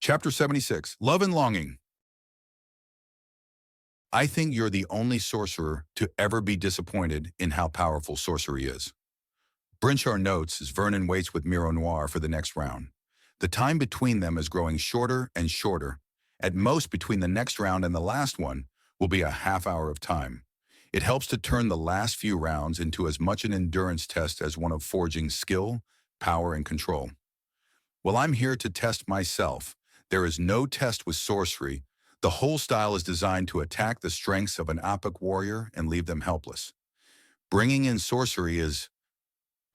Chapter 76, Love and Longing. I think you're the only sorcerer to ever be disappointed in how powerful sorcery is. Brinchar notes as Vernon waits with Miro Noir for the next round. The time between them is growing shorter and shorter. At most, between the next round and the last one will be a half hour of time. It helps to turn the last few rounds into as much an endurance test as one of forging skill, power, and control. While I'm here to test myself, there is no test with sorcery. The whole style is designed to attack the strengths of an epic warrior and leave them helpless. Bringing in sorcery is...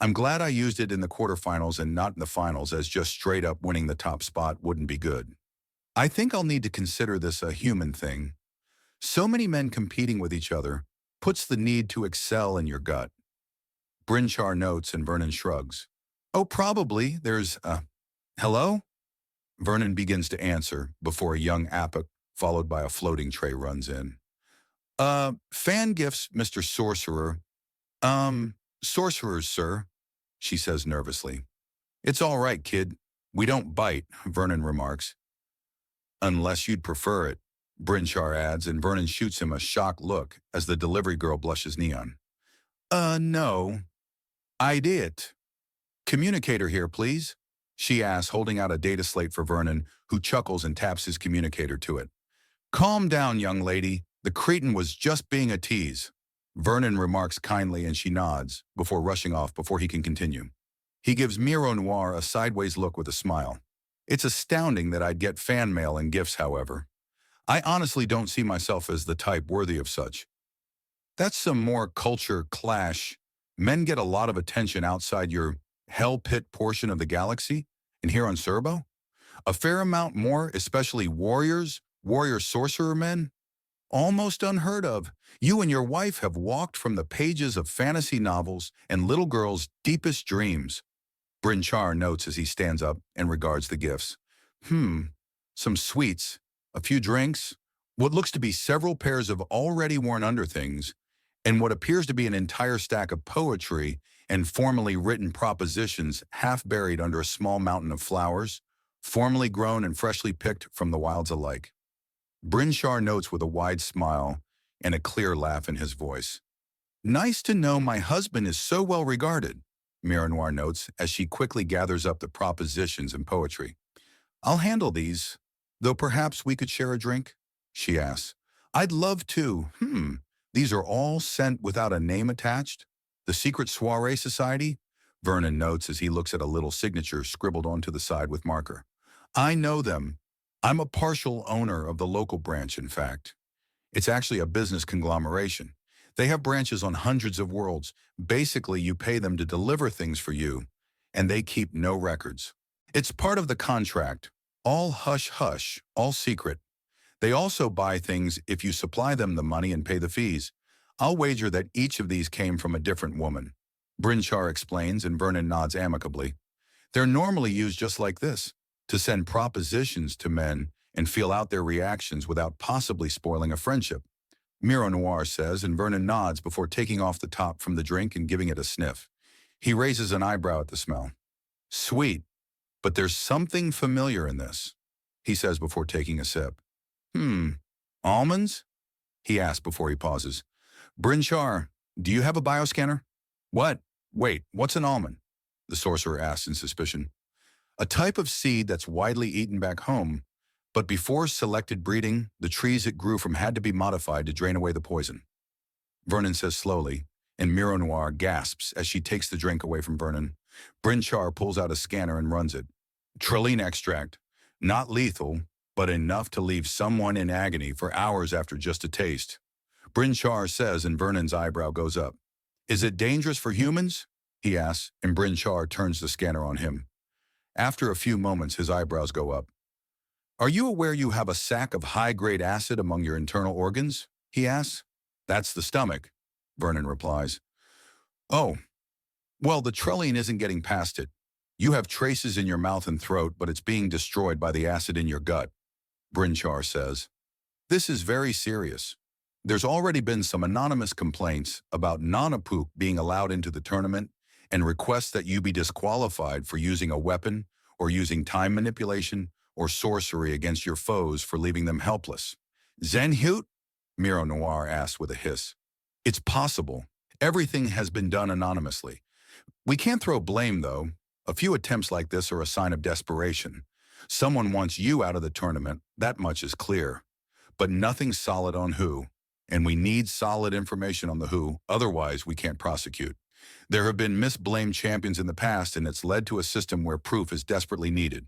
I'm glad I used it in the quarterfinals and not in the finals, as just straight up winning the top spot wouldn't be good. I think I'll need to consider this a human thing. So many men competing with each other puts the need to excel in your gut. Brinchar notes and Vernon shrugs. Oh, probably. There's hello? Vernon begins to answer before a young epic followed by a floating tray runs in. Fan gifts, Mr. Sorcerer. Sorcerers, sir, she says nervously. It's all right, kid. We don't bite, Vernon remarks. Unless you'd prefer it, Brinchar adds, and Vernon shoots him a shocked look as the delivery girl blushes neon. No. I did. Communicator here, please, she asks, holding out a data slate for Vernon, who chuckles and taps his communicator to it. Calm down, young lady. The cretin was just being a tease. Vernon remarks kindly and she nods before rushing off before he can continue. He gives Miro Noir a sideways look with a smile. It's astounding that I'd get fan mail and gifts, however. I honestly don't see myself as the type worthy of such. That's some more culture clash. Men get a lot of attention outside your hell pit portion of the galaxy, and here on Cerbo? A fair amount more, especially warrior sorcerer men? Almost unheard of. You and your wife have walked from the pages of fantasy novels and little girls' deepest dreams. Brinchar notes as he stands up and regards the gifts. Some sweets, a few drinks, what looks to be several pairs of already worn underthings, and what appears to be an entire stack of poetry and formally written propositions half buried under a small mountain of flowers, formally grown and freshly picked from the wilds alike. Brinchar notes with a wide smile and a clear laugh in his voice. Nice to know my husband is so well regarded, Miro Noir notes as she quickly gathers up the propositions and poetry. I'll handle these, though perhaps we could share a drink, she asks. I'd love to. These are all sent without a name attached? The secret soiree society? Vernon notes as he looks at a little signature scribbled onto the side with marker. I know them. I'm a partial owner of the local branch, in fact. It's actually a business conglomeration. They have branches on hundreds of worlds. Basically, you pay them to deliver things for you, and they keep no records. It's part of the contract. All hush-hush, all secret. They also buy things if you supply them the money and pay the fees. I'll wager that each of these came from a different woman. Brinchar explains, and Vernon nods amicably. They're normally used just like this, to send propositions to men and feel out their reactions without possibly spoiling a friendship. Miro Noir says, and Vernon nods before taking off the top from the drink and giving it a sniff. He raises an eyebrow at the smell. Sweet, but there's something familiar in this, he says before taking a sip. Almonds? He asks before he pauses. Brinchar, do you have a bioscanner? What? Wait, what's an almond? The sorcerer asks in suspicion. A type of seed that's widely eaten back home, but before selected breeding, the trees it grew from had to be modified to drain away the poison. Vernon says slowly, and Miro Noir gasps as she takes the drink away from Vernon. Brinchar pulls out a scanner and runs it. Trilline extract. Not lethal, but enough to leave someone in agony for hours after just a taste. Brinchar says, and Vernon's eyebrow goes up. Is it dangerous for humans? He asks, and Brinchar turns the scanner on him. After a few moments, his eyebrows go up. Are you aware you have a sack of high-grade acid among your internal organs? He asks. That's the stomach, Vernon replies. Oh, well, the trilline isn't getting past it. You have traces in your mouth and throat, but it's being destroyed by the acid in your gut, Brinchar says. This is very serious. There's already been some anonymous complaints about Nanapook being allowed into the tournament and requests that you be disqualified for using a weapon or using time manipulation or sorcery against your foes for leaving them helpless. Zenhut? Miro Noir asked with a hiss. It's possible. Everything has been done anonymously. We can't throw blame, though. A few attempts like this are a sign of desperation. Someone wants you out of the tournament, that much is clear. But nothing solid on who, and we need solid information on the who, otherwise we can't prosecute. There have been misblamed champions in the past, and it's led to a system where proof is desperately needed.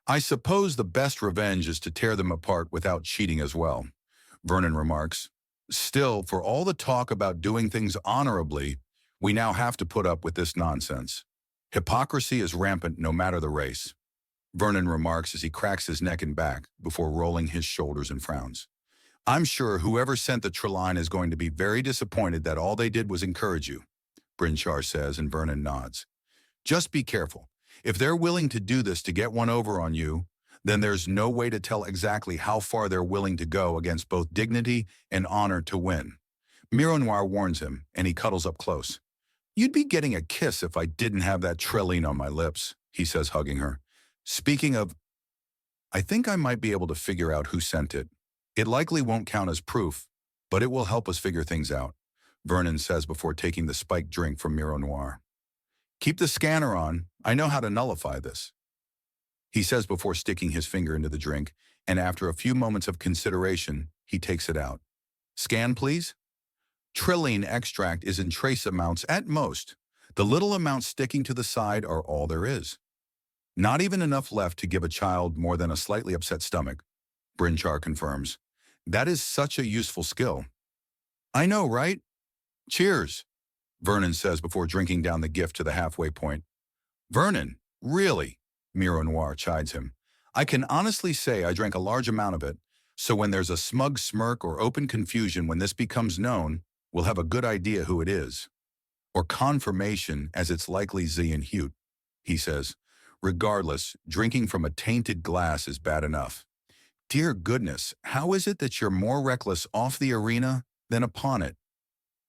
I suppose the best revenge is to tear them apart without cheating as well, Vernon remarks. Still, for all the talk about doing things honorably, we now have to put up with this nonsense. Hypocrisy is rampant no matter the race, Vernon remarks as he cracks his neck and back before rolling his shoulders and frowns. I'm sure whoever sent the Treline is going to be very disappointed that all they did was encourage you, Brinchar says, and Vernon nods. Just be careful. If they're willing to do this to get one over on you, then there's no way to tell exactly how far they're willing to go against both dignity and honor to win. Miro Noir warns him, and he cuddles up close. You'd be getting a kiss if I didn't have that Treline on my lips, he says, hugging her. Speaking of, I think I might be able to figure out who sent it. It likely won't count as proof, but it will help us figure things out, Vernon says before taking the spiked drink from Miro Noir. Keep the scanner on. I know how to nullify this, he says before sticking his finger into the drink, and after a few moments of consideration, he takes it out. Scan, please. Trilline extract is in trace amounts at most. The little amounts sticking to the side are all there is. Not even enough left to give a child more than a slightly upset stomach, Brinchar confirms. That is such a useful skill. I know, right? Cheers, Vernon says before drinking down the gift to the halfway point. Vernon, really? Miro Noir chides him. I can honestly say I drank a large amount of it, so when there's a smug smirk or open confusion when this becomes known, we'll have a good idea who it is. Or confirmation, as it's likely Zenhut, he says. Regardless, drinking from a tainted glass is bad enough. Dear goodness, how is it that you're more reckless off the arena than upon it?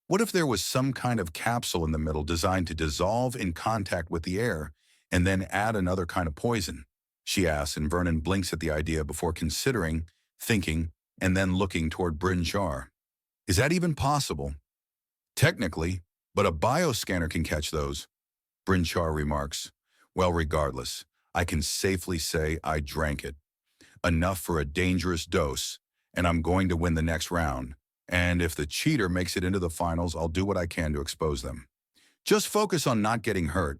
What if there was some kind of capsule in the middle designed to dissolve in contact with the air and then add another kind of poison? She asks, and Vernon blinks at the idea before considering, thinking, and then looking toward Brinchar. Is that even possible? Technically, but a bioscanner can catch those, Brinchar remarks. Well, regardless, I can safely say I drank it. Enough for a dangerous dose, and I'm going to win the next round. And if the cheater makes it into the finals, I'll do what I can to expose them. Just focus on not getting hurt.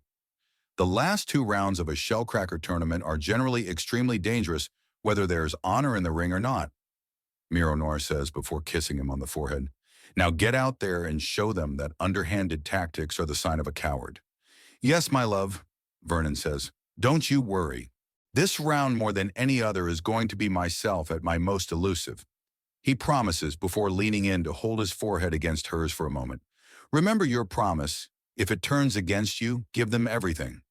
The last 2 rounds of a shellcracker tournament are generally extremely dangerous, whether there's honor in the ring or not, Miro Noir says before kissing him on the forehead. Now get out there and show them that underhanded tactics are the sign of a coward. Yes, my love, Vernon says. Don't you worry. This round more than any other is going to be myself at my most elusive, he promises before leaning in to hold his forehead against hers for a moment. Remember your promise. If it turns against you, give them everything.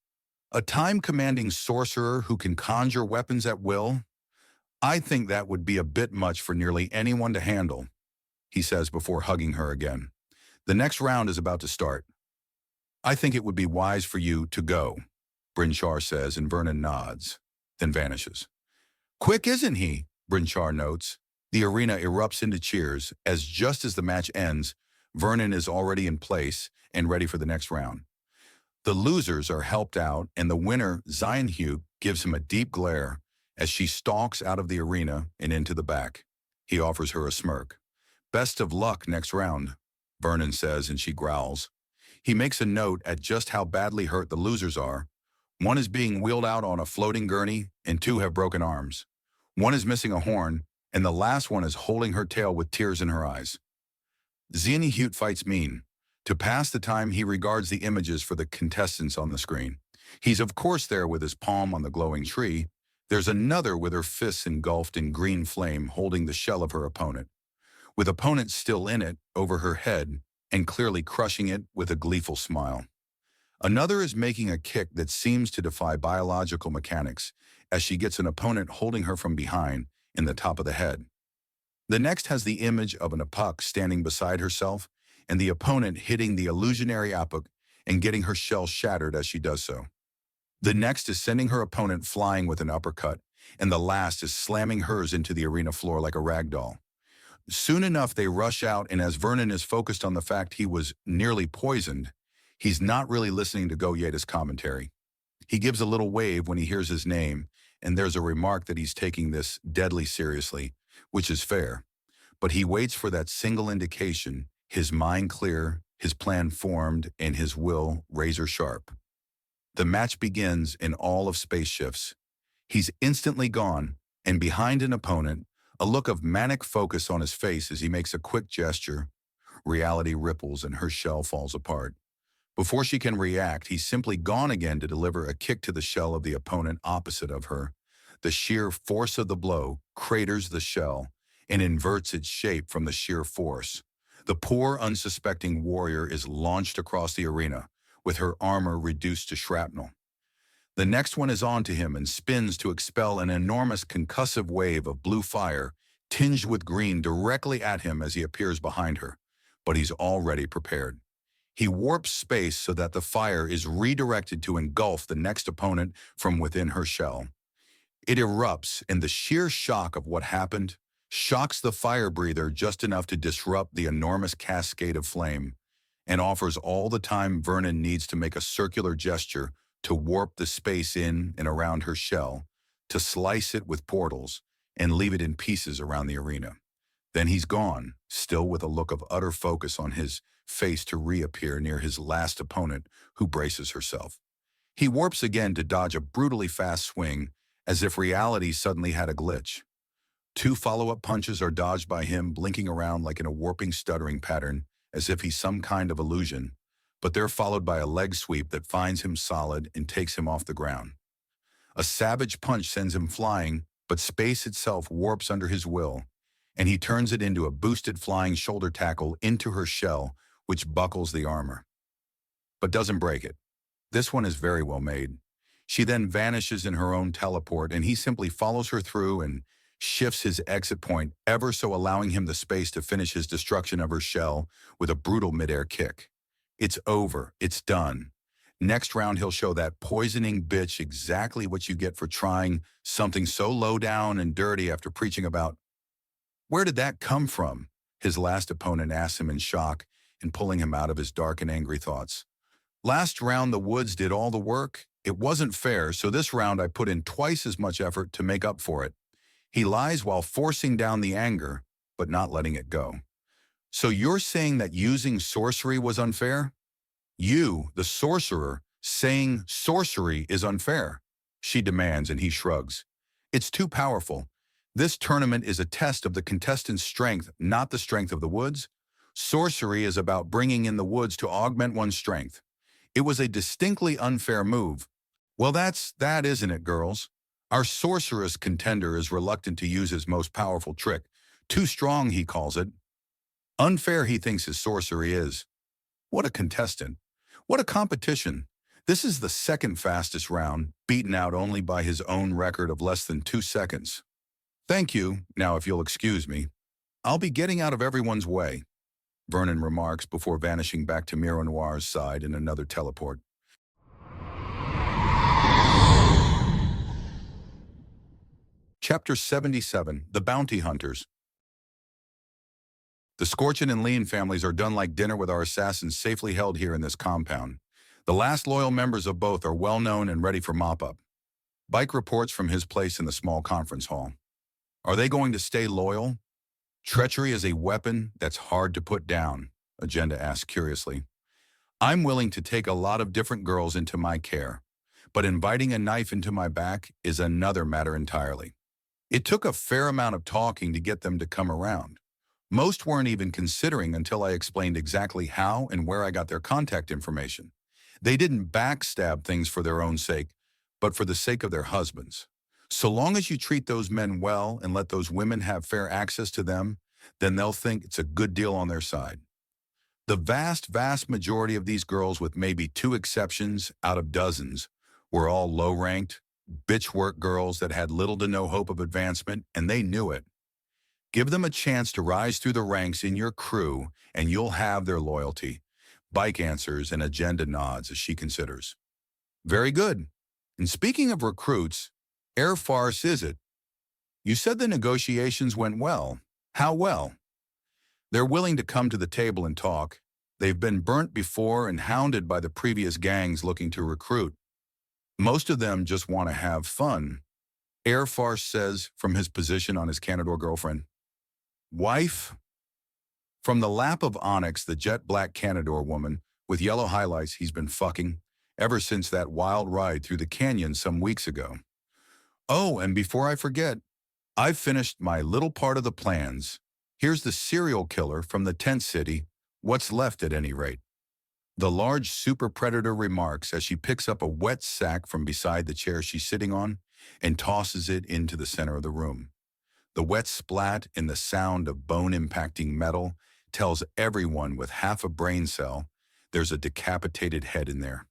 A time-commanding sorcerer who can conjure weapons at will? I think that would be a bit much for nearly anyone to handle, he says before hugging her again. The next round is about to start. I think it would be wise for you to go, Brinchar says, and Vernon nods, then vanishes. Quick, isn't he? Brinchar notes. The arena erupts into cheers as just as the match ends, Vernon is already in place and ready for the next round. The losers are helped out, and the winner, Zenhut, gives him a deep glare as she stalks out of the arena and into the back. He offers her a smirk. Best of luck next round, Vernon says, and she growls. He makes a note at just how badly hurt the losers are. One is being wheeled out on a floating gurney, and 2 have broken arms. One is missing a horn, and the last one is holding her tail with tears in her eyes. Zenhut fights mean. To pass the time, he regards the images for the contestants on the screen. He's of course there with his palm on the glowing tree. There's another with her fists engulfed in green flame holding the shell of her opponent, with opponent still in it over her head and clearly crushing it with a gleeful smile. Another is making a kick that seems to defy biological mechanics as she gets an opponent holding her from behind in the top of the head. The next has the image of an Apuk standing beside herself and the opponent hitting the illusionary Apuk and getting her shell shattered as she does so. The next is sending her opponent flying with an uppercut and the last is slamming hers into the arena floor like a rag doll. Soon enough, they rush out, and as Vernon is focused on the fact he was nearly poisoned, he's not really listening to Goyetta's commentary. He gives a little wave when he hears his name, and there's a remark that he's taking this deadly seriously, which is fair. But he waits for that single indication, his mind clear, his plan formed, and his will razor sharp. The match begins in all of space shifts. He's instantly gone, and behind an opponent, a look of manic focus on his face as he makes a quick gesture. Reality ripples and her shell falls apart. Before she can react, he's simply gone again to deliver a kick to the shell of the opponent opposite of her. The sheer force of the blow craters the shell and inverts its shape from the sheer force. The poor, unsuspecting warrior is launched across the arena, with her armor reduced to shrapnel. The next one is onto him and spins to expel an enormous concussive wave of blue fire, tinged with green, directly at him as he appears behind her. But he's already prepared. He warps space so that the fire is redirected to engulf the next opponent from within her shell. It erupts, and the sheer shock of what happened shocks the fire breather just enough to disrupt the enormous cascade of flame, and offers all the time Vernon needs to make a circular gesture to warp the space in and around her shell, to slice it with portals, and leave it in pieces around the arena. Then he's gone, still with a look of utter focus on his face to reappear near his last opponent, who braces herself. He warps again to dodge a brutally fast swing, as if reality suddenly had a glitch. 2 follow-up punches are dodged by him, blinking around like in a warping, stuttering pattern, as if he's some kind of illusion, but they're followed by a leg sweep that finds him solid and takes him off the ground. A savage punch sends him flying, but space itself warps under his will, and he turns it into a boosted flying shoulder tackle into her shell, which buckles the armor, but doesn't break it. This one is very well made. She then vanishes in her own teleport, and he simply follows her through and shifts his exit point, ever so allowing him the space to finish his destruction of her shell with a brutal midair kick. It's over. It's done. Next round, he'll show that poisoning bitch exactly what you get for trying something so low down and dirty after preaching about, "Where did that come from?" his last opponent asks him in shock and pulling him out of his dark and angry thoughts. "Last round, the woods did all the work. It wasn't fair, so this round I put in twice as much effort to make up for it." He lies while forcing down the anger, but not letting it go. "So you're saying that using sorcery was unfair?" "You, the sorcerer, saying sorcery is unfair?" she demands, and he shrugs. "It's too powerful. This tournament is a test of the contestant's strength, not the strength of the woods. Sorcery is about bringing in the woods to augment one's strength. It was a distinctly unfair move." "Well, that's that, isn't it, girls? Our sorceress contender is reluctant to use his most powerful trick. Too strong, he calls it. Unfair, he thinks his sorcery is. What a contestant. What a competition. This is the second fastest round, beaten out only by his own record of less than 2 seconds. Thank you. Now, if you'll excuse me, I'll be getting out of everyone's way," Vernon remarks before vanishing back to Miro Noir's side in another teleport. Chapter 77, The Bounty Hunters. The Scorchin and Lean families are done like dinner with our assassins safely held here in this compound. The last loyal members of both are well known and ready for mop-up. Bike reports from his place in the small conference hall. Are they going to stay loyal? Treachery is a weapon that's hard to put down, Agenda asks curiously. I'm willing to take a lot of different girls into my care, but inviting a knife into my back is another matter entirely. It took a fair amount of talking to get them to come around. Most weren't even considering until I explained exactly how and where I got their contact information. They didn't backstab things for their own sake, but for the sake of their husbands. So long as you treat those men well and let those women have fair access to them, then they'll think it's a good deal on their side. The vast majority of these girls, with maybe 2 exceptions out of dozens, were all low-ranked, bitch-work girls that had little to no hope of advancement, and they knew it. Give them a chance to rise through the ranks in your crew, and you'll have their loyalty. Bike answers and Agenda nods as she considers. Very good. And speaking of recruits, Air farce is it? You said the negotiations went well. How well? They're willing to come to the table and talk. They've been burnt before and hounded by the previous gangs looking to recruit. Most of them just want to have fun. Air farce says from his position on his Canador girlfriend. Wife? From the lap of Onyx, the jet-black Canador woman with yellow highlights he's been fucking ever since that wild ride through the canyon some weeks ago. Oh, and before I forget, I've finished my little part of the plans. Here's the serial killer from the tent city, what's left at any rate. The large super predator remarks as she picks up a wet sack from beside the chair she's sitting on and tosses it into the center of the room. The wet splat in the sound of bone-impacting metal tells everyone with half a brain cell there's a decapitated head in there.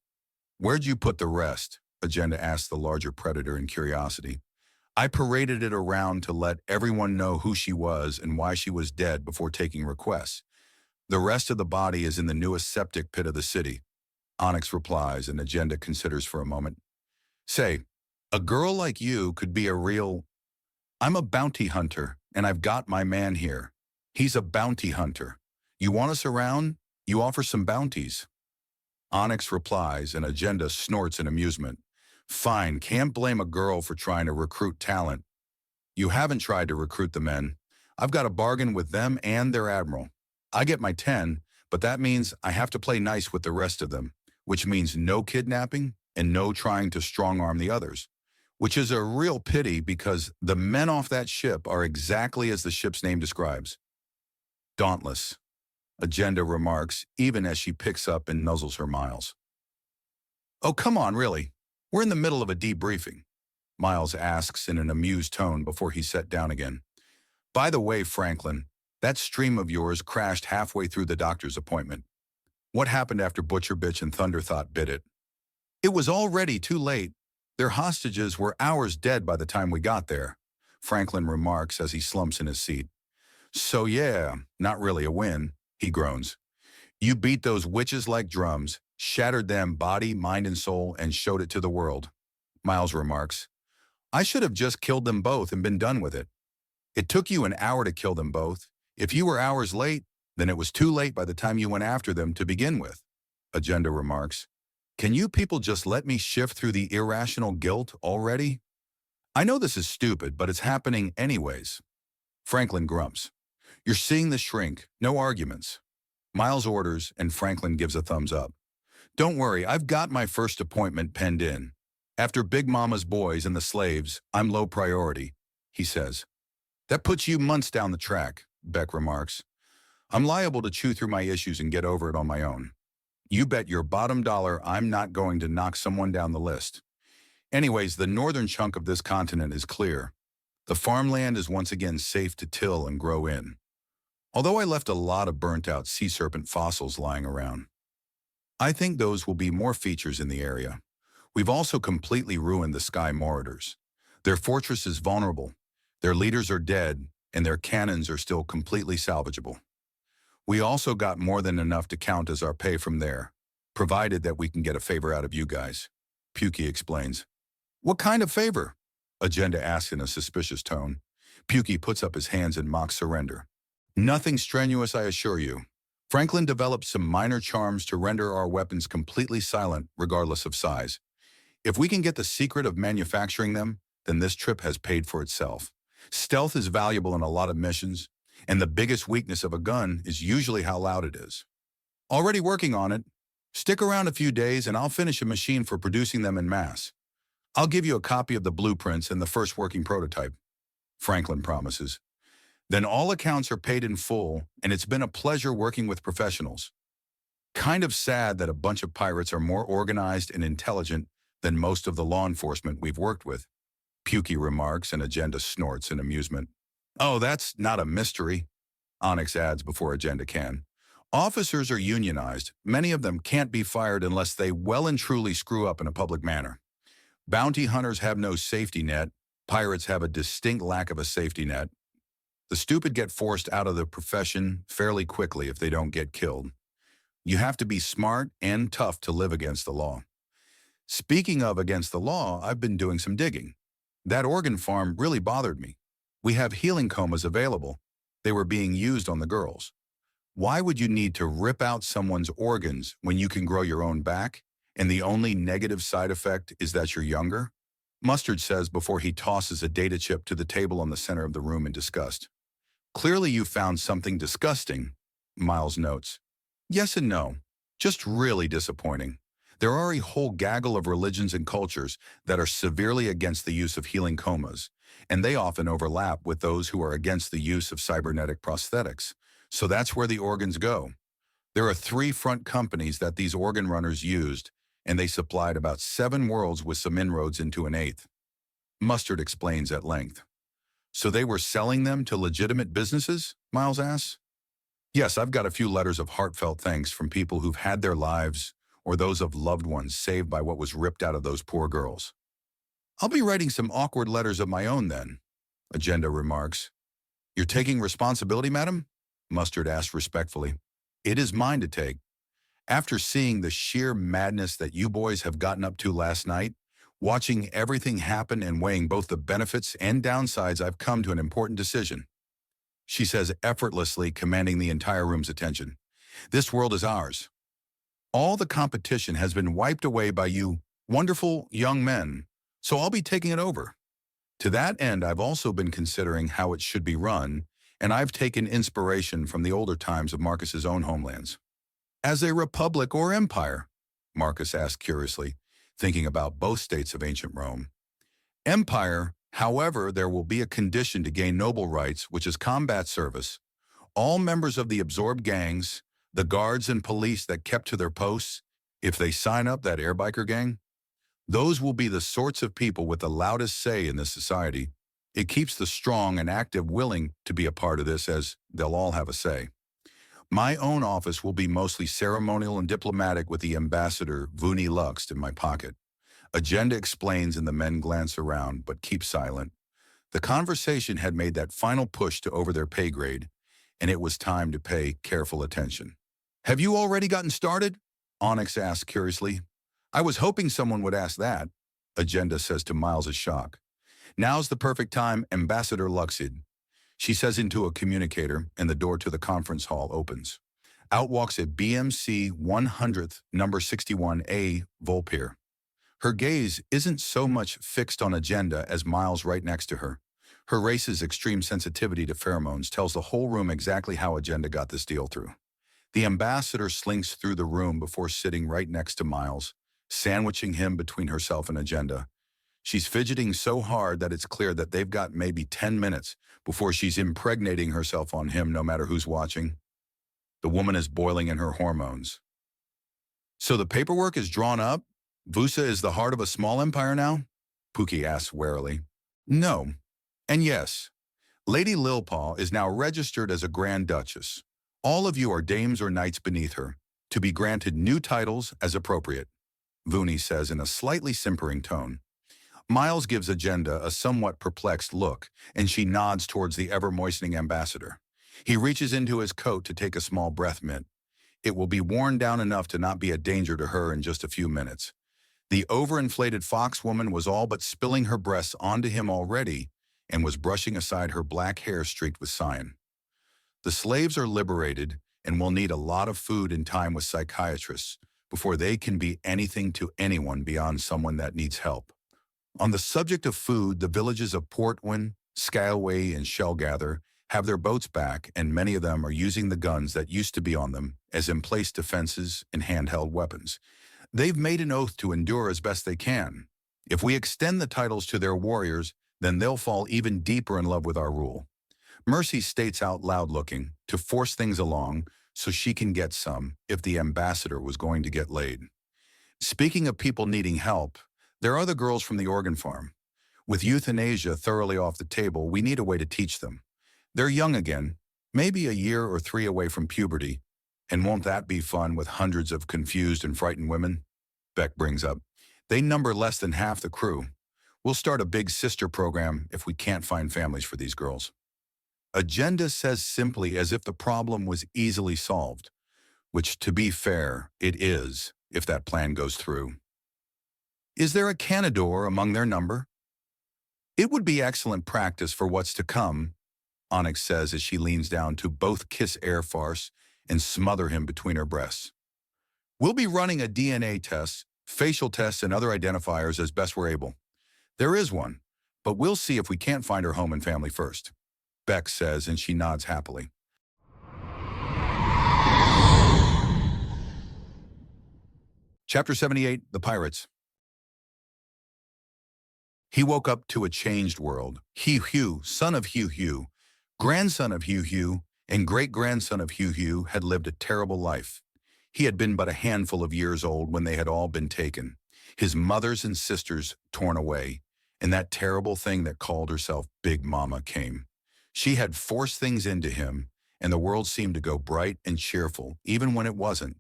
Where'd you put the rest? Agenda asked the larger predator in curiosity. I paraded it around to let everyone know who she was and why she was dead before taking requests. The rest of the body is in the newest septic pit of the city. Onyx replies and Agenda considers for a moment. Say, a girl like you could be a real... I'm a bounty hunter, and I've got my man here. He's a bounty hunter. You want us around? You offer some bounties. Onyx replies and Agenda snorts in amusement. Fine, can't blame a girl for trying to recruit talent. You haven't tried to recruit the men. I've got a bargain with them and their admiral. I get my 10, but that means I have to play nice with the rest of them, which means no kidnapping and no trying to strong-arm the others, which is a real pity because the men off that ship are exactly as the ship's name describes. Dauntless, Agenda remarks, even as she picks up and nuzzles her Miles. Oh, come on, really. We're in the middle of a debriefing, Miles asks in an amused tone before he's set down again. By the way, Franklin, that stream of yours crashed halfway through the doctor's appointment. What happened after Butcher Bitch and Thunderthought bit it? It was already too late. Their hostages were hours dead by the time we got there, Franklin remarks as he slumps in his seat. So yeah, not really a win, he groans. You beat those witches like drums, shattered them body, mind, and soul, and showed it to the world, Miles remarks. I should have just killed them both and been done with it. It took you an hour to kill them both. If you were hours late, then it was too late by the time you went after them to begin with, Agenda remarks. Can you people just let me shift through the irrational guilt already? I know this is stupid, but it's happening anyways. Franklin grumps. You're seeing the shrink, no arguments. Miles orders, and Franklin gives a thumbs up. Don't worry, I've got my first appointment penned in. After Big Mama's boys and the slaves, I'm low priority, he says. That puts you months down the track, Beck remarks. I'm liable to chew through my issues and get over it on my own. You bet your bottom dollar I'm not going to knock someone down the list. Anyways, the northern chunk of this continent is clear. The farmland is once again safe to till and grow in. Although I left a lot of burnt-out sea serpent fossils lying around. I think those will be more features in the area. We've also completely ruined the Sky Marauders. Their fortress is vulnerable, their leaders are dead, and their cannons are still completely salvageable. We also got more than enough to count as our pay from there, provided that we can get a favor out of you guys, Pukey explains. What kind of favor? Agenda asks in a suspicious tone. Pukey puts up his hands in mock surrender. Nothing strenuous, I assure you. Franklin developed some minor charms to render our weapons completely silent, regardless of size. If we can get the secret of manufacturing them, then this trip has paid for itself. Stealth is valuable in a lot of missions, and the biggest weakness of a gun is usually how loud it is. Already working on it. Stick around a few days and I'll finish a machine for producing them en masse. I'll give you a copy of the blueprints and the first working prototype, Franklin promises. Then all accounts are paid in full, and it's been a pleasure working with professionals. Kind of sad that a bunch of pirates are more organized and intelligent than most of the law enforcement we've worked with, Pukey remarks, and Agenda snorts in amusement. Oh, that's not a mystery, Onyx adds before Agenda can. Officers are unionized. Many of them can't be fired unless they well and truly screw up in a public manner. Bounty hunters have no safety net. Pirates have a distinct lack of a safety net. The stupid get forced out of the profession fairly quickly if they don't get killed. You have to be smart and tough to live against the law. Speaking of against the law, I've been doing some digging. That organ farm really bothered me. We have healing comas available. They were being used on the girls. Why would you need to rip out someone's organs when you can grow your own back, and the only negative side effect is that you're younger? Mustard says before he tosses a data chip to the table on the center of the room in disgust. Clearly you found something disgusting, Miles notes. Yes and no. Just really disappointing. There are a whole gaggle of religions and cultures that are severely against the use of healing comas, and they often overlap with those who are against the use of cybernetic prosthetics. So that's where the organs go. There are 3 front companies that these organ runners used, and they supplied about 7 worlds with some inroads into an 8th. Mustard explains at length. So they were selling them to legitimate businesses? Miles asks. Yes, I've got a few letters of heartfelt thanks from people who've had their lives or those of loved ones saved by what was ripped out of those poor girls. I'll be writing some awkward letters of my own then, Agenda remarks. You're taking responsibility, madam? Mustard asked respectfully. It is mine to take. After seeing the sheer madness that you boys have gotten up to last night, watching everything happen and weighing both the benefits and downsides, I've come to an important decision. She says effortlessly, commanding the entire room's attention. This world is ours. All the competition has been wiped away by you wonderful young men, so I'll be taking it over. To that end, I've also been considering how it should be run, and I've taken inspiration from the older times of Marcus's own homelands. As a republic or empire? Marcus asked curiously, thinking about both states of ancient Rome. Empire, however, there will be a condition to gain noble rights, which is combat service. All members of the absorbed gangs, the guards and police that kept to their posts, if they sign up that airbiker gang, those will be the sorts of people with the loudest say in this society. It keeps the strong and active willing to be a part of this, as they'll all have a say. My own office will be mostly ceremonial and diplomatic, with the ambassador Vuni Lux in my pocket. Agenda explains, and the men glance around but keep silent. The conversation had made that final push to over their pay grade, and it was time to pay careful attention. Have you already gotten started? Onyx asked curiously. I was hoping someone would ask that, Agenda says to Miles' shock. Now's the perfect time, Ambassador Luxid. She says into a communicator, and the door to the conference hall opens. Out walks a BMC 100th, number 61A, Volpir. Her gaze isn't so much fixed on Agenda as Miles right next to her. Her race's extreme sensitivity to pheromones tells the whole room exactly how Agenda got this deal through. The ambassador slinks through the room before sitting right next to Miles, sandwiching him between herself and Agenda. She's fidgeting so hard that it's clear that they've got maybe 10 minutes before she's impregnating herself on him, no matter who's watching. The woman is boiling in her hormones. So the paperwork is drawn up? Vusa is the heart of a small empire now? Pookie asks warily. No. And yes. Lady Lilpaw is now registered as a Grand Duchess. All of you are dames or knights beneath her, to be granted new titles as appropriate, Vuni says in a slightly simpering tone. Miles gives Agenda a somewhat perplexed look, and she nods towards the ever-moistening ambassador. He reaches into his coat to take a small breath mint. It will be worn down enough to not be a danger to her in just a few minutes. The overinflated foxwoman was all but spilling her breasts onto him already and was brushing aside her black hair streaked with cyan. The slaves are liberated and will need a lot of food and time with psychiatrists before they can be anything to anyone beyond someone that needs help. On the subject of food, the villages of Portwin, Scaleway, and Shellgather have their boats back, and many of them are using the guns that used to be on them as in-place defenses and handheld weapons. They've made an oath to endure as best they can. If we extend the titles to their warriors, then they'll fall even deeper in love with our rule. Mercy states out loud, looking to force things along so she can get some if the ambassador was going to get laid. Speaking of people needing help, there are the girls from the organ farm. With euthanasia thoroughly off the table, we need a way to teach them. They're young again, maybe a year or 3 away from puberty, and won't that be fun with hundreds of confused and frightened women? Beck brings up. They number less than half the crew. We'll start a big sister program if we can't find families for these girls. Agenda says simply, as if the problem was easily solved, which, to be fair, it is, if that plan goes through. Is there a Canador among their number? It would be excellent practice for what's to come, Onyx says as she leans down to both kiss Air Farce and smother him between her breasts. We'll be running a DNA test, facial tests, and other identifiers as best we're able. There is one, but we'll see if we can't find her home and family first, Beck says, and she nods happily. Chapter 78, The Pirates. He woke up to a changed world. Hugh, son of Hugh, grandson of Hugh, and great-grandson of Hugh had lived a terrible life. He had been but a handful of years old when they had all been taken, his mothers and sisters torn away, and that terrible thing that called herself Big Mama came. She had forced things into him, and the world seemed to go bright and cheerful, even when it wasn't.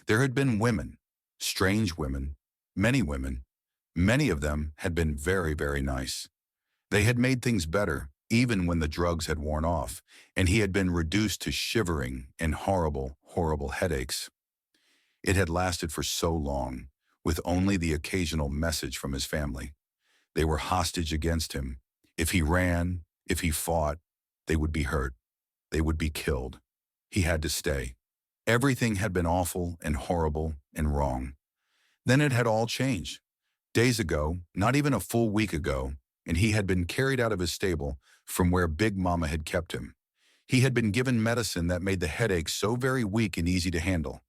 There had been women, strange women, many of them had been very, very nice. They had made things better, even when the drugs had worn off, and he had been reduced to shivering and horrible, horrible headaches. It had lasted for so long, with only the occasional message from his family. They were hostage against him. If he ran, if he fought, they would be hurt. They would be killed. He had to stay. Everything had been awful and horrible and wrong. Then it had all changed. Days ago, not even a full week ago, and he had been carried out of his stable from where Big Mama had kept him. He had been given medicine that made the headache so very weak and easy to handle.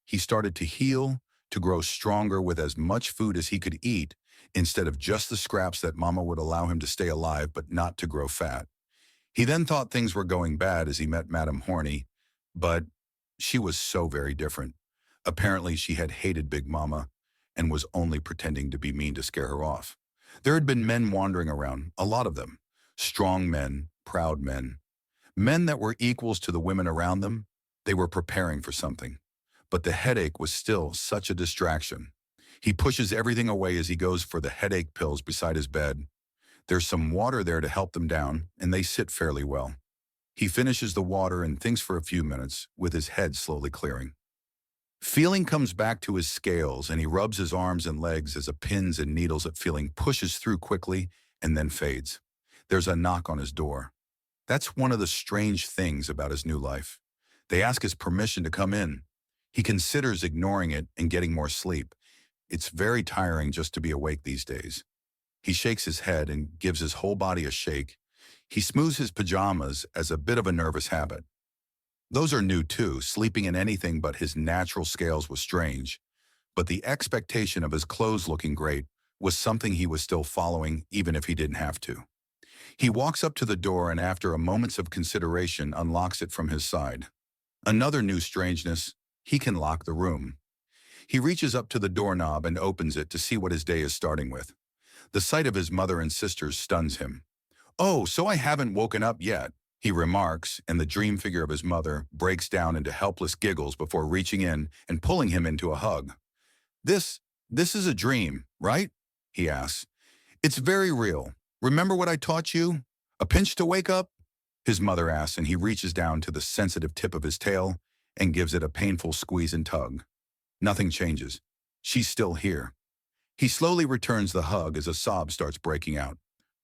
He started to heal, to grow stronger with as much food as he could eat, instead of just the scraps that Mama would allow him to stay alive but not to grow fat. He then thought things were going bad as he met Madame Horny, but she was so very different. Apparently she had hated Big Mama and was only pretending to be mean to scare her off. There had been men wandering around, a lot of them. Strong men, proud men. Men that were equals to the women around them. They were preparing for something. But the headache was still such a distraction. He pushes everything away as he goes for the headache pills beside his bed. There's some water there to help them down, and they sit fairly well. He finishes the water and thinks for a few minutes, with his head slowly clearing. Feeling comes back to his scales, and he rubs his arms and legs as a pins and needles at feeling pushes through quickly and then fades. There's a knock on his door. That's one of the strange things about his new life. They ask his permission to come in. He considers ignoring it and getting more sleep. It's very tiring just to be awake these days. He shakes his head and gives his whole body a shake. He smooths his pajamas as a bit of a nervous habit. Those are new too. Sleeping in anything but his natural scales was strange. But the expectation of his clothes looking great was something he was still following even if he didn't have to. He walks up to the door and after a moments of consideration unlocks it from his side. Another new strangeness, he can lock the room. He reaches up to the doorknob and opens it to see what his day is starting with. The sight of his mother and sisters stuns him. "Oh, so I haven't woken up yet," he remarks, and the dream figure of his mother breaks down into helpless giggles before reaching in and pulling him into a hug. This is a dream, right?" he asks. "It's very real. Remember what I taught you? A pinch to wake up?" his mother asks, and he reaches down to the sensitive tip of his tail and gives it a painful squeeze and tug. Nothing changes. She's still here. He slowly returns the hug as a sob starts breaking out.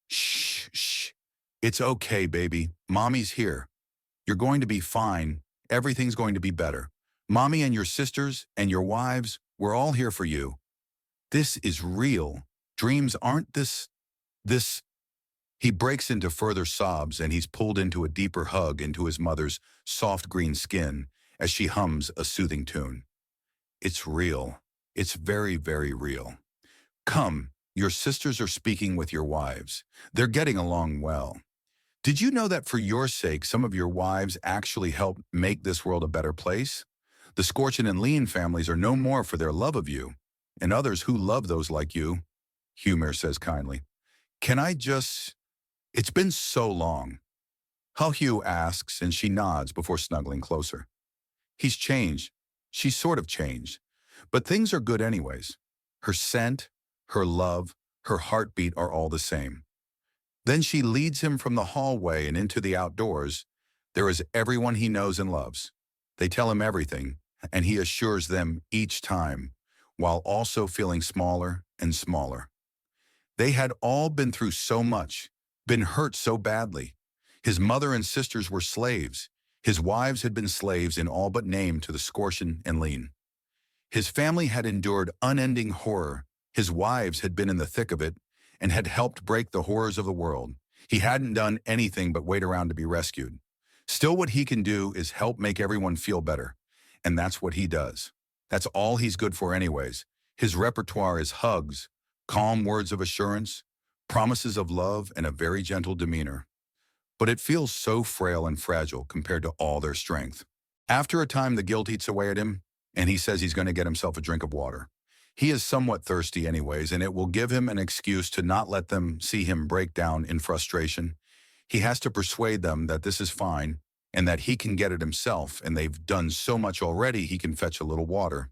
Shh. It's okay, baby. Mommy's here. You're going to be fine. Everything's going to be better. Mommy and your sisters and your wives, we're all here for you. This is real. Dreams aren't this. He breaks into further sobs and he's pulled into a deeper hug into his mother's soft green skin as she hums a soothing tune. It's real. It's very, very real. Come, your sisters are speaking with your wives. They're getting along well. Did you know that for your sake, some of your wives actually help make this world a better place? The Scorchin and Lean families are no more for their love of you, and others who love those like you, Humor says kindly. Can I just... It's been so long. Hugh asks, and she nods before snuggling closer. He's changed. She's sort of changed. But things are good anyways. Her scent, her love, her heartbeat are all the same. Then she leads him from the hallway and into the outdoors. There is everyone he knows and loves. They tell him everything, and he assures them each time, while also feeling smaller and smaller. They had all been through so much, been hurt so badly. His mother and sisters were slaves. His wives had been slaves in all but name to the Scortian and Lean. His family had endured unending horror. His wives had been in the thick of it and had helped break the horrors of the world. He hadn't done anything but wait around to be rescued. Still, what he can do is help make everyone feel better. And that's what he does. That's all he's good for anyways. His repertoire is hugs, calm words of assurance, promises of love, and a very gentle demeanor. But it feels so frail and fragile compared to all their strength. After a time, the guilt eats away at him, and he says he's going to get himself a drink of water. He is somewhat thirsty anyways, and it will give him an excuse to not let them see him break down in frustration. He has to persuade them that this is fine and that he can get it himself, and they've done so much already he can fetch a little water.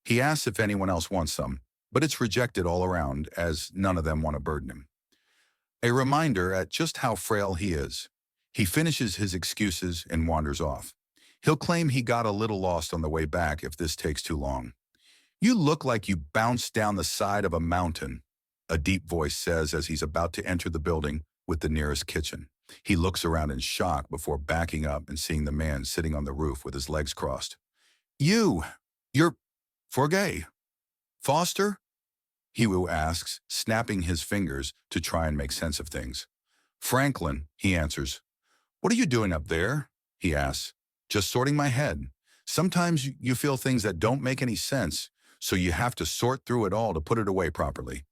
He asks if anyone else wants some, but it's rejected all around as none of them want to burden him. A reminder at just how frail he is. He finishes his excuses and wanders off. He'll claim he got a little lost on the way back if this takes too long. "You look like you bounced down the side of a mountain," a deep voice says as he's about to enter the building with the nearest kitchen. He looks around in shock before backing up and seeing the man sitting on the roof with his legs crossed. You're Forgay. Foster?" Hiwu asks, snapping his fingers to try and make sense of things. "Franklin," he answers. "What are you doing up there?" he asks. "Just sorting my head. Sometimes you feel things that don't make any sense, so you have to sort through it all to put it away properly."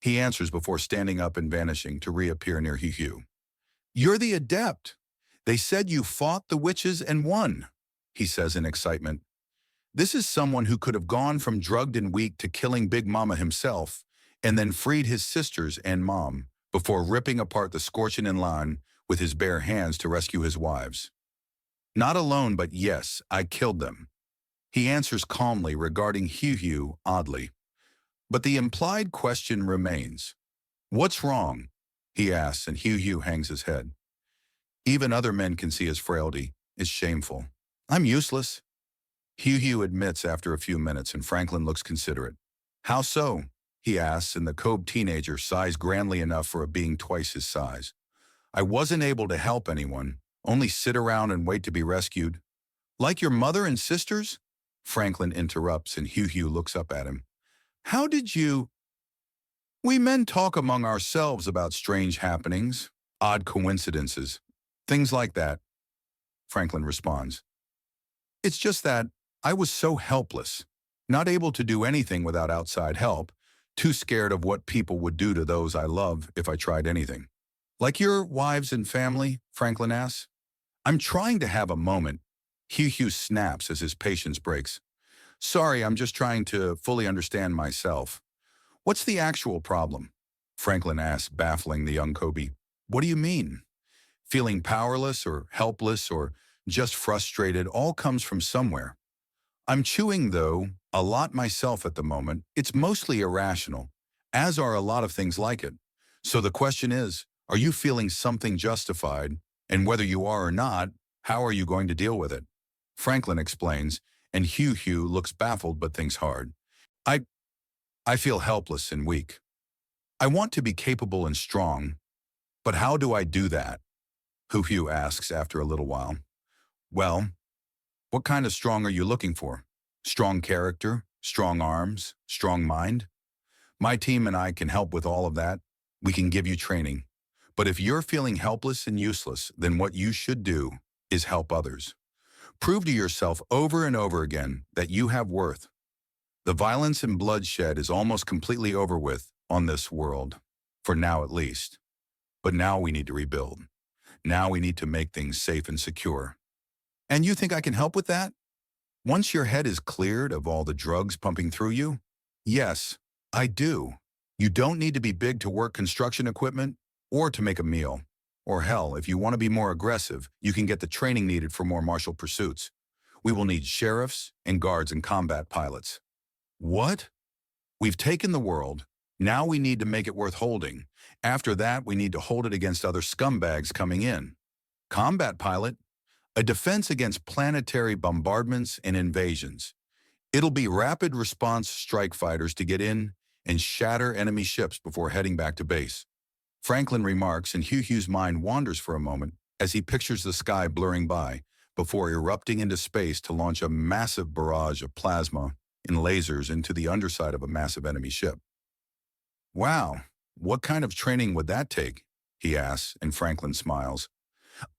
He answers before standing up and vanishing to reappear near Hiwu. "You're the adept. They said you fought the witches and won," he says in excitement. This is someone who could have gone from drugged and weak to killing Big Mama himself and then freed his sisters and mom before ripping apart the Scorchin and Lan with his bare hands to rescue his wives. "Not alone, but yes, I killed them." He answers calmly, regarding Hiwu oddly. But the implied question remains. "What's wrong?" he asks, and Hiwu hangs his head. Even other men can see his frailty. It's shameful. "I'm useless," Hiwu admits after a few minutes, and Franklin looks considerate. "How so?" he asks, and the Kobe teenager sighs grandly enough for a being twice his size. "I wasn't able to help anyone, only sit around and wait to be rescued." "Like your mother and sisters?" Franklin interrupts, and Hiwu looks up at him. "How did you—" "We men talk among ourselves about strange happenings, odd coincidences, things like that," Franklin responds. "It's just that I was so helpless, not able to do anything without outside help, too scared of what people would do to those I love if I tried anything." "Like your wives and family?" Franklin asks. "I'm trying to have a moment." Hiwu snaps as his patience breaks. "Sorry, I'm just trying to fully understand myself." "What's the actual problem?" Franklin asks, baffling the young Kobe. "What do you mean?" Feeling powerless or helpless or just frustrated all comes from somewhere. "I'm chewing, though, a lot myself at the moment. It's mostly irrational, as are a lot of things like it. So the question is, are you feeling something justified? And whether you are or not, how are you going to deal with it?" Franklin explains, and Hiwu looks baffled but thinks hard. I feel helpless and weak. I want to be capable and strong, but how do I do that?" Hiwu asks after a little while. "Well, what kind of strong are you looking for? Strong character, strong arms, strong mind? My team and I can help with all of that. We can give you training. But if you're feeling helpless and useless, then what you should do is help others. Prove to yourself over and over again that you have worth. The violence and bloodshed is almost completely over with on this world, for now at least. But now we need to rebuild. Now we need to make things safe and secure. And you think I can help with that? Once your head is cleared of all the drugs pumping through you? Yes, I do. You don't need to be big to work construction equipment or to make a meal. Or hell, if you want to be more aggressive, you can get the training needed for more martial pursuits. We will need sheriffs and guards and combat pilots. What? We've taken the world. Now we need to make it worth holding. After that, we need to hold it against other scumbags coming in. Combat pilot? A defense against planetary bombardments and invasions. It'll be rapid response strike fighters to get in and shatter enemy ships before heading back to base. Franklin remarks, and Hugh's mind wanders for a moment as he pictures the sky blurring by before erupting into space to launch a massive barrage of plasma and lasers into the underside of a massive enemy ship. Wow, what kind of training would that take? He asks, and Franklin smiles.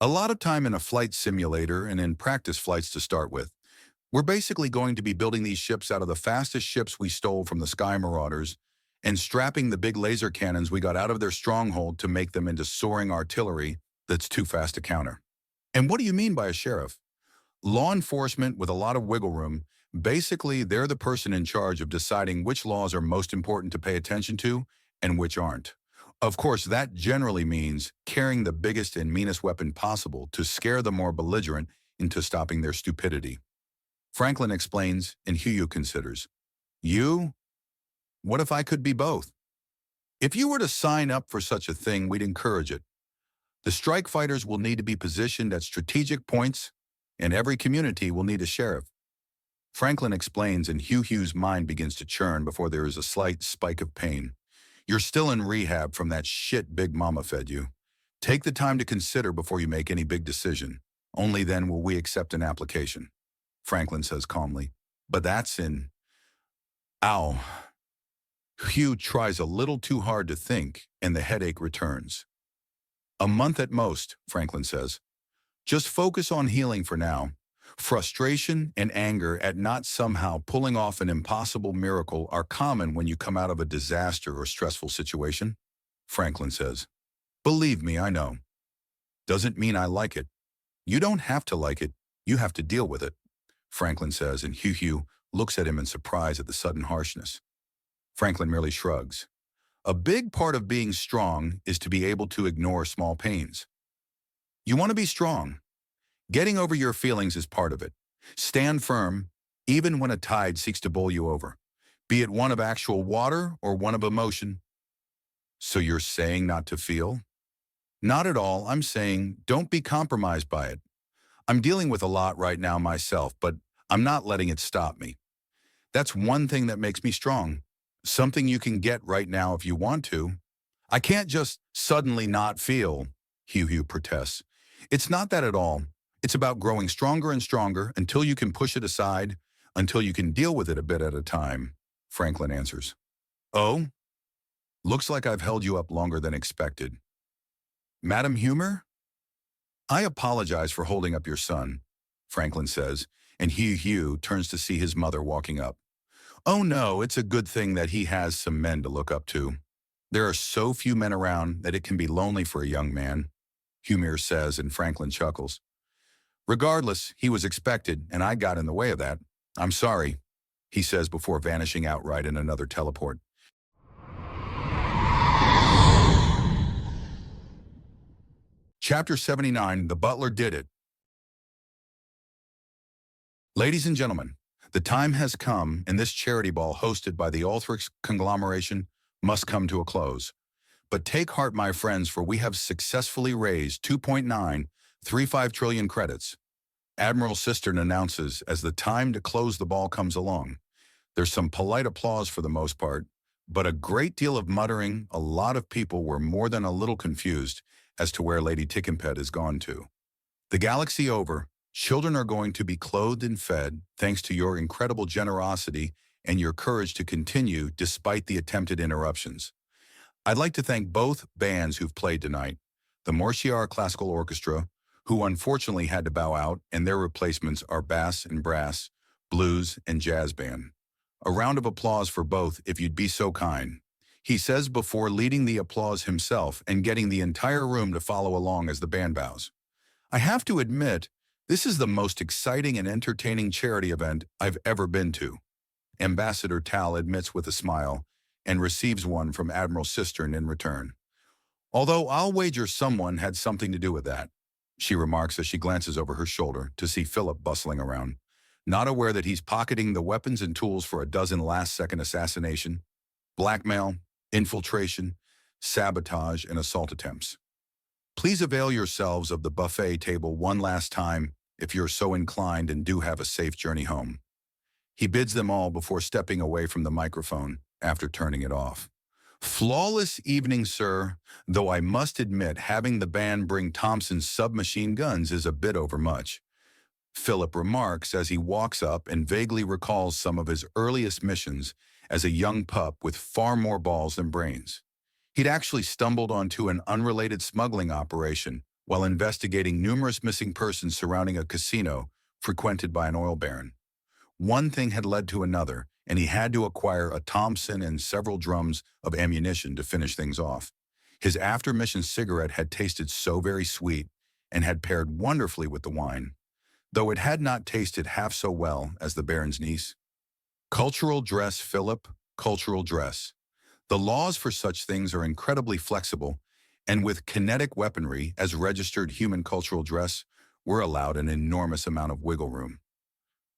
A lot of time in a flight simulator and in practice flights to start with. We're basically going to be building these ships out of the fastest ships we stole from the Sky Marauders and strapping the big laser cannons we got out of their stronghold to make them into soaring artillery that's too fast to counter. And what do you mean by a sheriff? Law enforcement with a lot of wiggle room. Basically, they're the person in charge of deciding which laws are most important to pay attention to and which aren't. Of course, that generally means carrying the biggest and meanest weapon possible to scare the more belligerent into stopping their stupidity. Franklin explains, and Hugh considers. You? What if I could be both? If you were to sign up for such a thing, we'd encourage it. The strike fighters will need to be positioned at strategic points, and every community will need a sheriff. Franklin explains, and Hugh's mind begins to churn before there is a slight spike of pain. You're still in rehab from that shit Big Mama fed you. Take the time to consider before you make any big decision. Only then will we accept an application, Franklin says calmly. But that's in... Ow. Hugh tries a little too hard to think, and the headache returns. A month at most, Franklin says. Just focus on healing for now. Frustration and anger at not somehow pulling off an impossible miracle are common when you come out of a disaster or stressful situation, Franklin says. Believe me, I know. Doesn't mean I like it. You don't have to like it. You have to deal with it, Franklin says, and Hugh looks at him in surprise at the sudden harshness. Franklin merely shrugs. A big part of being strong is to be able to ignore small pains. You want to be strong. Getting over your feelings is part of it. Stand firm, even when a tide seeks to bowl you over, be it one of actual water or one of emotion. So you're saying not to feel? Not at all. I'm saying don't be compromised by it. I'm dealing with a lot right now myself, but I'm not letting it stop me. That's one thing that makes me strong. Something you can get right now if you want to. I can't just suddenly not feel, Hugh protests. It's not that at all. It's about growing stronger and stronger until you can push it aside, until you can deal with it a bit at a time, Franklin answers. Oh? Looks like I've held you up longer than expected. Madam Humor? I apologize for holding up your son, Franklin says, and Hugh turns to see his mother walking up. Oh no, it's a good thing that he has some men to look up to. There are so few men around that it can be lonely for a young man, Humor says, and Franklin chuckles. Regardless, he was expected, and I got in the way of that. I'm sorry, he says before vanishing outright in another teleport. Chapter 79, The Butler Did It. Ladies and gentlemen, the time has come, and this charity ball hosted by the Orcs conglomeration must come to a close. But take heart, my friends, for we have successfully raised 2.935 trillion credits. Admiral Cistern announces as the time to close the ball comes along. There's some polite applause for the most part, but a great deal of muttering. A lot of people were more than a little confused as to where Lady Tickenpet has gone to. The galaxy over, children are going to be clothed and fed thanks to your incredible generosity and your courage to continue despite the attempted interruptions. I'd like to thank both bands who've played tonight, the Mortiar Classical Orchestra, who unfortunately had to bow out, and their replacements are bass and brass, blues and jazz band. A round of applause for both if you'd be so kind, he says before leading the applause himself and getting the entire room to follow along as the band bows. I have to admit, this is the most exciting and entertaining charity event I've ever been to, Ambassador Tal admits with a smile and receives one from Admiral Cistern in return. Although I'll wager someone had something to do with that, she remarks as she glances over her shoulder to see Philip bustling around, not aware that he's pocketing the weapons and tools for a dozen last-second assassination, blackmail, infiltration, sabotage, and assault attempts. Please avail yourselves of the buffet table one last time if you're so inclined, and do have a safe journey home. He bids them all before stepping away from the microphone after turning it off. Flawless evening, sir, though I must admit having the band bring Thompson's submachine guns is a bit overmuch. Philip remarks as he walks up and vaguely recalls some of his earliest missions as a young pup with far more balls than brains. He'd actually stumbled onto an unrelated smuggling operation while investigating numerous missing persons surrounding a casino frequented by an oil baron. One thing had led to another, and he had to acquire a Thompson and several drums of ammunition to finish things off. His after-mission cigarette had tasted so very sweet and had paired wonderfully with the wine, though it had not tasted half so well as the Baron's niece. Cultural dress, Philip, cultural dress. The laws for such things are incredibly flexible, and with kinetic weaponry as registered human cultural dress, we're allowed an enormous amount of wiggle room.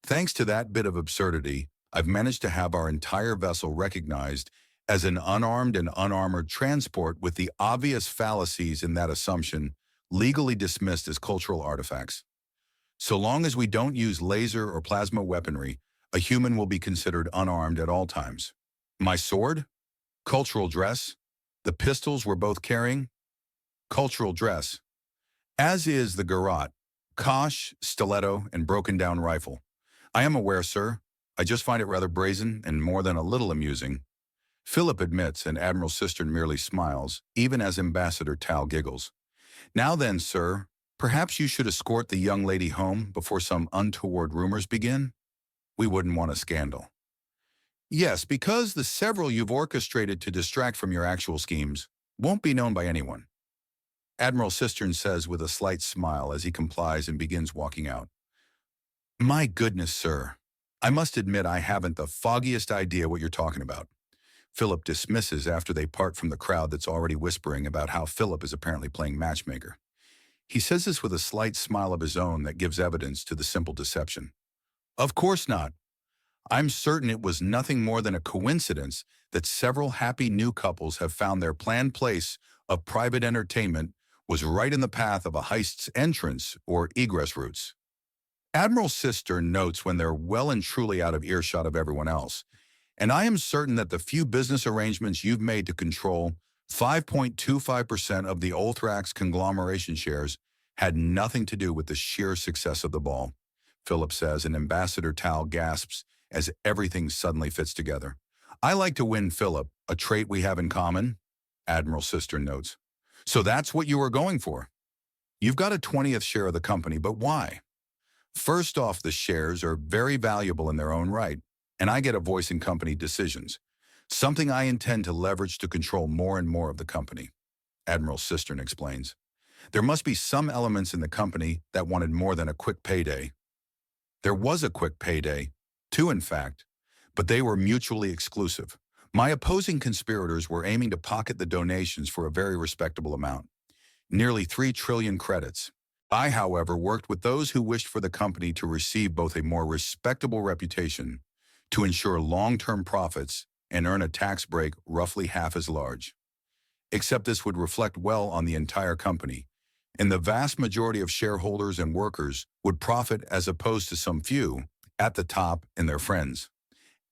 Thanks to that bit of absurdity, I've managed to have our entire vessel recognized as an unarmed and unarmored transport with the obvious fallacies in that assumption legally dismissed as cultural artifacts. So long as we don't use laser or plasma weaponry, a human will be considered unarmed at all times. My sword? Cultural dress. The pistols we're both carrying? Cultural dress. As is the garrote, kosh, stiletto, and broken-down rifle. I am aware, sir. I just find it rather brazen and more than a little amusing. Philip admits, and Admiral Cistern merely smiles, even as Ambassador Tal giggles. Now then, sir, perhaps you should escort the young lady home before some untoward rumors begin? We wouldn't want a scandal. Yes, because the several you've orchestrated to distract from your actual schemes won't be known by anyone. Admiral Cistern says with a slight smile as he complies and begins walking out. My goodness, sir. I must admit I haven't the foggiest idea what you're talking about. Philip dismisses after they part from the crowd that's already whispering about how Philip is apparently playing matchmaker. He says this with a slight smile of his own that gives evidence to the simple deception. Of course not. I'm certain it was nothing more than a coincidence that several happy new couples have found their planned place of private entertainment was right in the path of a heist's entrance or egress routes. Admiral Cistern notes when they're well and truly out of earshot of everyone else, and I am certain that the few business arrangements you've made to control 5.25% of the Ulthrax conglomeration shares had nothing to do with the sheer success of the ball, Philip says, and Ambassador Tal gasps as everything suddenly fits together. I like to win, Philip, a trait we have in common, Admiral Cistern notes. So that's what you were going for. You've got a 20th share of the company, but why? First off, the shares are very valuable in their own right, and I get a voice in company decisions, something I intend to leverage to control more and more of the company, Admiral Cistern explains. There must be some elements in the company that wanted more than a quick payday. There was a quick payday, two in fact, but they were mutually exclusive. My opposing conspirators were aiming to pocket the donations for a very respectable amount, nearly 3 trillion credits. I, however, worked with those who wished for the company to receive both a more respectable reputation, to ensure long-term profits, and earn a tax break roughly half as large. Except this would reflect well on the entire company, and the vast majority of shareholders and workers would profit as opposed to some few at the top and their friends.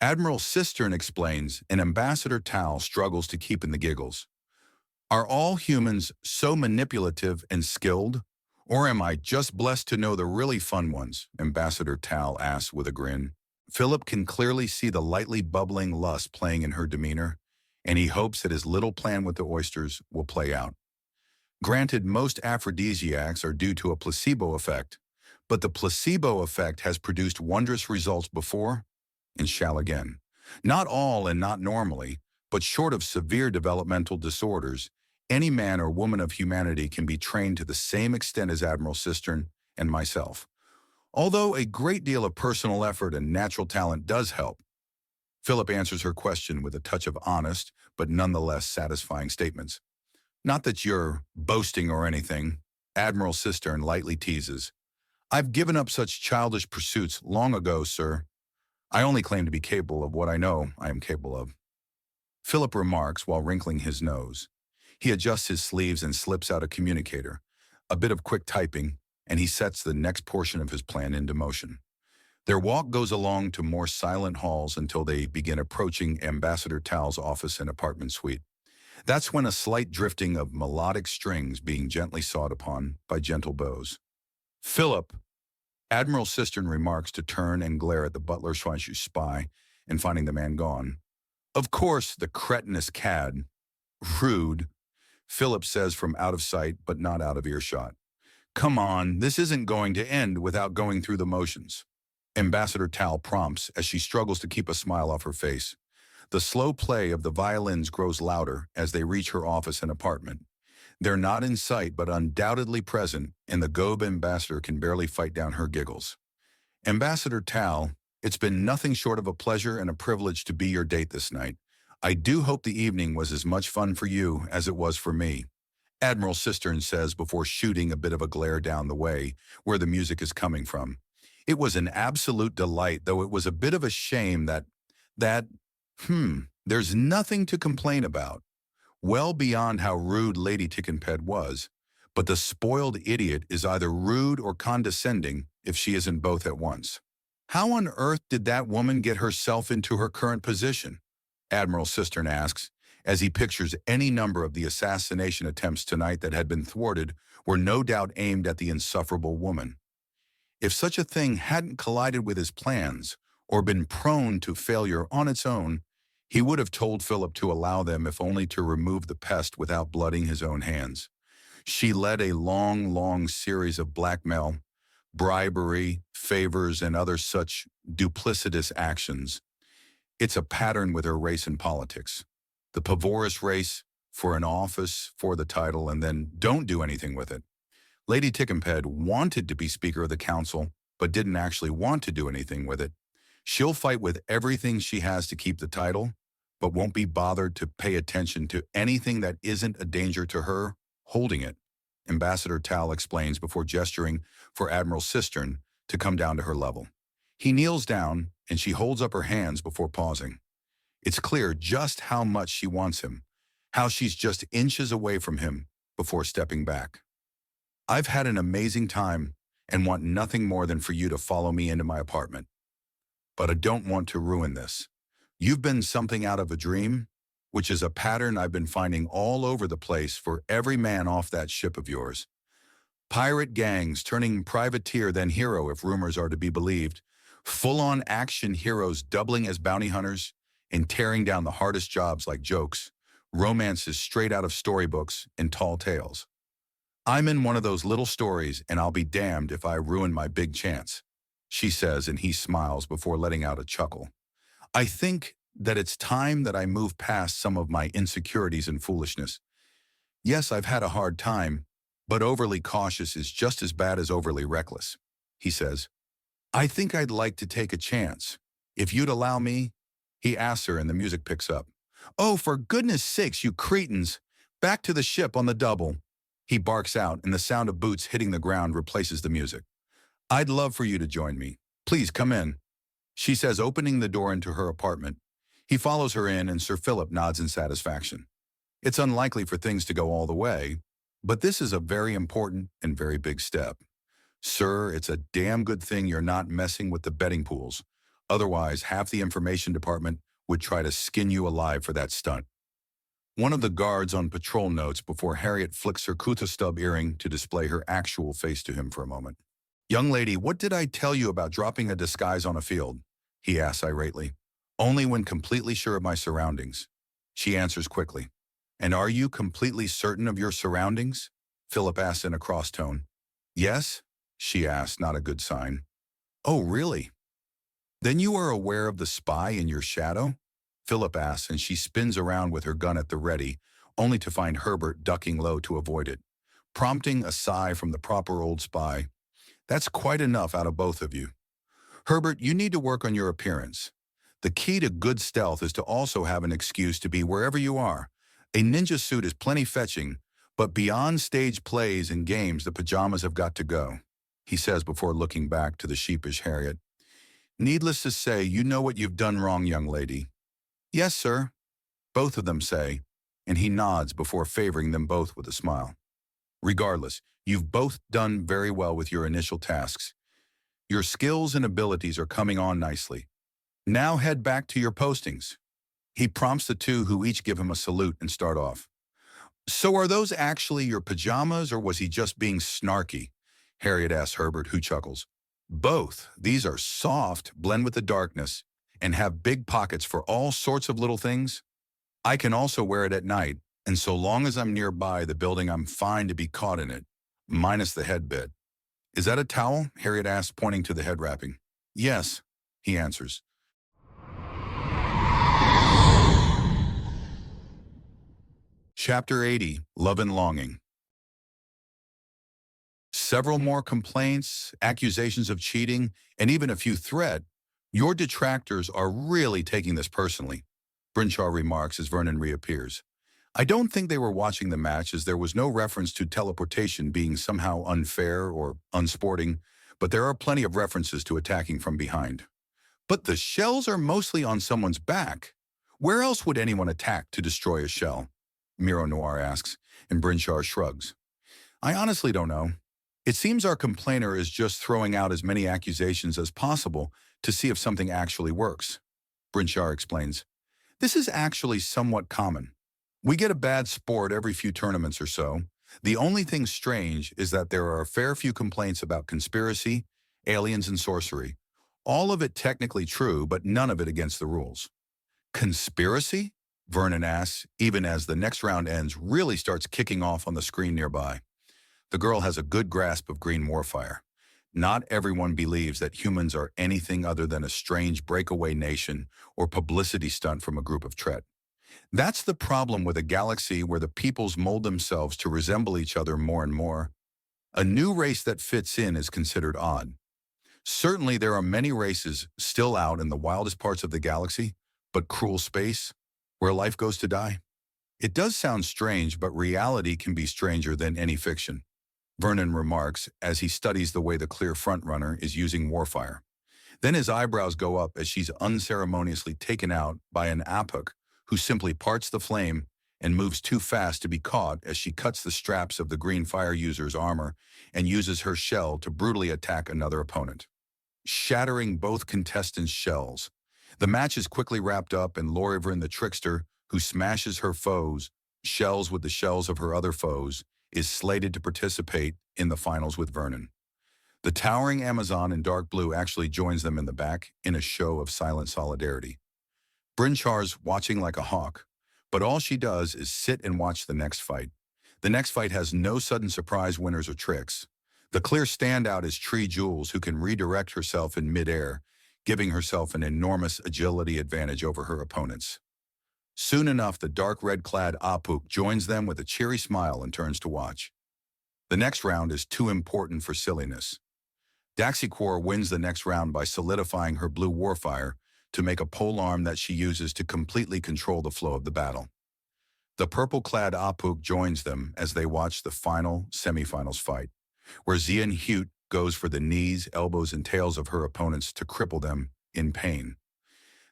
Admiral Cistern explains, and Ambassador Tal struggles to keep in the giggles. Are all humans so manipulative and skilled? Or am I just blessed to know the really fun ones? Ambassador Tal asks with a grin. Philip can clearly see the lightly bubbling lust playing in her demeanor, and he hopes that his little plan with the oysters will play out. Granted, most aphrodisiacs are due to a placebo effect, but the placebo effect has produced wondrous results before and shall again. Not all and not normally, but short of severe developmental disorders, any man or woman of humanity can be trained to the same extent as Admiral Cistern and myself. Although a great deal of personal effort and natural talent does help. Philip answers her question with a touch of honest, but nonetheless satisfying statements. Not that you're boasting or anything, Admiral Cistern lightly teases. I've given up such childish pursuits long ago, sir. I only claim to be capable of what I know I am capable of. Philip remarks while wrinkling his nose. He adjusts his sleeves and slips out a communicator, a bit of quick typing, and he sets the next portion of his plan into motion. Their walk goes along to more silent halls until they begin approaching Ambassador Tal's office and apartment suite. That's when a slight drifting of melodic strings being gently sawed upon by gentle bows. Philip, Admiral Cistern remarks to turn and glare at the Butler spy and finding the man gone. Of course, the cretinous cad. Rude, Philip says from out of sight but not out of earshot. Come on, this isn't going to end without going through the motions. Ambassador Tal prompts as she struggles to keep a smile off her face. The slow play of the violins grows louder as they reach her office and apartment. They're not in sight but undoubtedly present, and the Gobe ambassador can barely fight down her giggles. Ambassador Tal, it's been nothing short of a pleasure and a privilege to be your date this night. I do hope the evening was as much fun for you as it was for me, Admiral Cistern says before shooting a bit of a glare down the way where the music is coming from. It was an absolute delight, though it was a bit of a shame that there's nothing to complain about. Well beyond how rude Lady Tickenped was, but the spoiled idiot is either rude or condescending if she isn't both at once. How on earth did that woman get herself into her current position? Admiral Cistern asks, as he pictures any number of the assassination attempts tonight that had been thwarted were no doubt aimed at the insufferable woman. If such a thing hadn't collided with his plans or been prone to failure on its own, he would have told Philip to allow them if only to remove the pest without blooding his own hands. She led a long series of blackmail, bribery, favors, and other such duplicitous actions. It's a pattern with her race in politics. The Pavorus race for an office, for the title, and then don't do anything with it. Lady Tickenped wanted to be Speaker of the Council, but didn't actually want to do anything with it. She'll fight with everything she has to keep the title, but won't be bothered to pay attention to anything that isn't a danger to her holding it, Ambassador Tal explains before gesturing for Admiral Cistern to come down to her level. He kneels down, and she holds up her hands before pausing. It's clear just how much she wants him, how she's just inches away from him before stepping back. I've had an amazing time and want nothing more than for you to follow me into my apartment. But I don't want to ruin this. You've been something out of a dream, which is a pattern I've been finding all over the place for every man off that ship of yours. Pirate gangs turning privateer then hero if rumors are to be believed, full-on action heroes doubling as bounty hunters and tearing down the hardest jobs like jokes, romances straight out of storybooks and tall tales. I'm in one of those little stories, and I'll be damned if I ruin my big chance, she says, and he smiles before letting out a chuckle. I think that it's time that I move past some of my insecurities and foolishness. Yes, I've had a hard time, but overly cautious is just as bad as overly reckless, he says. I think I'd like to take a chance. If you'd allow me, he asks her, and the music picks up. Oh, for goodness sakes, you cretins! Back to the ship on the double. He barks out, and the sound of boots hitting the ground replaces the music. I'd love for you to join me. Please come in, she says, opening the door into her apartment. He follows her in, and Sir Philip nods in satisfaction. It's unlikely for things to go all the way, but this is a very important and very big step. Sir, it's a damn good thing you're not messing with the betting pools. Otherwise, half the information department would try to skin you alive for that stunt. One of the guards on patrol notes before Harriet flicks her kuta stub earring to display her actual face to him for a moment. Young lady, what did I tell you about dropping a disguise on a field? He asks irately. Only when completely sure of my surroundings. She answers quickly. And are you completely certain of your surroundings? Philip asks in a cross tone. Yes, she asks, not a good sign. Oh, really? Then you are aware of the spy in your shadow? Philip asks, and she spins around with her gun at the ready, only to find Herbert ducking low to avoid it, prompting a sigh from the proper old spy. That's quite enough out of both of you. Herbert, you need to work on your appearance. The key to good stealth is to also have an excuse to be wherever you are. A ninja suit is plenty fetching, but beyond stage plays and games, the pajamas have got to go, he says before looking back to the sheepish Harriet. Needless to say, you know what you've done wrong, young lady. Yes, sir, both of them say, and he nods before favoring them both with a smile. Regardless, you've both done very well with your initial tasks. Your skills and abilities are coming on nicely. Now head back to your postings. He prompts the two, who each give him a salute and start off. So are those actually your pajamas, or was he just being snarky? Harriet asks Herbert, who chuckles. Both. These are soft, blend with the darkness, and have big pockets for all sorts of little things. I can also wear it at night, and so long as I'm nearby the building, I'm fine to be caught in it, minus the head bit. Is that a towel? Harriet asks, pointing to the head wrapping. Yes, he answers. Chapter 80, Love and Longing. Several more complaints, accusations of cheating, and even a few threats. Your detractors are really taking this personally, Brinshaw remarks as Vernon reappears. I don't think they were watching the match, as there was no reference to teleportation being somehow unfair or unsporting, but there are plenty of references to attacking from behind. But the shells are mostly on someone's back. Where else would anyone attack to destroy a shell? Miro Noir asks, and Brinshaw shrugs. I honestly don't know. It seems our complainer is just throwing out as many accusations as possible to see if something actually works. Brinshaw explains. This is actually somewhat common. We get a bad sport every few tournaments or so. The only thing strange is that there are a fair few complaints about conspiracy, aliens, and sorcery. All of it technically true, but none of it against the rules. Conspiracy? Vernon asks, even as the next round ends really starts kicking off on the screen nearby. The girl has a good grasp of green warfire. Not everyone believes that humans are anything other than a strange breakaway nation or publicity stunt from a group of Tret. That's the problem with a galaxy where the peoples mold themselves to resemble each other more and more. A new race that fits in is considered odd. Certainly there are many races still out in the wildest parts of the galaxy, but cruel space, where life goes to die. It does sound strange, but reality can be stranger than any fiction, Vernon remarks as he studies the way the clear frontrunner is using warfire. Then his eyebrows go up as she's unceremoniously taken out by an Apuk, who simply parts the flame and moves too fast to be caught as she cuts the straps of the green fire user's armor and uses her shell to brutally attack another opponent, shattering both contestants' shells. The match is quickly wrapped up, and Lorivrin the trickster, who smashes her foes' shells with the shells of her other foes, is slated to participate in the finals with Vernon. The towering Amazon in dark blue actually joins them in the back in a show of silent solidarity. Brinshar's watching like a hawk, but all she does is sit and watch the next fight. The next fight has no sudden surprise winners or tricks. The clear standout is Tree Jules, who can redirect herself in midair, giving herself an enormous agility advantage over her opponents. Soon enough, the dark red-clad Apuk joins them with a cheery smile and turns to watch. The next round is too important for silliness. Daxiquor wins the next round by solidifying her blue warfire to make a polearm that she uses to completely control the flow of the battle. The purple-clad Apuk joins them as they watch the final semifinals fight, where Xian Hute goes for the knees, elbows, and tails of her opponents to cripple them in pain.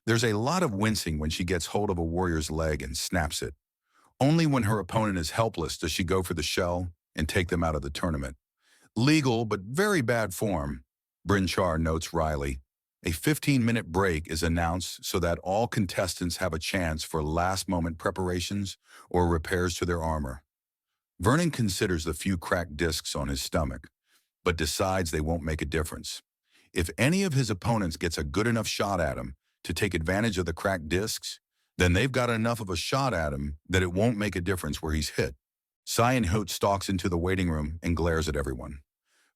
There's a lot of wincing when she gets hold of a warrior's leg and snaps it. Only when her opponent is helpless does she go for the shell and take them out of the tournament. Legal, but very bad form, Brinchar notes wryly. A 15-minute break is announced so that all contestants have a chance for last-moment preparations or repairs to their armor. Vernon considers the few cracked discs on his stomach, but decides they won't make a difference. If any of his opponents gets a good enough shot at him to take advantage of the cracked discs, then they've got enough of a shot at him that it won't make a difference where he's hit. Xian Hute stalks into the waiting room and glares at everyone.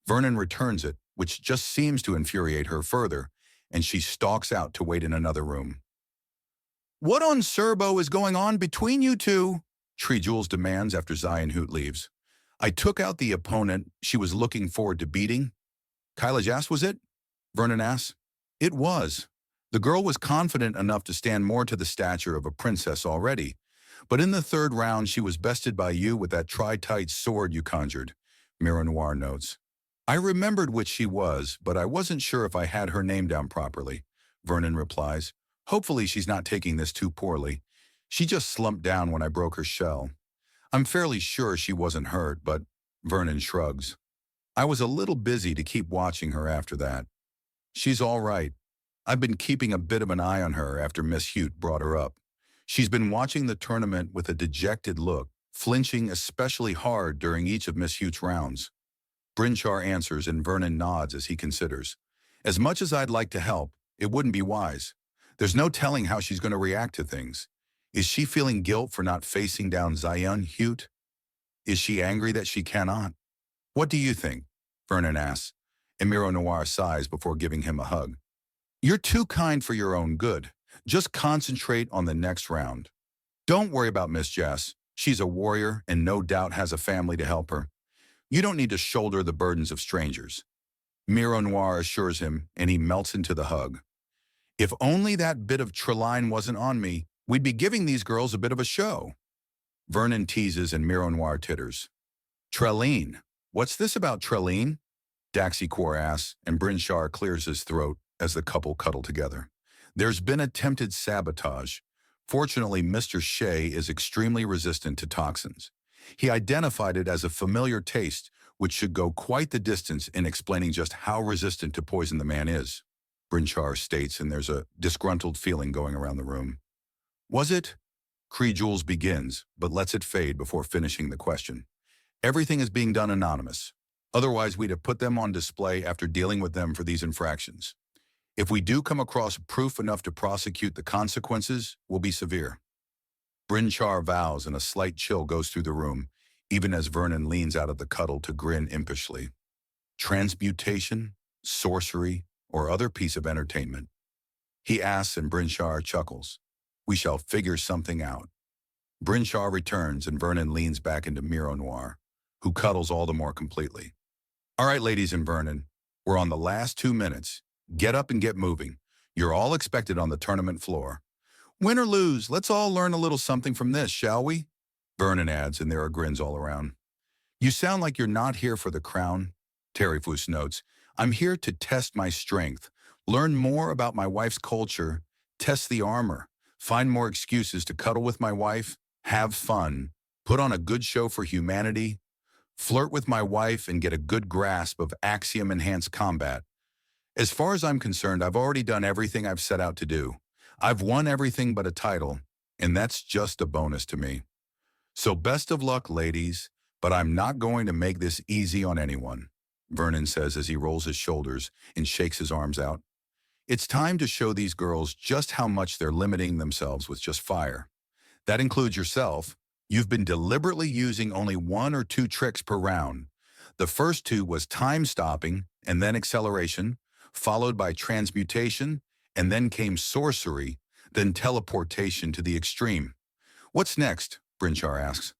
Vernon returns it, which just seems to infuriate her further, and she stalks out to wait in another room. "What on Serbo is going on between you two?" Tree Jules demands after Xian Hute leaves. "I took out the opponent she was looking forward to beating." "KyleKKent, was it?" Vernon asks. "It was. The girl was confident enough to stand more to the stature of a princess already, but in the third round she was bested by you with that tri-tight sword you conjured," Miro Noir notes. "I remembered which she was, but I wasn't sure if I had her name down properly," Vernon replies. "Hopefully she's not taking this too poorly. She just slumped down when I broke her shell. I'm fairly sure she wasn't hurt, but..." Vernon shrugs. "I was a little busy to keep watching her after that." She's all right. I've been keeping a bit of an eye on her after Miss Hute brought her up. She's been watching the tournament with a dejected look, flinching especially hard during each of Miss Hute's rounds. Brinchar answers and Vernon nods as he considers. As much as I'd like to help, it wouldn't be wise. There's no telling how she's going to react to things. Is she feeling guilt for not facing down Zion Hute? Is she angry that she cannot? What do you think? Vernon asks, and Miro Noir sighs before giving him a hug. You're too kind for your own good. Just concentrate on the next round. Don't worry about Miss Jess. She's a warrior and no doubt has a family to help her. You don't need to shoulder the burdens of strangers. Miro Noir assures him, and he melts into the hug. If only that bit of Trelline wasn't on me, we'd be giving these girls a bit of a show. Vernon teases and Miro Noir titters. Trelline. What's this about Trelline? Daxiquor asks, and Brinchar clears his throat as the couple cuddle together. There's been attempted sabotage. Fortunately, Mr. Shea is extremely resistant to toxins. He identified it as a familiar taste, which should go quite the distance in explaining just how resistant to poison the man is, Brinchar states, and there's a disgruntled feeling going around the room. Was it? Cree Jules begins, but lets it fade before finishing the question. Everything is being done anonymous. Otherwise, we'd have put them on display after dealing with them for these infractions. If we do come across proof enough to prosecute, the consequences will be severe. Brinchar vows, and a slight chill goes through the room, even as Vernon leans out of the cuddle to grin impishly. Transmutation, sorcery, or other piece of entertainment? He asks, and Brinchar chuckles. We shall figure something out. Brinchar returns, and Vernon leans back into Miro Noir, who cuddles all the more completely. All right, ladies and Vernon, we're on the last 2 minutes. Get up and get moving. You're all expected on the tournament floor. Win or lose, let's all learn a little something from this, shall we? Vernon adds, and there are grins all around. You sound like you're not here for the crown, Terryfoos notes. I'm here to test my strength, learn more about my wife's culture, test the armor, find more excuses to cuddle with my wife, have fun, put on a good show for humanity, flirt with my wife, and get a good grasp of axiom-enhanced combat. As far as I'm concerned, I've already done everything I've set out to do. I've won everything but a title, and that's just a bonus to me. So best of luck, ladies, but I'm not going to make this easy on anyone, Vernon says as he rolls his shoulders and shakes his arms out. It's time to show these girls just how much they're limiting themselves with just fire. That includes yourself. You've been deliberately using only 1 or 2 tricks per round. The first 2 was time stopping and then acceleration, followed by transmutation, and then came sorcery, then teleportation to the extreme. What's next? Brinchar asks.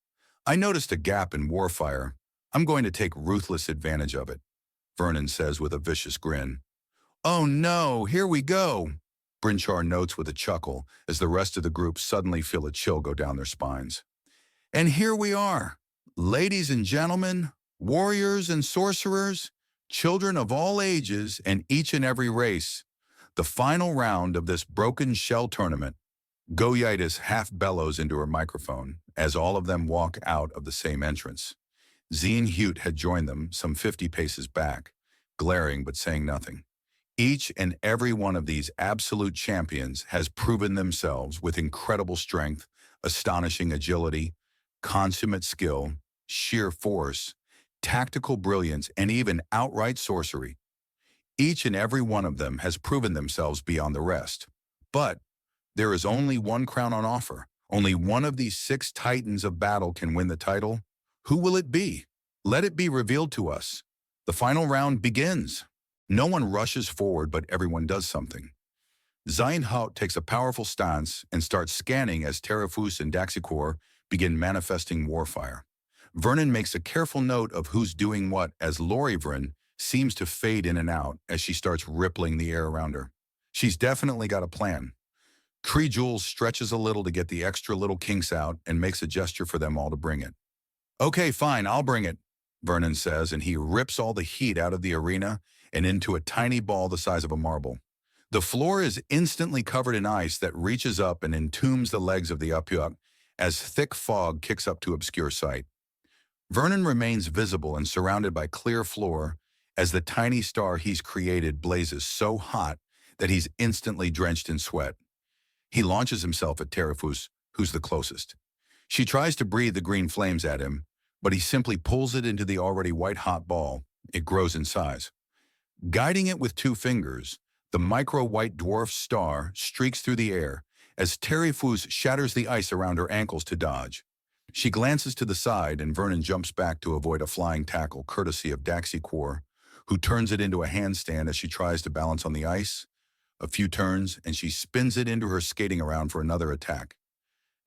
I noticed a gap in warfire. I'm going to take ruthless advantage of it, Vernon says with a vicious grin. Oh no, here we go, Brinchar notes with a chuckle as the rest of the group suddenly feel a chill go down their spines. And here we are, ladies and gentlemen, warriors and sorcerers, children of all ages and each and every race. The final round of this broken shell tournament. Goyitis half bellows into her microphone as all of them walk out of the same entrance. Zien Hute had joined them some 50 paces back, glaring but saying nothing. Each and every one of these absolute champions has proven themselves with incredible strength, astonishing agility, consummate skill, sheer force, tactical brilliance, and even outright sorcery. Each and every one of them has proven themselves beyond the rest. But there is only one crown on offer. Only one of these 6 titans of battle can win the title. Who will it be? Let it be revealed to us. The final round begins. No one rushes forward, but everyone does something. Zien Hout takes a powerful stance and starts scanning as Terryfoos and Daxiquor begin manifesting warfire. Vernon makes a careful note of who's doing what as Lorivrin seems to fade in and out as she starts rippling the air around her. She's definitely got a plan. Cree Jules stretches a little to get the extra little kinks out and makes a gesture for them all to bring it. Okay, fine, I'll bring it, Vernon says, and he rips all the heat out of the arena and into a tiny ball the size of a marble. The floor is instantly covered in ice that reaches up and entombs the legs of the Upyuk as thick fog kicks up to obscure sight. Vernon remains visible and surrounded by clear floor as the tiny star he's created blazes so hot that he's instantly drenched in sweat. He launches himself at Terifus, who's the closest. She tries to breathe the green flames at him, but he simply pulls it into the already white-hot ball. It grows in size. Guiding it with 2 fingers, the micro-white dwarf star streaks through the air as Terifus shatters the ice around her ankles to dodge. She glances to the side and Vernon jumps back to avoid a flying tackle courtesy of Daxiquor, who turns it into a handstand as she tries to balance on the ice. A few turns, and she spins it into her skating around for another attack.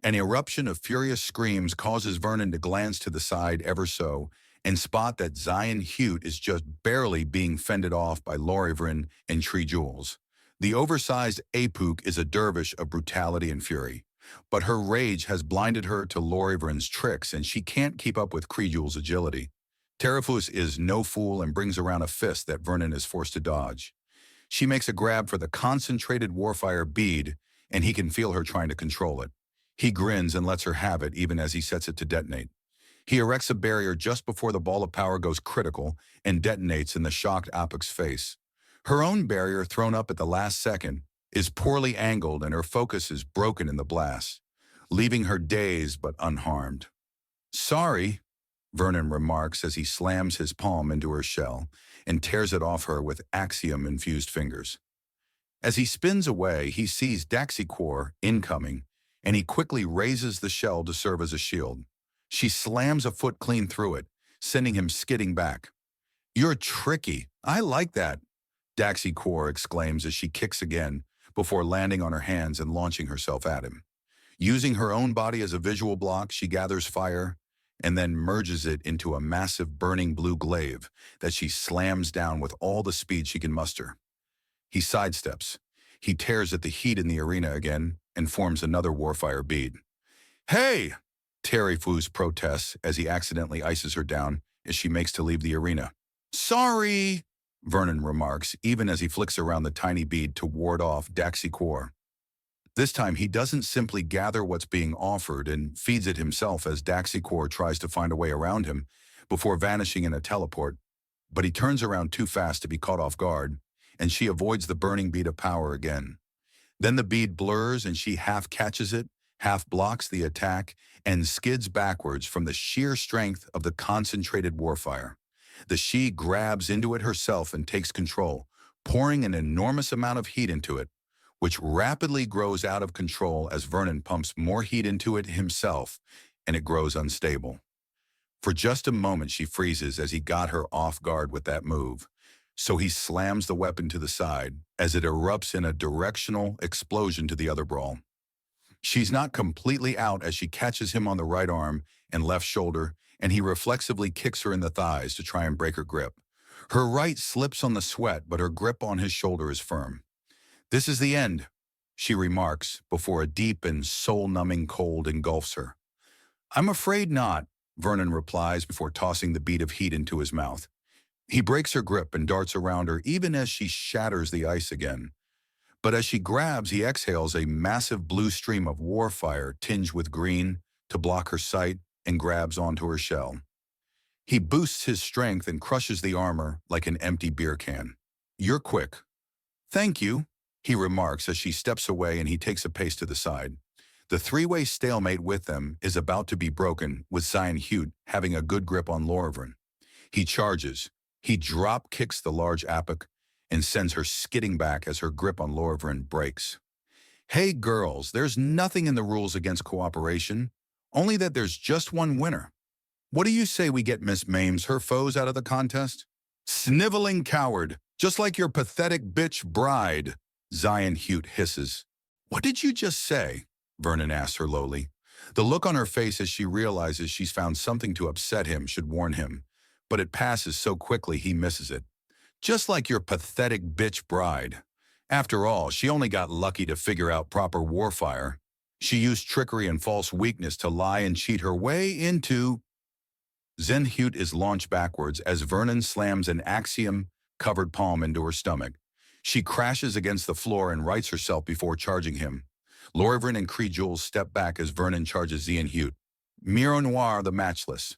An eruption of furious screams causes Vernon to glance to the side ever so and spot that Zion Hute is just barely being fended off by Lorivrin and Tree Jules. The oversized Apook is a dervish of brutality and fury, but her rage has blinded her to Lorivrin's tricks and she can't keep up with Krejul's agility. Terifus is no fool and brings around a fist that Vernon is forced to dodge. She makes a grab for the concentrated warfire bead, and he can feel her trying to control it. He grins and lets her have it even as he sets it to detonate. He erects a barrier just before the ball of power goes critical and detonates in the shocked Apok's face. Her own barrier, thrown up at the last second, is poorly angled and her focus is broken in the blast, leaving her dazed but unharmed. "Sorry," Vernon remarks as he slams his palm into her shell and tears it off her with axiom-infused fingers. As he spins away, he sees Daxiquor incoming, and he quickly raises the shell to serve as a shield. She slams a foot clean through it, sending him skidding back. "You're tricky. I like that," Daxiquor exclaims as she kicks again, before landing on her hands and launching herself at him. Using her own body as a visual block, she gathers fire and then merges it into a massive burning blue glaive that she slams down with all the speed she can muster. He sidesteps. He tears at the heat in the arena again and forms another warfire bead. "Hey!" Terifus protests as he accidentally ices her down as she makes to leave the arena. "Sorry," Vernon remarks, even as he flicks around the tiny bead to ward off Daxiquor. This time, he doesn't simply gather what's being offered and feeds it himself as Daxiquor tries to find a way around him before vanishing in a teleport, but he turns around too fast to be caught off guard, and she avoids the burning bead of power again. Then the bead blurs and she half catches it, half blocks the attack, and skids backwards from the sheer strength of the concentrated warfire. The she grabs into it herself and takes control, pouring an enormous amount of heat into it, which rapidly grows out of control as Vernon pumps more heat into it himself, and it grows unstable. For just a moment she freezes as he got her off guard with that move, so he slams the weapon to the side as it erupts in a directional explosion to the other brawl. She's not completely out as she catches him on the right arm and left shoulder, and he reflexively kicks her in the thighs to try and break her grip. Her right slips on the sweat, but her grip on his shoulder is firm. "This is the end," she remarks before a deep and soul-numbing cold engulfs her. "I'm afraid not," Vernon replies before tossing the bead of heat into his mouth. He breaks her grip and darts around her even as she shatters the ice again. But as she grabs, he exhales a massive blue stream of warfire tinged with green to block her sight and grabs onto her shell. He boosts his strength and crushes the armor like an empty beer can. "You're quick." "Thank you," he remarks as she steps away and he takes a pace to the side. The three-way stalemate with them is about to be broken, with Zion Hute having a good grip on Lorivrin. He charges. He drop kicks the large Apok and sends her skidding back as her grip on Lorivrin breaks. "Hey girls, there's nothing in the rules against cooperation, only that there's just one winner. What do you say we get Miss Mames her foes out of the contest?" "Sniveling coward, just like your pathetic bitch bride," Zion Hute hisses. "What did you just say?" Vernon asks her lowly. The look on her face as she realizes she's found something to upset him should warn him, but it passes so quickly he misses it. "Just like your pathetic bitch bride. After all, she only got lucky to figure out proper warfire. She used trickery and false weakness to lie and cheat her way into—" Zion Hute is launched backwards as Vernon slams an axiom-covered palm into her stomach. She crashes against the floor and rights herself before charging him. Lorivrin and Krejul step back as Vernon charges Zion Hute. Miro Noir the Matchless,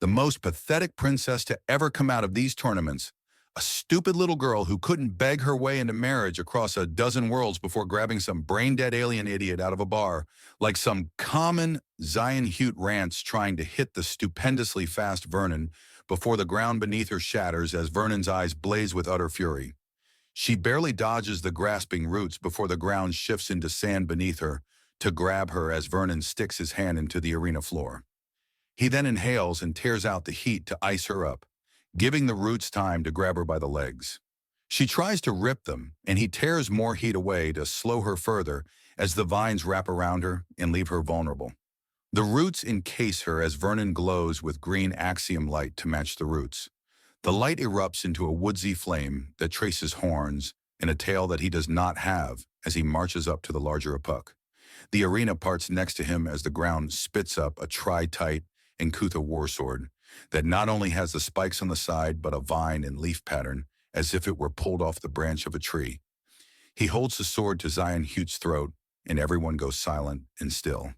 the most pathetic princess to ever come out of these tournaments, A stupid little girl who couldn't beg her way into marriage across a dozen worlds before grabbing some brain-dead alien idiot out of a bar, like some common Zion Hute rants trying to hit the stupendously fast Vernon before the ground beneath her shatters as Vernon's eyes blaze with utter fury. She barely dodges the grasping roots before the ground shifts into sand beneath her to grab her as Vernon sticks his hand into the arena floor. He then inhales and tears out the heat to ice her up, giving the roots time to grab her by the legs. She tries to rip them, and he tears more heat away to slow her further as the vines wrap around her and leave her vulnerable. The roots encase her as Vernon glows with green axiom light to match the roots. The light erupts into a woodsy flame that traces horns and a tail that he does not have as he marches up to the larger Apuk. The arena parts next to him as the ground spits up a tri-tight and Kutha warsword that not only has the spikes on the side but a vine and leaf pattern as if it were pulled off the branch of a tree. He holds the sword to Zion Hute's throat and everyone goes silent and still.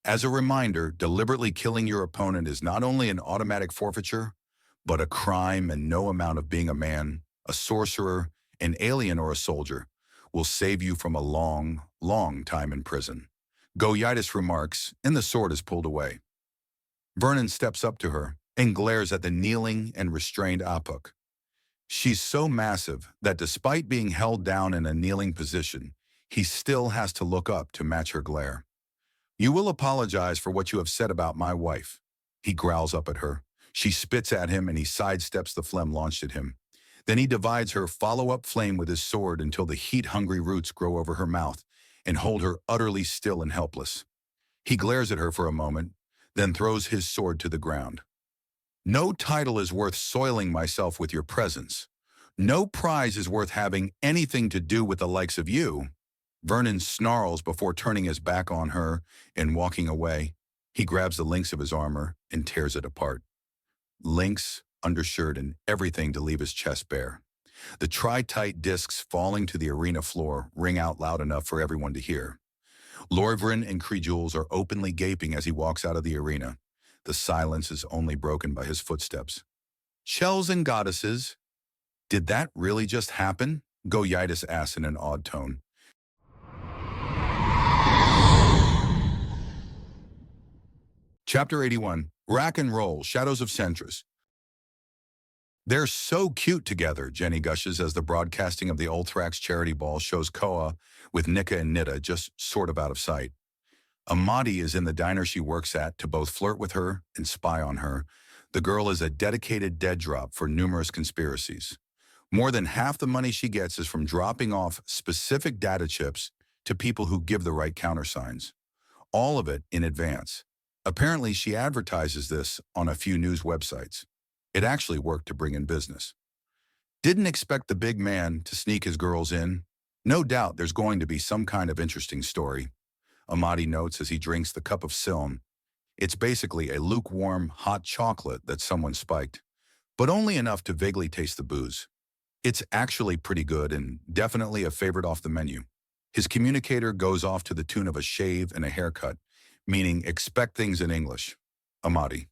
As a reminder, deliberately killing your opponent is not only an automatic forfeiture, but a crime, and no amount of being a man, a sorcerer, an alien, or a soldier will save you from a long, long time in prison. Goyitis remarks, and the sword is pulled away. Vernon steps up to her and glares at the kneeling and restrained Apuk. She's so massive that despite being held down in a kneeling position, he still has to look up to match her glare. "You will apologize for what you have said about my wife," he growls up at her. She spits at him and he sidesteps the phlegm launched at him. Then he divides her follow-up flame with his sword until the heat-hungry roots grow over her mouth and hold her utterly still and helpless. He glares at her for a moment, then throws his sword to the ground. "No title is worth soiling myself with your presence. No prize is worth having anything to do with the likes of you." Vernon snarls before turning his back on her and walking away. He grabs the links of his armor and tears it apart. Links, undershirt, and everything to leave his chest bare. The tri-tight discs falling to the arena floor ring out loud enough for everyone to hear. Lorvrin and Krejules are openly gaping as he walks out of the arena. The silence is only broken by his footsteps. "Shells and goddesses, did that really just happen?" Goyitis asks in an awed tone. Chapter 81, Rack and Roll, Shadows of Centris. "They're so cute together," Jenny gushes as the broadcasting of the Ulthrax charity ball shows Koa with Nika and Nita just sort of out of sight. Amadi is in the diner she works at to both flirt with her and spy on her. The girl is a dedicated dead drop for numerous conspiracies. More than half the money she gets is from dropping off specific data chips to people who give the right countersigns. All of it in advance. Apparently, she advertises this on a few news websites. It actually worked to bring in business. "Didn't expect the big man to sneak his girls in. No doubt there's going to be some kind of interesting story," Amadi notes as he drinks the cup of Silm. It's basically a lukewarm, hot chocolate that someone spiked, but only enough to vaguely taste the booze. It's actually pretty good and definitely a favorite off the menu. His communicator goes off to the tune of a shave and a haircut, meaning expect things in English. "Amadi."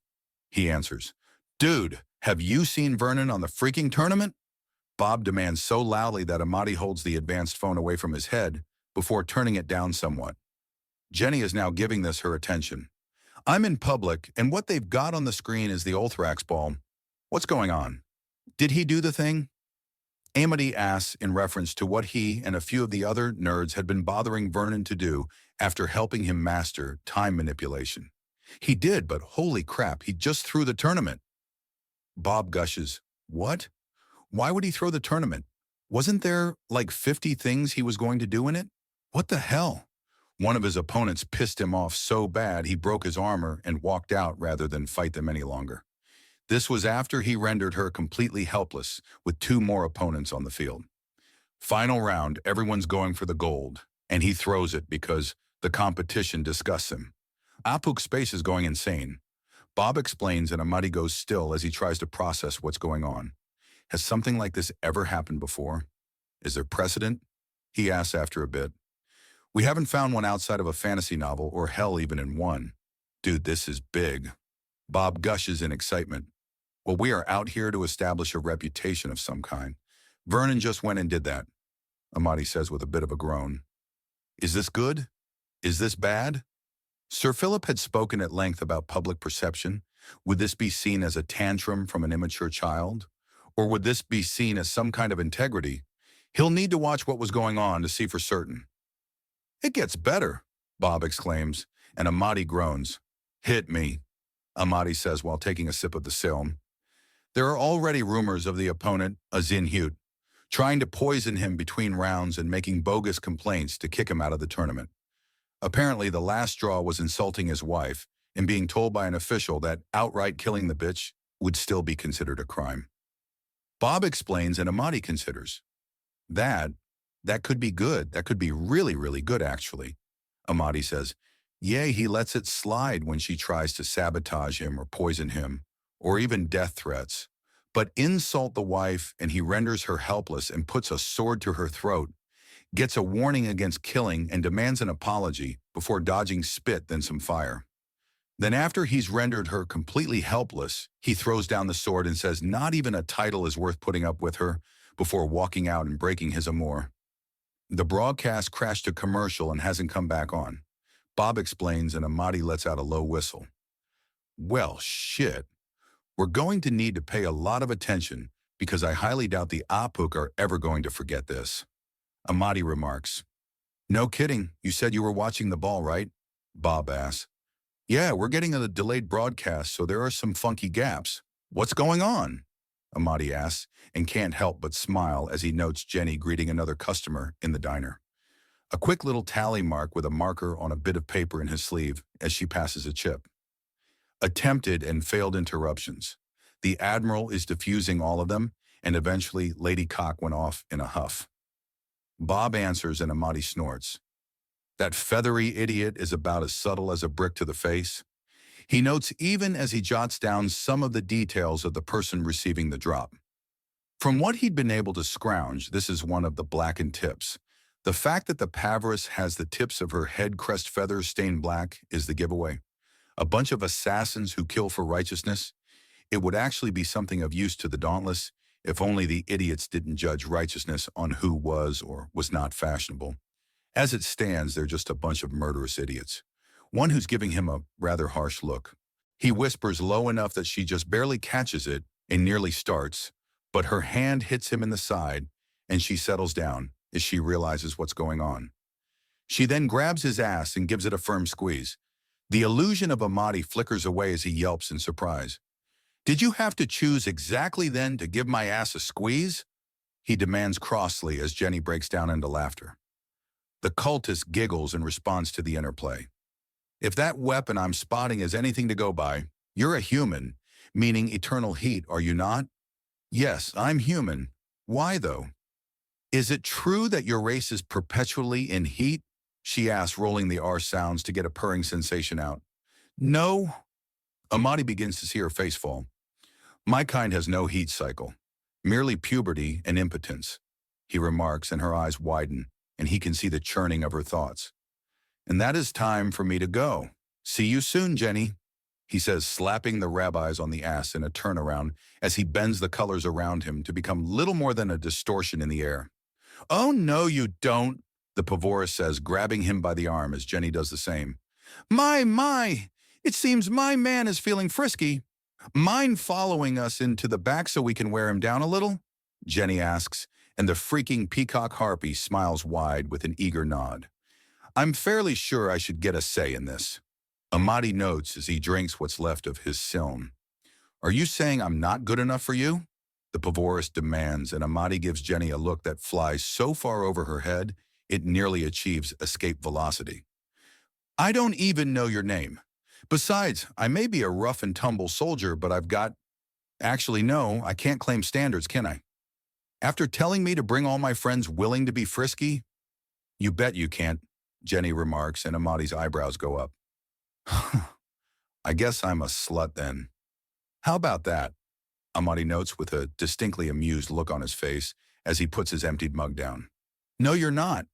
He answers. "Dude, have you seen Vernon on the freaking tournament?" Bob demands so loudly that Amadi holds the advanced phone away from his head before turning it down somewhat. Jenny is now giving this her attention. "I'm in public, and what they've got on the screen is the Ulthrax ball. What's going on? Did he do the thing?" Amity asks in reference to what he and a few of the other nerds had been bothering Vernon to do after helping him master time manipulation. "He did, but holy crap, he just threw the tournament." Bob gushes, "What? Why would he throw the tournament? Wasn't there like 50 things he was going to do in it? What the hell?" One of his opponents pissed him off so bad he broke his armor and walked out rather than fight them any longer. This was after he rendered her completely helpless with 2 more opponents on the field. Final round, everyone's going for the gold, and he throws it because the competition disgusts him. Apuk's space is going insane. Bob explains and Amadi goes still as he tries to process what's going on. Has something like this ever happened before? Is there precedent? He asks after a bit. "We haven't found one outside of a fantasy novel, or hell even in one." "Dude, this is big." Bob gushes in excitement. Well, we are out here to establish a reputation of some kind. Vernon just went and did that, Amadi says with a bit of a groan. Is this good? Is this bad? Sir Philip had spoken at length about public perception. Would this be seen as a tantrum from an immature child? Or would this be seen as some kind of integrity? He'll need to watch what was going on to see for certain. It gets better, Bob exclaims, and Amadi groans. Hit me, Amadi says while taking a sip of the silm. There are already rumors of the opponent, Azinhute, trying to poison him between rounds and making bogus complaints to kick him out of the tournament. Apparently, the last straw was insulting his wife and being told by an official that outright killing the bitch would still be considered a crime. Bob explains and Amadi considers. That could be good. That could be really, really good, actually. Amadi says, yea, he lets it slide when she tries to sabotage him or poison him, or even death threats. But insult the wife and he renders her helpless and puts a sword to her throat, gets a warning against killing and demands an apology before dodging spit then some fire. Then after he's rendered her completely helpless, he throws down the sword and says not even a title is worth putting up with her before walking out and breaking his amour. The broadcast crashed to commercial and hasn't come back on. Bob explains and Amadi lets out a low whistle. Well, shit. We're going to need to pay a lot of attention because I highly doubt the Apuk are ever going to forget this. Amadi remarks. No kidding, you said you were watching the ball, right? Bob asks. Yeah, we're getting a delayed broadcast, so there are some funky gaps. What's going on? Amadi asks, and can't help but smile as he notes Jenny greeting another customer in the diner. A quick little tally mark with a marker on a bit of paper in his sleeve as she passes a chip. Attempted and failed interruptions. The Admiral is diffusing all of them, and eventually Lady Cock went off in a huff. Bob answers and Amadi snorts. That feathery idiot is about as subtle as a brick to the face. He notes even as he jots down some of the details of the person receiving the drop. From what he'd been able to scrounge, this is one of the blackened tips. The fact that the Pavarus has the tips of her head crest feathers stained black is the giveaway. A bunch of assassins who kill for righteousness. It would actually be something of use to the Dauntless if only the idiots didn't judge righteousness on who was or was not fashionable. As it stands, they're just a bunch of murderous idiots. One who's giving him a rather harsh look. He whispers low enough that she just barely catches it and nearly starts, but her hand hits him in the side and she settles down as she realizes what's going on. She then grabs his ass and gives it a firm squeeze. The illusion of Amadi flickers away as he yelps in surprise. Did you have to choose exactly then to give my ass a squeeze? He demands crossly as Jenny breaks down into laughter. The cultist giggles in response to the interplay. If that weapon I'm spotting is anything to go by, you're a human, meaning eternal heat, are you not? Yes, I'm human. Why, though? Is it true that your race is perpetually in heat? She asks, rolling the R sounds to get a purring sensation out. No. Amadi begins to see her face fall. My kind has no heat cycle, merely puberty and impotence, he remarks, and her eyes widen, and he can see the churning of her thoughts. And that is time for me to go. See you soon, Jenny, he says, slapping the rabbis on the ass in a turnaround as he bends the colors around him to become little more than a distortion in the air. Oh, no, you don't, the Pavorus says, grabbing him by the arm as Jenny does the same. My, it seems my man is feeling frisky. Mind following us into the back so we can wear him down a little? Jenny asks, and the freaking peacock harpy smiles wide with an eager nod. I'm fairly sure I should get a say in this. Amadi notes as he drinks what's left of his silm. Are you saying I'm not good enough for you? The Pavorus demands, and Amadi gives Jenny a look that flies so far over her head, it nearly achieves escape velocity. I don't even know your name. Besides, I may be a rough and tumble soldier, but I've got... Actually, no, I can't claim standards, can I? After telling me to bring all my friends willing to be frisky? You bet you can't, Jenny remarks, and Amadi's eyebrows go up. I guess I'm a slut then. How about that? Amadi notes with a distinctly amused look on his face as he puts his emptied mug down. No, you're not.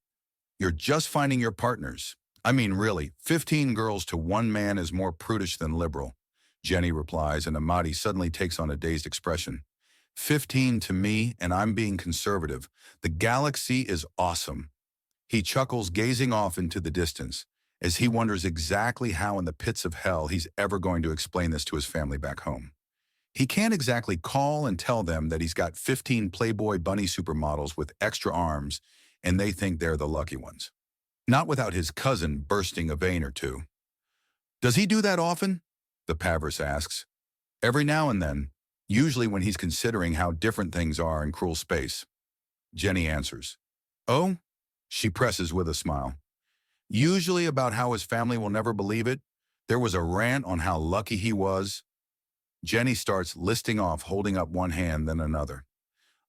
You're just finding your partners. I mean, really, 15 girls to one man is more prudish than liberal. Jenny replies, and Amadi suddenly takes on a dazed expression. 15 to me, and I'm being conservative. The galaxy is awesome. He chuckles, gazing off into the distance, as he wonders exactly how in the pits of hell he's ever going to explain this to his family back home. He can't exactly call and tell them that he's got 15 Playboy bunny supermodels with extra arms, and they think they're the lucky ones. Not without his cousin bursting a vein or two. Does he do that often? The Pavris asks. Every now and then, usually when he's considering how different things are in cruel space. Jenny answers. Oh? She presses with a smile. Usually about how his family will never believe it. There was a rant on how lucky he was. Jenny starts listing off, holding up one hand, then another.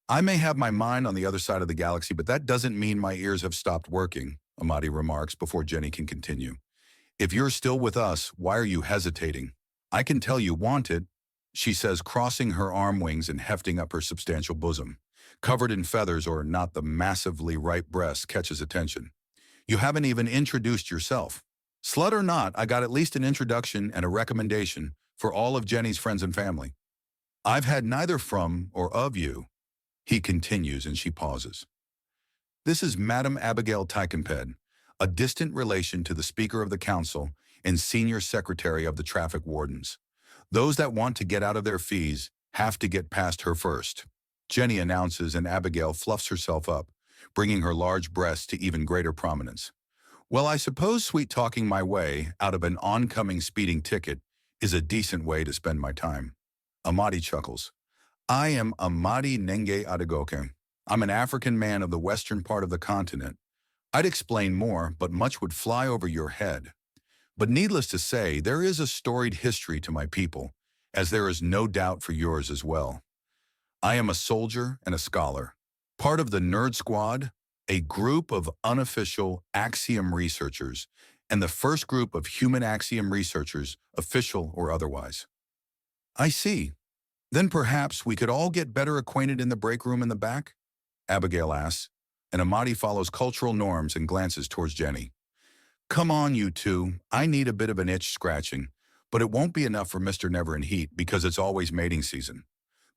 I may have my mind on the other side of the galaxy, but that doesn't mean my ears have stopped working, Amadi remarks before Jenny can continue. If you're still with us, why are you hesitating? I can tell you want it, she says, crossing her arm wings and hefting up her substantial bosom. Covered in feathers or not, the massively ripe breast catches attention. You haven't even introduced yourself. Slut or not, I got at least an introduction and a recommendation for all of Jenny's friends and family. I've had neither from or of you, he continues, and she pauses. This is Madame Abigail KyleKKent, a distant relation to the Speaker of the Council and Senior Secretary of the Traffic Wardens. Those that want to get out of their fees have to get past her first. Jenny announces, and Abigail fluffs herself up, bringing her large breasts to even greater prominence. Well, I suppose sweet-talking my way out of an oncoming speeding ticket is a decent way to spend my time. Amadi chuckles. I am Amadi Nenge Adegoke. I'm an African man of the western part of the continent. I'd explain more, but much would fly over your head. But needless to say, there is a storied history to my people, as there is no doubt for yours as well. I am a soldier and a scholar, part of the Nerd Squad, a group of unofficial Axiom researchers, and the first group of human Axiom researchers, official or otherwise. I see. Then perhaps we could all get better acquainted in the break room in the back? Abigail asks, and Amadi follows cultural norms and glances towards Jenny. Come on, you two. I need a bit of an itch scratching, but it won't be enough for Mr. Never in Heat because it's always mating season.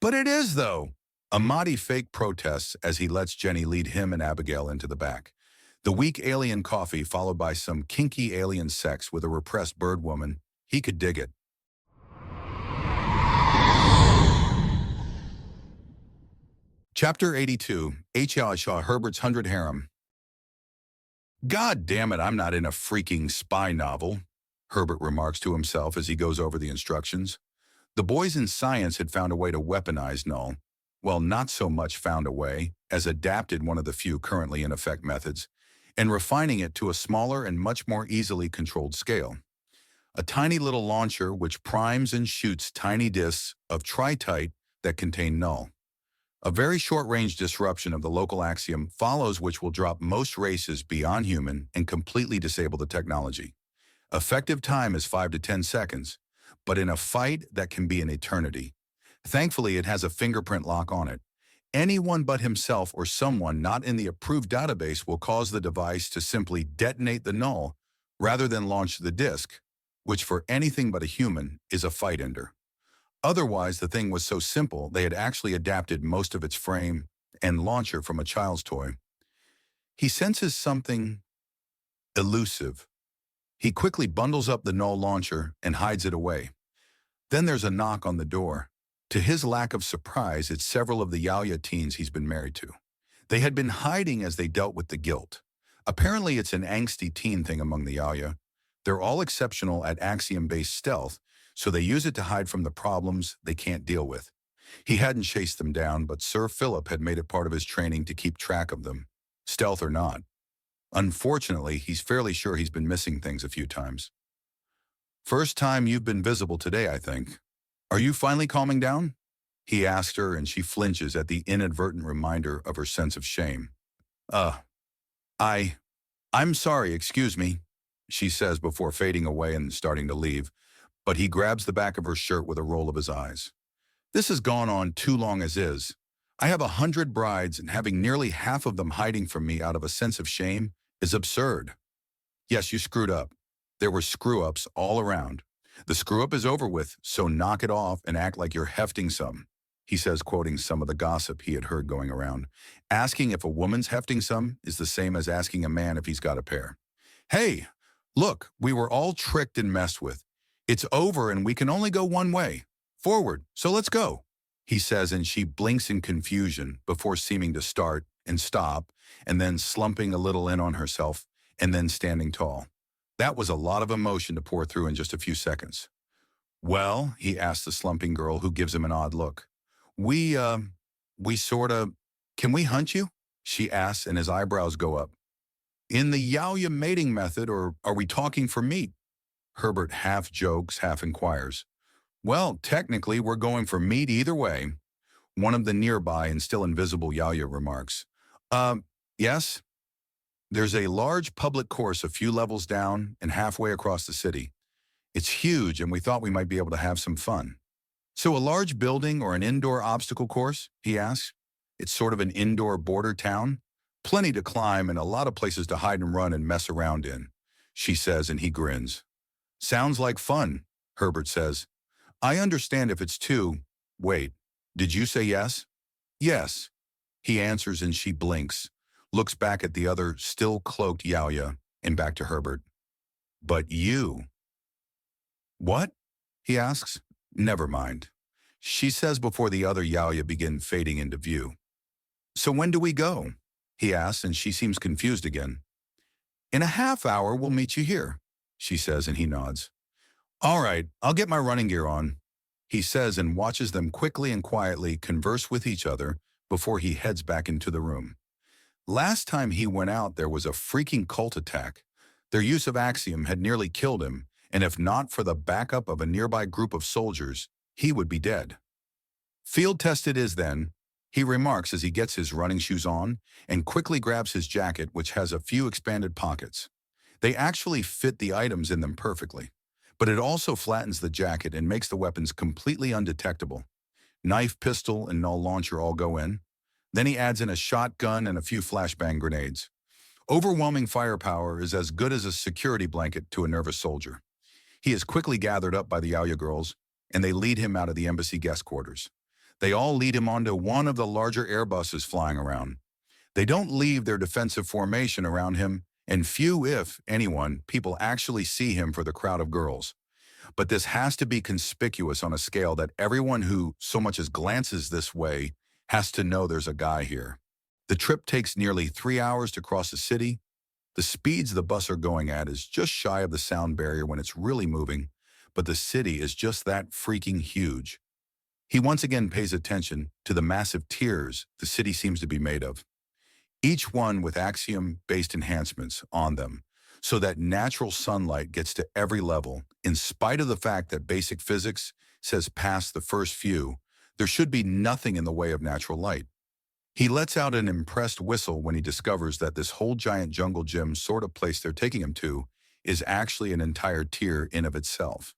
But it is, though. Amadi fake protests as he lets Jenny lead him and Abigail into the back. The weak alien coffee followed by some kinky alien sex with a repressed bird woman. He could dig it. Chapter 82, HFY Herbert's 100 Harem. God damn it, I'm not in a freaking spy novel, Herbert remarks to himself as he goes over the instructions. The boys in science had found a way to weaponize null. Well, not so much found a way, as adapted one of the few currently in effect methods, and refining it to a smaller and much more easily controlled scale. A tiny little launcher which primes and shoots tiny discs of tritite that contain null. A very short-range disruption of the local axiom follows, which will drop most races beyond human and completely disable the technology. Effective time is 5 to 10 seconds, but in a fight that can be an eternity. Thankfully, it has a fingerprint lock on it. Anyone but himself or someone not in the approved database will cause the device to simply detonate the null rather than launch the disk, which for anything but a human is a fight ender. Otherwise, the thing was so simple they had actually adapted most of its frame and launcher from a child's toy. He senses something elusive. He quickly bundles up the null launcher and hides it away. Then there's a knock on the door. To his lack of surprise, it's several of the Yaya teens he's been married to. They had been hiding as they dealt with the guilt. Apparently, it's an angsty teen thing among the Yaya. They're all exceptional at axiom-based stealth, so they use it to hide from the problems they can't deal with. He hadn't chased them down, but Sir Philip had made it part of his training to keep track of them, stealth or not. Unfortunately, he's fairly sure he's been missing things a few times. First time you've been visible today, I think. Are you finally calming down? He asked her, and she flinches at the inadvertent reminder of her sense of shame. I'm sorry, excuse me, she says before fading away and starting to leave, but he grabs the back of her shirt with a roll of his eyes. This has gone on too long as is. I have 100 brides, and having nearly half of them hiding from me out of a sense of shame is absurd. Yes, you screwed up. There were screw-ups all around. The screw-up is over with, so knock it off and act like you're hefting some, he says, quoting some of the gossip he had heard going around. Asking if a woman's hefting some is the same as asking a man if he's got a pair. Hey, look, we were all tricked and messed with. It's over and we can only go one way. Forward, so let's go, he says, and she blinks in confusion before seeming to start and stop, and then slumping a little in on herself, and then standing tall. That was a lot of emotion to pour through in just a few seconds. Well, he asks the slumping girl, who gives him an odd look. We sorta, can we hunt you? She asks, and his eyebrows go up. In the Yaoya mating method, or are we talking for meat? Herbert half jokes, half inquires. Well, technically, we're going for meat either way. One of the nearby and still invisible Yaoya remarks. Yes? There's a large public course a few levels down and halfway across the city. It's huge, and we thought we might be able to have some fun. So a large building or an indoor obstacle course, he asks. It's sort of an indoor border town. Plenty to climb and a lot of places to hide and run and mess around in, she says, and he grins. Sounds like fun, Herbert says. I understand if it's too. Wait, did you say yes? Yes, he answers, and she blinks, looks back at the other still cloaked Yaoya and back to Herbert. But you. What? He asks. Never mind, she says before the other Yaoya begin fading into view. So when do we go? He asks, and she seems confused again. In a half hour, we'll meet you here, she says, and he nods. All right, I'll get my running gear on, he says, and watches them quickly and quietly converse with each other before he heads back into the room. Last time he went out, there was a freaking cult attack. Their use of Axiom had nearly killed him, and if not for the backup of a nearby group of soldiers, he would be dead. Field-tested is then, he remarks as he gets his running shoes on and quickly grabs his jacket, which has a few expanded pockets. They actually fit the items in them perfectly, but it also flattens the jacket and makes the weapons completely undetectable. Knife, pistol, and null launcher all go in. Then he adds in a shotgun and a few flashbang grenades. Overwhelming firepower is as good as a security blanket to a nervous soldier. He is quickly gathered up by the Yaoya girls, and they lead him out of the embassy guest quarters. They all lead him onto one of the larger Airbuses flying around. They don't leave their defensive formation around him, and few, if anyone, people actually see him for the crowd of girls. But this has to be conspicuous on a scale that everyone who so much as glances this way has to know there's a guy here. The trip takes nearly 3 hours to cross the city. The speeds the bus are going at is just shy of the sound barrier when it's really moving, but the city is just that freaking huge. He once again pays attention to the massive tiers the city seems to be made of, each one with axiom-based enhancements on them, so that natural sunlight gets to every level. In spite of the fact that basic physics says past the first few, there should be nothing in the way of natural light. He lets out an impressed whistle when he discovers that this whole giant jungle gym sort of place they're taking him to is actually an entire tier in of itself.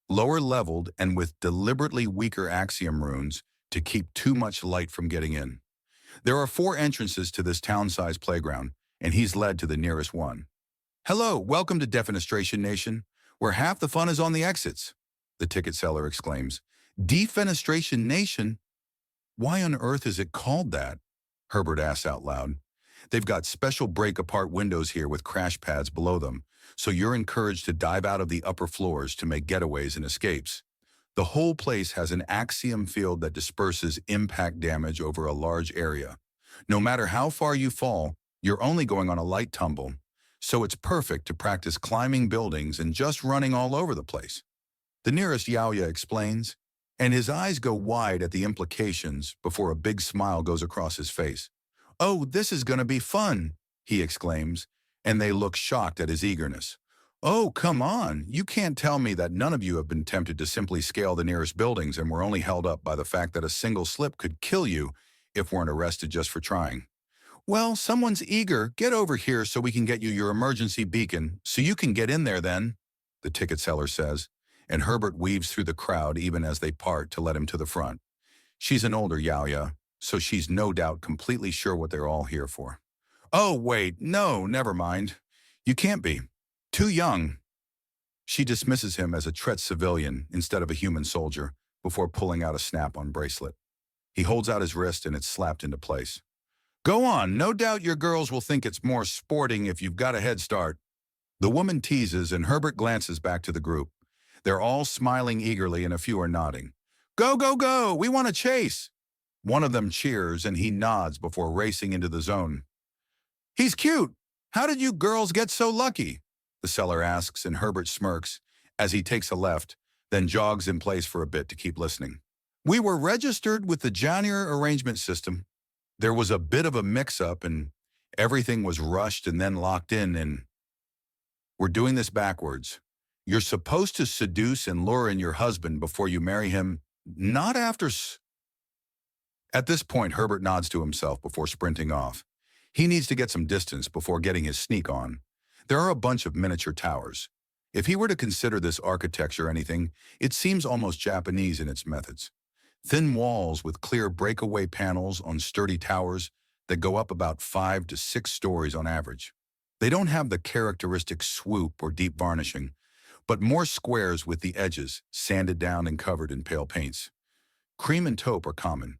Lower leveled and with deliberately weaker axiom runes to keep too much light from getting in. There are 4 entrances to this town-sized playground, and he's led to the nearest one. Hello, welcome to Defenestration Nation, where half the fun is on the exits, the ticket seller exclaims. Defenestration Nation? Why on earth is it called that? Herbert asks out loud. They've got special break-apart windows here with crash pads below them, so you're encouraged to dive out of the upper floors to make getaways and escapes. The whole place has an axiom field that disperses impact damage over a large area. No matter how far you fall, you're only going on a light tumble, so it's perfect to practice climbing buildings and just running all over the place. The nearest Yaoya explains, and his eyes go wide at the implications before a big smile goes across his face. Oh, this is going to be fun, he exclaims, and they look shocked at his eagerness. Oh, come on, you can't tell me that none of you have been tempted to simply scale the nearest buildings and were only held up by the fact that a single slip could kill you if weren't arrested just for trying. Well, someone's eager. Get over here so we can get you your emergency beacon, so you can get in there then, the ticket seller says, and Herbert weaves through the crowd even as they part to let him to the front. She's an older Yaoya, so she's no doubt completely sure what they're all here for. Oh, wait, no, never mind. You can't be. Too young. She dismisses him as a tret civilian instead of a human soldier before pulling out a snap-on bracelet. He holds out his wrist and it's slapped into place. Go on, no doubt your girls will think it's more sporting if you've got a head start. The woman teases and Herbert glances back to the group. They're all smiling eagerly and a few are nodding. Go, go, go, we want to chase. One of them cheers and he nods before racing into the zone. He's cute. How did you girls get so lucky? The seller asks and Herbert smirks as he takes a left, then jogs in place for a bit to keep listening. We were registered with the Janier arrangement system. There was a bit of a mix-up and everything was rushed and then locked in and... We're doing this backwards. You're supposed to seduce and lure in your husband before you marry him, not after... At this point, Herbert nods to himself before sprinting off. He needs to get some distance before getting his sneak on. There are a bunch of miniature towers. If he were to consider this architecture anything, it seems almost Japanese in its methods. Thin walls with clear breakaway panels on sturdy towers that go up about 5 to 6 stories on average. They don't have the characteristic swoop or deep varnishing, but more squares with the edges sanded down and covered in pale paints. Cream and taupe are common.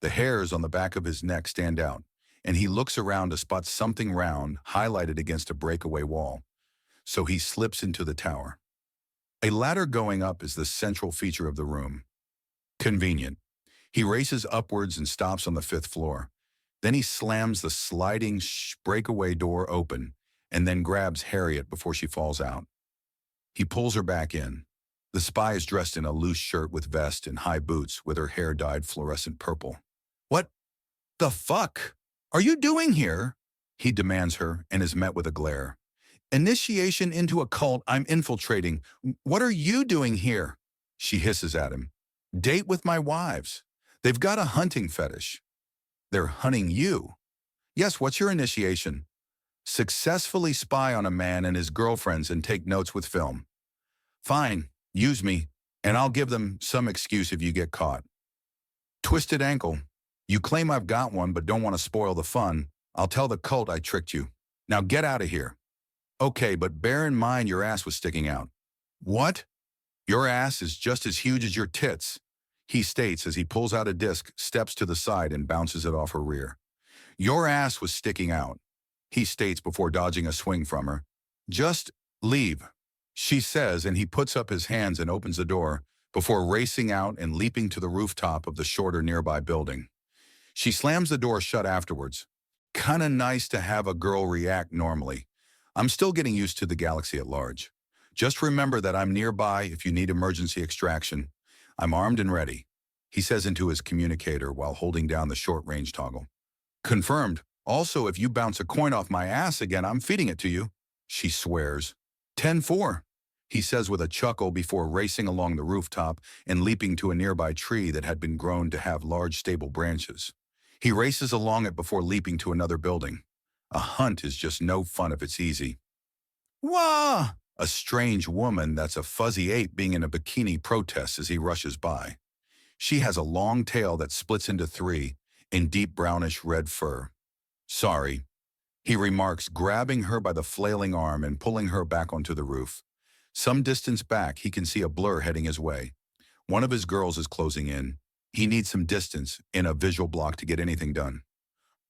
The hairs on the back of his neck stand out, and he looks around to spot something round highlighted against a breakaway wall. So he slips into the tower. A ladder going up is the central feature of the room. Convenient. He races upwards and stops on the 5th floor. Then he slams the sliding breakaway door open and then grabs Harriet before she falls out. He pulls her back in. The spy is dressed in a loose shirt with vest and high boots with her hair dyed fluorescent purple. What the fuck are you doing here? He demands her and is met with a glare. Initiation into a cult I'm infiltrating. What are you doing here? She hisses at him. Date with my wives. They've got a hunting fetish. They're hunting you. Yes, what's your initiation? Successfully spy on a man and his girlfriends and take notes with film. Fine, use me, and I'll give them some excuse if you get caught. Twisted ankle. You claim I've got one but don't want to spoil the fun. I'll tell the cult I tricked you. Now get out of here. Okay, but bear in mind your ass was sticking out. What? Your ass is just as huge as your tits, he states as he pulls out a disc, steps to the side, and bounces it off her rear. Your ass was sticking out, he states before dodging a swing from her. Just leave, she says, and he puts up his hands and opens the door before racing out and leaping to the rooftop of the shorter nearby building. She slams the door shut afterwards. Kinda nice to have a girl react normally. I'm still getting used to the galaxy at large. Just remember that I'm nearby if you need emergency extraction. I'm armed and ready, he says into his communicator while holding down the short-range toggle. Confirmed. Also, if you bounce a coin off my ass again, I'm feeding it to you, she swears. 10-4, he says with a chuckle before racing along the rooftop and leaping to a nearby tree that had been grown to have large stable branches. He races along it before leaping to another building. A hunt is just no fun if it's easy. Wah! A strange woman that's a fuzzy ape being in a bikini protests as he rushes by. She has a long tail that splits into 3 in deep brownish red fur. Sorry, he remarks, grabbing her by the flailing arm and pulling her back onto the roof. Some distance back, he can see a blur heading his way. One of his girls is closing in. He needs some distance in a visual block to get anything done.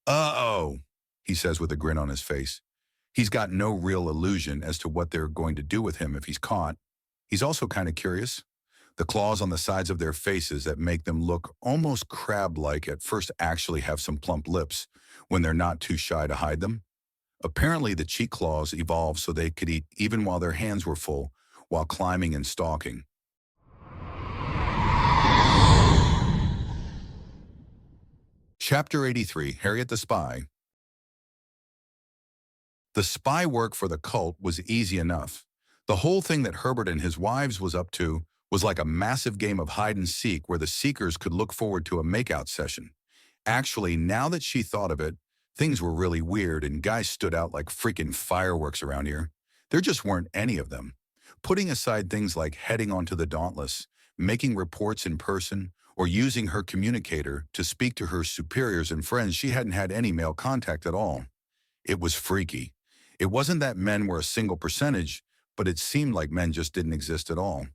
Uh-oh, he says with a grin on his face. He's got no real illusion as to what they're going to do with him if he's caught. He's also kind of curious. The claws on the sides of their faces that make them look almost crab-like at first actually have some plump lips when they're not too shy to hide them. Apparently, the cheek claws evolved so they could eat even while their hands were full, while climbing and stalking. Chapter 83, Harriet the Spy. The spy work for the cult was easy enough. The whole thing that Herbert and his wives was up to was like a massive game of hide-and-seek where the seekers could look forward to a makeout session. Actually, now that she thought of it, things were really weird and guys stood out like freaking fireworks around here. There just weren't any of them. Putting aside things like heading onto the Dauntless, making reports in person, or using her communicator to speak to her superiors and friends, she hadn't had any male contact at all. It was freaky. It wasn't that men were a single percentage, but it seemed like men just didn't exist at all.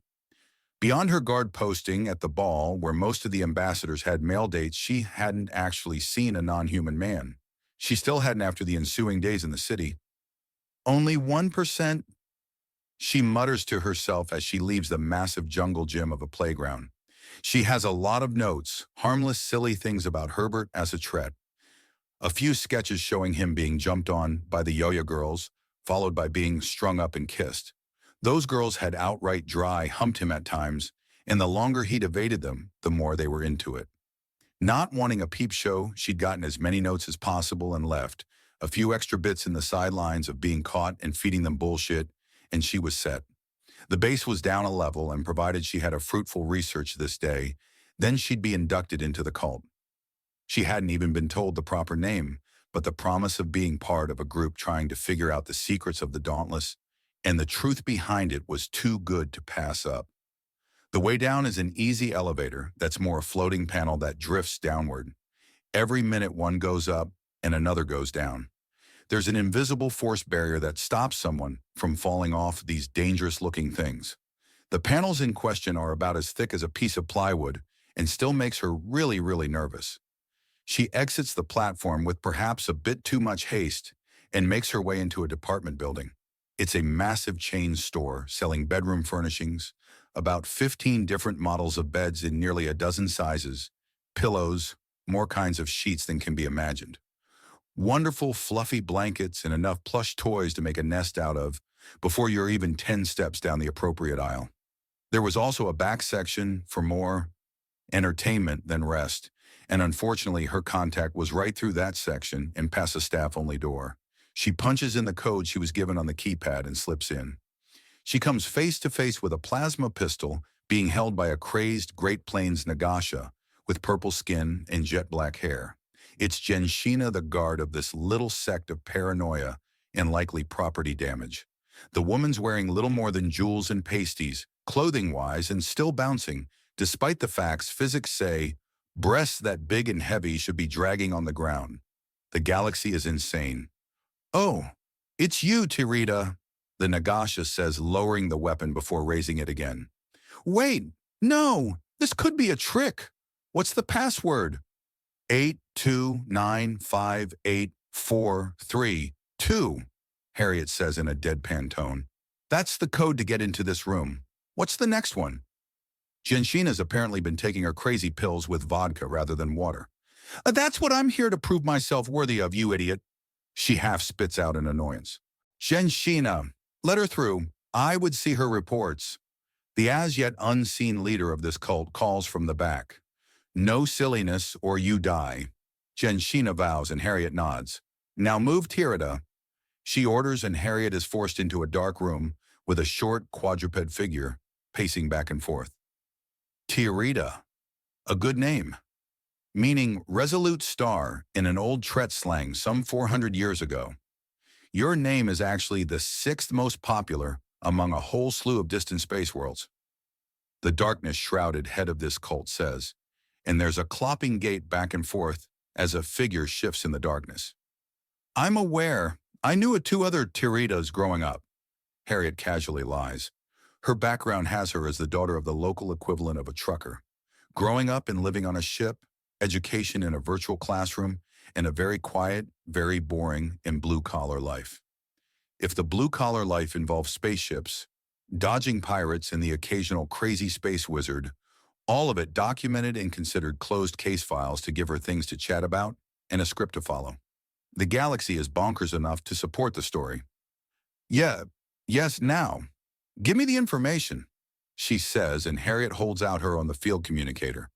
Beyond her guard posting at the ball, where most of the ambassadors had male dates, she hadn't actually seen a non-human man. She still hadn't after the ensuing days in the city. Only 1%, she mutters to herself as she leaves the massive jungle gym of a playground. She has a lot of notes, harmless, silly things about Herbert as a threat. A few sketches showing him being jumped on by the Yo-Yo girls, followed by being strung up and kissed. Those girls had outright dry humped him at times, and the longer he'd evaded them, the more they were into it. Not wanting a peep show, she'd gotten as many notes as possible and left, a few extra bits in the sidelines of being caught and feeding them bullshit, and she was set. The base was down a level, and provided she had a fruitful research this day, then she'd be inducted into the cult. She hadn't even been told the proper name, but the promise of being part of a group trying to figure out the secrets of the Dauntless, and the truth behind it was too good to pass up. The way down is an easy elevator that's more a floating panel that drifts downward. Every minute one goes up and another goes down. There's an invisible force barrier that stops someone from falling off these dangerous-looking things. The panels in question are about as thick as a piece of plywood and still makes her really, really nervous. She exits the platform with perhaps a bit too much haste and makes her way into a department building. It's a massive chain store selling bedroom furnishings, about 15 different models of beds in nearly a dozen sizes, pillows, more kinds of sheets than can be imagined. Wonderful fluffy blankets and enough plush toys to make a nest out of before you're even 10 steps down the appropriate aisle. There was also a back section for more entertainment than rest, and unfortunately her contact was right through that section and past a staff-only door. She punches in the code she was given on the keypad and slips in. She comes face to face with a plasma pistol being held by a crazed Great Plains Nagasha with purple skin and jet black hair. It's Jenshina, the guard of this little sect of paranoia and likely property damage. The woman's wearing little more than jewels and pasties, clothing-wise, and still bouncing, despite the facts physics say breasts that big and heavy should be dragging on the ground. The galaxy is insane. "Oh, it's you, Tirita," the Nagasha says, lowering the weapon before raising it again. "Wait, no, this could be a trick. What's the password?" 8295843-2, Harriet says in a deadpan tone. "That's the code to get into this room. What's the next one?" Jenshina's apparently been taking her crazy pills with vodka rather than water. "That's what I'm here to prove myself worthy of, you idiot," she half spits out in annoyance. "Jenshina, let her through. I would see her reports." The as-yet unseen leader of this cult calls from the back. "No silliness or you die." Jenshina vows and Harriet nods. "Now move, Tirita." She orders and Harriet is forced into a dark room with a short quadruped figure pacing back and forth. Tirita, a good name, meaning resolute star in an old Tret slang some 400 years ago. Your name is actually the 6th most popular among a whole slew of distant space worlds. The darkness-shrouded head of this cult says, and there's a clopping gait back and forth as a figure shifts in the darkness. "I'm aware. I knew 2 other Tiritas growing up." Harriet casually lies. Her background has her as the daughter of the local equivalent of a trucker. Growing up and living on a ship, education in a virtual classroom, and a very quiet, very boring, and blue-collar life. If the blue-collar life involves spaceships, dodging pirates, and the occasional crazy space wizard, all of it documented and considered closed case files to give her things to chat about and a script to follow. The galaxy is bonkers enough to support the story. Yes, now. Give me the information," she says, and Harriet holds out her on the field communicator.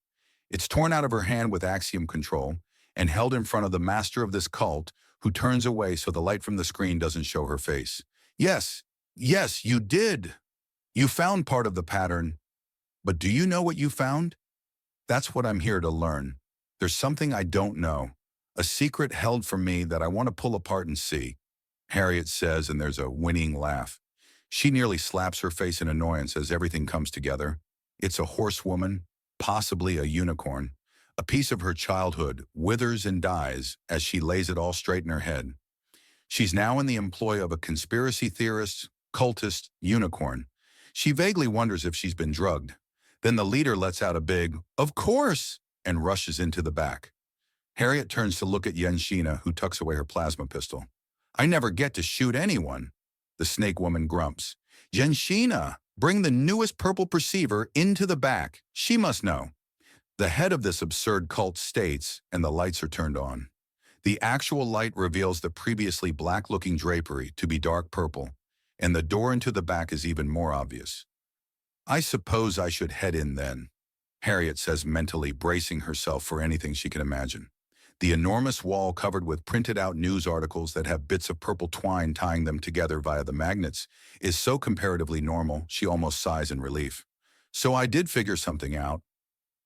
It's torn out of her hand with axiom control and held in front of the master of this cult, who turns away so the light from the screen doesn't show her face. Yes, you did. You found part of the pattern. But do you know what you found? That's what I'm here to learn. There's something I don't know, a secret held from me that I want to pull apart and see," Harriet says, and there's a whinnying laugh. She nearly slaps her face in annoyance as everything comes together. It's a horsewoman, possibly a unicorn. A piece of her childhood withers and dies as she lays it all straight in her head. She's now in the employ of a conspiracy theorist, cultist unicorn. She vaguely wonders if she's been drugged. Then the leader lets out a big, "Of course!" and rushes into the back. Harriet turns to look at Yenshina, who tucks away her plasma pistol. "I never get to shoot anyone," the snake woman grumps. "Yenshina, bring the newest purple perceiver into the back. She must know." The head of this absurd cult states, and the lights are turned on. The actual light reveals the previously black-looking drapery to be dark purple, and the door into the back is even more obvious. "I suppose I should head in then," Harriet says mentally, bracing herself for anything she can imagine. The enormous wall covered with printed-out news articles that have bits of purple twine tying them together via the magnets is so comparatively normal she almost sighs in relief. "So I did figure something out."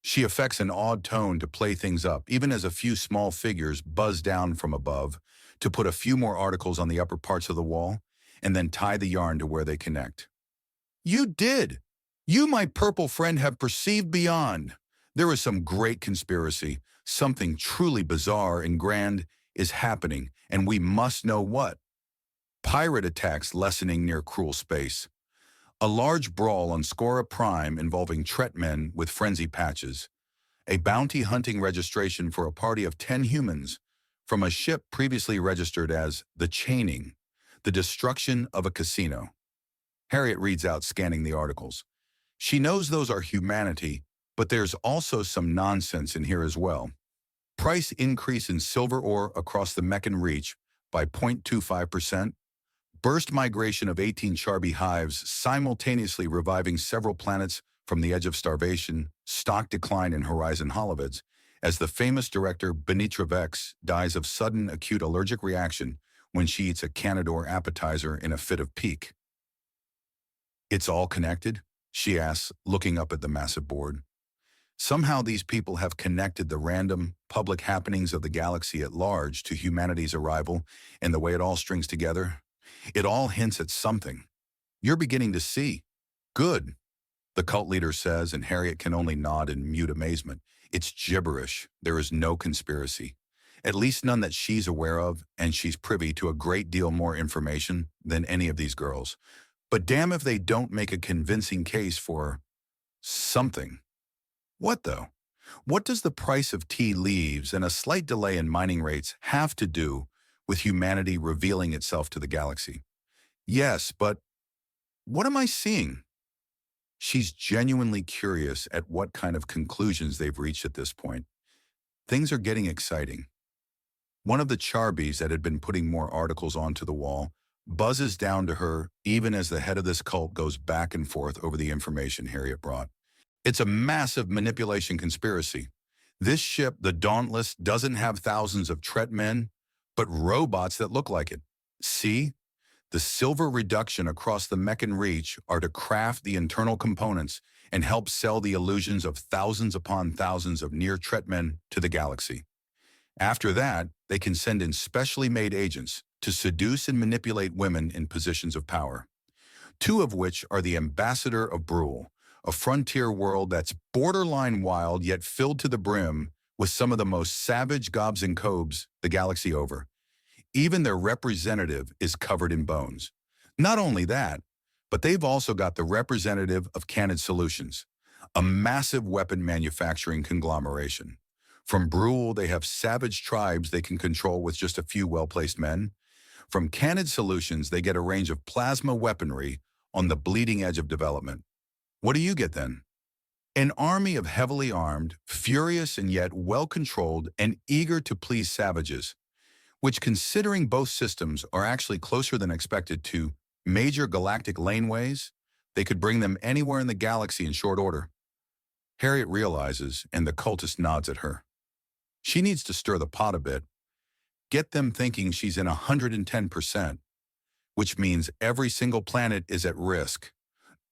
She affects an odd tone to play things up, even as a few small figures buzz down from above to put a few more articles on the upper parts of the wall and then tie the yarn to where they connect. "You did! You, my purple friend, have perceived beyond. There is some great conspiracy. Something truly bizarre and grand is happening, and we must know what." Pirate attacks lessening near cruel space. A large brawl on Skora Prime involving Tretmen with frenzy patches. A bounty hunting registration for a party of 10 humans from a ship previously registered as the Chaining. The destruction of a casino. Harriet reads out, scanning the articles. She knows those are humanity, but there's also some nonsense in here as well. Price increase in silver ore across the Meccan Reach by 0.25%. Burst migration of 18 Charby hives, simultaneously reviving several planets from the edge of starvation, stock decline in Horizon Holovids, as the famous director Benitra Vex dies of sudden acute allergic reaction when she eats a Canador appetizer in a fit of pique. "It's all connected?" she asks, looking up at the massive board. Somehow these people have connected the random, public happenings of the galaxy at large to humanity's arrival and the way it all strings together. It all hints at something. "You're beginning to see." "Good," the cult leader says, and Harriet can only nod in mute amazement. It's gibberish. There is no conspiracy. At least none that she's aware of, and she's privy to a great deal more information than any of these girls. But damn if they don't make a convincing case for something. What, though? What does the price of tea leaves and a slight delay in mining rates have to do with humanity revealing itself to the galaxy? Yes, but what am I seeing? She's genuinely curious at what kind of conclusions they've reached at this point. Things are getting exciting. One of the Charbys that had been putting more articles onto the wall buzzes down to her even as the head of this cult goes back and forth over the information Harriet brought. It's a massive manipulation conspiracy. This ship, the Dauntless, doesn't have thousands of Tretmen, but robots that look like it. See? The silver reduction across the Meccan Reach are to craft the internal components and help sell the illusions of thousands upon thousands of near Tretmen to the galaxy. After that, they can send in specially made agents to seduce and manipulate women in positions of power. Two of which are the ambassador of Brule, a frontier world that's borderline wild yet filled to the brim with some of the most savage gobs and cobes the galaxy over. Even their representative is covered in bones. Not only that, but they've also got the representative of Candid Solutions, a massive weapon manufacturing conglomeration. From Brule, they have savage tribes they can control with just a few well-placed men. From Candid Solutions, they get a range of plasma weaponry on the bleeding edge of development. What do you get then? An army of heavily armed, furious and yet well-controlled and eager to please savages, which, considering both systems are actually closer than expected to major galactic laneways, they could bring them anywhere in the galaxy in short order. Harriet realizes, and the cultist nods at her. She needs to stir the pot a bit, get them thinking she's in 110%, which means every single planet is at risk.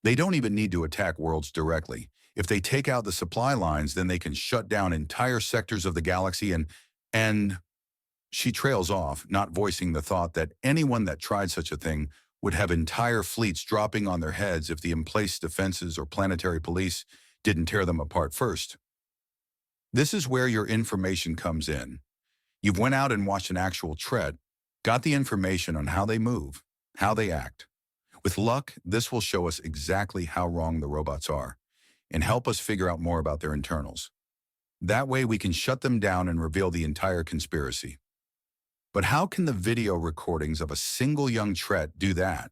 They don't even need to attack worlds directly. If they take out the supply lines, then they can shut down entire sectors of the galaxy and she trails off, not voicing the thought that anyone that tried such a thing would have entire fleets dropping on their heads if the emplaced defenses or planetary police didn't tear them apart first. This is where your information comes in. You've went out and watched an actual Tret, got the information on how they move, how they act. With luck, this will show us exactly how wrong the robots are and help us figure out more about their internals. That way we can shut them down and reveal the entire conspiracy. But how can the video recordings of a single young Tret do that?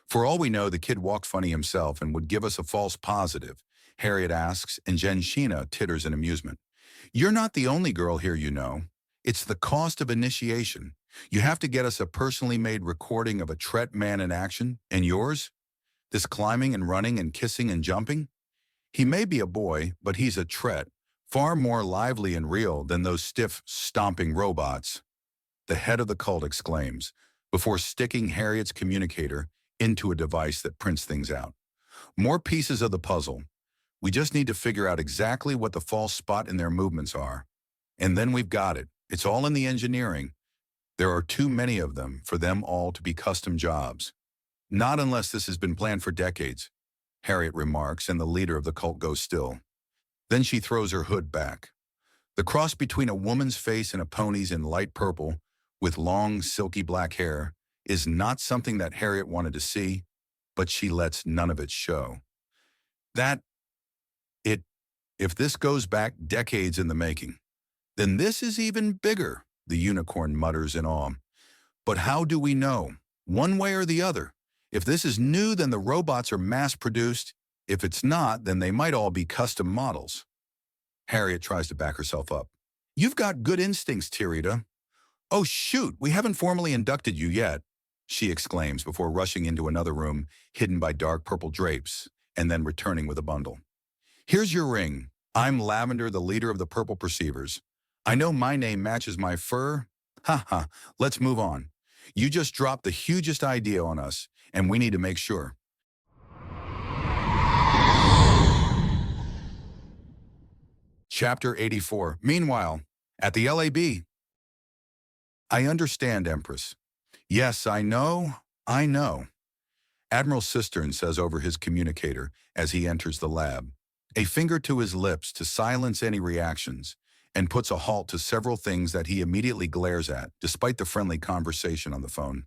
For all we know, the kid walked funny himself and would give us a false positive, Harriet asks, and Jen Sheena titters in amusement. You're not the only girl here, you know. It's the cost of initiation. You have to get us a personally made recording of a Tret man in action, and yours? This climbing and running and kissing and jumping? He may be a boy, but he's a Tret, far more lively and real than those stiff, stomping robots. The head of the cult exclaims, before sticking Harriet's communicator into a device that prints things out. More pieces of the puzzle. We just need to figure out exactly what the false spot in their movements are. And then we've got it. It's all in the engineering. There are too many of them for them all to be custom jobs. Not unless this has been planned for decades, Harriet remarks, and the leader of the cult goes still. Then she throws her hood back. The cross between a woman's face and a pony's in light purple, with long, silky black hair, is not something that Harriet wanted to see, but she lets none of it show. If this goes back decades in the making, then this is even bigger, the unicorn mutters in awe. But how do we know, one way or the other? If this is new, then the robots are mass-produced. If it's not, then they might all be custom models. Harriet tries to back herself up. You've got good instincts, Tirita. Oh, shoot, we haven't formally inducted you yet, she exclaims before rushing into another room hidden by dark purple drapes and then returning with a bundle. Here's your ring. I'm Lavender, the leader of the Purple Perceivers. I know my name matches my fur. Ha ha, let's move on. You just dropped the hugest idea on us, and we need to make sure. Chapter 84. Meanwhile, at the LAB. I understand, Empress. Yes, I know. Admiral Cistern says over his communicator as he enters the lab, a finger to his lips to silence any reactions, and puts a halt to several things that he immediately glares at, despite the friendly conversation on the phone.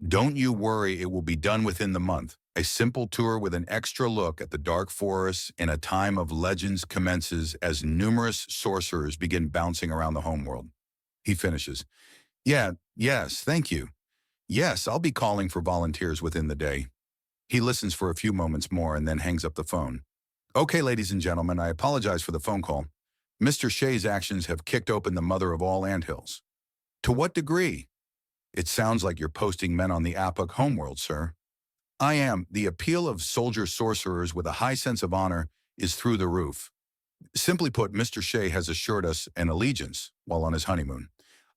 Don't you worry, it will be done within the month. A simple tour with an extra look at the dark forests in a time of legends commences as numerous sorcerers begin bouncing around the homeworld. He finishes. Yes, thank you. Yes, I'll be calling for volunteers within the day. He listens for a few moments more and then hangs up the phone. Okay, ladies and gentlemen, I apologize for the phone call. Mr. Shea's actions have kicked open the mother of all anthills. To what degree? It sounds like you're posting men on the Apuk homeworld, sir. I am. The appeal of soldier sorcerers with a high sense of honor is through the roof. Simply put, Mr. Shea has assured us an allegiance while on his honeymoon.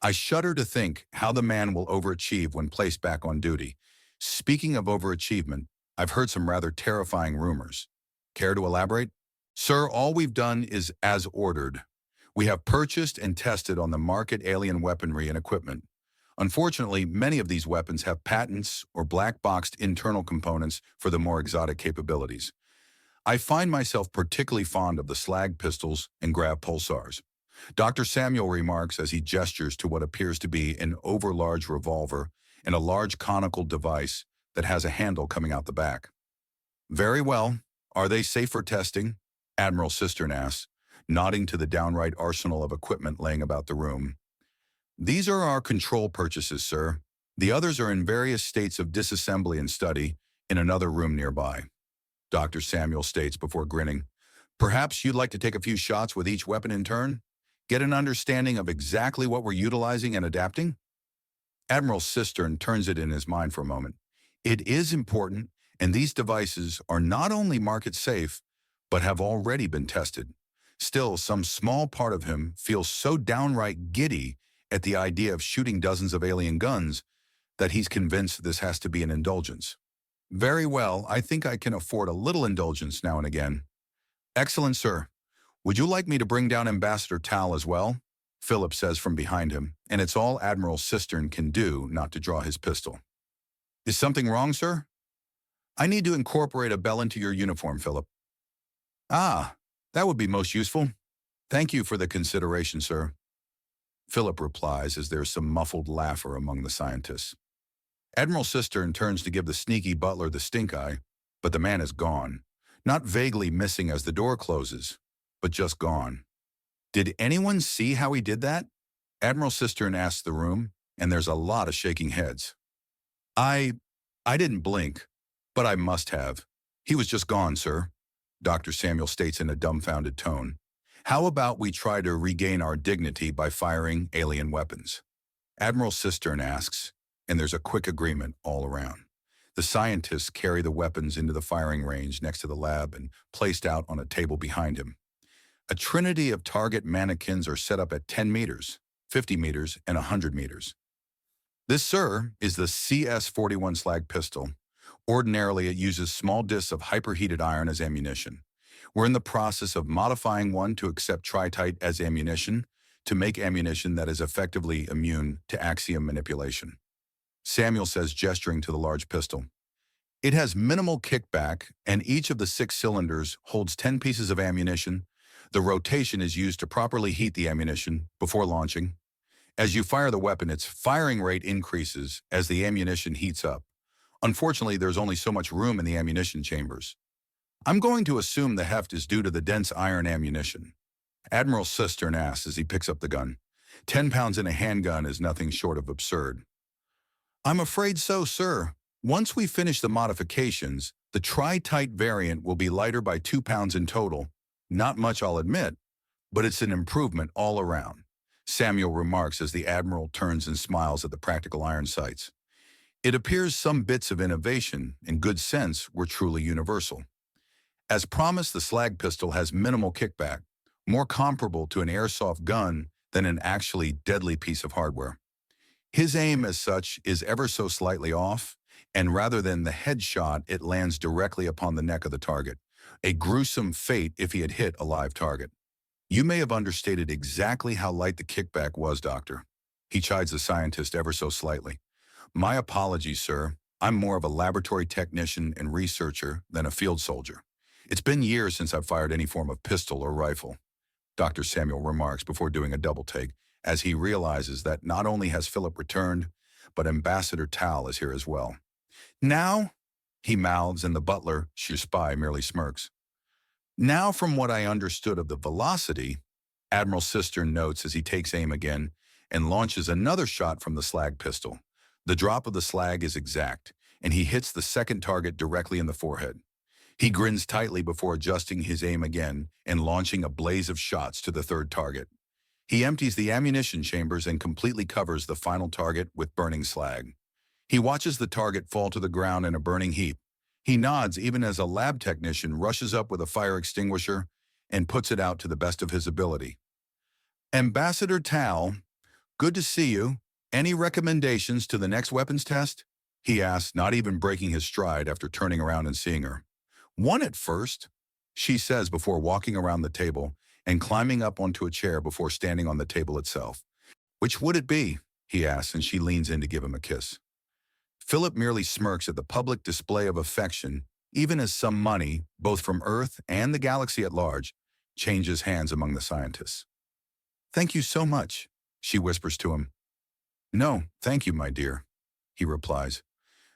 I shudder to think how the man will overachieve when placed back on duty. Speaking of overachievement, I've heard some rather terrifying rumors. Care to elaborate? Sir, all we've done is as ordered. We have purchased and tested on the market alien weaponry and equipment. Unfortunately, many of these weapons have patents or black-boxed internal components for the more exotic capabilities. I find myself particularly fond of the slag pistols and grav pulsars. Dr. Samuel remarks as he gestures to what appears to be an overlarge revolver and a large conical device that has a handle coming out the back. Very well. Are they safe for testing? Admiral Cistern asks, nodding to the downright arsenal of equipment laying about the room. These are our control purchases, sir. The others are in various states of disassembly and study in another room nearby. Dr. Samuel states before grinning, perhaps you'd like to take a few shots with each weapon in turn? Get an understanding of exactly what we're utilizing and adapting? Admiral Cistern turns it in his mind for a moment. It is important, and these devices are not only market safe, but have already been tested. Still, some small part of him feels so downright giddy at the idea of shooting dozens of alien guns that he's convinced this has to be an indulgence. Very well, I think I can afford a little indulgence now and again. Excellent, sir. Would you like me to bring down Ambassador Tal as well? Philip says from behind him, and it's all Admiral Cistern can do not to draw his pistol. Is something wrong, sir? I need to incorporate a bell into your uniform, Philip. Ah, that would be most useful. Thank you for the consideration, sir. Philip replies as there's some muffled laughter among the scientists. Admiral Cistern turns to give the sneaky Butler the stink eye, but the man is gone. Not vaguely missing as the door closes, but just gone. Did anyone see how he did that? Admiral Cistern asks the room, and there's a lot of shaking heads. I didn't blink, but I must have. He was just gone, sir, Dr. Samuel states in a dumbfounded tone. How about we try to regain our dignity by firing alien weapons? Admiral Cistern asks, and there's a quick agreement all around. The scientists carry the weapons into the firing range next to the lab and placed out on a table behind him. A trinity of target mannequins are set up at 10 meters, 50 meters, and 100 meters. This, sir, is the CS-41 slag pistol. Ordinarily, it uses small discs of hyperheated iron as ammunition. We're in the process of modifying one to accept tritite as ammunition, to make ammunition that is effectively immune to axiom manipulation. Samuel says, gesturing to the large pistol. It has minimal kickback, and each of the 6 cylinders holds 10 pieces of ammunition. The rotation is used to properly heat the ammunition before launching. As you fire the weapon, its firing rate increases as the ammunition heats up. Unfortunately, there's only so much room in the ammunition chambers. I'm going to assume the heft is due to the dense iron ammunition. Admiral Cistern asks as he picks up the gun. 10 pounds in a handgun is nothing short of absurd. I'm afraid so, sir. Once we finish the modifications, the tritite variant will be lighter by 2 pounds in total. Not much, I'll admit, but it's an improvement all around, Samuel remarks as the Admiral turns and smiles at the practical iron sights. It appears some bits of innovation and good sense were truly universal. As promised, the slag pistol has minimal kickback, more comparable to an airsoft gun than an actually deadly piece of hardware. His aim as such is ever so slightly off, and rather than the headshot, it lands directly upon the neck of the target. A gruesome fate if he had hit a live target. You may have understated exactly how light the kickback was, Doctor. He chides the scientist ever so slightly. My apologies, sir. I'm more of a laboratory technician and researcher than a field soldier. It's been years since I've fired any form of pistol or rifle, Dr. Samuel remarks before doing a double take, as he realizes that not only has Philip returned, but Ambassador Tal is here as well. Now, he mouths, and the butler, your spy, merely smirks. Now, from what I understood of the velocity, Admiral Cistern notes as he takes aim again and launches another shot from the slag pistol. The drop of the slag is exact, and he hits the second target directly in the forehead. He grins tightly before adjusting his aim again and launching a blaze of shots to the third target. He empties the ammunition chambers and completely covers the final target with burning slag. He watches the target fall to the ground in a burning heap. He nods even as a lab technician rushes up with a fire extinguisher and puts it out to the best of his ability. Ambassador Tal, good to see you. Any recommendations to the next weapons test? He asks, not even breaking his stride after turning around and seeing her. One at first, she says before walking around the table and climbing up onto a chair before standing on the table itself. Which would it be? He asks, and she leans in to give him a kiss. Philip merely smirks at the public display of affection, even as some money, both from Earth and the galaxy at large, changes hands among the scientists. Thank you so much, she whispers to him. No, thank you, my dear, he replies.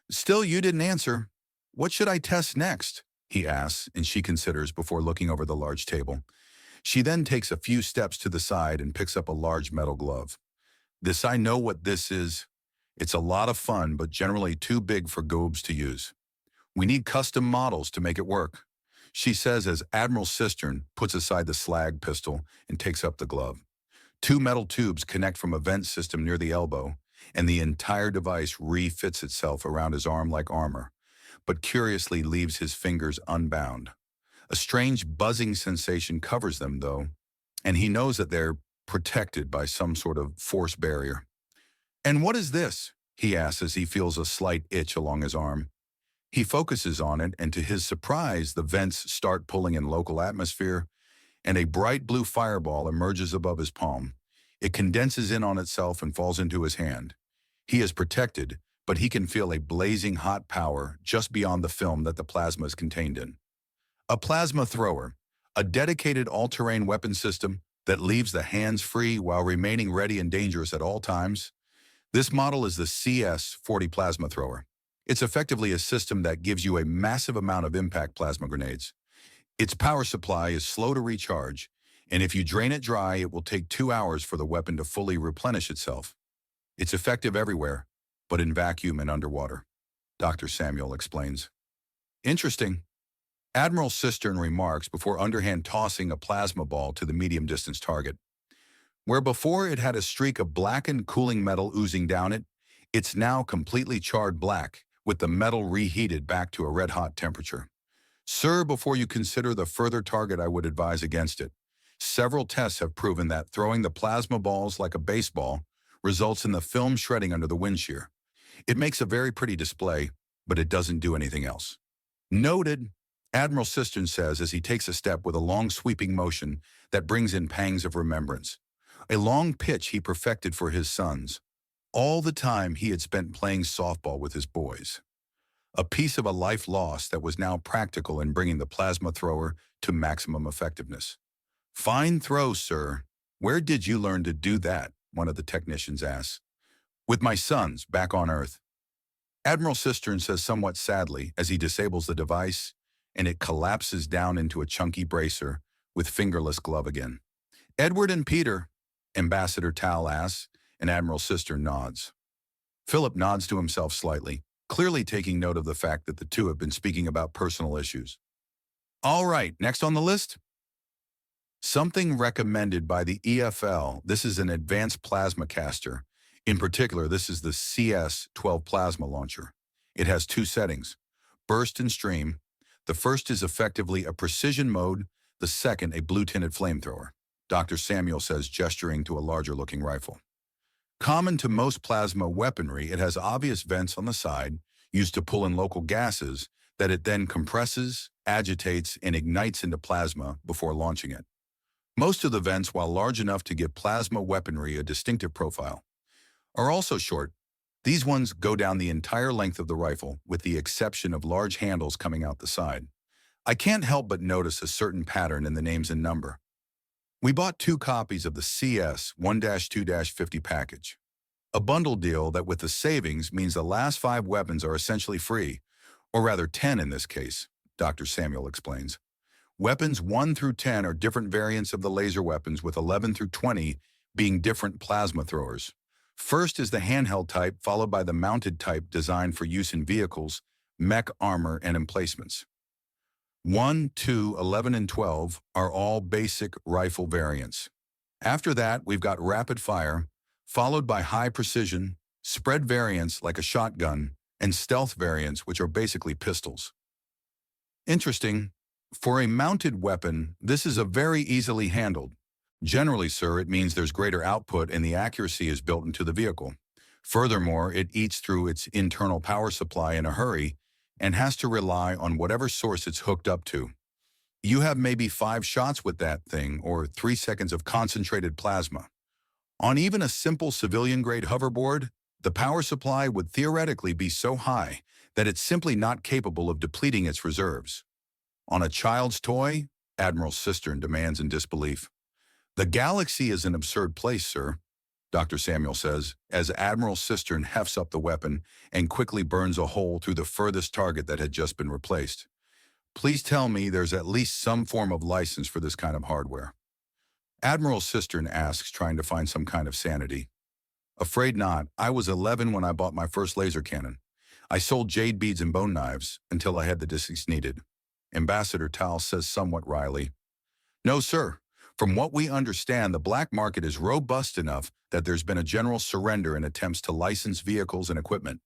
Still, you didn't answer. What should I test next? He asks, and she considers before looking over the large table. She then takes a few steps to the side and picks up a large metal glove. I know what this is. It's a lot of fun, but generally too big for goobs to use. We need custom models to make it work, she says as Admiral Cistern puts aside the slag pistol and takes up the glove. 2 metal tubes connect from a vent system near the elbow, and the entire device refits itself around his arm like armor, but curiously leaves his fingers unbound. A strange buzzing sensation covers them, though, and he knows that they're protected by some sort of force barrier. And what is this? He asks as he feels a slight itch along his arm. He focuses on it, and to his surprise, the vents start pulling in local atmosphere, and a bright blue fireball emerges above his palm. It condenses in on itself and falls into his hand. He is protected, but he can feel a blazing hot power just beyond the film that the plasma is contained in. A plasma thrower, a dedicated all-terrain weapon system that leaves the hands free while remaining ready and dangerous at all times. This model is the CS-40 plasma thrower. It's effectively a system that gives you a massive amount of impact plasma grenades. Its power supply is slow to recharge, and if you drain it dry, it will take 2 hours for the weapon to fully replenish itself. It's effective everywhere, but in vacuum and underwater, Dr. Samuel explains. Interesting. Admiral Cistern remarks before underhand tossing a plasma ball to the medium-distance target. Where before it had a streak of blackened cooling metal oozing down it, it's now completely charred black, with the metal reheated back to a red-hot temperature. Sir, before you consider the further target, I would advise against it. Several tests have proven that throwing the plasma balls like a baseball results in the film shredding under the wind shear. It makes a very pretty display, but it doesn't do anything else. Noted, Admiral Cistern says as he takes a step with a long sweeping motion that brings in pangs of remembrance. A long pitch he perfected for his sons. All the time he had spent playing softball with his boys. A piece of a life lost that was now practical in bringing the plasma thrower to maximum effectiveness. Fine throw, sir. Where did you learn to do that? One of the technicians asks. With my sons, back on Earth. Admiral Cistern says somewhat sadly as he disables the device, and it collapses down into a chunky bracer with fingerless glove again. Edward and Peter, Ambassador Tal asks, and Admiral Cistern nods. Philip nods to himself slightly, clearly taking note of the fact that the two have been speaking about personal issues. All right, next on the list? Something recommended by the EFL. This is an advanced plasma caster. In particular, this is the CS-12 plasma launcher. It has 2 settings, burst and stream. The first is effectively a precision mode, the second a blue-tinted flamethrower. Dr. Samuel says, gesturing to a larger-looking rifle. Common to most plasma weaponry, it has obvious vents on the side, used to pull in local gases, that it then compresses, agitates, and ignites into plasma before launching it. Most of the vents, while large enough to give plasma weaponry a distinctive profile, are also short. These ones go down the entire length of the rifle, with the exception of large handles coming out the side. I can't help but notice a certain pattern in the names and number. We bought 2 copies of the CS 1-2-50 package. A bundle deal that with the savings means the last 5 weapons are essentially free, or rather 10 in this case, Dr. Samuel explains. Weapons 1 through 10 are different variants of the laser weapons, with 11 through 20 being different plasma throwers. First is the handheld type, followed by the mounted type designed for use in vehicles, mech armor, and emplacements. 1, 2, 11, and 12 are all basic rifle variants. After that, we've got rapid fire, followed by high precision, spread variants like a shotgun, and stealth variants, which are basically pistols. Interesting. For a mounted weapon, this is a very easily handled. Generally, sir, it means there's greater output and the accuracy is built into the vehicle. Furthermore, it eats through its internal power supply in a hurry and has to rely on whatever source it's hooked up to. You have maybe 5 shots with that thing, or 3 seconds of concentrated plasma. On even a simple civilian-grade hoverboard, the power supply would theoretically be so high that it's simply not capable of depleting its reserves. On a child's toy, Admiral Cistern demands in disbelief. The galaxy is an absurd place, sir, Dr. Samuel says, as Admiral Cistern hefts up the weapon and quickly burns a hole through the furthest target that had just been replaced. Please tell me there's at least some form of license for this kind of hardware. Admiral Cistern asks, trying to find some kind of sanity. Afraid not. I was 11 when I bought my first laser cannon. I sold jade beads and bone knives until I had the discs needed. Ambassador Tal says somewhat wryly. No, sir. From what we understand, the black market is robust enough that there's been a general surrender in attempts to license vehicles and equipment.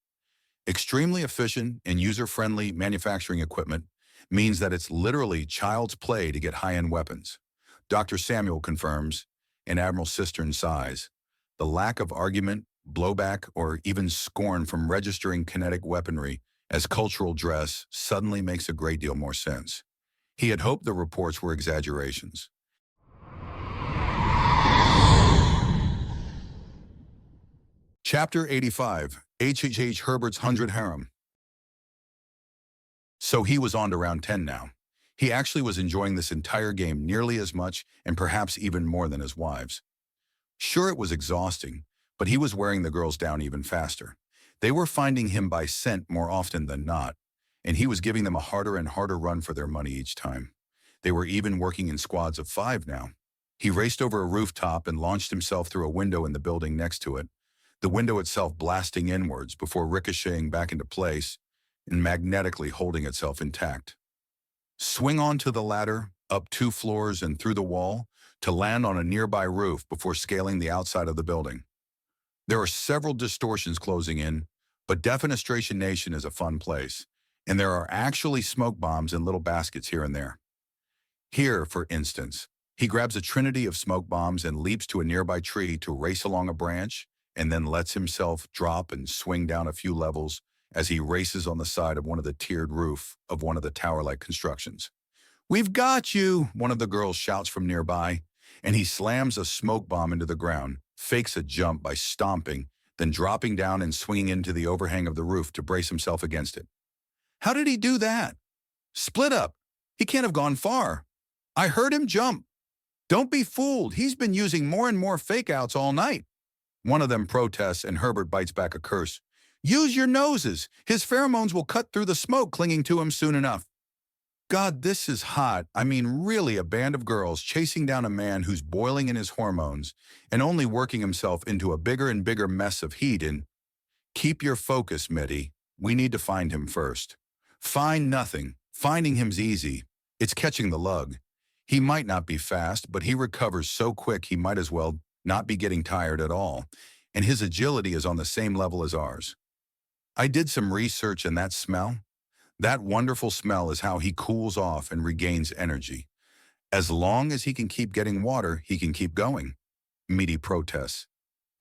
Extremely efficient and user-friendly manufacturing equipment means that it's literally child's play to get high-end weapons. Dr. Samuel confirms, and Admiral Cistern sighs. The lack of argument, blowback, or even scorn from registering kinetic weaponry as cultural dress suddenly makes a great deal more sense. He had hoped the reports were exaggerations. Chapter 85, H.H. Herbert's 100 Harem. So he was on to round 10 now. He actually was enjoying this entire game nearly as much and perhaps even more than his wives. Sure, it was exhausting, But he was wearing the girls down even faster. They were finding him by scent more often than not, and he was giving them a harder and harder run for their money each time. They were even working in squads of 5 now. He raced over a rooftop and launched himself through a window in the building next to it, the window itself blasting inwards before ricocheting back into place and magnetically holding itself intact. Swing onto the ladder, up 2 floors and through the wall, to land on a nearby roof before scaling the outside of the building. There are several distortions closing in, but Defenestration Nation is a fun place, and there are actually smoke bombs in little baskets here and there. Here, for instance, he grabs a trinity of smoke bombs and leaps to a nearby tree to race along a branch, and then lets himself drop and swing down a few levels as he races on the side of one of the tiered roof of one of the tower-like constructions. "We've got you," one of the girls shouts from nearby, and he slams a smoke bomb into the ground, fakes a jump by stomping, then dropping down and swinging into the overhang of the roof to brace himself against it. "How did he do that?" "Split up. He can't have gone far. I heard him jump." "Don't be fooled. He's been using more and more fake-outs all night." One of them protests, and Herbert bites back a curse. "Use your noses. His pheromones will cut through the smoke clinging to him soon enough." God, this is hot. I mean, really a band of girls chasing down a man who's boiling in his hormones and only working himself into a bigger and bigger mess of heat and... Keep your focus, Mitty. We need to find him first. Find nothing. Finding him's easy. It's catching the lug. He might not be fast, but he recovers so quick he might as well not be getting tired at all, and his agility is on the same level as ours. I did some research, and that smell? That wonderful smell is how he cools off and regains energy. As long as he can keep getting water, he can keep going. Meaty protests.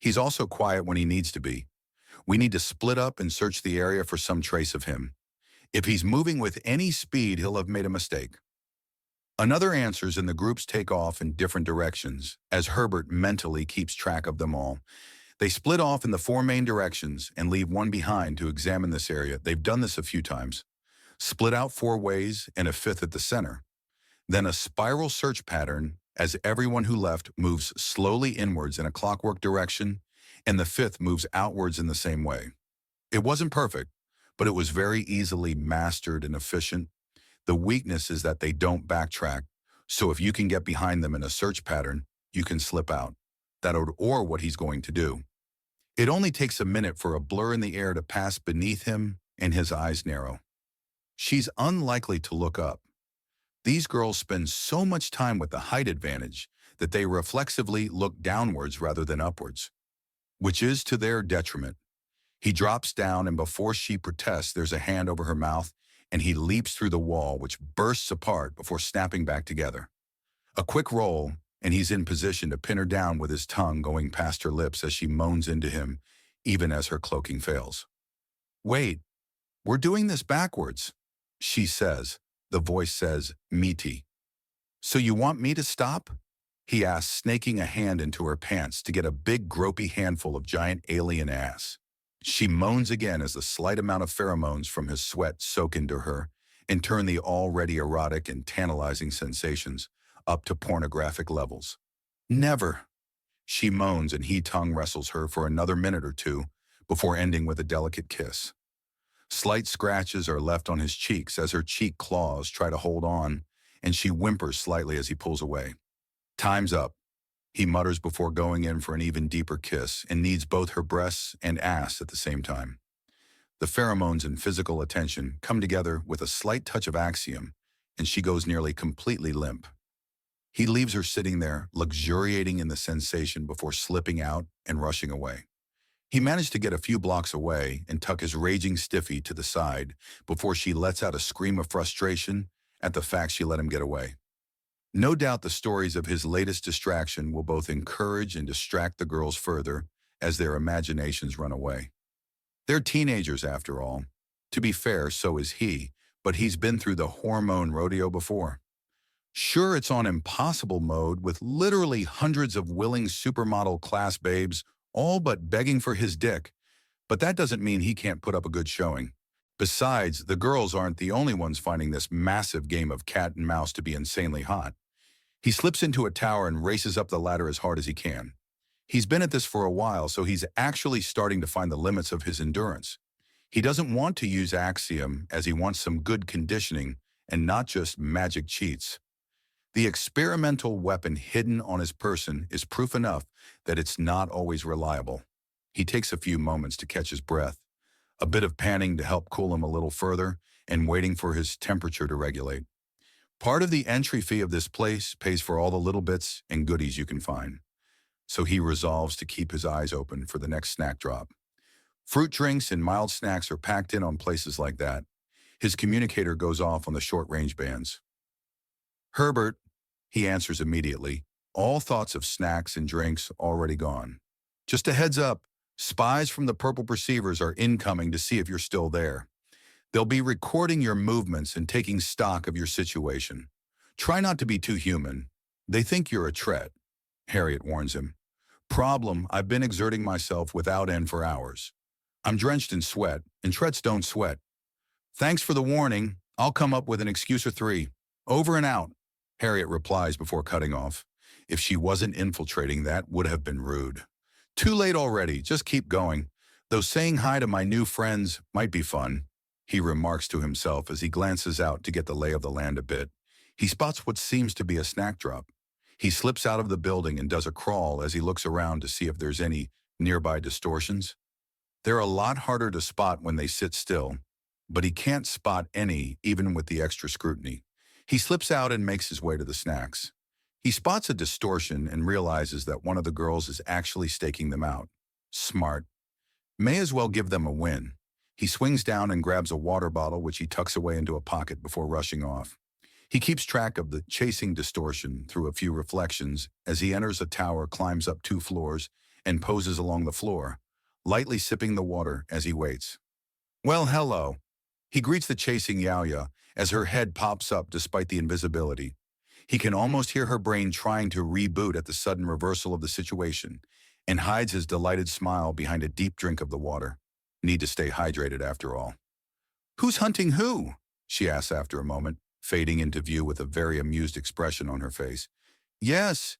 He's also quiet when he needs to be. We need to split up and search the area for some trace of him. If he's moving with any speed, he'll have made a mistake. Another answers, and the groups take off in different directions, as Herbert mentally keeps track of them all. They split off in the 4 main directions and leave one behind to examine this area. They've done this a few times. Split out 4 ways and a 5th at the center. Then a spiral search pattern as everyone who left moves slowly inwards in a clockwork direction, and the 5th moves outwards in the same way. It wasn't perfect, but it was very easily mastered and efficient. The weakness is that they don't backtrack, so if you can get behind them in a search pattern, you can slip out. Or what he's going to do. It only takes a minute for a blur in the air to pass beneath him, and his eyes narrow. She's unlikely to look up. These girls spend so much time with the height advantage that they reflexively look downwards rather than upwards, which is to their detriment. He drops down, and before she protests, there's a hand over her mouth, and he leaps through the wall, which bursts apart before snapping back together. A quick roll, and he's in position to pin her down with his tongue going past her lips as she moans into him, even as her cloaking fails. "Wait, we're doing this backwards," she says. The voice says, "Meaty." "So you want me to stop?" he asks, snaking a hand into her pants to get a big gropey handful of giant alien ass. She moans again as the slight amount of pheromones from his sweat soak into her and turn the already erotic and tantalizing sensations up to pornographic levels. "Never," she moans, and he tongue wrestles her for another minute or 2 before ending with a delicate kiss. Slight scratches are left on his cheeks as her cheek claws try to hold on, and she whimpers slightly as he pulls away. "Time's up," he mutters before going in for an even deeper kiss, and needs both her breasts and ass at the same time. The pheromones and physical attention come together with a slight touch of axiom, and she goes nearly completely limp. He leaves her sitting there, luxuriating in the sensation before slipping out and rushing away. He managed to get a few blocks away and tuck his raging stiffy to the side before she lets out a scream of frustration at the fact she let him get away. No doubt the stories of his latest distraction will both encourage and distract the girls further as their imaginations run away. They're teenagers, after all. To be fair, so is he, but he's been through the hormone rodeo before. Sure, it's on impossible mode with literally hundreds of willing supermodel class babes all but begging for his dick, but that doesn't mean he can't put up a good showing. Besides, the girls aren't the only ones finding this massive game of cat and mouse to be insanely hot. He slips into a tower and races up the ladder as hard as he can. He's been at this for a while, so he's actually starting to find the limits of his endurance. He doesn't want to use Axiom as he wants some good conditioning and not just magic cheats. The experimental weapon hidden on his person is proof enough that it's not always reliable. He takes a few moments to catch his breath, a bit of panting to help cool him a little further, and waiting for his temperature to regulate. Part of the entry fee of this place pays for all the little bits and goodies you can find. So he resolves to keep his eyes open for the next snack drop. Fruit drinks and mild snacks are packed in on places like that. His communicator goes off on the short-range bands. Herbert, he answers immediately, all thoughts of snacks and drinks already gone. Just a heads up, spies from the Purple Perceivers are incoming to see if you're still there. They'll be recording your movements and taking stock of your situation. Try not to be too human. They think you're a Tret, Harriet warns him. Problem, I've been exerting myself without end for hours. I'm drenched in sweat, and Trets don't sweat. Thanks for the warning. I'll come up with an excuse or three. Over and out, Harriet replies before cutting off. If she wasn't infiltrating, that would have been rude. Too late already, just keep going. Though saying hi to my new friends might be fun, he remarks to himself as he glances out to get the lay of the land a bit. He spots what seems to be a snack drop. He slips out of the building and does a crawl as he looks around to see if there's any nearby distortions. They're a lot harder to spot when they sit still, but he can't spot any even with the extra scrutiny. He slips out and makes his way to the snacks. He spots a distortion and realizes that one of the girls is actually staking them out. Smart. May as well give them a win. He swings down and grabs a water bottle, which he tucks away into a pocket before rushing off. He keeps track of the chasing distortion through a few reflections as he enters a tower, climbs up 2 floors, and poses along the floor, lightly sipping the water as he waits. Well, hello. He greets the chasing Yaoya as her head pops up despite the invisibility. He can almost hear her brain trying to reboot at the sudden reversal of the situation and hides his delighted smile behind a deep drink of the water. Need to stay hydrated after all. Who's hunting who? She asks after a moment, fading into view with a very amused expression on her face. Yes,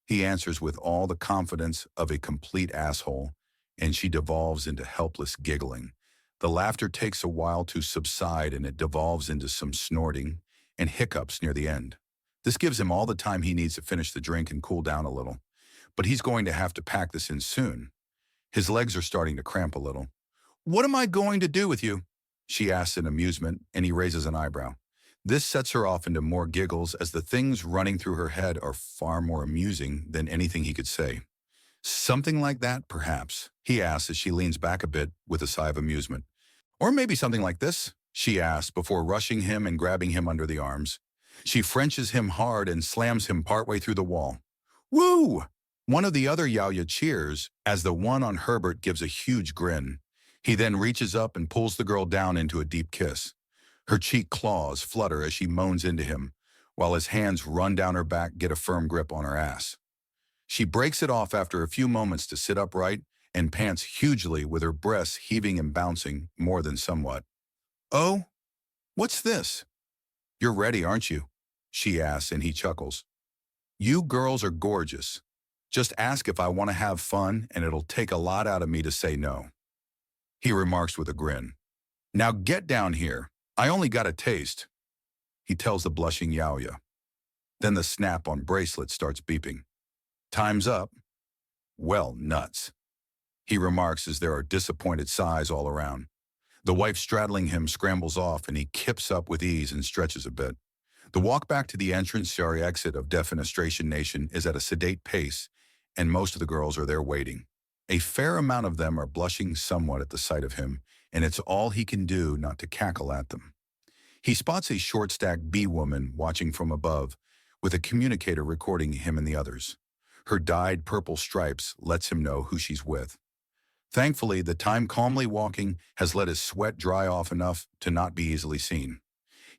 he answers with all the confidence of a complete asshole, and she devolves into helpless giggling. The laughter takes a while to subside and it devolves into some snorting and hiccups near the end. This gives him all the time he needs to finish the drink and cool down a little. But he's going to have to pack this in soon. His legs are starting to cramp a little. What am I going to do with you? She asks in amusement, and he raises an eyebrow. This sets her off into more giggles as the things running through her head are far more amusing than anything he could say. Something like that, perhaps, he asks as she leans back a bit with a sigh of amusement. Or maybe something like this, she asks before rushing him and grabbing him under the arms. She Frenches him hard and slams him partway through the wall. Woo! One of the other Yaoya cheers as the one on Herbert gives a huge grin. He then reaches up and pulls the girl down into a deep kiss. Her cheek claws flutter as she moans into him, while his hands run down her back, get a firm grip on her ass. She breaks it off after a few moments to sit upright and pants hugely with her breasts heaving and bouncing more than somewhat. Oh, what's this? You're ready, aren't you? She asks, and he chuckles. You girls are gorgeous. Just ask if I want to have fun, and it'll take a lot out of me to say no. He remarks with a grin. Now get down here. I only got a taste, he tells the blushing Yaoya. Then the snap-on bracelet starts beeping. Time's up. Well, nuts, he remarks as there are disappointed sighs all around. The wife straddling him scrambles off, and he kips up with ease and stretches a bit. The walk back to the entrance or exit of Defenestration Nation is at a sedate pace, and most of the girls are there waiting. A fair amount of them are blushing somewhat at the sight of him, and it's all he can do not to cackle at them. He spots a short-stacked bee-woman watching from above, with a communicator recording him and the others. Her dyed purple stripes lets him know who she's with. Thankfully, the time calmly walking has let his sweat dry off enough to not be easily seen.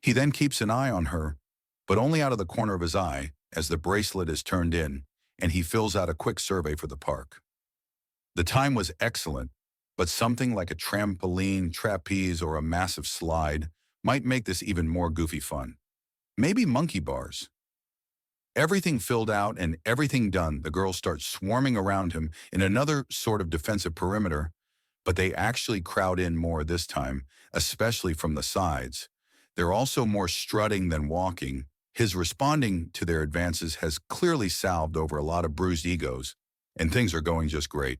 He then keeps an eye on her, but only out of the corner of his eye, as the bracelet is turned in, and he fills out a quick survey for the park. The time was excellent, but something like a trampoline, trapeze, or a massive slide might make this even more goofy fun. Maybe monkey bars. Everything filled out and everything done, the girls start swarming around him in another sort of defensive perimeter, but they actually crowd in more this time, especially from the sides. They're also more strutting than walking. His responding to their advances has clearly salved over a lot of bruised egos, and things are going just great.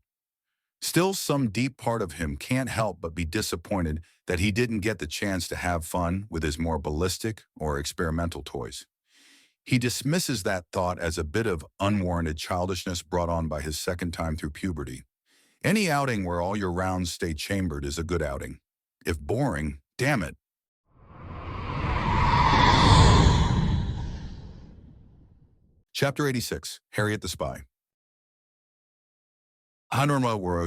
Still, some deep part of him can't help but be disappointed that he didn't get the chance to have fun with his more ballistic or experimental toys. He dismisses that thought as a bit of unwarranted childishness brought on by his second time through puberty. Any outing where all your rounds stay chambered is a good outing. If boring, damn it. Chapter 86, Harriet the Spy.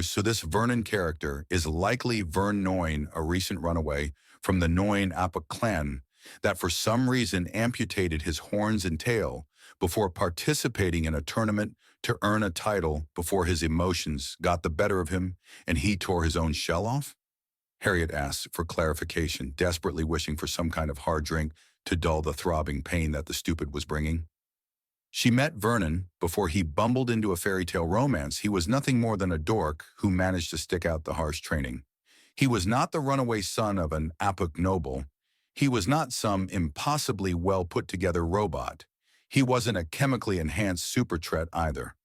So this Vernon character is likely Vern Noin, a recent runaway from the Noin Appa clan that for some reason amputated his horns and tail before participating in a tournament to earn a title before his emotions got the better of him and he tore his own shell off? Harriet asks for clarification, desperately wishing for some kind of hard drink to dull the throbbing pain that the stupid was bringing. She met Vernon before he bumbled into a fairy tale romance. He was nothing more than a dork who managed to stick out the harsh training. He was not the runaway son of an Apuk noble. He was not some impossibly well put-together robot. He wasn't a chemically enhanced supertret either.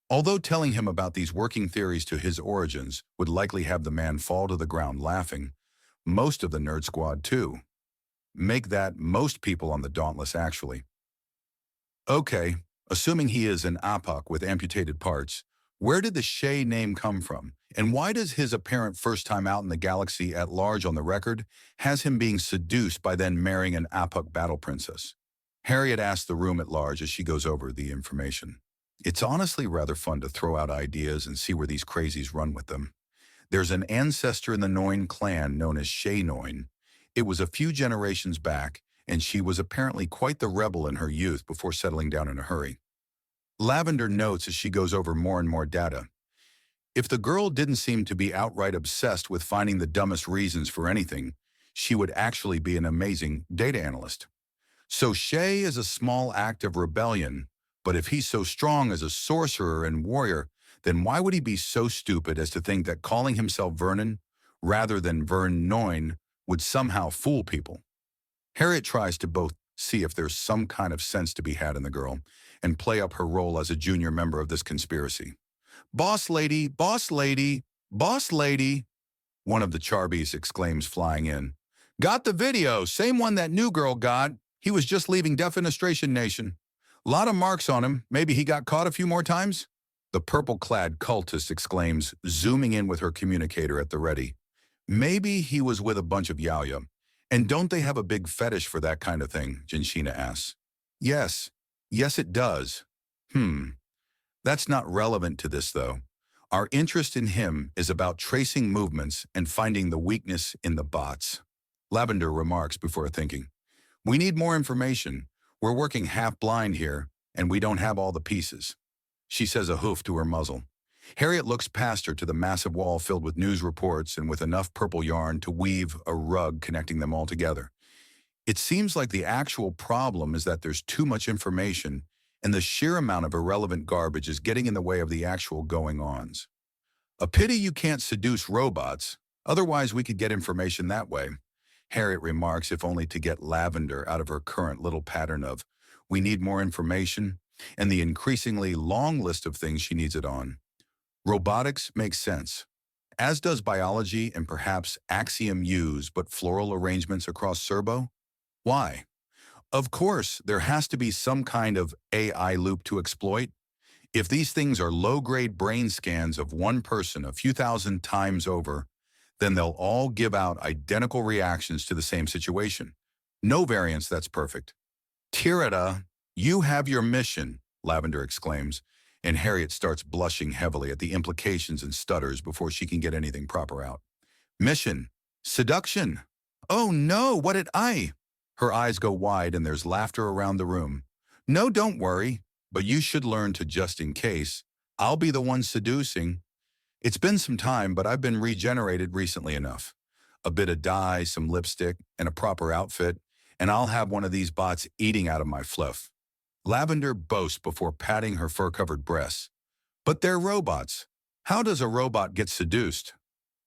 Although telling him about these working theories to his origins would likely have the man fall to the ground laughing, most of the nerd squad too. Make that most people on the Dauntless actually. Okay, assuming he is an Apuk with amputated parts, where did the Shay name come from? And why does his apparent first time out in the galaxy at large on the record has him being seduced by then marrying an Apuk battle princess? Harriet asks the room at large as she goes over the information. It's honestly rather fun to throw out ideas and see where these crazies run with them. There's an ancestor in the Noin clan known as Shay Noin. It was a few generations back, and she was apparently quite the rebel in her youth before settling down in a hurry. Lavender notes as she goes over more and more data. If the girl didn't seem to be outright obsessed with finding the dumbest reasons for anything, she would actually be an amazing data analyst. So Shay is a small act of rebellion, but if he's so strong as a sorcerer and warrior, then why would he be so stupid as to think that calling himself Vernon, rather than Vern Noin, would somehow fool people? Harriet tries to both see if there's some kind of sense to be had in the girl and play up her role as a junior member of this conspiracy. "Boss lady, boss lady, boss lady," one of the Charbies exclaims flying in. "Got the video, same one that new girl got. He was just leaving Defenestration Nation. Lot of marks on him, maybe he got caught a few more times?" The purple-clad cultist exclaims, zooming in with her communicator at the ready. "Maybe he was with a bunch of yaoya. And don't they have a big fetish for that kind of thing?" Jinshina asks. Yes it does. That's not relevant to this though. Our interest in him is about tracing movements and finding the weakness in the bots. Lavender remarks before thinking. "We need more information. We're working half blind here, and we don't have all the pieces." She says a hoof to her muzzle. Harriet looks past her to the massive wall filled with news reports and with enough purple yarn to weave a rug connecting them all together. It seems like the actual problem is that there's too much information and the sheer amount of irrelevant garbage is getting in the way of the actual going-ons. A pity you can't seduce robots, otherwise we could get information that way, Harriet remarks, if only to get Lavender out of her current little pattern of, we need more information, and the increasingly long list of things she needs it on. Robotics makes sense, as does biology and perhaps axiom U's but floral arrangements across Serbo. Why? Of course, there has to be some kind of AI loop to exploit. If these things are low-grade brain scans of one person a few thousand times over, then they'll all give out identical reactions to the same situation. No variance that's perfect. "Tirada, you have your mission," Lavender exclaims, and Harriet starts blushing heavily at the implications and stutters before she can get anything proper out. "Mission? Seduction? Oh no, what did I?" Her eyes go wide and there's laughter around the room. "No, don't worry, but you should learn to just in case. I'll be the one seducing. It's been some time, but I've been regenerated recently enough. A bit of dye, some lipstick, and a proper outfit, and I'll have one of these bots eating out of my fluff." Lavender boasts before patting her fur-covered breasts. But they're robots. How does a robot get seduced?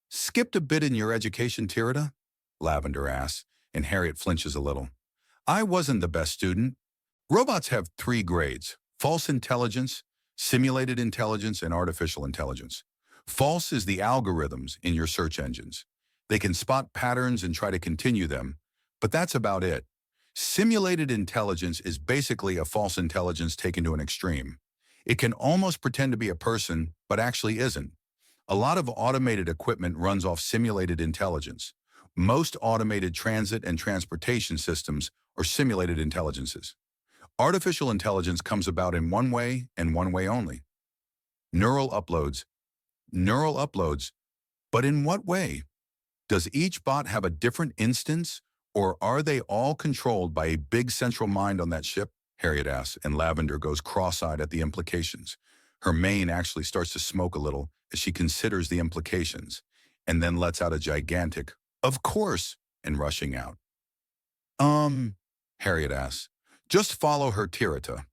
Skipped a bit in your education, Tirita? Lavender asks, and Harriet flinches a little. I wasn't the best student. Robots have 3 grades: false intelligence, simulated intelligence, and artificial intelligence. False is the algorithms in your search engines. They can spot patterns and try to continue them, but that's about it. Simulated intelligence is basically a false intelligence taken to an extreme. It can almost pretend to be a person, but actually isn't. A lot of automated equipment runs off simulated intelligence. Most automated transit and transportation systems are simulated intelligences. Artificial intelligence comes about in one way and one way only. Neural uploads. Neural uploads. But in what way? Does each bot have a different instance, or are they all controlled by a big central mind on that ship? Harriet asks, and Lavender goes cross-eyed at the implications. Her mane actually starts to smoke a little as she considers the implications, and then lets out a gigantic, "Of course," and rushing out. Harriet asks. Just follow her, Tirita,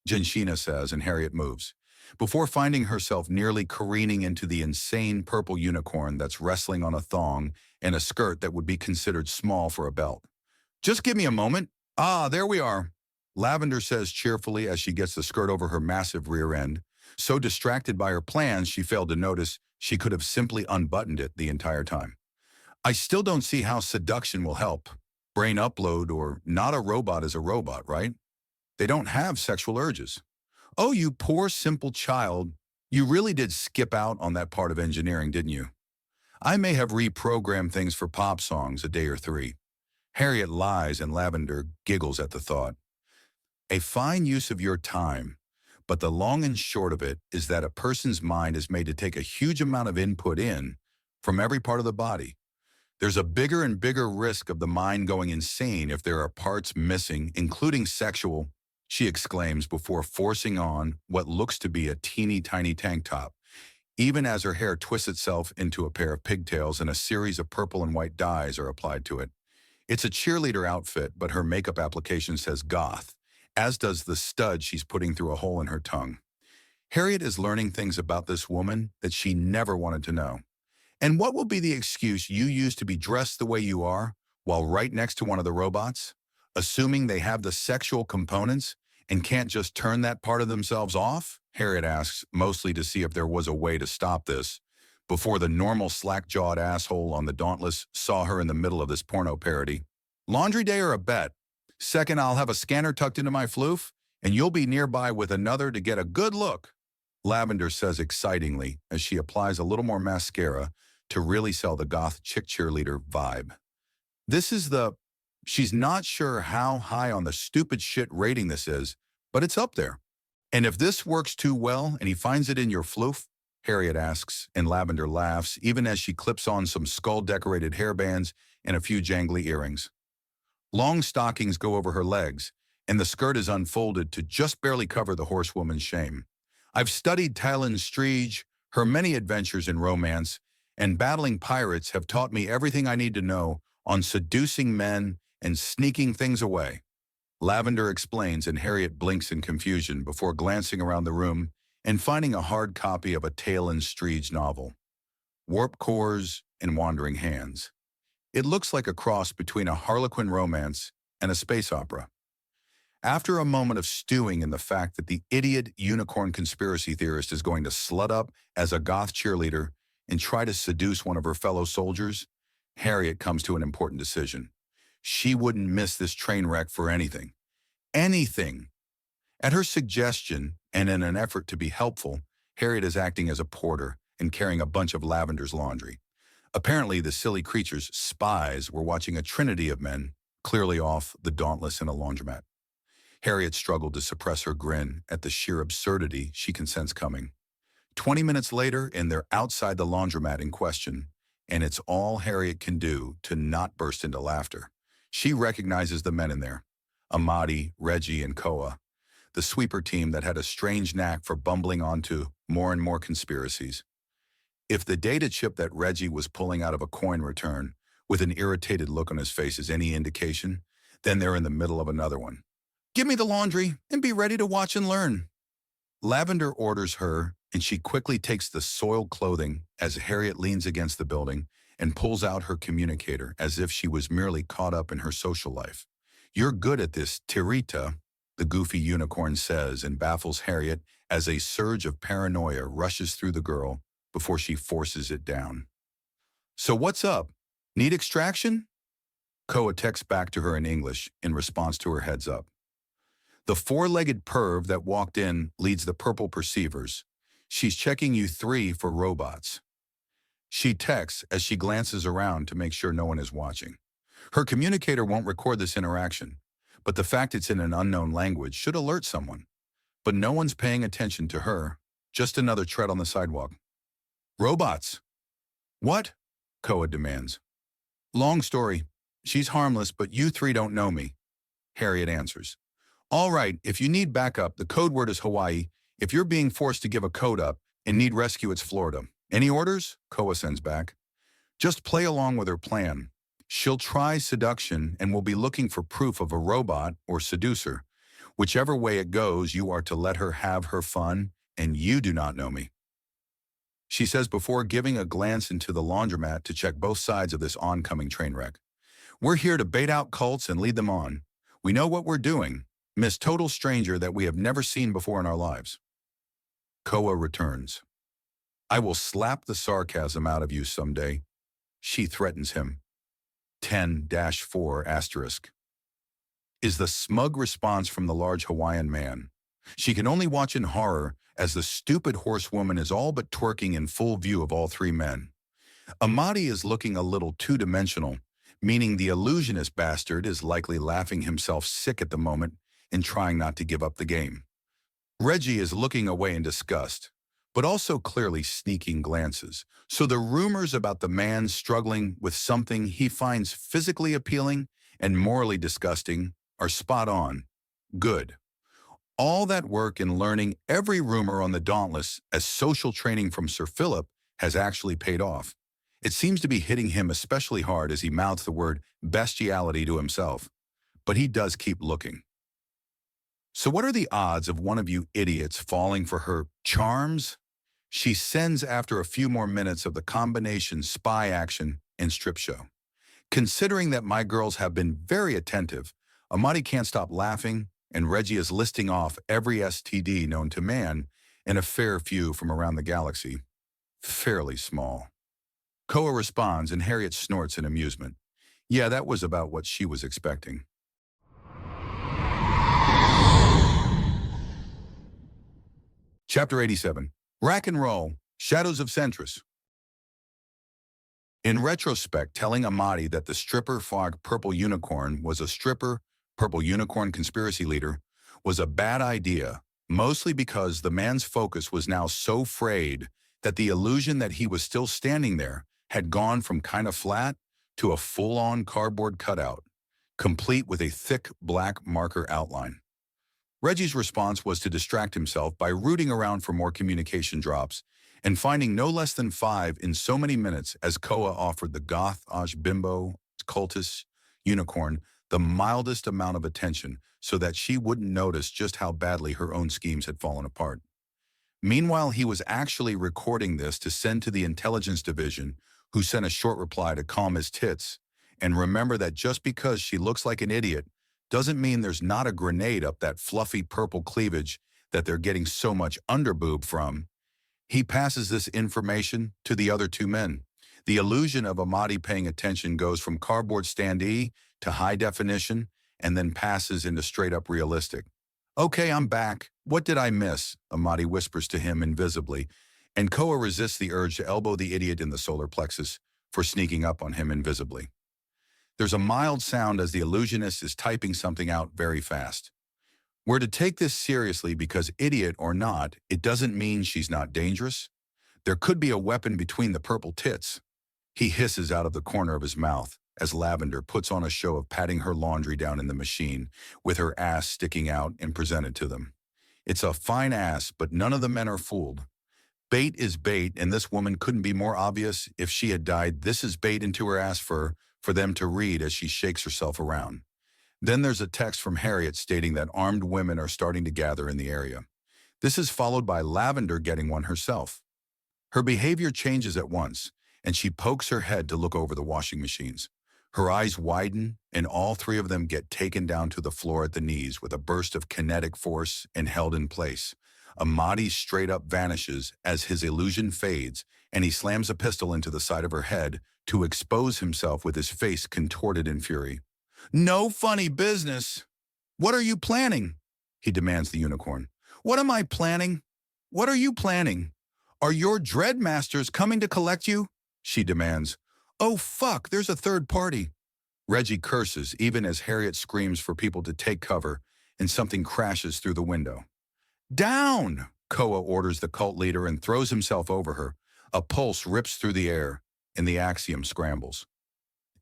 Genshina says, and Harriet moves, before finding herself nearly careening into the insane purple unicorn that's wrestling on a thong and a skirt that would be considered small for a belt. Just give me a moment. Ah, there we are, Lavender says cheerfully as she gets the skirt over her massive rear end. So distracted by her plans, she failed to notice she could have simply unbuttoned it the entire time. I still don't see how seduction will help. Brain upload or not, a robot is a robot, right? They don't have sexual urges. Oh, you poor simple child. You really did skip out on that part of engineering, didn't you? I may have reprogrammed things for pop songs a day or 3. Harriet lies and Lavender giggles at the thought. A fine use of your time, but the long and short of it is that a person's mind is made to take a huge amount of input in from every part of the body. There's a bigger and bigger risk of the mind going insane if there are parts missing, including sexual, she exclaims before forcing on what looks to be a teeny tiny tank top, even as her hair twists itself into a pair of pigtails and a series of purple and white dyes are applied to it. It's a cheerleader outfit, but her makeup application says goth, as does the stud she's putting through a hole in her tongue. Harriet is learning things about this woman that she never wanted to know. And what will be the excuse you use to be dressed the way you are while right next to one of the robots, assuming they have the sexual components and can't just turn that part of themselves off? Harriet asks, mostly to see if there was a way to stop this, before the normal slack-jawed asshole on the Dauntless saw her in the middle of this porno parody. Laundry day or a bet? Second, I'll have a scanner tucked into my floof, and you'll be nearby with another to get a good look, Lavender says excitingly as she applies a little more mascara to really sell the goth chick cheerleader vibe. This is she's not sure how high on the stupid shit rating this is, but it's up there. And if this works too well and he finds it in your floof, Harriet asks, and Lavender laughs even as she clips on some skull-decorated hairbands and a few jangly earrings. Long stockings go over her legs, and the skirt is unfolded to just barely cover the horsewoman's shame. I've studied Talon Striege, her many adventures in romance, and battling pirates have taught me everything I need to know on seducing men and sneaking things away. Lavender explains, and Harriet blinks in confusion before glancing around the room and finding a hard copy of a Talon Striege novel, Warp Cores and Wandering Hands. It looks like a cross between a Harlequin romance and a space opera. After a moment of stewing in the fact that the idiot unicorn conspiracy theorist is going to slut up as a goth cheerleader and try to seduce one of her fellow soldiers, Harriet comes to an important decision. She wouldn't miss this train wreck for anything. Anything. At her suggestion, and in an effort to be helpful, Harriet is acting as a porter and carrying a bunch of Lavender's laundry. Apparently, the silly creature's spies were watching a trinity of men, clearly off the Dauntless in a laundromat. Harriet struggled to suppress her grin at the sheer absurdity she can sense coming. 20 minutes later, and they're outside the laundromat in question, and it's all Harriet can do to not burst into laughter. She recognizes the men in there, Amadi, Reggie, and Koa, the sweeper team that had a strange knack for bumbling onto more and more conspiracies. If the data chip that Reggie was pulling out of a coin return with an irritated look on his face is any indication, then they're in the middle of another one. Give me the laundry and be ready to watch and learn. Lavender orders her, and she quickly takes the soiled clothing as Harriet leans against the building and pulls out her communicator as if she was merely caught up in her social life. You're good at this, Tirita, the goofy unicorn says and baffles Harriet as a surge of paranoia rushes through the girl before she forces it down. So what's up? Need extraction? Koa texts back to her in English in response to her heads up. The four-legged perv that walked in leads the purple perceivers. She's checking you 3 for robots. She texts as she glances around to make sure no one is watching. Her communicator won't record this interaction, but the fact it's in an unknown language should alert someone. But no one's paying attention to her, just another tread on the sidewalk. Robots. What? Koa demands. Long story. She's harmless, but you 3 don't know me. Harriet answers. All right, if you need backup, the code word is Hawaii. If you're being forced to give a code up and need rescue, it's Florida. Any orders? Koa sends back. Just play along with her plan. She'll try seduction and will be looking for proof of a robot or seducer. Whichever way it goes, you are to let her have her fun, and you do not know me. She says before giving a glance into the laundromat to check both sides of this oncoming train wreck. We're here to bait out cults and lead them on. We know what we're doing. Miss Total Stranger that we have never seen before in our lives. Koa returns. I will slap the sarcasm out of you someday. She threatens him. 10-4*. Is the smug response from the large Hawaiian man. She can only watch in horror as the stupid horsewoman is all but twerking in full view of all 3 men. Amadi is looking a little two-dimensional, meaning the illusionist bastard is likely laughing himself sick at the moment and trying not to give up the game. Reggie is looking away in disgust, but also clearly sneaking glances. So the rumors about the man struggling with something he finds physically appealing and morally disgusting are spot on. Good. All that work in learning every rumor on the Dauntless as social training from Sir Philip has actually paid off. It seems to be hitting him especially hard as he mouths the word bestiality to himself. But he does keep looking. So what are the odds of one of you idiots falling for her charms? She sends after a few more minutes of the combination spy action and strip show. Considering that my girls have been very attentive, Amadi can't stop laughing, and Reggie is listing off every STD known to man and a fair few from around the galaxy. Fairly small. Koa responds and Harriet snorts in amusement. Yeah, that was about what she was expecting. Chapter 87. Rack and Roll, Shadows of Centris. In retrospect, telling Amadi that the stripper fog Purple Unicorn was a stripper, Purple Unicorn conspiracy leader, was a bad idea, mostly because the man's focus was now so frayed that the illusion that he was still standing there had gone from kind of flat to a full-on cardboard cutout, complete with a thick black marker outline. Reggie's response was to distract himself by rooting around for more communication drops and finding no less than 5 in so many minutes as Koa offered the goth bimbo cultist unicorn the mildest amount of attention so that she wouldn't notice just how badly her own schemes had fallen apart. Meanwhile, he was actually recording this to send to the intelligence division, who sent a short reply to calm his tits, and remember that just because she looks like an idiot doesn't mean there's not a grenade up that fluffy purple cleavage that they're getting so much underboob from. He passes this information to the other 2 men. The illusion of Amadi paying attention goes from cardboard standee to high definition and then passes into straight up realistic. Okay, I'm back. What did I miss? Amadi whispers to him invisibly, and Koa resists the urge to elbow the idiot in the solar plexus for sneaking up on him invisibly. There's a mild sound as the illusionist is typing something out very fast. We're to take this seriously because, idiot or not, it doesn't mean she's not dangerous. There could be a weapon between the purple tits. He hisses out of the corner of his mouth as Lavender puts on a show of patting her laundry down in the machine, with her ass sticking out and presented to them. It's a fine ass, but none of the men are fooled. Bait is bait, and this woman couldn't be more obvious if she had died "This is bait" into her ass for them to read as she shakes herself around. Then there's a text from Harriet stating that armed women are starting to gather in the area. This is followed by Lavender getting one herself. Her behavior changes at once, and she pokes her head to look over the washing machines. Her eyes widen, and all three of them get taken down to the floor at the knees with a burst of kinetic force and held in place. Amadi straight up vanishes as his illusion fades, and he slams a pistol into the side of her head to expose himself with his face contorted in fury. "No funny business. What are you planning?" he demands the unicorn. "What am I planning? What are you planning? Are your Dreadmasters coming to collect you?" she demands. "Oh fuck, there's a third party." Reggie curses even as Harriet screams for people to take cover and something crashes through the window. "Down!" Koa orders the cult leader and throws himself over her. A pulse rips through the air and the axiom scrambles.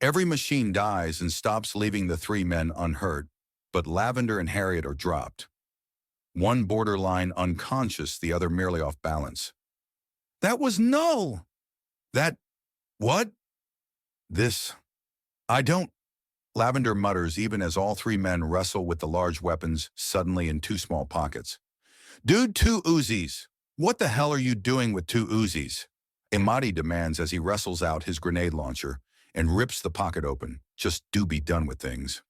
Every machine dies and stops, leaving the three men unhurt, but Lavender and Harriet are dropped. One borderline unconscious, the other merely off balance. "That was null!" "That... what?" "This... I don't..." Lavender mutters even as all three men wrestle with the large weapons suddenly in two small pockets. "Dude, 2 Uzis. What the hell are you doing with 2 Uzis?" Amadi demands as he wrestles out his grenade launcher and rips the pocket open. "Just do be done with things."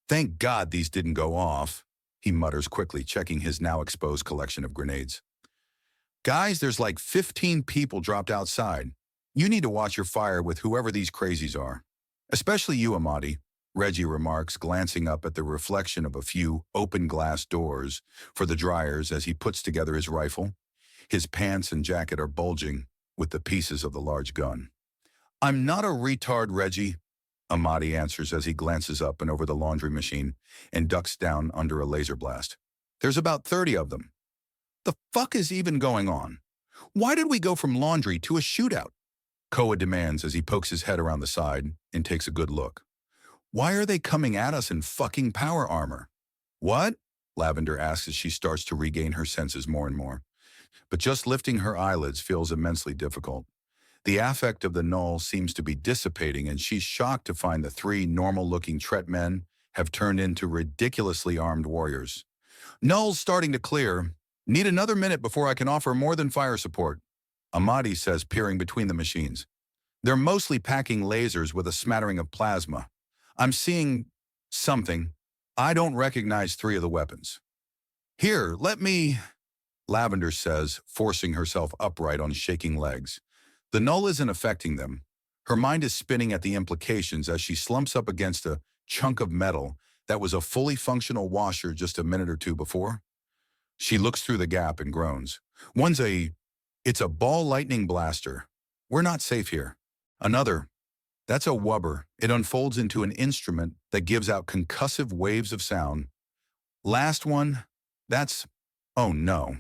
"Thank God these didn't go off," he mutters quickly, checking his now exposed collection of grenades. "Guys, there's like 15 people dropped outside. You need to watch your fire with whoever these crazies are. Especially you, Amadi," Reggie remarks, glancing up at the reflection of a few open glass doors for the dryers as he puts together his rifle. His pants and jacket are bulging with the pieces of the large gun. "I'm not a retard, Reggie," Amadi answers as he glances up and over the laundry machine and ducks down under a laser blast. "There's about 30 of them. The fuck is even going on? Why did we go from laundry to a shootout?" Koa demands as he pokes his head around the side and takes a good look. "Why are they coming at us in fucking power armor?" "What?" Lavender asks as she starts to regain her senses more and more. But just lifting her eyelids feels immensely difficult. The affect of the null seems to be dissipating, and she's shocked to find the 3 normal-looking Tret men have turned into ridiculously armed warriors. "Null's starting to clear. Need another minute before I can offer more than fire support," Amadi says, peering between the machines. "They're mostly packing lasers with a smattering of plasma. I'm seeing something. I don't recognize 3 of the weapons." "Here, let me..." Lavender says, forcing herself upright on shaking legs. The null isn't affecting them. Her mind is spinning at the implications as she slumps up against a chunk of metal that was a fully functional washer just a minute or two before. She looks through the gap and groans. It's a ball lightning blaster. We're not safe here. Another, that's a wubber. It unfolds into an instrument that gives out concussive waves of sound. Last one, that's, oh no.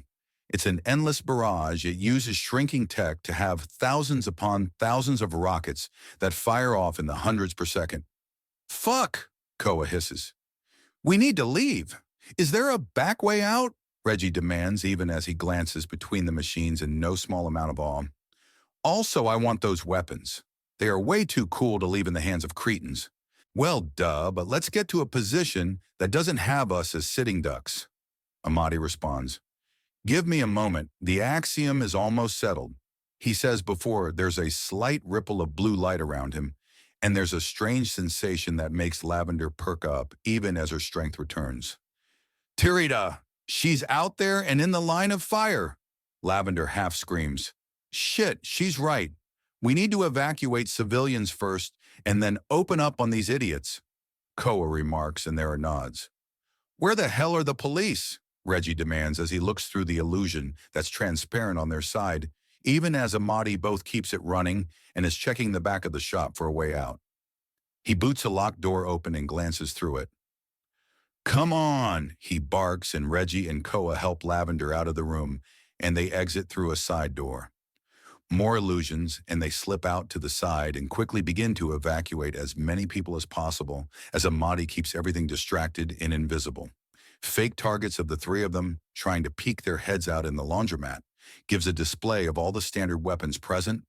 It's an endless barrage. It uses shrinking tech to have thousands upon thousands of rockets that fire off in the hundreds per second. "Fuck," Koa hisses. "We need to leave. Is there a back way out?" Reggie demands even as he glances between the machines in no small amount of awe. "Also, I want those weapons. They are way too cool to leave in the hands of cretins." "Well, duh, but let's get to a position that doesn't have us as sitting ducks," Amadi responds. "Give me a moment. The axiom is almost settled," he says before there's a slight ripple of blue light around him, and there's a strange sensation that makes Lavender perk up even as her strength returns. "Tirida, she's out there and in the line of fire," Lavender half screams. "Shit, she's right. We need to evacuate civilians first and then open up on these idiots," Koa remarks, and there are nods. "Where the hell are the police?" Reggie demands as he looks through the illusion that's transparent on their side, even as Amadi both keeps it running and is checking the back of the shop for a way out. He boots a locked door open and glances through it. "Come on," he barks, and Reggie and Koa help Lavender out of the room, and they exit through a side door. More illusions, and they slip out to the side and quickly begin to evacuate as many people as possible as Amadi keeps everything distracted and invisible. Fake targets of the 3 of them, trying to peek their heads out in the laundromat, gives a display of all the standard weapons present.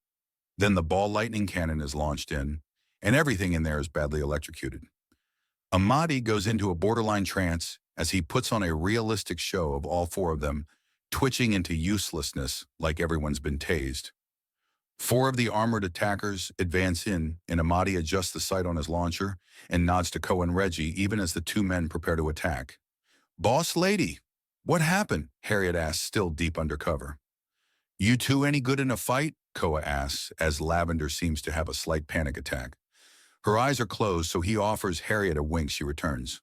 Then the ball lightning cannon is launched in, and everything in there is badly electrocuted. Amadi goes into a borderline trance as he puts on a realistic show of all four of them, twitching into uselessness like everyone's been tased. Four of the armored attackers advance in, and Amadi adjusts the sight on his launcher and nods to Koa and Reggie even as the two men prepare to attack. "Boss lady, what happened?" Harriet asks, still deep undercover. "You two any good in a fight?" Koa asks, as Lavender seems to have a slight panic attack. Her eyes are closed, so he offers Harriet a wink. She returns.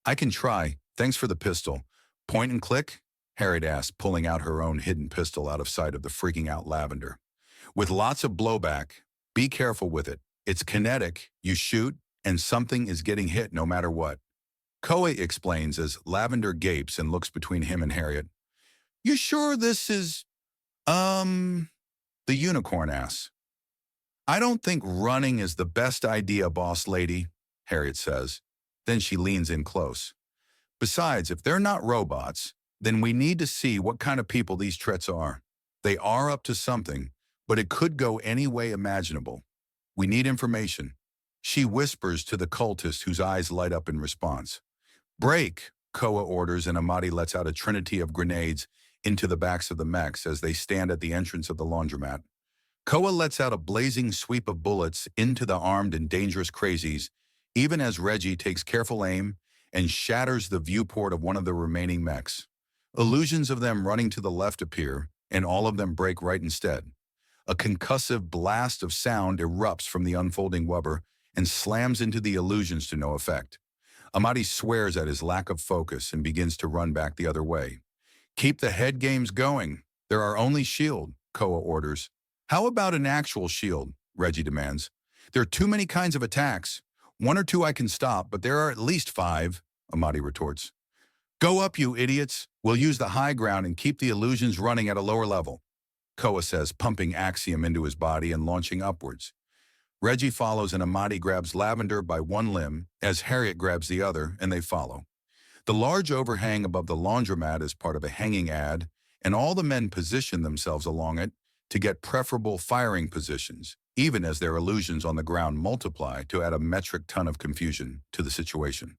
"I can try. Thanks for the pistol. Point and click?" Harriet asks, pulling out her own hidden pistol out of sight of the freaking out Lavender. "With lots of blowback. Be careful with it. It's kinetic. You shoot, and something is getting hit no matter what." Koa explains as Lavender gapes and looks between him and Harriet. "You sure this is, the unicorn asks. "I don't think running is the best idea, boss lady," Harriet says. Then she leans in close. "Besides, if they're not robots, then we need to see what kind of people these Trets are. They are up to something, but it could go any way imaginable. We need information." She whispers to the cultist whose eyes light up in response. "Break," Koa orders, and Amadi lets out a trinity of grenades into the backs of the mechs as they stand at the entrance of the laundromat. Koa lets out a blazing sweep of bullets into the armed and dangerous crazies, even as Reggie takes careful aim and shatters the viewport of one of the remaining mechs. Illusions of them running to the left appear, and all of them break right instead. A concussive blast of sound erupts from the unfolding wubber and slams into the illusions to no effect. Amadi swears at his lack of focus and begins to run back the other way. "Keep the head games going. There are only shield," Koa orders. "How about an actual shield?" Reggie demands. "There are too many kinds of attacks. One or two I can stop, but there are at least 5, Amadi retorts. "Go up, you idiots. We'll use the high ground and keep the illusions running at a lower level," Koa says, pumping Axiom into his body and launching upwards. Reggie follows, and Amadi grabs Lavender by one limb as Harriet grabs the other, and they follow. The large overhang above the laundromat is part of a hanging ad, and all the men position themselves along it to get preferable firing positions, even as their illusions on the ground multiply to add a metric ton of confusion to the situation.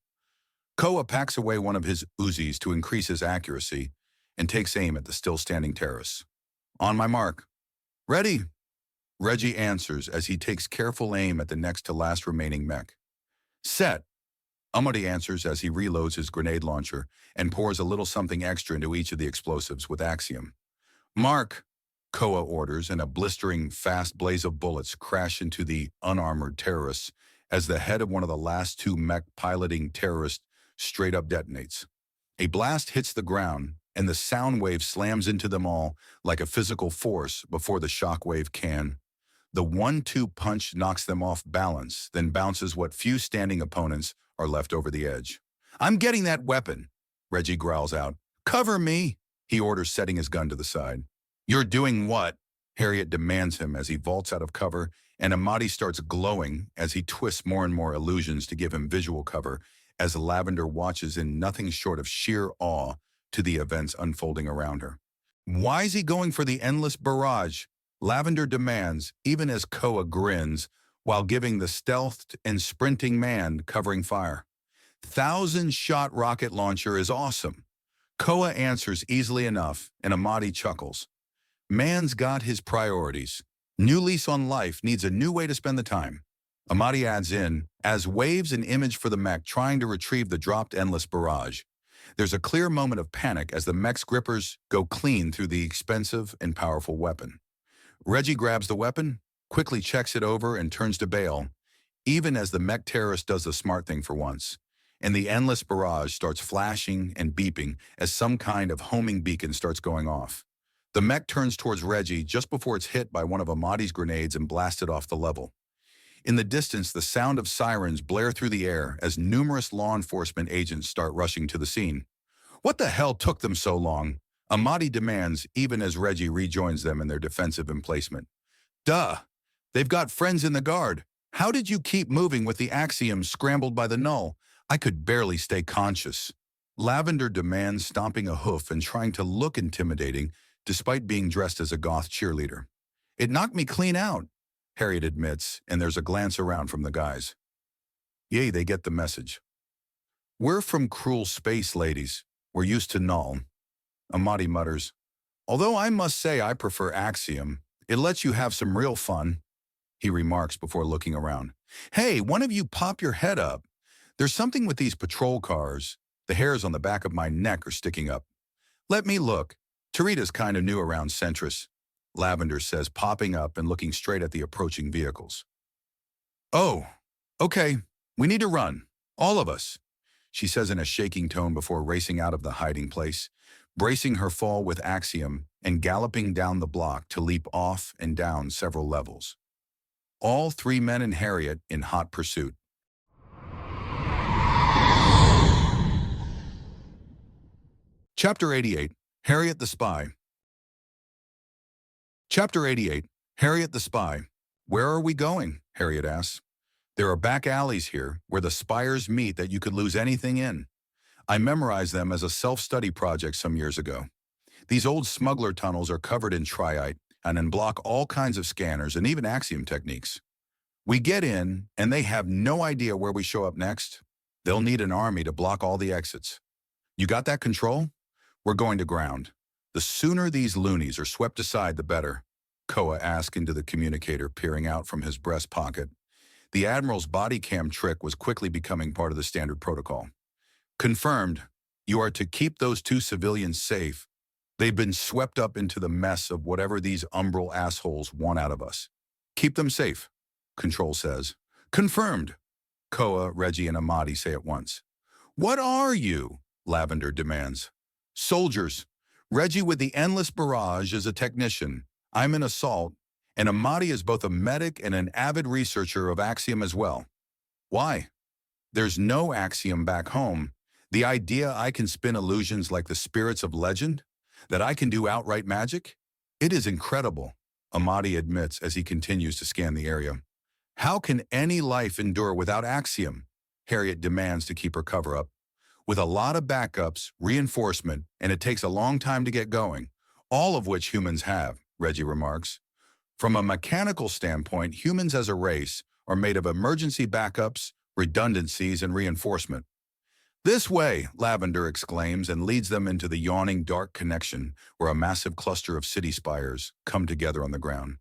Koa packs away one of his Uzis to increase his accuracy and takes aim at the still-standing terrorists. "On my mark. Ready!" Reggie answers as he takes careful aim at the next-to-last remaining mech. "Set!" Amadi answers as he reloads his grenade launcher and pours a little something extra into each of the explosives with Axiom. "Mark!" Koa orders, and a blistering, fast blaze of bullets crash into the unarmored terrorists as the head of one of the last 2 mech-piloting terrorists straight up detonates. A blast hits the ground, and the sound wave slams into them all like a physical force before the shock wave can. The 1-2 punch knocks them off balance, then bounces what few standing opponents are left over the edge. "I'm getting that weapon," Reggie growls out. "Cover me," he orders, setting his gun to the side. "You're doing what?" Harriet demands him as he vaults out of cover, and Amadi starts glowing as he twists more and more illusions to give him visual cover as Lavender watches in nothing short of sheer awe to the events unfolding around her. "Why is he going for the endless barrage?" Lavender demands, even as Koa grins, while giving the stealthed and sprinting man covering fire. "1,000-shot rocket launcher is awesome." Koa answers easily enough, and Amadi chuckles. Man's got his priorities. New lease on life needs a new way to spend the time. Amadi adds in, as waves an image for the mech trying to retrieve the dropped endless barrage. There's a clear moment of panic as the mech's grippers go clean through the expensive and powerful weapon. Reggie grabs the weapon, quickly checks it over, and turns to bail, even as the mech terrorist does the smart thing for once, and the endless barrage starts flashing and beeping as some kind of homing beacon starts going off. The mech turns towards Reggie just before it's hit by one of Amadi's grenades and blasted off the level. In the distance, the sound of sirens blare through the air as numerous law enforcement agents start rushing to the scene. "What the hell took them so long?" Amadi demands, even as Reggie rejoins them in their defensive emplacement. "Duh! They've got friends in the guard. How did you keep moving with the Axioms scrambled by the null? I could barely stay conscious." Lavender demands, stomping a hoof and trying to look intimidating despite being dressed as a goth cheerleader. "It knocked me clean out," Harriet admits, and there's a glance around from the guys. Yay, they get the message. We're from cruel space, ladies. We're used to null. Amadi mutters. Although I must say I prefer Axiom. It lets you have some real fun, he remarks before looking around. Hey, one of you pop your head up. There's something with these patrol cars. The hairs on the back of my neck are sticking up. Let me look. Tarita's kind of new around Centris, Lavender says, popping up and looking straight at the approaching vehicles. Oh, okay. We need to run. All of us, she says in a shaking tone before racing out of the hiding place, bracing her fall with Axiom and galloping down the block to leap off and down several levels. All three men and Harriet in hot pursuit. Chapter 88, Harriet the Spy. Chapter 88, Harriet the Spy. Where are we going? Harriet asks. There are back alleys here where the spires meet that you could lose anything in. I memorized them as a self-study project some years ago. These old smuggler tunnels are covered in triite and then block all kinds of scanners and even Axiom techniques. We get in, and they have no idea where we show up next. They'll need an army to block all the exits. You got that, Control? We're going to ground. The sooner these loonies are swept aside, the better, Koa asked into the communicator, peering out from his breast pocket. The Admiral's body cam trick was quickly becoming part of the standard protocol. Confirmed. You are to keep those two civilians safe. They've been swept up into the mess of whatever these umbral assholes want out of us. Keep them safe, Control says. Confirmed. Koa, Reggie, and Amadi say at once. What are you? Lavender demands. Soldiers. Reggie with the endless barrage is a technician. I'm an assault, and Amadi is both a medic and an avid researcher of Axiom as well. Why? There's no Axiom back home. The idea I can spin illusions like the spirits of legend? That I can do outright magic? It is incredible, Amadi admits as he continues to scan the area. How can any life endure without Axiom? Harriet demands to keep her cover up. With a lot of backups, reinforcement, and it takes a long time to get going, all of which humans have, Reggie remarks. From a mechanical standpoint, humans as a race are made of emergency backups, redundancies, and reinforcement. This way, Lavender exclaims and leads them into the yawning dark connection where a massive cluster of city spires come together on the ground.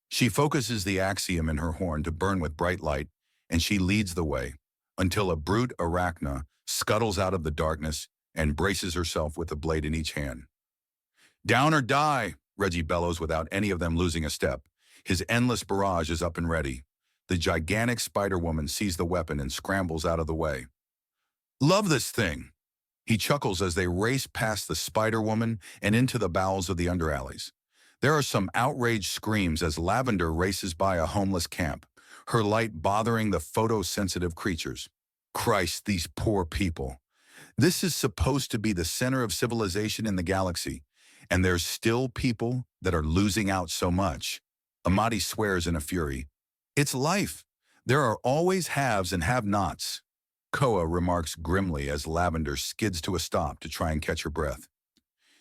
She focuses the Axiom in her horn to burn with bright light, and she leads the way until a brute arachna scuttles out of the darkness and braces herself with a blade in each hand. Down or die, Reggie bellows without any of them losing a step. His endless barrage is up and ready. The gigantic Spider-Woman sees the weapon and scrambles out of the way. Love this thing, he chuckles as they race past the Spider-Woman and into the bowels of the underalleys. There are some outraged screams as Lavender races by a homeless camp, her light bothering the photosensitive creatures. Christ, these poor people. This is supposed to be the center of civilization in the galaxy, and there's still people that are losing out so much. Amadi swears in a fury. It's life. There are always haves and have-nots. Koa remarks grimly as Lavender skids to a stop to try and catch her breath.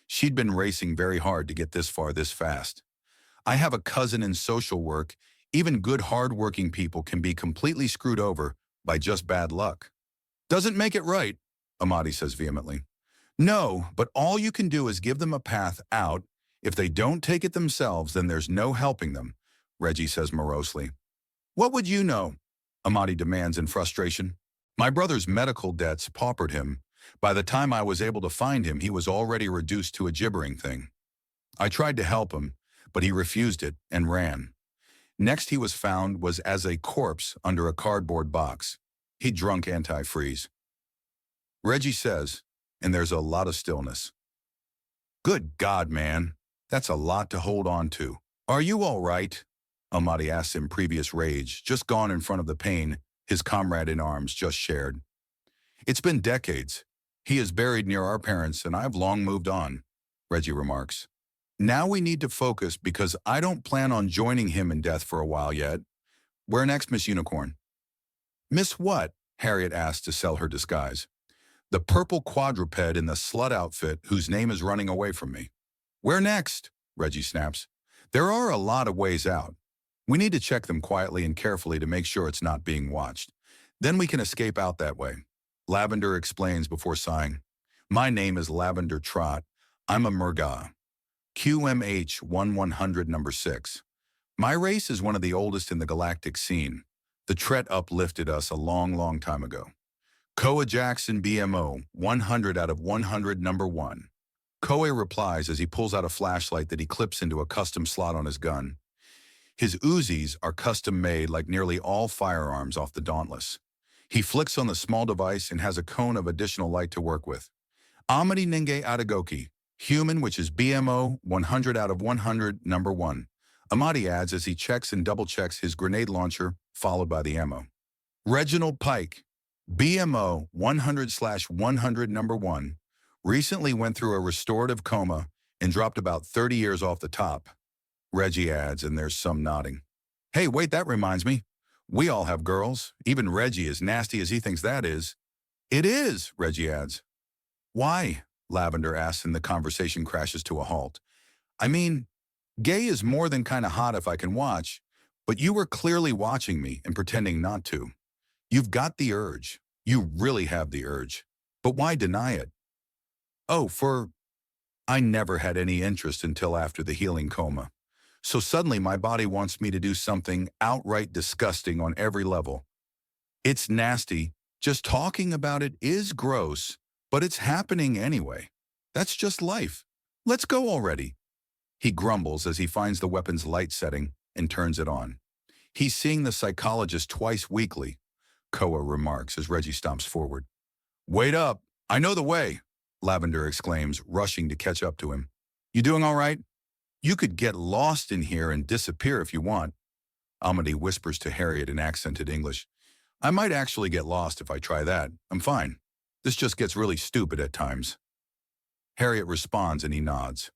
She'd been racing very hard to get this far this fast. I have a cousin in social work. Even good hard-working people can be completely screwed over by just bad luck. Doesn't make it right, Amadi says vehemently. No, but all you can do is give them a path out. If they don't take it themselves, then there's no helping them, Reggie says morosely. What would you know? Amadi demands in frustration. My brother's medical debts paupered him. By the time I was able to find him, he was already reduced to a gibbering thing. I tried to help him, but he refused it and ran. Next he was found was as a corpse under a cardboard box. He'd drunk antifreeze. Reggie says, and there's a lot of stillness. Good God, man. That's a lot to hold on to. Are you all right? Amadi asks in previous rage, just gone in front of the pain his comrade in arms just shared. It's been decades. He is buried near our parents, and I've long moved on, Reggie remarks. Now we need to focus because I don't plan on joining him in death for a while yet. Where next, Miss Unicorn? Miss what? Harriet asked to sell her disguise. The purple quadruped in the slut outfit whose name is running away from me. Where next? Reggie snaps. There are a lot of ways out. We need to check them quietly and carefully to make sure it's not being watched. Then we can escape out that way. Lavender explains before sighing. My name is Lavender Trot. I'm a Murga. QMH-100 number 6. My race is one of the oldest in the galactic scene. The Tret uplifted us a long time ago. Koa Jackson BMO, 100 out of 100 number 1. Koa replies as he pulls out a flashlight that he clips into a custom slot on his gun. His Uzis are custom-made like nearly all firearms off the Dauntless. He flicks on the small device and has a cone of additional light to work with. Amadi Ninge Adagoki, human, which is BMO 100 out of 100, number 1. Amadi adds as he checks and double-checks his grenade launcher, followed by the ammo. Reginald Pike, BMO 100/100, number 1, recently went through a restorative coma and dropped about 30 years off the top. Reggie adds, and there's some nodding. Hey, wait, that reminds me. We all have girls. Even Reggie, as nasty as he thinks that is. It is, Reggie adds. Why? Lavender asks, and the conversation crashes to a halt. I mean, gay is more than kind of hot if I can watch, but you were clearly watching me and pretending not to. You've got the urge. You really have the urge. But why deny it? Oh, I never had any interest until after the healing coma. So suddenly my body wants me to do something outright disgusting on every level. It's nasty. Just talking about it is gross, but it's happening anyway. That's just life. Let's go already. He grumbles as he finds the weapon's light setting and turns it on. He's seeing the psychologist twice weekly, Koa remarks as Reggie stomps forward. Wait up. I know the way, Lavender exclaims, rushing to catch up to him. You doing all right? You could get lost in here and disappear if you want. Amadi whispers to Harriet in accented English. I might actually get lost if I try that. I'm fine. This just gets really stupid at times. Harriet responds and he nods.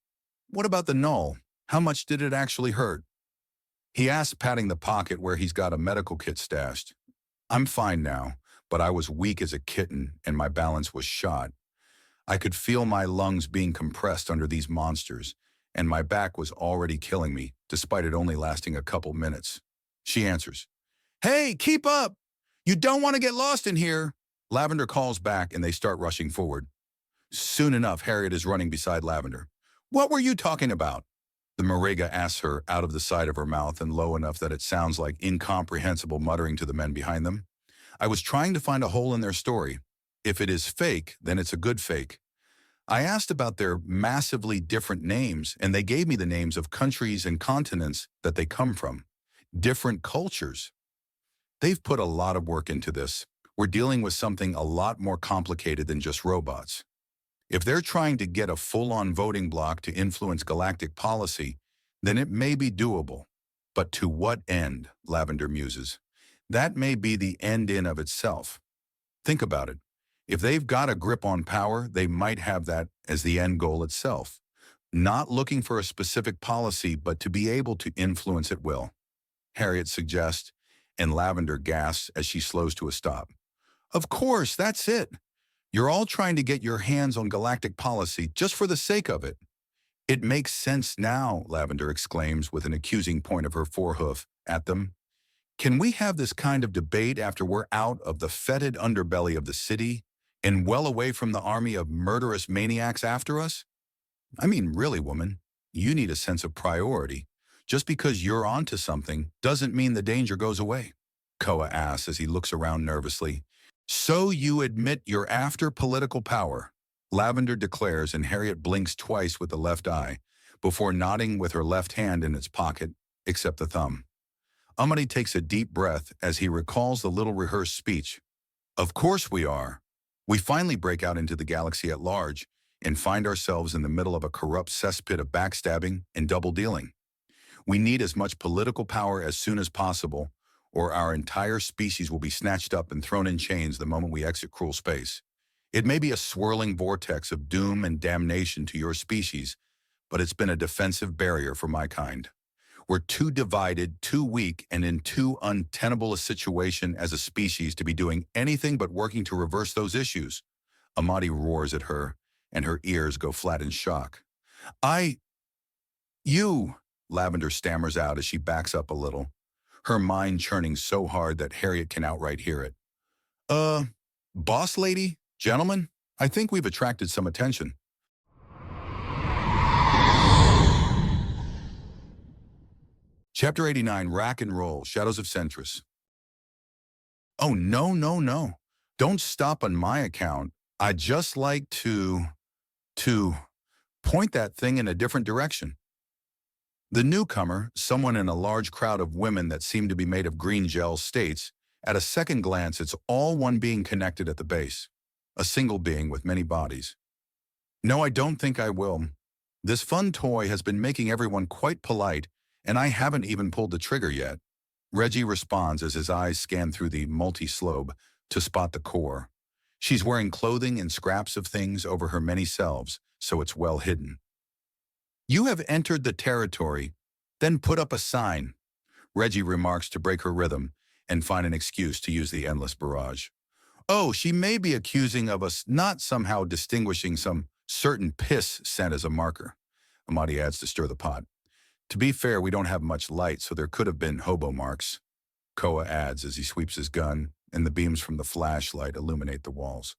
What about the null? How much did it actually hurt? He asks, patting the pocket where he's got a medical kit stashed. I'm fine now, but I was weak as a kitten and my balance was shot. I could feel my lungs being compressed under these monsters, and my back was already killing me, despite it only lasting a couple minutes. She answers, Hey, keep up! You don't want to get lost in here! Lavender calls back and they start rushing forward. Soon enough, Harriet is running beside Lavender. What were you talking about? The Morega asks her out of the side of her mouth and low enough that it sounds like incomprehensible muttering to the men behind them. I was trying to find a hole in their story. If it is fake, then it's a good fake. I asked about their massively different names, and they gave me the names of countries and continents that they come from. Different cultures. They've put a lot of work into this. We're dealing with something a lot more complicated than just robots. If they're trying to get a full-on voting bloc to influence galactic policy, then it may be doable. But to what end, Lavender muses? That may be the end in of itself. Think about it. If they've got a grip on power, they might have that as the end goal itself. Not looking for a specific policy, but to be able to influence at will. Harriet suggests, and Lavender gasps as she slows to a stop. Of course, that's it. You're all trying to get your hands on galactic policy just for the sake of it. It makes sense now, Lavender exclaims with an accusing point of her forehoof at them. Can we have this kind of debate after we're out of the fetid underbelly of the city and well away from the army of murderous maniacs after us? I mean, really, woman, you need a sense of priority. Just because you're onto something doesn't mean the danger goes away, Koa asks as he looks around nervously. So you admit you're after political power, Lavender declares, and Harriet blinks twice with the left eye before nodding with her left hand in its pocket, except the thumb. Amadi takes a deep breath as he recalls the little rehearsed speech. Of course we are. We finally break out into the galaxy at large and find ourselves in the middle of a corrupt cesspit of backstabbing and double-dealing. We need as much political power as soon as possible, or our entire species will be snatched up and thrown in chains the moment we exit cruel space. It may be a swirling vortex of doom and damnation to your species, but it's been a defensive barrier for my kind. We're too divided, too weak, and in too untenable a situation as a species to be doing anything but working to reverse those issues. Amadi roars at her, and her ears go flat in shock. You, Lavender stammers out as she backs up a little, her mind churning so hard that Harriet can outright hear it. Boss lady, gentlemen, I think we've attracted some attention. Chapter 89, Rack and Roll, Shadows of Centris. Oh, no, no, no. Don't stop on my account. I'd just like to point that thing in a different direction. The newcomer, someone in a large crowd of women that seem to be made of green gel, states, at a second glance, it's all one being connected at the base. A single being with many bodies. No, I don't think I will. This fun toy has been making everyone quite polite, and I haven't even pulled the trigger yet. Reggie responds as his eyes scan through the multi-slobe to spot the core. She's wearing clothing and scraps of things over her many selves, so it's well hidden. You have entered the territory, then put up a sign, Reggie remarks to break her rhythm and find an excuse to use the endless barrage. Oh, she may be accusing of us not somehow distinguishing some certain piss scent as a marker, Amadi adds to stir the pot. To be fair, we don't have much light, so there could have been hobo marks, Koa adds as he sweeps his gun, and the beams from the flashlight illuminate the walls.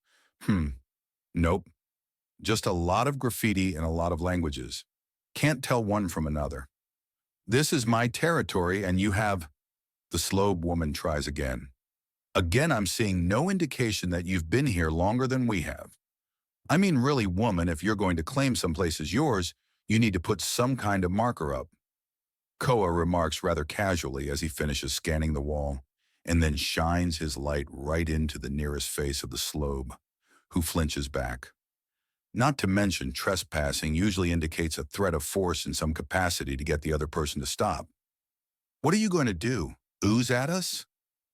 Nope. Just a lot of graffiti and a lot of languages. Can't tell one from another. This is my territory, and you have... The slobe woman tries again. Again, I'm seeing no indication that you've been here longer than we have. I mean, really, woman, if you're going to claim someplace as yours, you need to put some kind of marker up. Koa remarks rather casually as he finishes scanning the wall, and then shines his light right into the nearest face of the slobe, who flinches back. Not to mention, trespassing usually indicates a threat of force in some capacity to get the other person to stop. What are you going to do, ooze at us?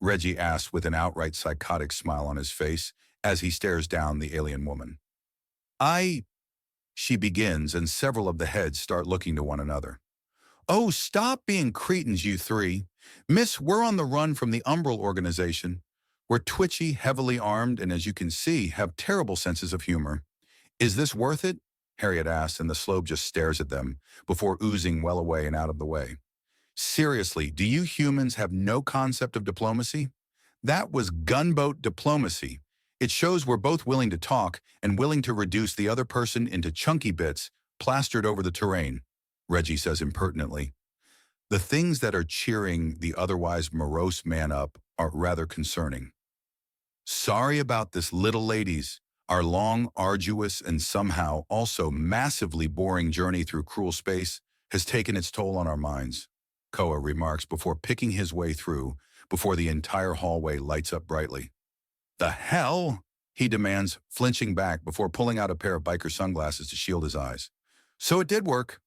Reggie asks with an outright psychotic smile on his face as he stares down the alien woman. She begins, and several of the heads start looking to one another. Oh, stop being cretins, you three. Miss, we're on the run from the Umbrel organization. We're twitchy, heavily armed, and as you can see, have terrible senses of humor. Is this worth it? Harriet asks, and the slobe just stares at them before oozing well away and out of the way. Seriously, do you humans have no concept of diplomacy? That was gunboat diplomacy. It shows we're both willing to talk and willing to reduce the other person into chunky bits plastered over the terrain, Reggie says impertinently. The things that are cheering the otherwise morose man up are rather concerning. Sorry about this, little ladies. Our long, arduous, and somehow also massively boring journey through cruel space has taken its toll on our minds, Koa remarks before picking his way through, before the entire hallway lights up brightly. The hell? He demands, flinching back before pulling out a pair of biker sunglasses to shield his eyes. So it did work.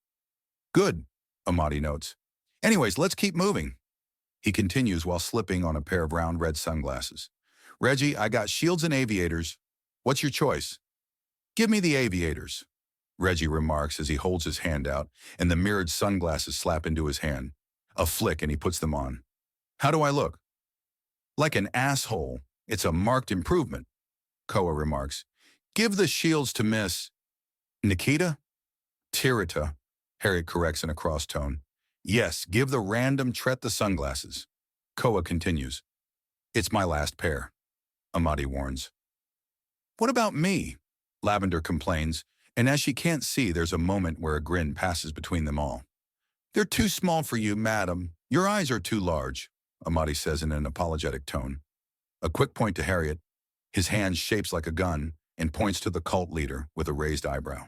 Good, Amadi notes. Anyways, let's keep moving. He continues while slipping on a pair of round red sunglasses. Reggie, I got shields and aviators. What's your choice? Give me the aviators, Reggie remarks as he holds his hand out and the mirrored sunglasses slap into his hand. A flick and he puts them on. How do I look? Like an asshole. It's a marked improvement, Koa remarks. Give the shields to Miss Nikita? Tirita, Harriet corrects in a cross tone. Yes, give the random Tret the sunglasses. Koa continues. It's my last pair, Amadi warns. What about me? Lavender complains, and as she can't see, there's a moment where a grin passes between them all. They're too small for you, madam. Your eyes are too large, Amadi says in an apologetic tone. A quick point to Harriet. His hand shapes like a gun and points to the cult leader with a raised eyebrow.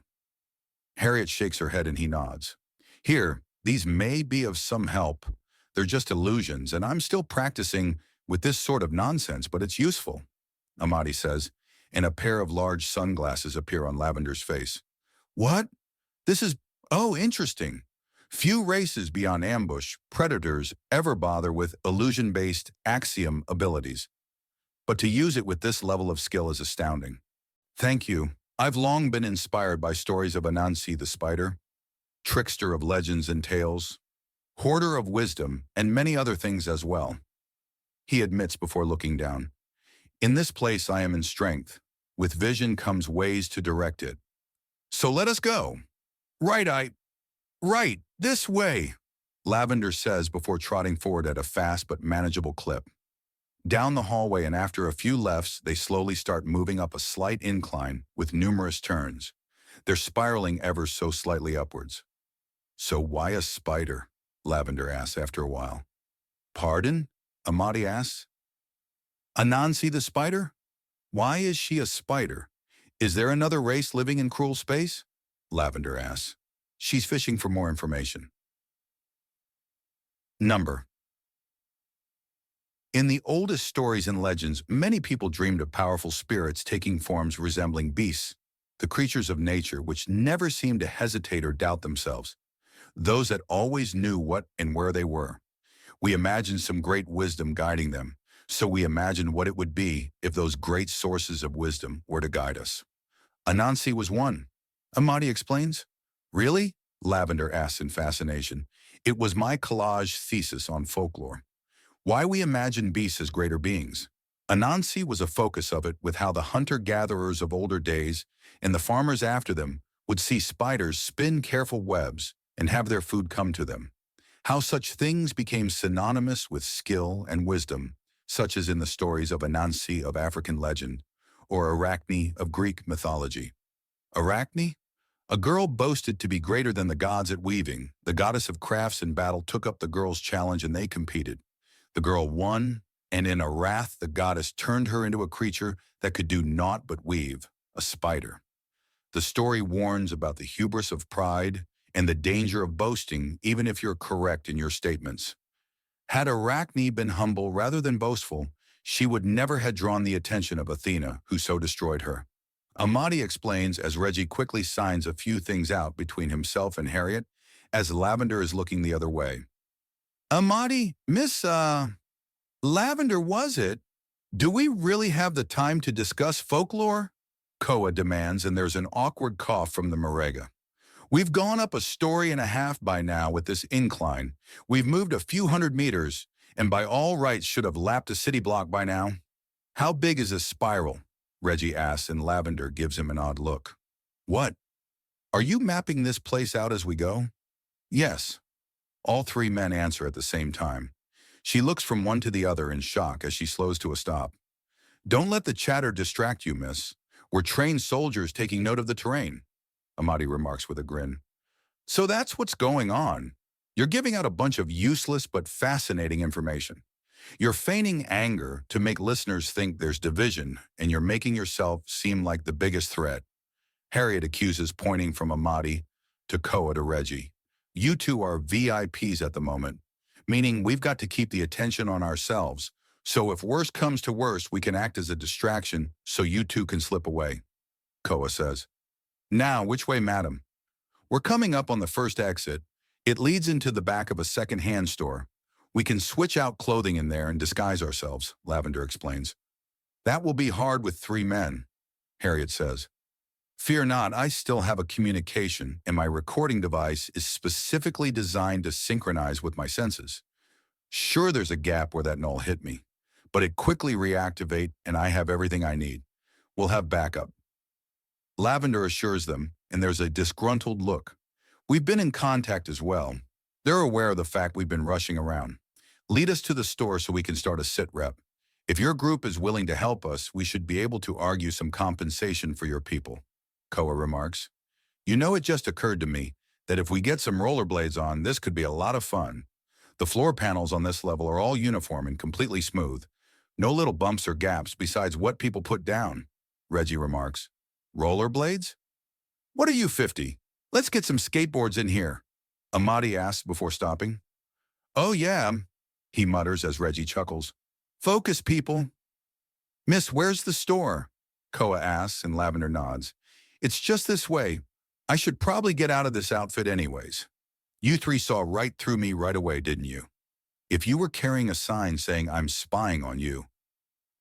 Harriet shakes her head and he nods. Here, these may be of some help. They're just illusions, and I'm still practicing with this sort of nonsense, but it's useful, Amadi says, and a pair of large sunglasses appear on Lavender's face. What? This is... Oh, interesting. Few races beyond ambush, predators, ever bother with illusion-based axiom abilities. But to use it with this level of skill is astounding. Thank you. I've long been inspired by stories of Anansi the spider, trickster of legends and tales, hoarder of wisdom, and many other things as well. He admits before looking down. In this place I am in strength. With vision comes ways to direct it. So let us go. Right, this way, Lavender says before trotting forward at a fast but manageable clip. Down the hallway, and after a few lefts, they slowly start moving up a slight incline with numerous turns. They're spiraling ever so slightly upwards. "So why a spider?" Lavender asks after a while. "Pardon?" Amadi asks. "Anansi the spider? Why is she a spider? Is there another race living in cruel space?" Lavender asks. She's fishing for more information. Number. In the oldest stories and legends, many people dreamed of powerful spirits taking forms resembling beasts, the creatures of nature which never seemed to hesitate or doubt themselves, those that always knew what and where they were. We imagined some great wisdom guiding them, so we imagined what it would be if those great sources of wisdom were to guide us. Anansi was one, Amadi explains. "Really?" Lavender asks in fascination. "It was my collage thesis on folklore. Why we imagine beasts as greater beings. Anansi was a focus of it, with how the hunter-gatherers of older days and the farmers after them would see spiders spin careful webs and have their food come to them. How such things became synonymous with skill and wisdom, such as in the stories of Anansi of African legend, or Arachne of Greek mythology. Arachne? A girl boasted to be greater than the gods at weaving. The goddess of crafts and battle took up the girl's challenge and they competed. The girl won, and in a wrath the goddess turned her into a creature that could do naught but weave, a spider. The story warns about the hubris of pride and the danger of boasting, even if you're correct in your statements. Had Arachne been humble rather than boastful, she would never have drawn the attention of Athena, who so destroyed her. Amadi explains as Reggie quickly signs a few things out between himself and Harriet, as Lavender is looking the other way. "Amadi, Miss, Lavender, was it? Do we really have the time to discuss folklore?" Koa demands, and there's an awkward cough from the Morega. "We've gone up a story and a half by now with this incline. We've moved a few hundred meters, and by all rights should have lapped a city block by now." "How big is this spiral?" Reggie asks, and Lavender gives him an odd look. "What? Are you mapping this place out as we go?" "Yes." All three men answer at the same time. She looks from one to the other in shock as she slows to a stop. "Don't let the chatter distract you, miss. We're trained soldiers taking note of the terrain," Amadi remarks with a grin. "So that's what's going on. You're giving out a bunch of useless but fascinating information. You're feigning anger to make listeners think there's division, and you're making yourself seem like the biggest threat," Harriet accuses, pointing from Amadi to Koa to Reggie. "You two are VIPs at the moment, meaning we've got to keep the attention on ourselves, so if worst comes to worst, we can act as a distraction so you two can slip away," Koa says. "Now, which way, madam?" "We're coming up on the first exit. It leads into the back of a second-hand store. We can switch out clothing in there and disguise ourselves," Lavender explains. "That will be hard with 3 men," Harriet says. "Fear not, I still have a communication, and my recording device is specifically designed to synchronize with my senses. Sure, there's a gap where that null hit me, but it quickly reactivate and I have everything I need. We'll have backup." Lavender assures them, and there's a disgruntled look. "We've been in contact as well. They're aware of the fact we've been rushing around. Lead us to the store so we can start a sit rep. If your group is willing to help us, we should be able to argue some compensation for your people," Koa remarks. "You know, it just occurred to me that if we get some rollerblades on, this could be a lot of fun. The floor panels on this level are all uniform and completely smooth. No little bumps or gaps besides what people put down," Reggie remarks. "Rollerblades? What are you, 50? Let's get some skateboards in here," Amadi asks before stopping. "Oh yeah," he mutters as Reggie chuckles. "Focus, people." "Miss, where's the store?" Koa asks, and Lavender nods. "It's just this way. I should probably get out of this outfit anyways. You 3 saw right through me right away, didn't you? If you were carrying a sign saying I'm spying on you,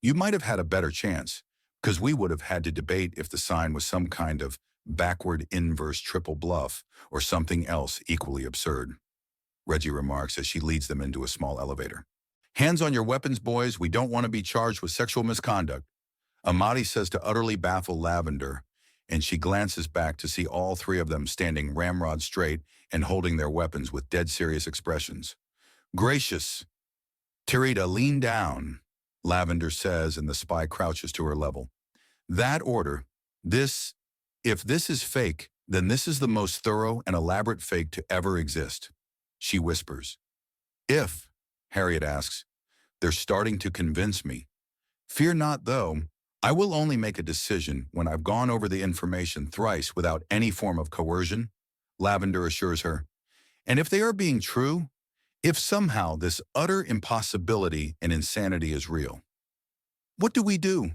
you might have had a better chance, because we would have had to debate if the sign was some kind of backward inverse triple bluff or something else equally absurd," Reggie remarks as she leads them into a small elevator. "Hands on your weapons, boys. We don't want to be charged with sexual misconduct," Amadi says to utterly baffle Lavender, and she glances back to see all 3 of them standing ramrod straight and holding their weapons with dead serious expressions. "Gracious. Tirita, lean down," Lavender says, and the spy crouches to her level. That order, if this is fake, then this is the most thorough and elaborate fake to ever exist, she whispers. If, Harriet asks, they're starting to convince me. Fear not, though. I will only make a decision when I've gone over the information thrice without any form of coercion, Lavender assures her. And if they are being true, if somehow this utter impossibility and insanity is real. What do we do?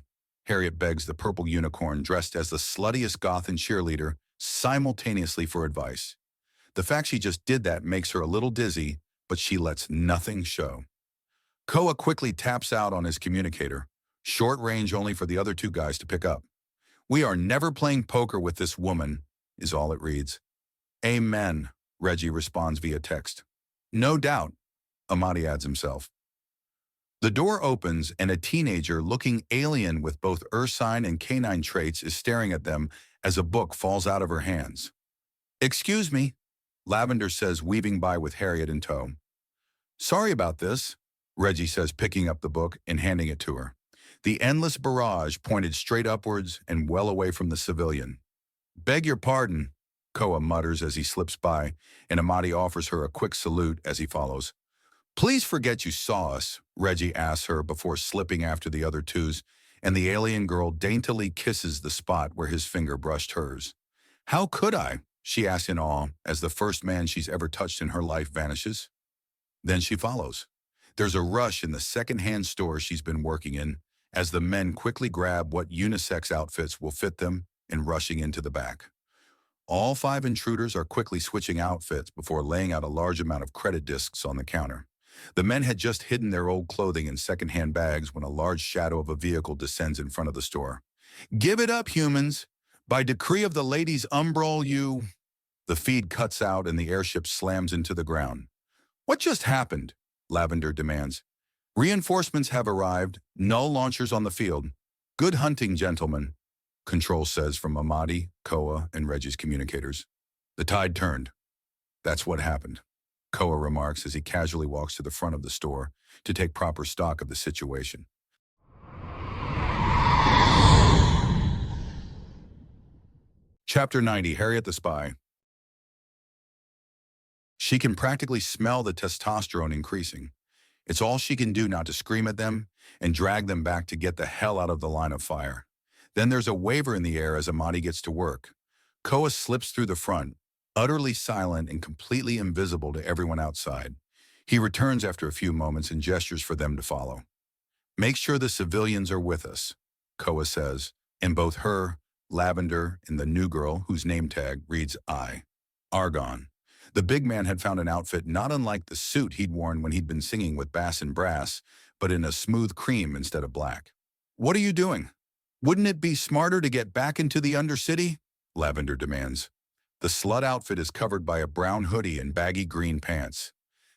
Harriet begs the purple unicorn dressed as the sluttiest goth and cheerleader simultaneously for advice. The fact she just did that makes her a little dizzy, but she lets nothing show. Koa quickly taps out on his communicator, short range only for the other two guys to pick up. We are never playing poker with this woman, is all it reads. Amen, Reggie responds via text. No doubt, Amadi adds himself. The door opens and a teenager looking alien with both ursine and canine traits is staring at them as a book falls out of her hands. Excuse me, Lavender says, weaving by with Harriet in tow. Sorry about this, Reggie says, picking up the book and handing it to her. The endless barrage pointed straight upwards and well away from the civilian. Beg your pardon, Koa mutters as he slips by, and Amadi offers her a quick salute as he follows. Please forget you saw us, Reggie asks her before slipping after the other twos, and the alien girl daintily kisses the spot where his finger brushed hers. How could I? She asks in awe as the first man she's ever touched in her life vanishes. Then she follows. There's a rush in the second-hand store she's been working in, as the men quickly grab what unisex outfits will fit them and rushing into the back. All 5 intruders are quickly switching outfits before laying out a large amount of credit discs on the counter. The men had just hidden their old clothing in second-hand bags when a large shadow of a vehicle descends in front of the store. Give it up, humans! By decree of the ladies Umbrol, you... The feed cuts out and the airship slams into the ground. What just happened? Lavender demands. Reinforcements have arrived, null launchers on the field. Good hunting, gentlemen, Control says from Amadi, Koa, and Reggie's communicators. The tide turned. That's what happened, Koa remarks as he casually walks to the front of the store to take proper stock of the situation. Chapter 90, Harriet the Spy. She can practically smell the testosterone increasing. It's all she can do not to scream at them and drag them back to get the hell out of the line of fire. Then there's a waver in the air as Amadi gets to work. Koa slips through the front, utterly silent and completely invisible to everyone outside. He returns after a few moments and gestures for them to follow. Make sure the civilians are with us, Koa says, and both her, Lavender, and the new girl, whose name tag reads I, Argon. The big man had found an outfit not unlike the suit he'd worn when he'd been singing with Bass and Brass, but in a smooth cream instead of black. What are you doing? Wouldn't it be smarter to get back into the Undercity? Lavender demands. The slut outfit is covered by a brown hoodie and baggy green pants.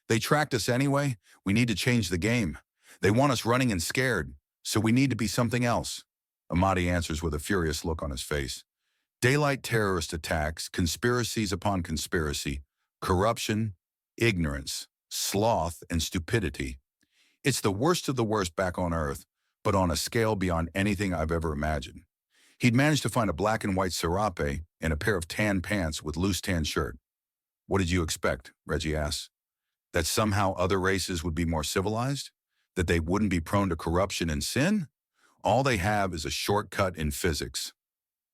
They tracked us anyway. We need to change the game. They want us running and scared, so we need to be something else. Amadi answers with a furious look on his face. Daylight terrorist attacks, conspiracies upon conspiracy, corruption, ignorance, sloth, and stupidity. It's the worst of the worst back on Earth, but on a scale beyond anything I've ever imagined. He'd managed to find a black and white serape and a pair of tan pants with loose tan shirt. What did you expect? Reggie asks. That somehow other races would be more civilized? That they wouldn't be prone to corruption and sin? All they have is a shortcut in physics.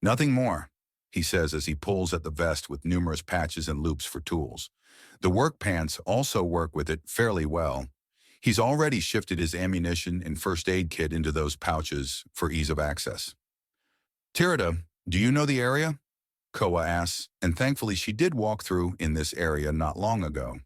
Nothing more, he says as he pulls at the vest with numerous patches and loops for tools. The work pants also work with it fairly well. He's already shifted his ammunition and first aid kit into those pouches for ease of access. Tirida, do you know the area? Koa asks, and thankfully she did walk through in this area not long ago.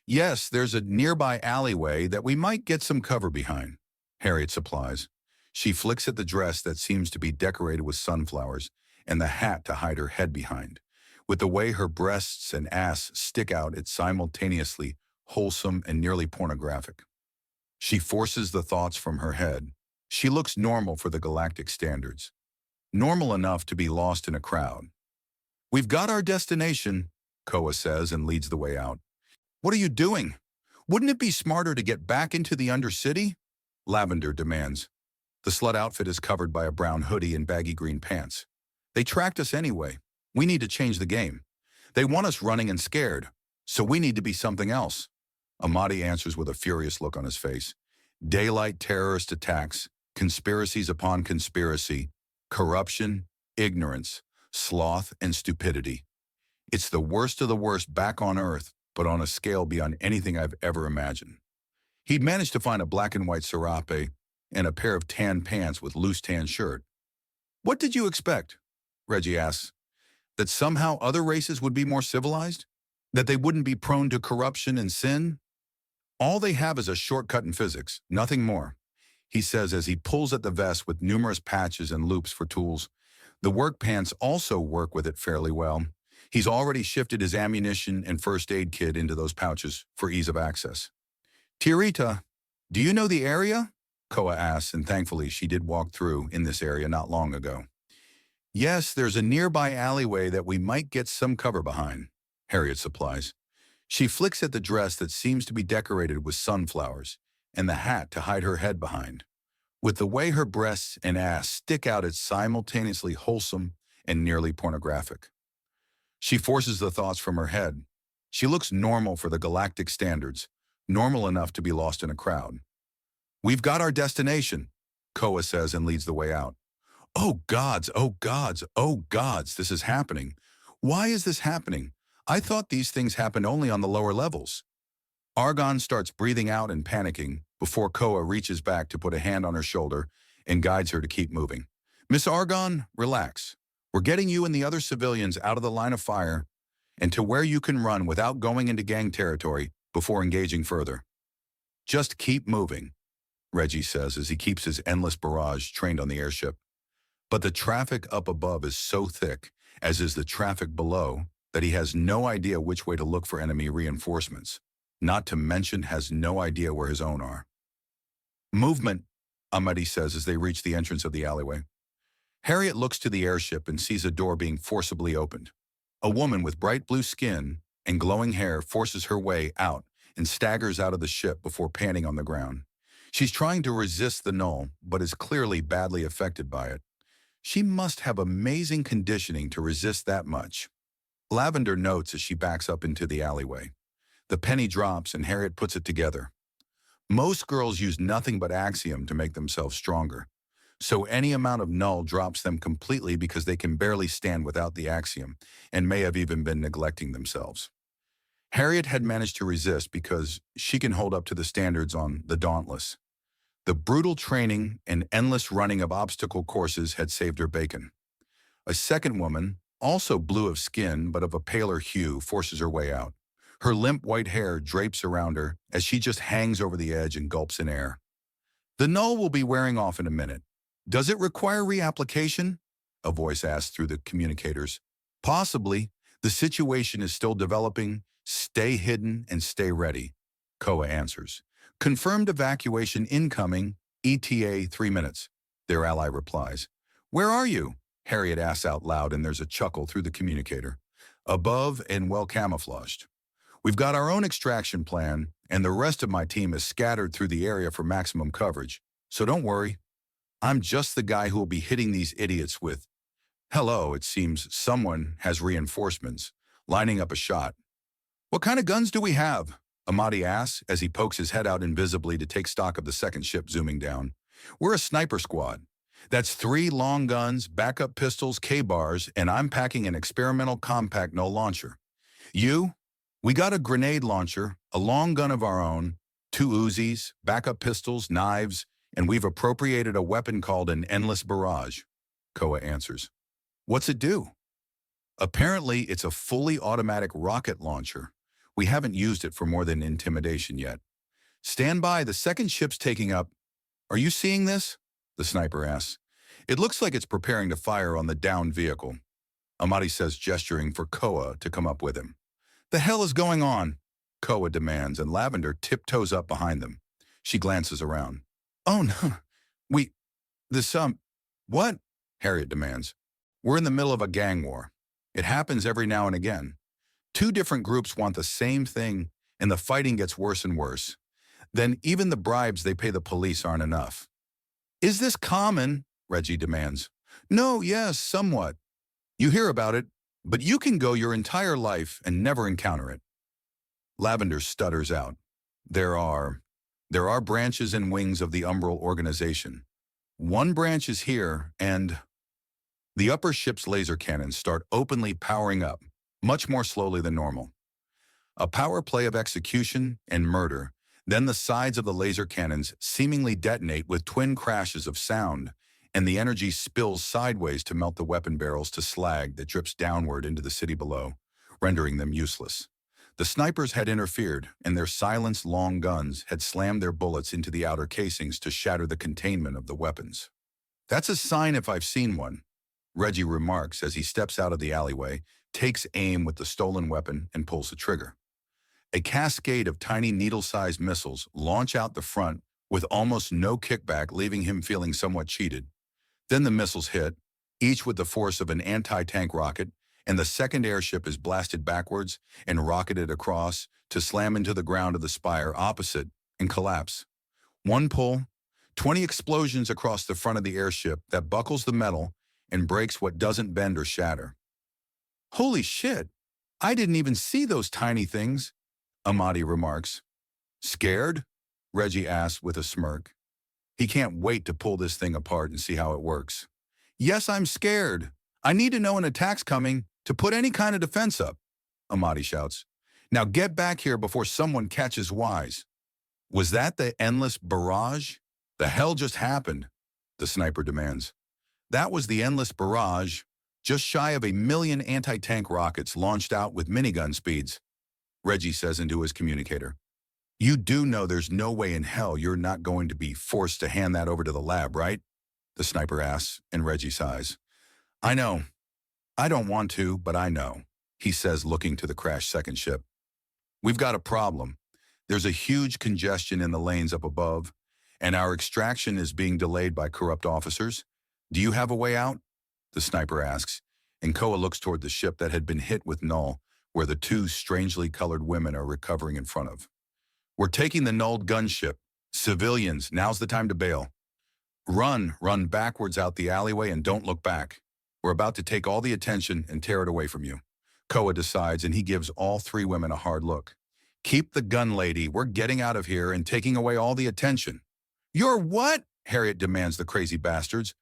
Yes, there's a nearby alleyway that we might get some cover behind, Harriet supplies. She flicks at the dress that seems to be decorated with sunflowers and the hat to hide her head behind. With the way her breasts and ass stick out, it's simultaneously wholesome and nearly pornographic. She forces the thoughts from her head. She looks normal for the galactic standards. Normal enough to be lost in a crowd. We've got our destination, Koa says and leads the way out. What are you doing? Wouldn't it be smarter to get back into the Undercity? Lavender demands. The slut outfit is covered by a brown hoodie and baggy green pants. They tracked us anyway. We need to change the game. They want us running and scared, so we need to be something else. Amadi answers with a furious look on his face. Daylight terrorist attacks, conspiracies upon conspiracy, corruption, ignorance, sloth, and stupidity. It's the worst of the worst back on Earth, but on a scale beyond anything I've ever imagined. He'd managed to find a black and white serape and a pair of tan pants with loose tan shirt. What did you expect? Reggie asks. That somehow other races would be more civilized? That they wouldn't be prone to corruption and sin? All they have is a shortcut in physics, nothing more, he says as he pulls at the vest with numerous patches and loops for tools. The work pants also work with it fairly well. He's already shifted his ammunition and first aid kit into those pouches for ease of access. Tirita, do you know the area? Koa asks, and thankfully she did walk through in this area not long ago. Yes, there's a nearby alleyway that we might get some cover behind, Harriet supplies. She flicks at the dress that seems to be decorated with sunflowers and the hat to hide her head behind. With the way her breasts and ass stick out, it's simultaneously wholesome and nearly pornographic. She forces the thoughts from her head. She looks normal for the galactic standards, normal enough to be lost in a crowd. We've got our destination, Koa says and leads the way out. Oh gods, oh gods, oh gods, this is happening. Why is this happening? I thought these things happened only on the lower levels. Argon starts breathing out and panicking before Koa reaches back to put a hand on her shoulder and guides her to keep moving. Miss Argon, relax. We're getting you and the other civilians out of the line of fire and to where you can run without going into gang territory before engaging further. Just keep moving, Reggie says as he keeps his endless barrage trained on the airship. But the traffic up above is so thick, as is the traffic below, that he has no idea which way to look for enemy reinforcements, not to mention has no idea where his own are. Movement, Amadi says as they reach the entrance of the alleyway. Harriet looks to the airship and sees a door being forcibly opened. A woman with bright blue skin and glowing hair forces her way out and staggers out of the ship before panting on the ground. She's trying to resist the null, but is clearly badly affected by it. She must have amazing conditioning to resist that much. Lavender notes as she backs up into the alleyway. The penny drops and Harriet puts it together. Most girls use nothing but axiom to make themselves stronger, so any amount of null drops them completely because they can barely stand without the axiom and may have even been neglecting themselves. Harriet had managed to resist because she can hold up to the standards on the Dauntless. The brutal training and endless running of obstacle courses had saved her bacon. A second woman, also blue of skin but of a paler hue, forces her way out. Her limp white hair drapes around her as she just hangs over the edge and gulps in air. The null will be wearing off in a minute. Does it require reapplication? A voice asks through the communicators. Possibly. The situation is still developing. Stay hidden and stay ready, Koa answers. Confirmed evacuation incoming, ETA 3 minutes, their ally replies. Where are you? Harriet asks out loud and there's a chuckle through the communicator. Above and well camouflaged. We've got our own extraction plan and the rest of my team is scattered through the area for maximum coverage. So don't worry. I'm just the guy who will be hitting these idiots with. Hello, it seems someone has reinforcements, lining up a shot. What kind of guns do we have? Amadi asks as he pokes his head out invisibly to take stock of the second ship zooming down. We're a sniper squad. That's 3 long guns, backup pistols, K-bars, and I'm packing an experimental compact no launcher. You? We got a grenade launcher, a long gun of our own, 2 Uzis, backup pistols, knives, and we've appropriated a weapon called an endless barrage, Koa answers. What's it do? Apparently, it's a fully automatic rocket launcher. We haven't used it for more than intimidation yet. Stand by, the second ship's taking up. Are you seeing this? The sniper asks. It looks like it's preparing to fire on the downed vehicle. Amadi says, gesturing for Koa to come up with him. The hell is going on? Koa demands, and Lavender tiptoes up behind them. She glances around. Oh no, what? Harriet demands. We're in the middle of a gang war. It happens every now and again. 2 different groups want the same thing, and the fighting gets worse and worse. then even the bribes they pay the police aren't enough. Is this common? Reggie demands. No, yes, somewhat. You hear about it, but you can go your entire life and never encounter it. Lavender stutters out. There are branches and wings of the Umbral organization. One branch is here, and the upper ship's laser cannons start openly powering up, much more slowly than normal. A power play of execution and murder. Then the sides of the laser cannons seemingly detonate with twin crashes of sound, and the energy spills sideways to melt the weapon barrels to slag that drips downward into the city below, rendering them useless. The snipers had interfered, and their silenced long guns had slammed their bullets into the outer casings to shatter the containment of the weapons. That's a sign if I've seen one, Reggie remarks as he steps out of the alleyway, takes aim with the stolen weapon, and pulls the trigger. A cascade of tiny needle-sized missiles launch out the front with almost no kickback, leaving him feeling somewhat cheated. Then the missiles hit, each with the force of an anti-tank rocket, and the second airship is blasted backwards and rocketed across to slam into the ground of the spire opposite and collapse. One pull, 20 explosions across the front of the airship that buckles the metal and breaks what doesn't bend or shatter. Holy shit, I didn't even see those tiny things, Amadi remarks. Scared? Reggie asks with a smirk. He can't wait to pull this thing apart and see how it works. Yes, I'm scared. I need to know an attack's coming to put any kind of defense up, Amadi shouts. Now get back here before someone catches wise. Was that the endless barrage? The hell just happened? The sniper demands. That was the endless barrage, just shy of 1 million anti-tank rockets launched out with minigun speeds, Reggie says into his communicator. You do know there's no way in hell you're not going to be forced to hand that over to the lab, right? The sniper asks, and Reggie sighs. I know. I don't want to, but I know, he says, looking to the crashed second ship. We've got a problem. There's a huge congestion in the lanes up above, and our extraction is being delayed by corrupt officers. Do you have a way out? The sniper asks, and Koa looks toward the ship that had been hit with null, where the two strangely colored women are recovering in front of. We're taking the nulled gunship. Civilians, now's the time to bail. Run backwards out the alleyway and don't look back. We're about to take all the attention and tear it away from you. Koa decides, and he gives all 3 women a hard look. Keep the gun, lady. We're getting out of here and taking away all the attention. You're what? Harriet demands the crazy bastards.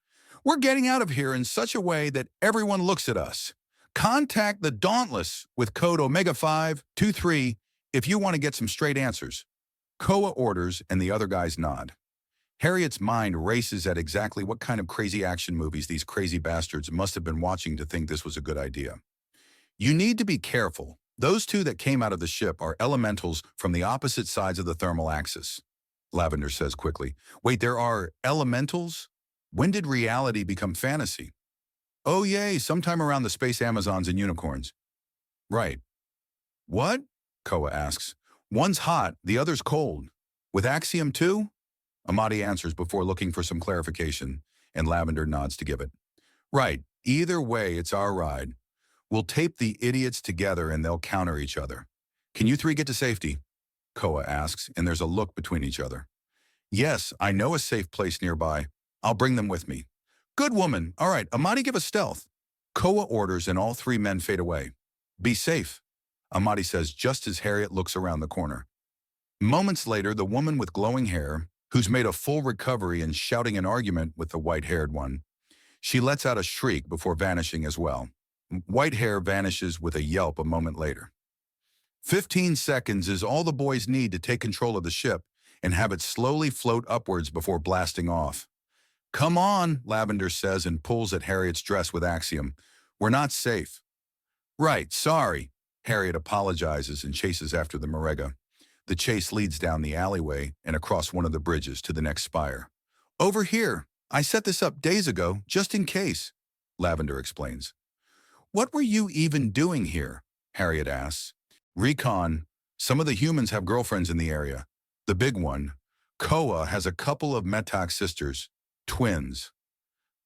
We're getting out of here in such a way that everyone looks at us. Contact the Dauntless with code Omega-523 if you want to get some straight answers. Koa orders, and the other guys nod. Harriet's mind races at exactly what kind of crazy action movies these crazy bastards must have been watching to think this was a good idea. You need to be careful. Those 2 that came out of the ship are elementals from the opposite sides of the thermal axis, Lavender says quickly. Wait, there are elementals? When did reality become fantasy? Oh yay, sometime around the space Amazons and unicorns. Right. What? Koa asks. One's hot, the other's cold. With Axiom too? Amadi answers before looking for some clarification, and Lavender nods to give it. Right, either way, it's our ride. We'll tape the idiots together and they'll counter each other. Can you 3 get to safety? Koa asks, and there's a look between each other. Yes, I know a safe place nearby. I'll bring them with me. Good woman. All right, Amadi, give us stealth. Koa orders, and all 3 men fade away. Be safe, Amadi says just as Harriet looks around the corner. Moments later, the woman with glowing hair, who's made a full recovery and shouting an argument with the white-haired one, she lets out a shriek before vanishing as well. White hair vanishes with a yelp a moment later. 15 seconds is all the boys need to take control of the ship and have it slowly float upwards before blasting off. Come on, Lavender says and pulls at Harriet's dress with Axiom. We're not safe. Right, sorry. Harriet apologizes and chases after the Morega. The chase leads down the alleyway and across one of the bridges to the next spire. Over here. I set this up days ago, just in case, Lavender explains. What were you even doing here? Harriet asks. Recon. Some of the humans have girlfriends in the area. The big one, Koa, has a couple of Metak sisters, twins.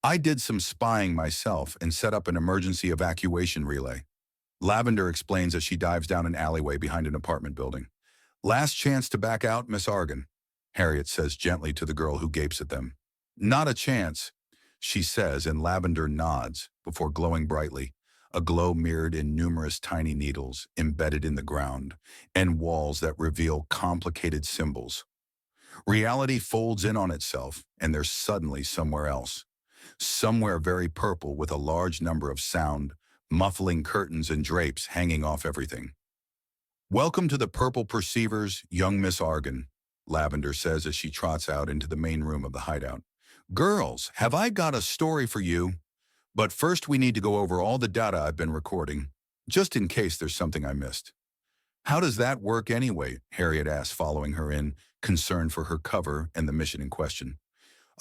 I did some spying myself and set up an emergency evacuation relay. Lavender explains as she dives down an alleyway behind an apartment building. Last chance to back out, Miss Argan, Harriet says gently to the girl who gapes at them. Not a chance, she says, and Lavender nods before glowing brightly, a glow mirrored in numerous tiny needles embedded in the ground and walls that reveal complicated symbols. Reality folds in on itself, and they're suddenly somewhere else. Somewhere very purple with a large number of sound, muffling curtains and drapes hanging off everything. Welcome to the Purple Perceivers, young Miss Argan, Lavender says as she trots out into the main room of the hideout. Girls, have I got a story for you? But first we need to go over all the data I've been recording, just in case there's something I missed. How does that work anyway? Harriet asks, following her in, concerned for her cover and the mission in question.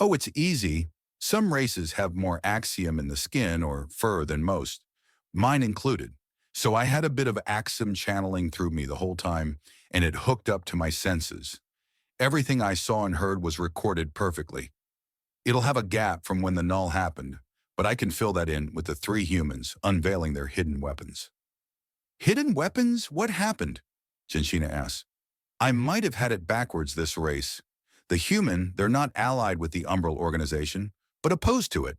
Oh, it's easy. Some races have more axiom in the skin or fur than most, mine included. So I had a bit of axiom channeling through me the whole time, and it hooked up to my senses. Everything I saw and heard was recorded perfectly. It'll have a gap from when the null happened, but I can fill that in with the 3 humans unveiling their hidden weapons. Hidden weapons? What happened? Genshina asks. I might have had it backwards this race. The human, they're not allied with the Umbral organization, but opposed to it.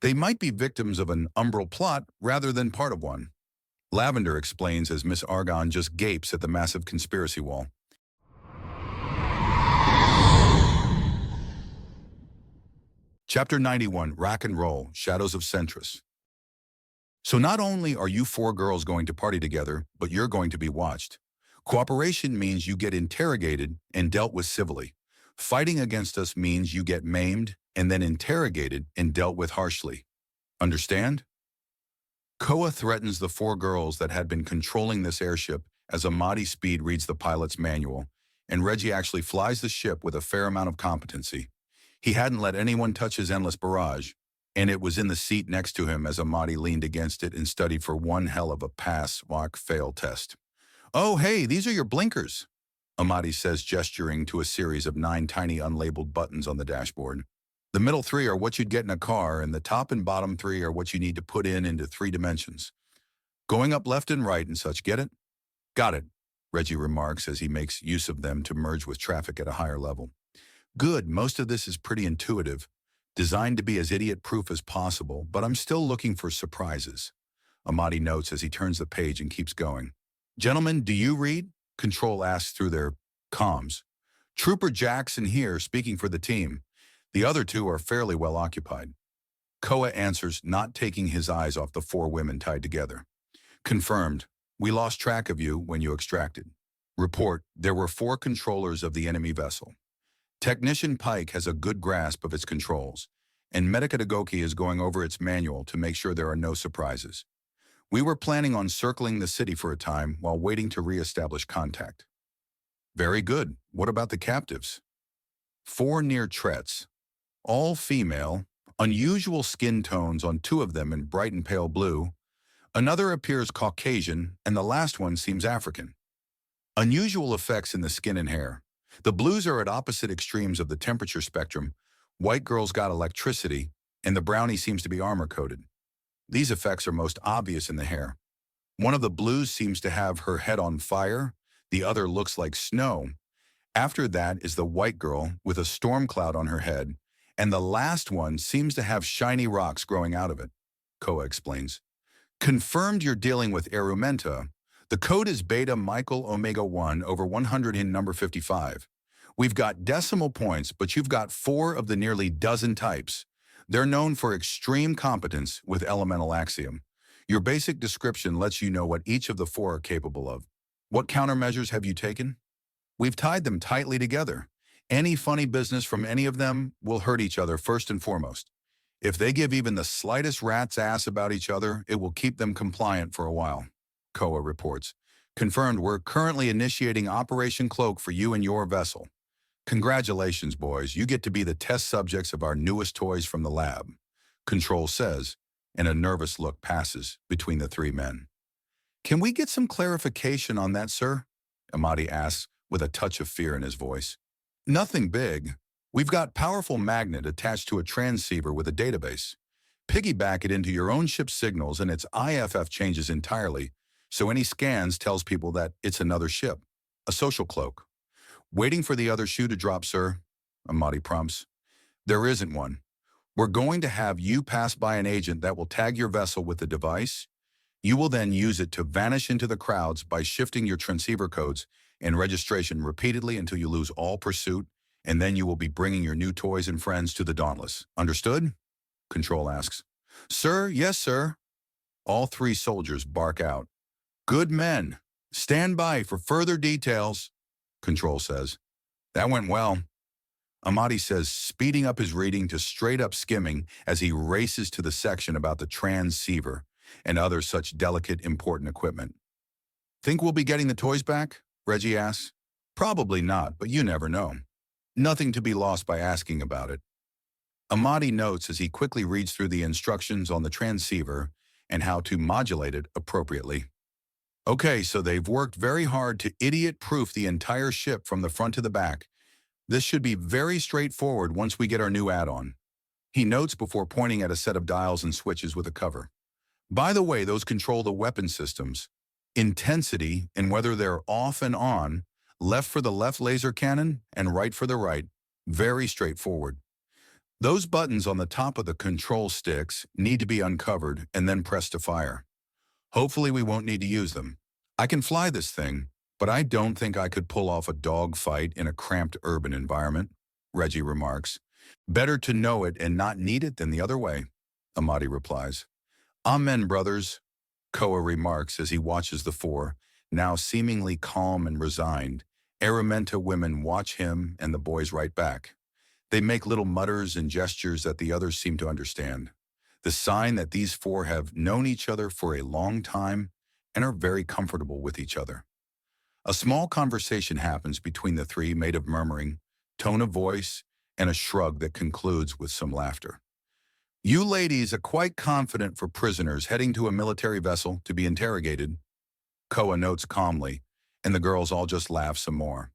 They might be victims of an Umbral plot rather than part of one. Lavender explains as Miss Argan just gapes at the massive conspiracy wall. Chapter 91, Rack and Roll, Shadows of Centris. So not only are you 4 girls going to party together, but you're going to be watched. Cooperation means you get interrogated and dealt with civilly. Fighting against us means you get maimed and then interrogated and dealt with harshly. Understand? Koa threatens the 4 girls that had been controlling this airship as Amadi Speed reads the pilot's manual, and Reggie actually flies the ship with a fair amount of competency. He hadn't let anyone touch his endless barrage, and it was in the seat next to him as Amadi leaned against it and studied for one hell of a pass-walk-fail test. Oh, hey, these are your blinkers, Amadi says, gesturing to a series of 9 tiny unlabeled buttons on the dashboard. The middle 3 are what you'd get in a car, and the top and bottom 3 are what you need to put into 3 dimensions. Going up left and right and such, get it? Got it, Reggie remarks as he makes use of them to merge with traffic at a higher level. Good, most of this is pretty intuitive, designed to be as idiot-proof as possible, but I'm still looking for surprises, Amadi notes as he turns the page and keeps going. Gentlemen, do you read? Control asks through their comms. Trooper Jackson here, speaking for the team. The other 2 are fairly well occupied. Koa answers, not taking his eyes off the 4 women tied together. Confirmed. We lost track of you when you extracted. Report, there were 4 controllers of the enemy vessel. Technician Pike has a good grasp of its controls, and Medica Dagoki is going over its manual to make sure there are no surprises. We were planning on circling the city for a time while waiting to re-establish contact. Very good. What about the captives? 4 near Trets. All female, unusual skin tones on 2 of them in bright and pale blue. Another appears Caucasian, and the last one seems African. Unusual effects in the skin and hair. The blues are at opposite extremes of the temperature spectrum. White girls got electricity, and the brownie seems to be armor-coated. These effects are most obvious in the hair. One of the blues seems to have her head on fire, the other looks like snow. After that is the white girl with a storm cloud on her head, and the last one seems to have shiny rocks growing out of it, Koa explains. Confirmed you're dealing with Erumenta. The code is Beta Michael Omega 1 over 100 in number 55. We've got decimal points, but you've got 4 of the nearly dozen types. They're known for extreme competence with elemental axiom. Your basic description lets you know what each of the 4 are capable of. What countermeasures have you taken? We've tied them tightly together. Any funny business from any of them will hurt each other first and foremost. If they give even the slightest rat's ass about each other, it will keep them compliant for a while, Koa reports. Confirmed, we're currently initiating Operation Cloak for you and your vessel. Congratulations, boys. You get to be the test subjects of our newest toys from the lab, Control says, and a nervous look passes between the 3 men. Can we get some clarification on that, sir? Amadi asks with a touch of fear in his voice. Nothing big. We've got powerful magnet attached to a transceiver with a database. Piggyback it into your own ship's signals and its IFF changes entirely, so any scans tells people that it's another ship. A social cloak. Waiting for the other shoe to drop, sir, Amadi prompts. There isn't one. We're going to have you pass by an agent that will tag your vessel with the device. You will then use it to vanish into the crowds by shifting your transceiver codes and registration repeatedly until you lose all pursuit, and then you will be bringing your new toys and friends to the Dauntless. Understood? Control asks. Sir, yes, sir. All three soldiers bark out. Good men. Stand by for further details, Control says. That went well. Amadi says, speeding up his reading to straight-up skimming as he races to the section about the transceiver and other such delicate, important equipment. Think we'll be getting the toys back? Reggie asks. Probably not, but you never know. Nothing to be lost by asking about it. Amadi notes as he quickly reads through the instructions on the transceiver and how to modulate it appropriately. Okay, so they've worked very hard to idiot-proof the entire ship from the front to the back. This should be very straightforward once we get our new add-on. He notes before pointing at a set of dials and switches with a cover. By the way, those control the weapon systems. Intensity and whether they're off and on, left for the left laser cannon and right for the right. Very straightforward. Those buttons on the top of the control sticks need to be uncovered and then pressed to fire. Hopefully we won't need to use them. I can fly this thing, but I don't think I could pull off a dog fight in a cramped urban environment, Reggie remarks. Better to know it and not need it than the other way, Amadi replies. Amen, brothers, Koa remarks as he watches the four, now seemingly calm and resigned. Aramenta women watch him and the boys right back. They make little mutters and gestures that the others seem to understand. The sign that these four have known each other for a long time and are very comfortable with each other. A small conversation happens between the three made of murmuring, tone of voice, and a shrug that concludes with some laughter. You ladies are quite confident for prisoners heading to a military vessel to be interrogated, Koa notes calmly, and the girls all just laugh some more.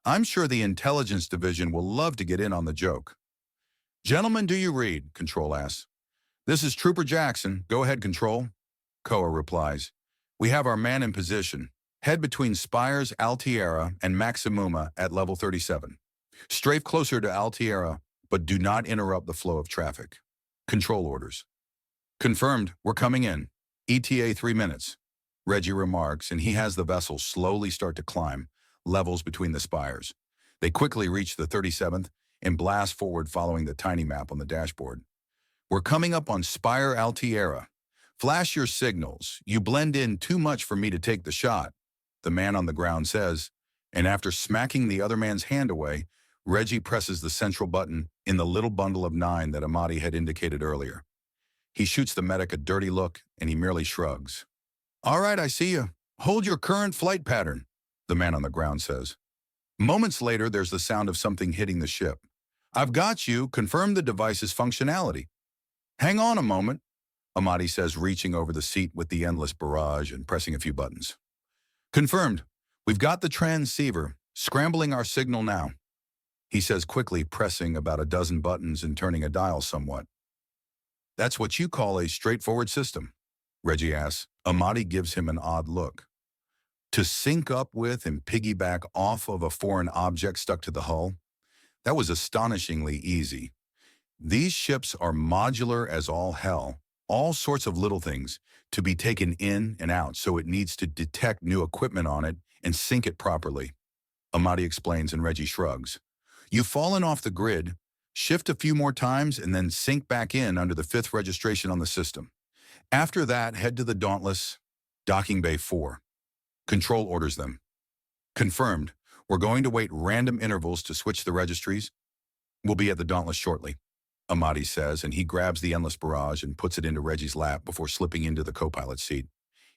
I'm sure the intelligence division will love to get in on the joke. Gentlemen, do you read? Control asks. This is Trooper Jackson. Go ahead, Control. Koa replies. We have our man in position. Head between Spires Altiera and Maximuma at level 37. Strafe closer to Altiera, but do not interrupt the flow of traffic. Control orders. Confirmed. We're coming in. ETA 3 minutes. Reggie remarks, and he has the vessel slowly start to climb, levels between the spires. They quickly reach the 37th and blast forward following the tiny map on the dashboard. We're coming up on Spire Altiera. Flash your signals. You blend in too much for me to take the shot, the man on the ground says, and after smacking the other man's hand away, Reggie presses the central button in the little bundle of 9 that Amadi had indicated earlier. He shoots the medic a dirty look, and he merely shrugs. All right, I see you. Hold your current flight pattern, the man on the ground says. Moments later, there's the sound of something hitting the ship. I've got you. Confirm the device's functionality. Hang on a moment, Amadi says, reaching over the seat with the endless barrage and pressing a few buttons. Confirmed. We've got the transceiver. Scrambling our signal now, he says quickly, pressing about a dozen buttons and turning a dial somewhat. That's what you call a straightforward system, Reggie asks. Amadi gives him an odd look. To sync up with and piggyback off of a foreign object stuck to the hull? That was astonishingly easy. These ships are modular as all hell, all sorts of little things to be taken in and out, so it needs to detect new equipment on it and sync it properly, Amadi explains, and Reggie shrugs. You've fallen off the grid, shift a few more times, and then sync back in under the 5th registration on the system. After that, head to the Dauntless, Docking Bay 4. Control orders them. Confirmed. We're going to wait random intervals to switch the registries. We'll be at the Dauntless shortly, Amadi says, and he grabs the endless barrage and puts it into Reggie's lap before slipping into the co-pilot's seat.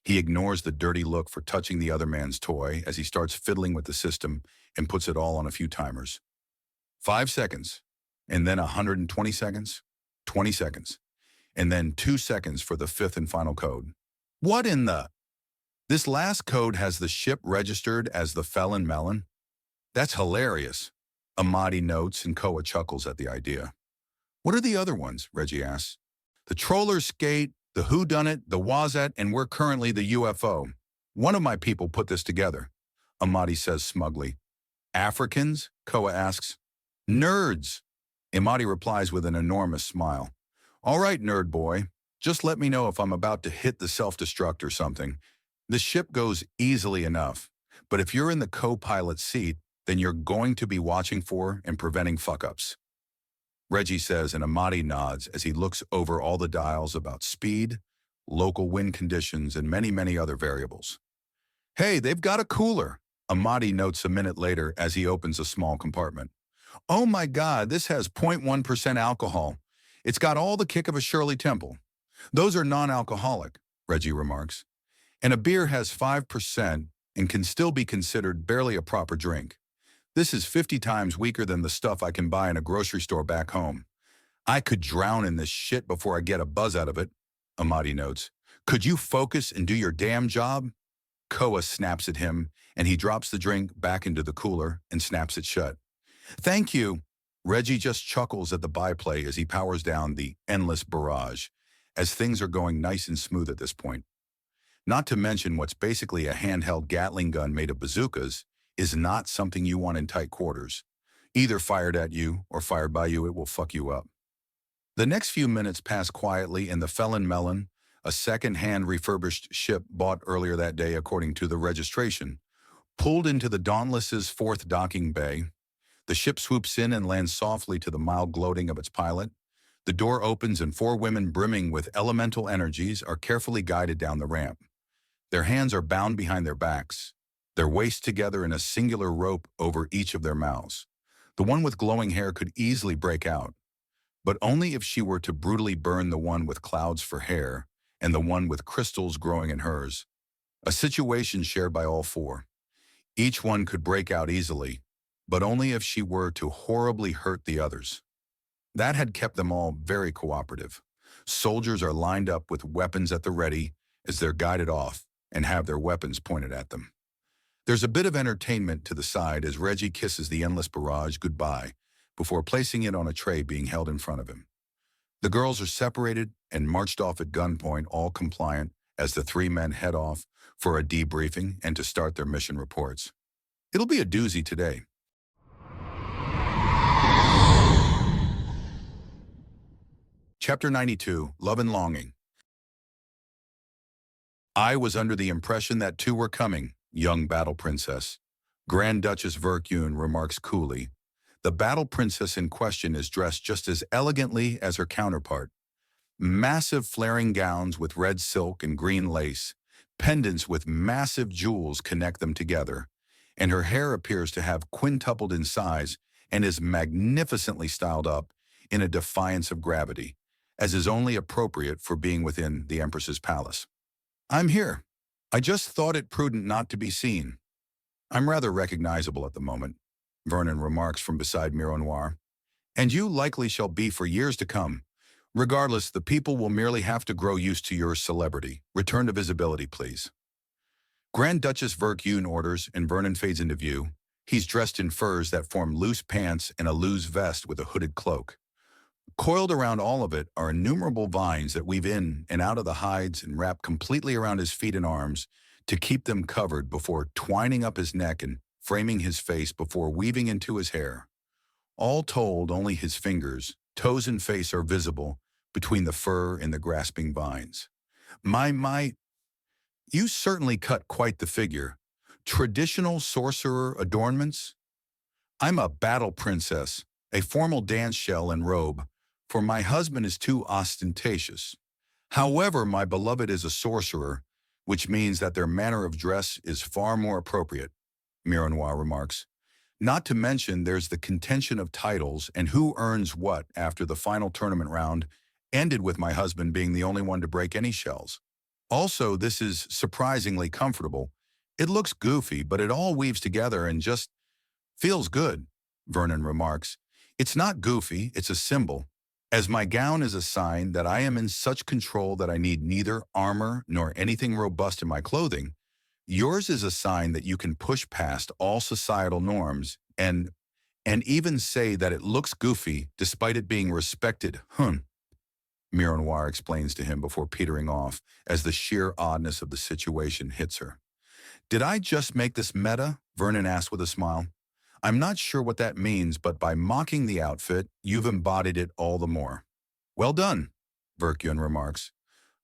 He ignores the dirty look for touching the other man's toy as he starts fiddling with the system and puts it all on a few timers. 5 seconds, and then 120 seconds, 20 seconds, and then 2 seconds for the 5th and final code. What in the? This last code has the ship registered as the Felon Melon? That's hilarious, Amadi notes, and Koa chuckles at the idea. What are the other ones? Reggie asks. The Troller Skate, the Whodunit, the Wazat, and we're currently the UFO. One of my people put this together. Amadi says smugly. Africans? Koa asks. Nerds, Imadi replies with an enormous smile. All right, nerd boy. Just let me know if I'm about to hit the self-destruct or something. The ship goes easily enough, but if you're in the co-pilot seat, then you're going to be watching for and preventing fuck-ups. Reggie says, and Amadi nods as he looks over all the dials about speed, local wind conditions, and many, many other variables. Hey, they've got a cooler, Amadi notes a minute later as he opens a small compartment. Oh my God, this has 0.1% alcohol. It's got all the kick of a Shirley Temple. Those are non-alcoholic, Reggie remarks. And a beer has 5% and can still be considered barely a proper drink. This is 50 times weaker than the stuff I can buy in a grocery store back home. I could drown in this shit before I get a buzz out of it, Amadi notes. Could you focus and do your damn job? Koa snaps at him, and he drops the drink back into the cooler and snaps it shut. Thank you. Reggie just chuckles at the byplay as he powers down the endless barrage, as things are going nice and smooth at this point. Not to mention what's basically a handheld Gatling gun made of bazookas is not something you want in tight quarters. Either fired at you or fired by you, it will fuck you up. The next few minutes pass quietly in the Felon Melon, a second-hand refurbished ship bought earlier that day according to the registration, pulled into the Dauntless's fourth docking bay. The ship swoops in and lands softly to the mild gloating of its pilot. The door opens and 4 women brimming with elemental energies are carefully guided down the ramp. Their hands are bound behind their backs, their waists together in a singular rope over each of their mouths. The one with glowing hair could easily break out, but only if she were to brutally burn the one with clouds for hair and the one with crystals growing in hers. A situation shared by all 4. Each one could break out easily, but only if she were to horribly hurt the others. That had kept them all very cooperative. Soldiers are lined up with weapons at the ready as they're guided off and have their weapons pointed at them. There's a bit of entertainment to the side as Reggie kisses the endless barrage goodbye before placing it on a tray being held in front of him. The girls are separated and marched off at gunpoint, all compliant, as the 3 men head off for a debriefing and to start their mission reports. It'll be a doozy today. Chapter 92, Love and Longing. I was under the impression that 2 were coming, young battle princess. Grand Duchess Verkune remarks coolly. The battle princess in question is dressed just as elegantly as her counterpart. Massive flaring gowns with red silk and green lace, pendants with massive jewels connect them together, and her hair appears to have quintupled in size and is magnificently styled up in a defiance of gravity, as is only appropriate for being within the Empress's palace. I'm here. I just thought it prudent not to be seen. I'm rather recognizable at the moment, Vernon remarks from beside Mironoir. And you likely shall be for years to come. Regardless, the people will merely have to grow used to your celebrity. Return to visibility, please. Grand Duchess Verkune orders, and Vernon fades into view. He's dressed in furs that form loose pants and a loose vest with a hooded cloak. Coiled around all of it are innumerable vines that weave in and out of the hides and wrap completely around his feet and arms to keep them covered before twining up his neck and framing his face before weaving into his hair. All told, only his fingers, toes and face are visible between the fur and the grasping vines. You certainly cut quite the figure. Traditional sorcerer adornments? I'm a battle princess, a formal dance shell and robe, for my husband is too ostentatious. However, my beloved is a sorcerer, which means that their manner of dress is far more appropriate, Mironoir remarks. Not to mention there's the contention of titles and who earns what after the final tournament round ended with my husband being the only one to break any shells. Also, this is surprisingly comfortable. It looks goofy, but it all weaves together and just feels good, Vernon remarks. It's not goofy, it's a symbol, as my gown is a sign that I am in such control that I need neither armor nor anything robust in my clothing. Yours is a sign that you can push past all societal norms and even say that it looks goofy despite it being respected. Mironoir explains to him before petering off as the sheer oddness of the situation hits her. Did I just make this meta? Vernon asked with a smile. I'm not sure what that means, but by mocking the outfit, you've embodied it all the more. Well done, Verkyun remarks.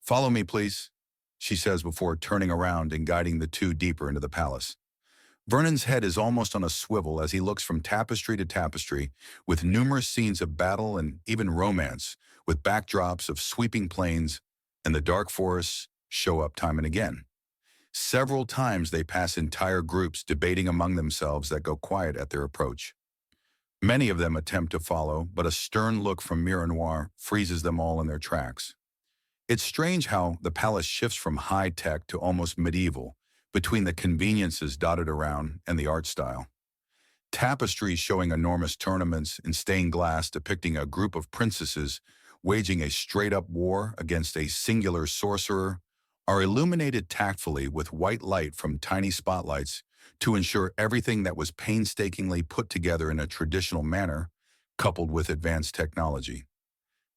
Follow me, please, she says before turning around and guiding the two deeper into the palace. Vernon's head is almost on a swivel as he looks from tapestry to tapestry, with numerous scenes of battle and even romance, with backdrops of sweeping plains, and the dark forests show up time and again. Several times they pass entire groups debating among themselves that go quiet at their approach. Many of them attempt to follow, but a stern look from Mironoir freezes them all in their tracks. It's strange how the palace shifts from high-tech to almost medieval, between the conveniences dotted around and the art style. Tapestries showing enormous tournaments and stained glass depicting a group of princesses waging a straight-up war against a singular sorcerer are illuminated tactfully with white light from tiny spotlights to ensure everything that was painstakingly put together in a traditional manner, coupled with advanced technology.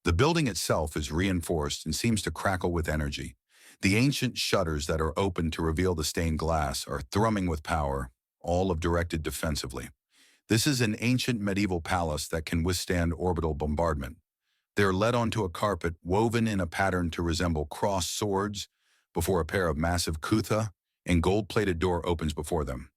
The building itself is reinforced and seems to crackle with energy. The ancient shutters that are open to reveal the stained glass are thrumming with power, all of directed defensively. This is an ancient medieval palace that can withstand orbital bombardment. They are led onto a carpet woven in a pattern to resemble crossed swords before a pair of massive kutha and gold-plated door opens before them.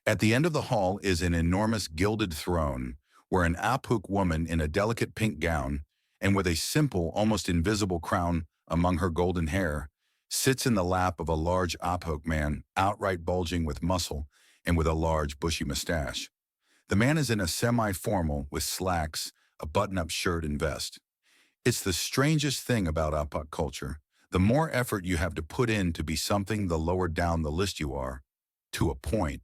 At the end of the hall is an enormous gilded throne where an Apuk woman in a delicate pink gown and with a simple, almost invisible crown among her golden hair sits in the lap of a large Apuk man, outright bulging with muscle and with a large bushy mustache. The man is in a semi-formal with slacks, a button-up shirt and vest. It's the strangest thing about Apuk culture. The more effort you have to put in to be something, the lower down the list you are. To a point.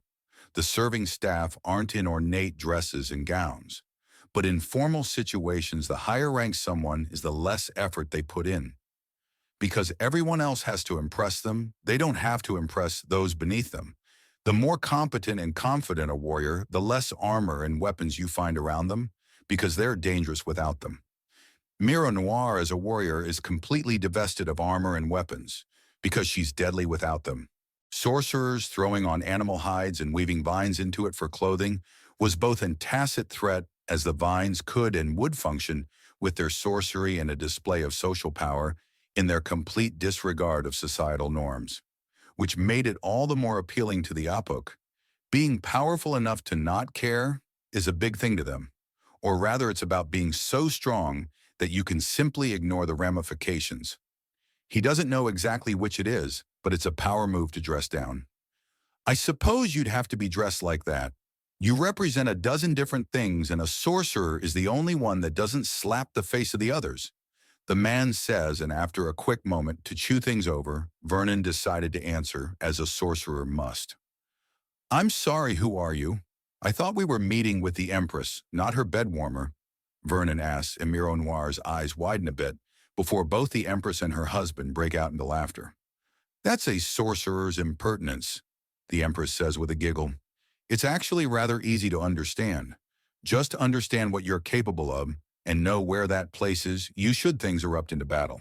The serving staff aren't in ornate dresses and gowns. But in formal situations, the higher ranked someone is the less effort they put in. Because everyone else has to impress them, they don't have to impress those beneath them. The more competent and confident a warrior, the less armor and weapons you find around them, because they're dangerous without them. Mironoir as a warrior is completely divested of armor and weapons, because she's deadly without them. Sorcerers throwing on animal hides and weaving vines into it for clothing was both a tacit threat, as the vines could and would function with their sorcery and a display of social power in their complete disregard of societal norms, which made it all the more appealing to the Apuk. Being powerful enough to not care is a big thing to them, or rather it's about being so strong that you can simply ignore the ramifications. He doesn't know exactly which it is, but it's a power move to dress down. I suppose you'd have to be dressed like that. You represent a dozen different things, and a sorcerer is the only one that doesn't slap the face of the others. The man says, and after a quick moment to chew things over, Vernon decided to answer, as a sorcerer must. I'm sorry, who are you? I thought we were meeting with the Empress, not her bed warmer. Vernon asks, and Mironoir's eyes widen a bit before both the Empress and her husband break out into laughter. That's a sorcerer's impertinence, the Empress says with a giggle. It's actually rather easy to understand. Just understand what you're capable of and know where that place is, you should things erupt into battle.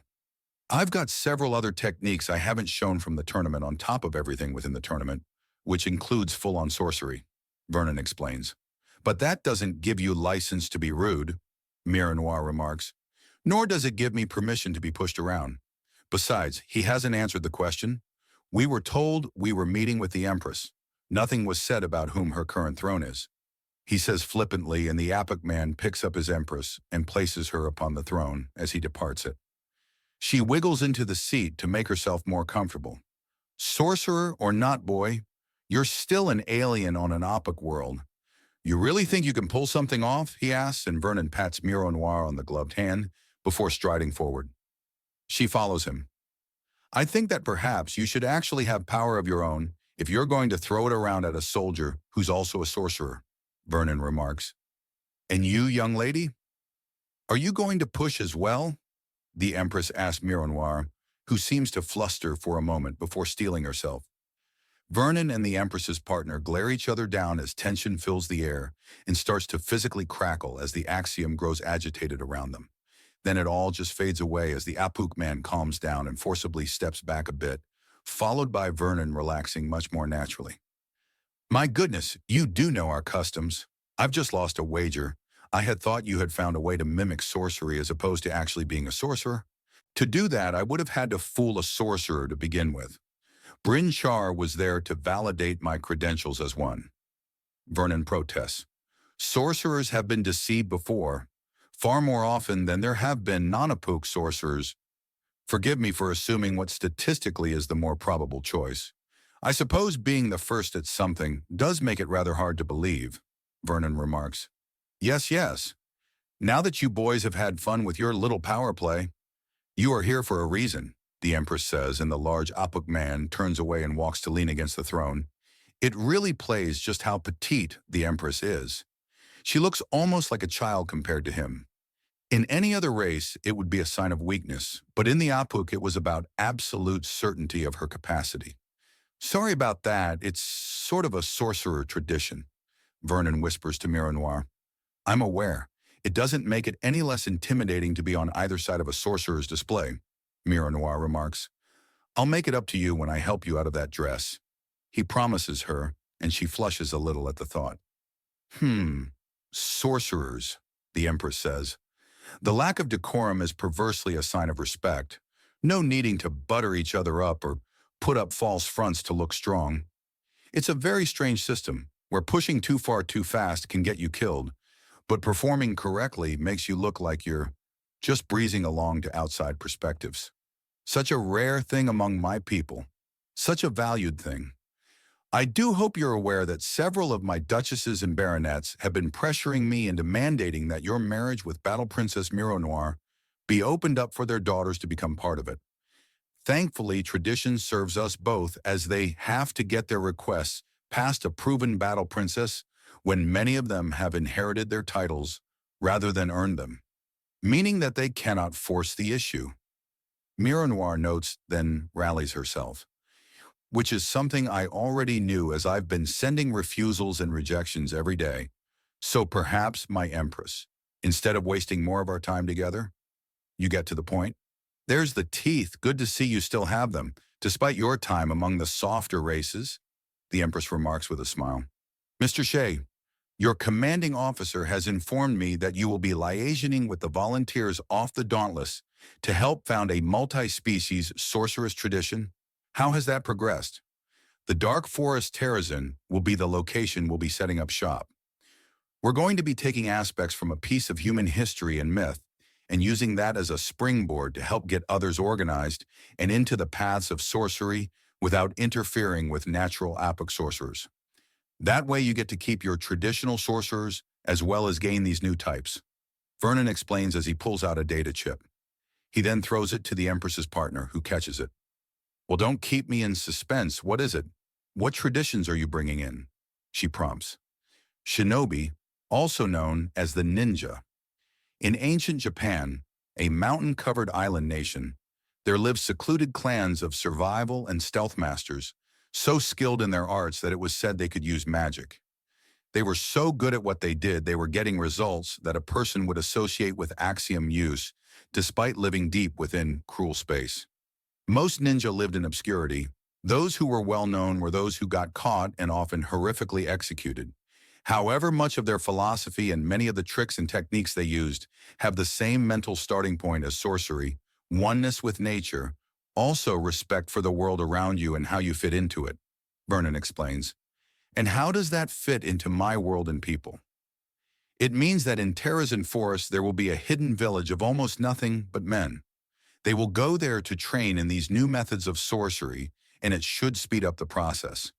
I've got several other techniques I haven't shown from the tournament on top of everything within the tournament, which includes full-on sorcery, Vernon explains. But that doesn't give you license to be rude, Mironoir remarks. Nor does it give me permission to be pushed around. Besides, he hasn't answered the question. We were told we were meeting with the Empress. Nothing was said about whom her current throne is. He says flippantly, and the Apuk man picks up his Empress and places her upon the throne as he departs it. She wiggles into the seat to make herself more comfortable. Sorcerer or not, boy, you're still an alien on an Apuk world. You really think you can pull something off? He asks, and Vernon pats Mironoir on the gloved hand before striding forward. She follows him. I think that perhaps you should actually have power of your own if you're going to throw it around at a soldier who's also a sorcerer, Vernon remarks. And you, young lady? Are you going to push as well? The Empress asks Mironoir, who seems to fluster for a moment before steeling herself. Vernon and the Empress's partner glare each other down as tension fills the air and starts to physically crackle as the axiom grows agitated around them. Then it all just fades away as the Apuk man calms down and forcibly steps back a bit, followed by Vernon relaxing much more naturally. My goodness, you do know our customs. I've just lost a wager. I had thought you had found a way to mimic sorcery as opposed to actually being a sorcerer. To do that, I would have had to fool a sorcerer to begin with. Bryn Char was there to validate my credentials as one. Vernon protests. Sorcerers have been deceived before, far more often than there have been non-Apuk sorcerers. Forgive me for assuming what statistically is the more probable choice. I suppose being the first at something does make it rather hard to believe, Vernon remarks. Yes, yes. Now that you boys have had fun with your little power play, you are here for a reason, the Empress says, and the large Apuk man turns away and walks to lean against the throne. It really plays just how petite the Empress is. She looks almost like a child compared to him. In any other race, it would be a sign of weakness, but in the Apuk, it was about absolute certainty of her capacity. Sorry about that, it's sort of a sorcerer tradition, Vernon whispers to Mironoir. I'm aware. It doesn't make it any less intimidating to be on either side of a sorcerer's display, Mironoir remarks. I'll make it up to you when I help you out of that dress. He promises her, and she flushes a little at the thought. Sorcerers, the Empress says. The lack of decorum is perversely a sign of respect. No needing to butter each other up or put up false fronts to look strong. It's a very strange system, where pushing too far too fast can get you killed, but performing correctly makes you look like you're just breezing along to outside perspectives. Such a rare thing among my people. Such a valued thing. I do hope you're aware that several of my duchesses and baronets have been pressuring me into mandating that your marriage with Battle Princess Mironoir be opened up for their daughters to become part of it. Thankfully, tradition serves us both as they have to get their requests past a proven battle princess when many of them have inherited their titles rather than earned them, meaning that they cannot force the issue. Mironoir notes, then rallies herself, which is something I already knew as I've been sending refusals and rejections every day. So perhaps, my Empress, instead of wasting more of our time together, you get to the point? There's the teeth. Good to see you still have them, despite your time among the softer races, the Empress remarks with a smile. Mr. Shea, your commanding officer has informed me that you will be liaisoning with the volunteers off the Dauntless to help found a multi-species sorceress tradition. How has that progressed? The Dark Forest Terrazin will be the location we'll be setting up shop. We're going to be taking aspects from a piece of human history and myth and using that as a springboard to help get others organized and into the paths of sorcery without interfering with natural Apuk sorcerers. That way you get to keep your traditional sorcerers as well as gain these new types. Vernon explains as he pulls out a data chip. He then throws it to the Empress's partner, who catches it. Well, don't keep me in suspense. What is it? What traditions are you bringing in? She prompts. Shinobi, also known as the ninja. In ancient Japan, a mountain-covered island nation, there lived secluded clans of survival and stealth masters, so skilled in their arts that it was said they could use magic. They were so good at what they did, they were getting results that a person would associate with axiom use, despite living deep within cruel space. Most ninja lived in obscurity. Those who were well known were those who got caught and often horrifically executed. However, much of their philosophy and many of the tricks and techniques they used have the same mental starting point as sorcery, oneness with nature, also respect for the world around you and how you fit into it, Vernon explains. And how does that fit into my world and people? It means that in Terrazin Forest there will be a hidden village of almost nothing but men. They will go there to train in these new methods of sorcery, and it should speed up the process.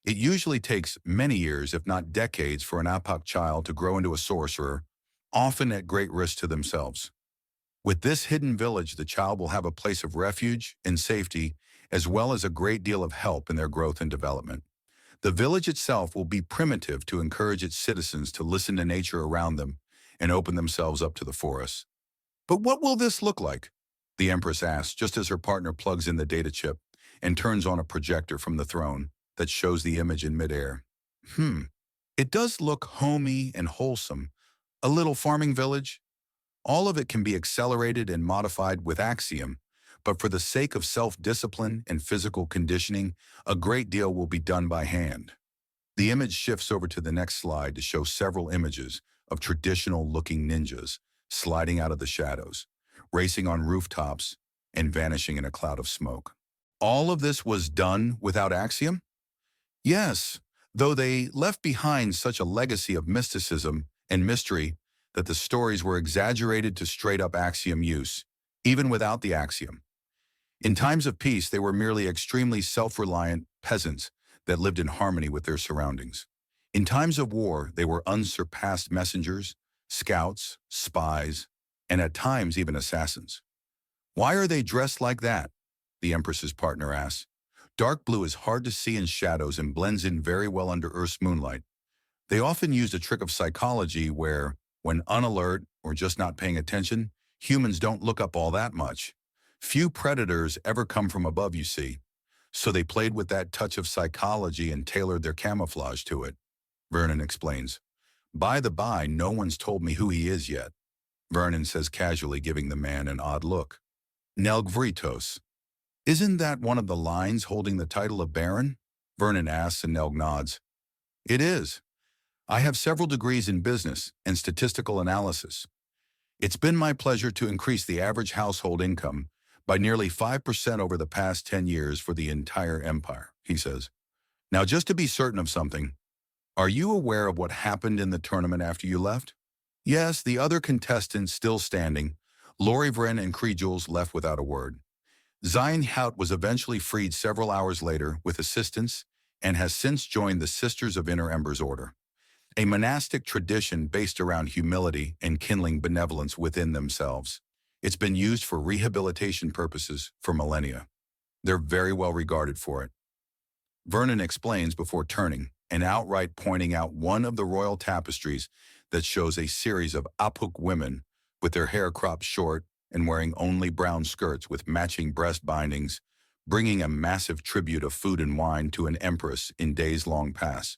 It usually takes many years, if not decades, for an Apuk child to grow into a sorcerer, often at great risk to themselves. With this hidden village, the child will have a place of refuge and safety, as well as a great deal of help in their growth and development. The village itself will be primitive to encourage its citizens to listen to nature around them and open themselves up to the forest. But what will this look like? The Empress asks, just as her partner plugs in the data chip and turns on a projector from the throne that shows the image in midair. It does look homey and wholesome. A little farming village. All of it can be accelerated and modified with Axiom, but for the sake of self-discipline and physical conditioning, a great deal will be done by hand. The image shifts over to the next slide to show several images of traditional-looking ninjas sliding out of the shadows, racing on rooftops, and vanishing in a cloud of smoke. All of this was done without Axiom? Yes, though they left behind such a legacy of mysticism and mystery that the stories were exaggerated to straight-up Axiom use, even without the Axiom. In times of peace, they were merely extremely self-reliant peasants that lived in harmony with their surroundings. In times of war, they were unsurpassed messengers, scouts, spies, and at times even assassins. Why are they dressed like that? The Empress's partner asks. Dark blue is hard to see in shadows and blends in very well under Earth's moonlight. They often used a trick of psychology where, when unalert or just not paying attention, humans don't look up all that much. Few predators ever come from above, you see. So they played with that touch of psychology and tailored their camouflage to it. Vernon explains. By the by, no one's told me who he is yet. Vernon says casually, giving the man an odd look. Nelg. Isn't that one of the lines holding the title of Baron? Vernon asks and Nelg nods. It is. I have several degrees in business and statistical analysis. It's been my pleasure to increase the average household income by nearly 5% over the past 10 years for the entire empire, he says. Now, just to be certain of something, are you aware of what happened in the tournament after you left? Yes, the other contestants still standing, Lori Vren and Cree Jules left without a word. Zion Hout was eventually freed several hours later with assistance and has since joined the Sisters of Inner Ember's order, a monastic tradition based around humility and kindling benevolence within themselves. It's been used for rehabilitation purposes for millennia. They're very well regarded for it. Vernon explains before turning and outright pointing out one of the royal tapestries that shows a series of Apuk women with their hair cropped short and wearing only brown skirts with matching breast bindings, bringing a massive tribute of food and wine to an empress in days long past.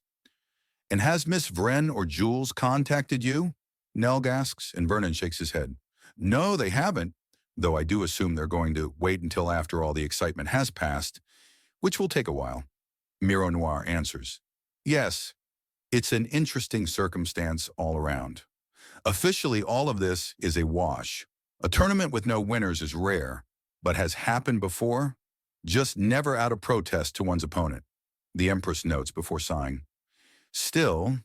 And has Miss Vren or Jules contacted you? Nelg asks, and Vernon shakes his head. No, they haven't, though I do assume they're going to wait until after all the excitement has passed, which will take a while. Miro Noir answers. Yes, it's an interesting circumstance all around. Officially, all of this is a wash. A tournament with no winners is rare, but has happened before, just never out of protest to one's opponent, the Empress notes before sighing. Still,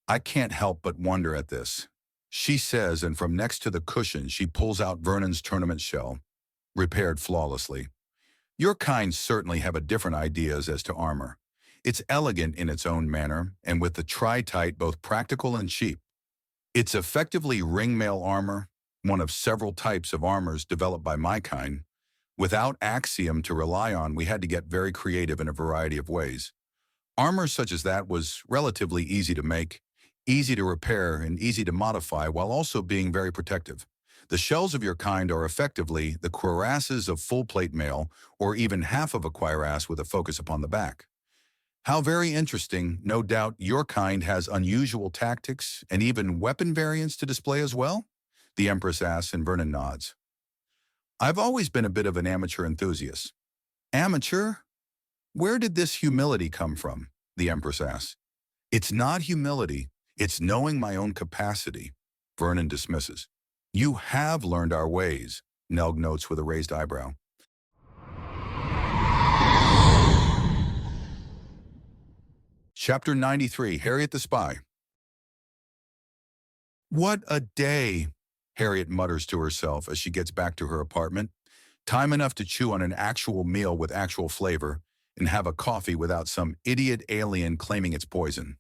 I can't help but wonder at this. She says, and from next to the cushion, she pulls out Vernon's tournament shell, repaired flawlessly. Your kind certainly have a different ideas as to armor. It's elegant in its own manner, and with the tri-tight both practical and cheap. It's effectively ringmail armor, one of several types of armors developed by my kind. Without Axiom to rely on, we had to get very creative in a variety of ways. Armor such as that was relatively easy to make, easy to repair, and easy to modify while also being very protective. The shells of your kind are effectively the cuirasses of full-plate mail, or even half of a cuirass with a focus upon the back. How very interesting. No doubt your kind has unusual tactics and even weapon variants to display as well? The Empress asks, and Vernon nods. I've always been a bit of an amateur enthusiast. Amateur? Where did this humility come from? The Empress asks. It's not humility, it's knowing my own capacity, Vernon dismisses. You have learned our ways, Nelg notes with a raised eyebrow. Chapter 93, Harriet the Spy. What a day, Harriet mutters to herself as she gets back to her apartment. Time enough to chew on an actual meal with actual flavor and have a coffee without some idiot alien claiming it's poison.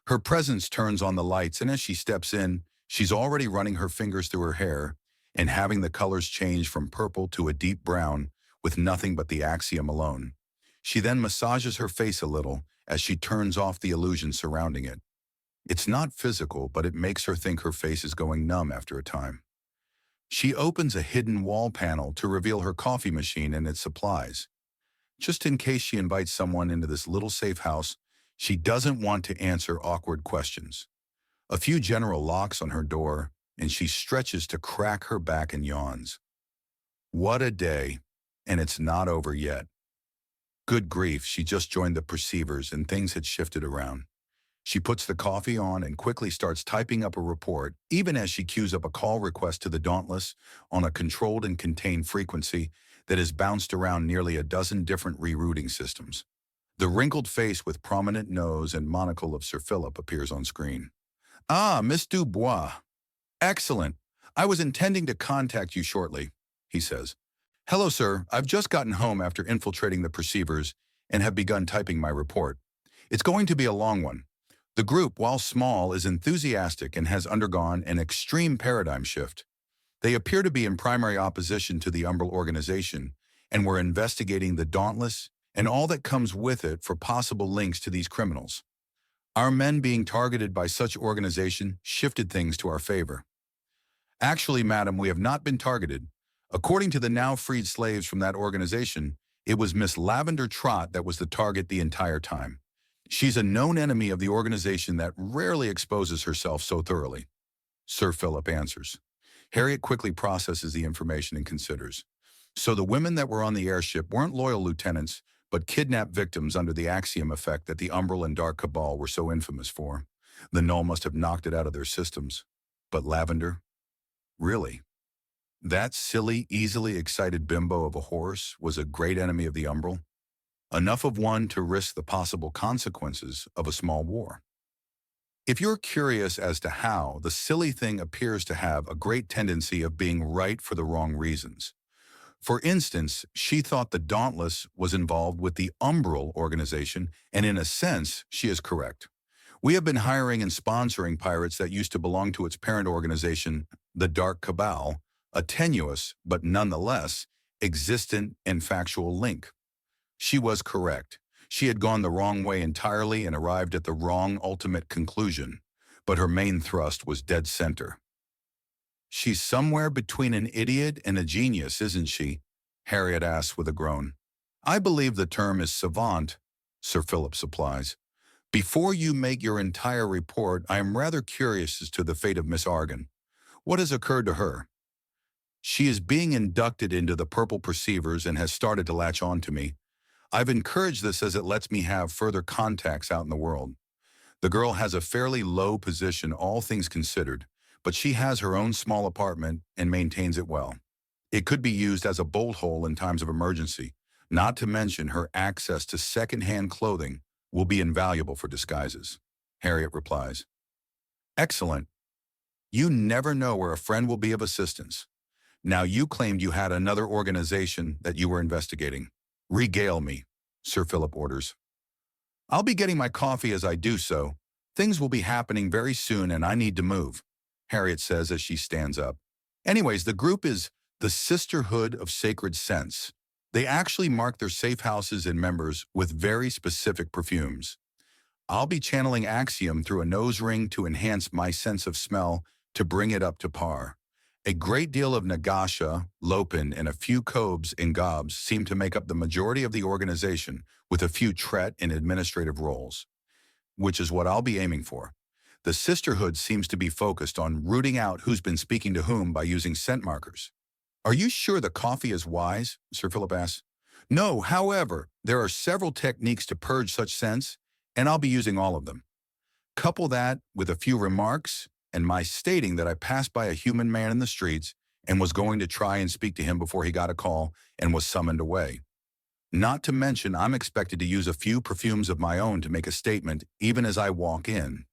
Her presence turns on the lights, and as she steps in, she's already running her fingers through her hair and having the colors change from purple to a deep brown with nothing but the Axiom alone. She then massages her face a little as she turns off the illusion surrounding it. It's not physical, but it makes her think her face is going numb after a time. She opens a hidden wall panel to reveal her coffee machine and its supplies. Just in case she invites someone into this little safe house, she doesn't want to answer awkward questions. A few general locks on her door, and she stretches to crack her back and yawns. What a day. and it's not over yet. Good grief, she just joined the perceivers and things had shifted around. She puts the coffee on and quickly starts typing up a report, even as she queues up a call request to the Dauntless on a controlled and contained frequency that has bounced around nearly a dozen different rerouting systems. The wrinkled face with prominent nose and monocle of Sir Philip appears on screen. "Ah, Miss Dubois. Excellent. I was intending to contact you shortly," he says. "Hello, sir. I've just gotten home after infiltrating the perceivers and have begun typing my report. It's going to be a long one. The group, while small, is enthusiastic and has undergone an extreme paradigm shift. They appear to be in primary opposition to the Umbrel organization, and we're investigating the Dauntless and all that comes with it for possible links to these criminals. Our men being targeted by such organization shifted things to our favor. Actually, madam, we have not been targeted. According to the now freed slaves from that organization, it was Miss Lavender Trott that was the target the entire time. She's a known enemy of the organization that rarely exposes herself so thoroughly." Sir Philip answers. Harriet quickly processes the information and considers. So the women that were on the airship weren't loyal lieutenants, but kidnapped victims under the axiom effect that the Umbrel and Dark Cabal were so infamous for. The Null must have knocked it out of their systems. But Lavender? Really? That silly, easily excited bimbo of a horse was a great enemy of the Umbrel? Enough of one to risk the possible consequences of a small war. If you're curious as to how, the silly thing appears to have a great tendency of being right for the wrong reasons. For instance, she thought the Dauntless was involved with the Umbrel organization, and in a sense, she is correct. We have been hiring and sponsoring pirates that used to belong to its parent organization, the Dark Cabal, a tenuous, but nonetheless, existent and factual link. She was correct. She had gone the wrong way entirely and arrived at the wrong ultimate conclusion, but her main thrust was dead center. "She's somewhere between an idiot and a genius, isn't she?" Harriet asks with a groan. "I believe the term is savant," Sir Philip supplies. "Before you make your entire report, I am rather curious as to the fate of Miss Argan. What has occurred to her?" "She is being inducted into the Purple Perceivers and has started to latch on to me. I've encouraged this as it lets me have further contacts out in the world. The girl has a fairly low position, all things considered, but she has her own small apartment and maintains it well. It could be used as a bolt hole in times of emergency, not to mention her access to second-hand clothing will be invaluable for disguises." Harriet replies. "Excellent. You never know where a friend will be of assistance. Now you claimed you had another organization that you were investigating. Regale me," Sir Philip orders. "I'll be getting my coffee as I do so. Things will be happening very soon and I need to move," Harriet says as she stands up. "Anyways, the group is the Sisterhood of Sacred Scents. They actually mark their safe houses and members with very specific perfumes. I'll be channeling Axiom through a nose ring to enhance my sense of smell to bring it up to par. A great deal of Nagasha, Lopin, and a few Cobes and Gobs seem to make up the majority of the organization, with a few Tret in administrative roles, which is what I'll be aiming for. The Sisterhood seems to be focused on rooting out who's been speaking to whom by using scent markers." "Are you sure the coffee is wise?" Sir Philip asks. "No, however, there are several techniques to purge such scents, and I'll be using all of them. Couple that with a few remarks and my stating that I passed by a human man in the streets and was going to try and speak to him before he got a call and was summoned away. Not to mention I'm expected to use a few perfumes of my own to make a statement even as I walk in."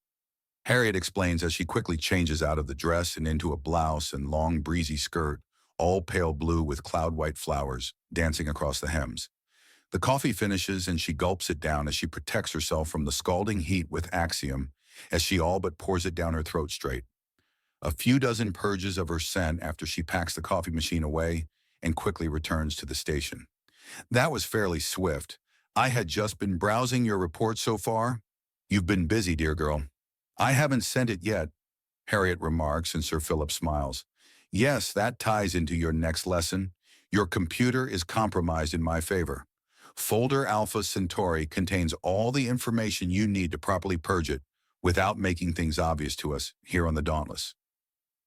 Harriet explains as she quickly changes out of the dress and into a blouse and long breezy skirt, all pale blue with cloud-white flowers dancing across the hems. The coffee finishes and she gulps it down as she protects herself from the scalding heat with Axiom as she all but pours it down her throat straight. A few dozen purges of her scent after she packs the coffee machine away and quickly returns to the station. "That was fairly swift. I had just been browsing your report so far. You've been busy, dear girl." "I haven't sent it yet," Harriet remarks, and Sir Philip smiles. "Yes, that ties into your next lesson. Your computer is compromised in my favor. Folder Alpha Centauri contains all the information you need to properly purge it without making things obvious to us here on the Dauntless.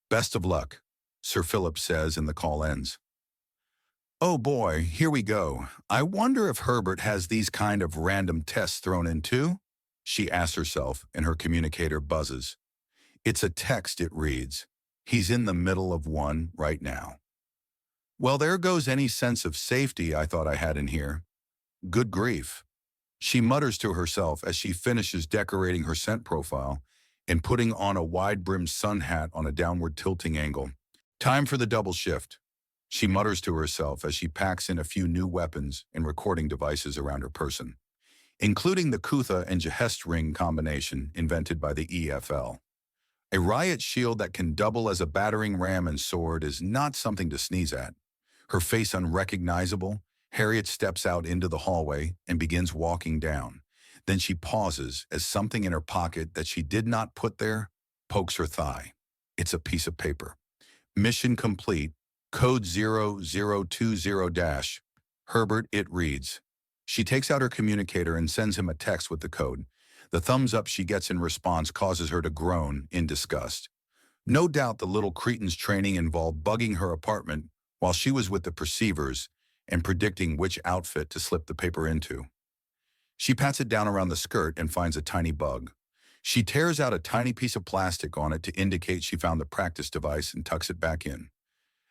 Best of luck," Sir Philip says, and the call ends. Oh boy, here we go. I wonder if Herbert has these kind of random tests thrown in too? She asks herself, and her communicator buzzes. It's a text, it reads. He's in the middle of one right now. Well, there goes any sense of safety I thought I had in here. Good grief. She mutters to herself as she finishes decorating her scent profile and putting on a wide-brimmed sun hat on a downward tilting angle. Time for the double shift. She mutters to herself as she packs in a few new weapons and recording devices around her person, including the Kutha and Jehest ring combination invented by the EFL. A riot shield that can double as a battering ram and sword is not something to sneeze at. Her face unrecognizable, Harriet steps out into the hallway and begins walking down. Then she pauses as something in her pocket that she did not put there pokes her thigh. It's a piece of paper. Mission complete, code 0020-. Herbert, it reads. She takes out her communicator and sends him a text with the code. The thumbs up she gets in response causes her to groan in disgust. No doubt the little cretin's training involved bugging her apartment while she was with the perceivers and predicting which outfit to slip the paper into. She pats it down around the skirt and finds a tiny bug. She tears out a tiny piece of plastic on it to indicate she found the practice device and tucks it back in.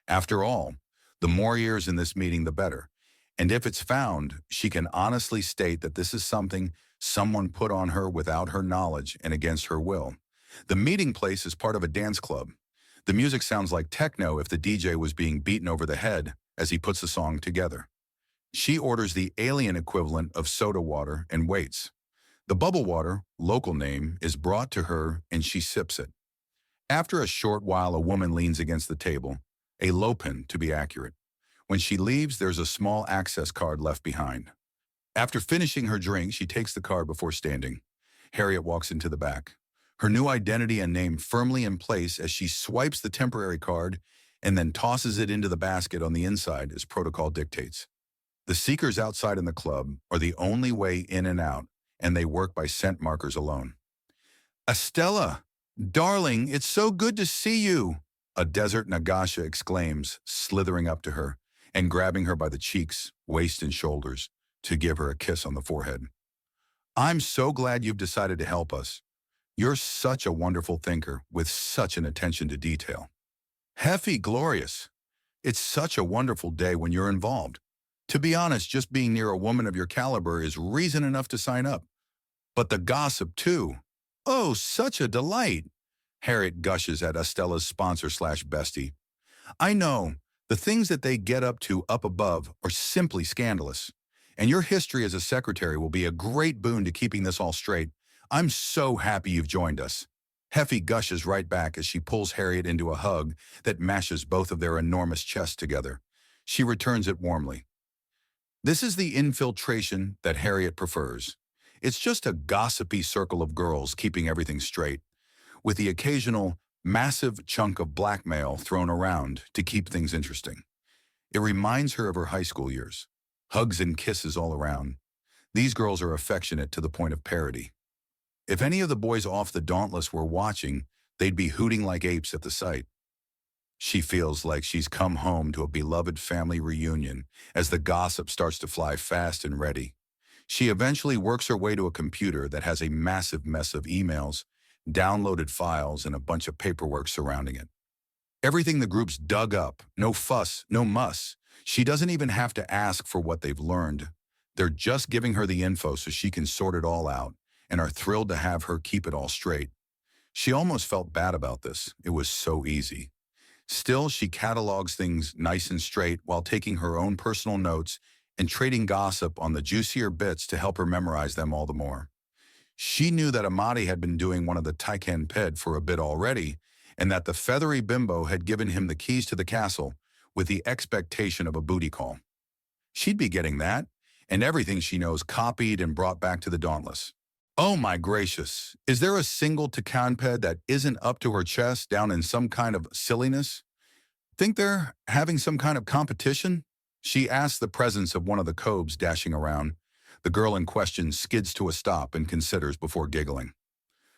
After all, the more ears in this meeting, the better. And if it's found, she can honestly state that this is something someone put on her without her knowledge and against her will. The meeting place is part of a dance club. The music sounds like techno if the DJ was being beaten over the head as he puts the song together. She orders the alien equivalent of soda water and waits. The bubble water, local name, is brought to her and she sips it. After a short while, a woman leans against the table, a Lopin to be accurate. When she leaves, there's a small access card left behind. After finishing her drink, she takes the card before standing. Harriet walks into the back, her new identity and name firmly in place as she swipes the temporary card and then tosses it into the basket on the inside as protocol dictates. The seekers outside in the club are the only way in and out, and they work by scent markers alone. Estella, darling, it's so good to see you, a desert Nagasha exclaims, slithering up to her and grabbing her by the cheeks, waist, and shoulders to give her a kiss on the forehead. I'm so glad you've decided to help us. You're such a wonderful thinker with such an attention to detail. Heffy glorious. It's such a wonderful day when you're involved. To be honest, just being near a woman of your caliber is reason enough to sign up. But the gossip, too. Oh, such a delight. Harriet gushes at Estella's sponsor/bestie. I know, the things that they get up to up above are simply scandalous. And your history as a secretary will be a great boon to keeping this all straight. I'm so happy you've joined us. Heffy gushes right back as she pulls Harriet into a hug that mashes both of their enormous chests together. She returns it warmly. This is the infiltration that Harriet prefers. It's just a gossipy circle of girls keeping everything straight, with the occasional massive chunk of blackmail thrown around to keep things interesting. It reminds her of her high school years. Hugs and kisses all around. These girls are affectionate to the point of parody. If any of the boys off the Dauntless were watching, they'd be hooting like apes at the sight. She feels like she's come home to a beloved family reunion as the gossip starts to fly fast and ready. She eventually works her way to a computer that has a massive mess of emails, downloaded files, and a bunch of paperwork surrounding it. Everything the group's dug up, no fuss, no muss. She doesn't even have to ask for what they've learned. They're just giving her the info so she can sort it all out, and are thrilled to have her keep it all straight. She almost felt bad about this. It was so easy. Still, she catalogs things nice and straight while taking her own personal notes and trading gossip on the juicier bits to help her memorize them all the more. She knew that Amadi had been doing one of the KyleKKent for a bit already, and that the feathery bimbo had given him the keys to the castle with the expectation of a booty call. She'd be getting that, and everything she knows copied and brought back to the Dauntless. Oh my gracious, is there a single KyleKKent that isn't up to her chest down in some kind of silliness? Think they're having some kind of competition? She asks the presence of one of the cobes dashing around. The girl in question skids to a stop and considers before giggling.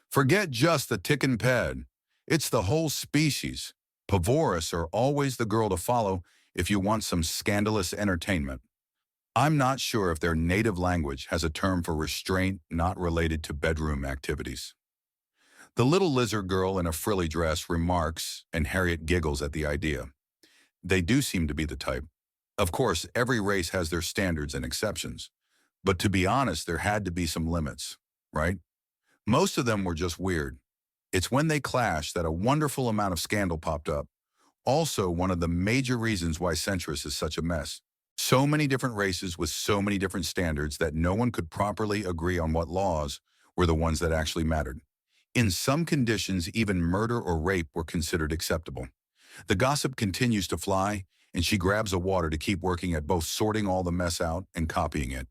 Forget just the KyleKKent. It's the whole species. Pavoris are always the girl to follow if you want some scandalous entertainment. I'm not sure if their native language has a term for restraint not related to bedroom activities. The little lizard girl in a frilly dress remarks, and Harriet giggles at the idea. They do seem to be the type. Of course, every race has their standards and exceptions. But to be honest, there had to be some limits, right? Most of them were just weird. It's when they clashed that a wonderful amount of scandal popped up. Also, one of the major reasons why Centris is such a mess. So many different races with so many different standards that no one could properly agree on what laws were the ones that actually mattered. In some conditions, even murder or rape were considered acceptable. The gossip continues to fly, and she grabs a water to keep working at both sorting all the mess out and copying it.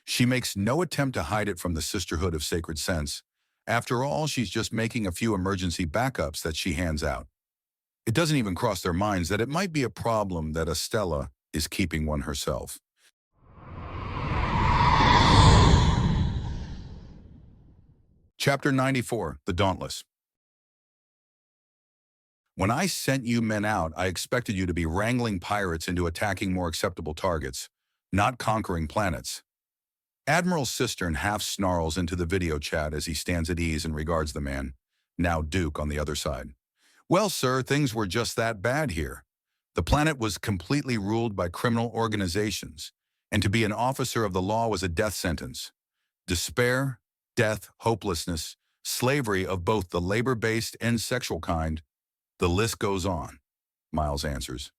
She makes no attempt to hide it from the Sisterhood of Sacred Sense. After all, she's just making a few emergency backups that she hands out. It doesn't even cross their minds that it might be a problem that Estella is keeping one herself. Chapter 94, The Dauntless. When I sent you men out, I expected you to be wrangling pirates into attacking more acceptable targets, not conquering planets. Admiral Cistern half snarls into the video chat as he stands at ease and regards the man, now Duke, on the other side. Well, sir, things were just that bad here. The planet was completely ruled by criminal organizations, and to be an officer of the law was a death sentence. Despair, death, hopelessness, slavery of both the labor-based and sexual kind. The list goes on, Miles answers.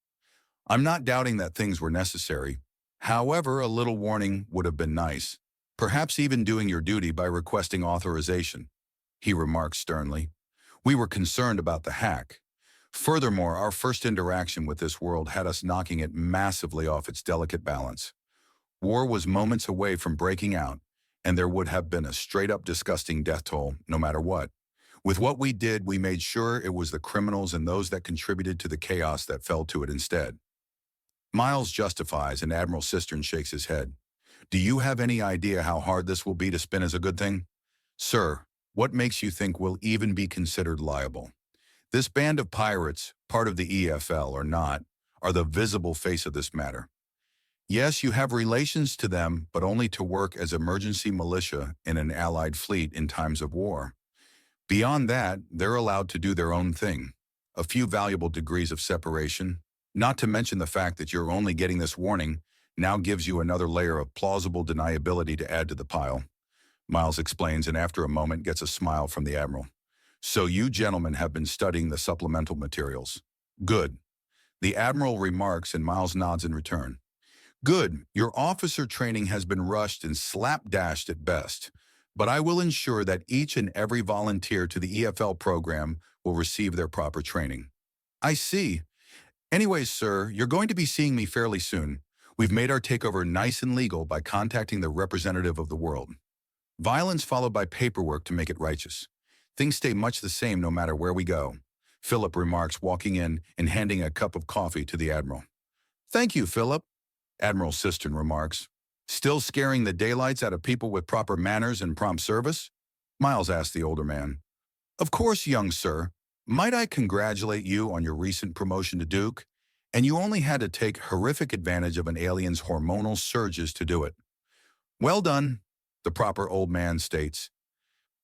I'm not doubting that things were necessary. However, a little warning would have been nice. Perhaps even doing your duty by requesting authorization, he remarks sternly. We were concerned about the hack. Furthermore, our first interaction with this world had us knocking it massively off its delicate balance. War was moments away from breaking out, and there would have been a straight-up disgusting death toll, no matter what. With what we did, we made sure it was the criminals and those that contributed to the chaos that fell to it instead. Miles justifies, and Admiral Cistern shakes his head. Do you have any idea how hard this will be to spin as a good thing? Sir, what makes you think we'll even be considered liable? This band of pirates, part of the EFL or not, are the visible face of this matter. Yes, you have relations to them, but only to work as emergency militia in an allied fleet in times of war. Beyond that, they're allowed to do their own thing. A few valuable degrees of separation, not to mention the fact that you're only getting this warning, now gives you another layer of plausible deniability to add to the pile. Miles explains, and after a moment gets a smile from the Admiral. So you gentlemen have been studying the supplemental materials. Good. The Admiral remarks, and Miles nods in return. Good. Your officer training has been rushed and slapdashed at best, but I will ensure that each and every volunteer to the EFL program will receive their proper training. I see. Anyways, sir, you're going to be seeing me fairly soon. We've made our takeover nice and legal by contacting the representative of the world. Violence followed by paperwork to make it righteous. Things stay much the same no matter where we go, Philip remarks, walking in and handing a cup of coffee to the Admiral. Thank you, Philip, Admiral Cistern remarks. Still scaring the daylights out of people with proper manners and prompt service? Miles asked the older man. Of course, young sir. Might I congratulate you on your recent promotion to Duke? And you only had to take horrific advantage of an alien's hormonal surges to do it. Well done, the proper old man states.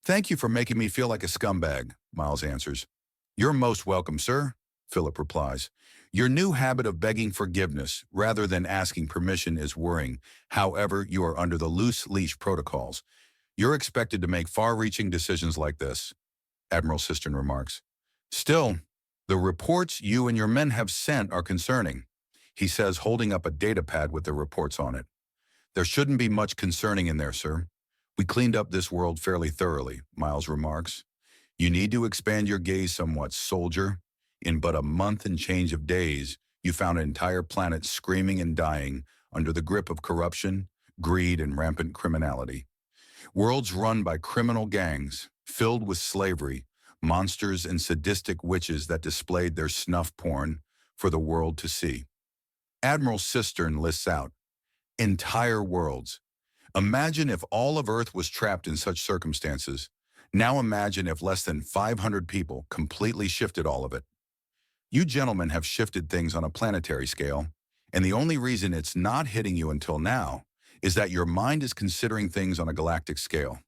Thank you for making me feel like a scumbag, Miles answers. You're most welcome, sir, Philip replies. Your new habit of begging forgiveness rather than asking permission is worrying. However, you are under the loose leash protocols. You're expected to make far-reaching decisions like this, Admiral Cistern remarks. Still, the reports you and your men have sent are concerning, he says, holding up a data pad with the reports on it. There shouldn't be much concerning in there, sir. We cleaned up this world fairly thoroughly, Miles remarks. You need to expand your gaze somewhat, soldier. In but a month and change of days, you found an entire planet screaming and dying under the grip of corruption, greed, and rampant criminality. Worlds run by criminal gangs, filled with slavery, monsters and sadistic witches that displayed their snuff porn for the world to see. Admiral Cistern lists out entire worlds. Imagine if all of Earth was trapped in such circumstances. Now imagine if less than 500 people completely shifted all of it. You gentlemen have shifted things on a planetary scale. And the only reason it's not hitting you until now is that your mind is considering things on a galactic scale.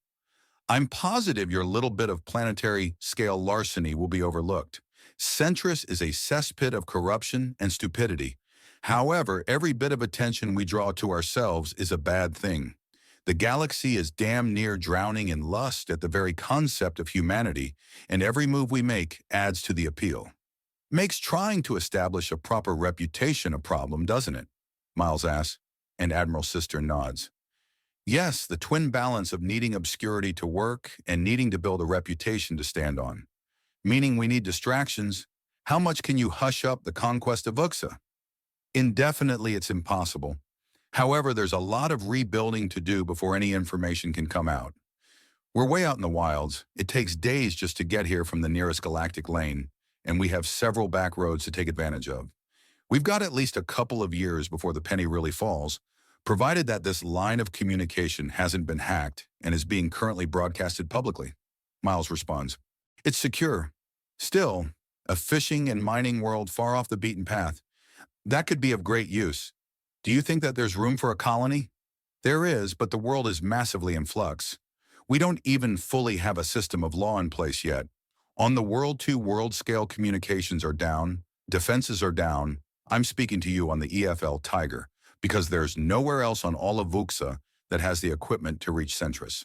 I'm positive your little bit of planetary scale larceny will be overlooked. Centris is a cesspit of corruption and stupidity. However, every bit of attention we draw to ourselves is a bad thing. The galaxy is damn near drowning in lust at the very concept of humanity, and every move we make adds to the appeal. Makes trying to establish a proper reputation a problem, doesn't it? Miles asks, and Admiral Sister nods. Yes, the twin balance of needing obscurity to work and needing to build a reputation to stand on. Meaning we need distractions. How much can you hush up the conquest of Uxa? Indefinitely, it's impossible. However, there's a lot of rebuilding to do before any information can come out. We're way out in the wilds. It takes days just to get here from the nearest galactic lane, and we have several back roads to take advantage of. We've got at least a couple of years before the penny really falls, provided that this line of communication hasn't been hacked and is being currently broadcasted publicly. Miles responds, It's secure. Still, a fishing and mining world far off the beaten path. That could be of great use. Do you think that there's room for a colony? There is, but the world is massively in flux. We don't even fully have a system of law in place yet. On the world-to-world scale, communications are down, defenses are down. I'm speaking to you on the EFL Tiger, because there's nowhere else on all of Vuxa that has the equipment to reach Centris.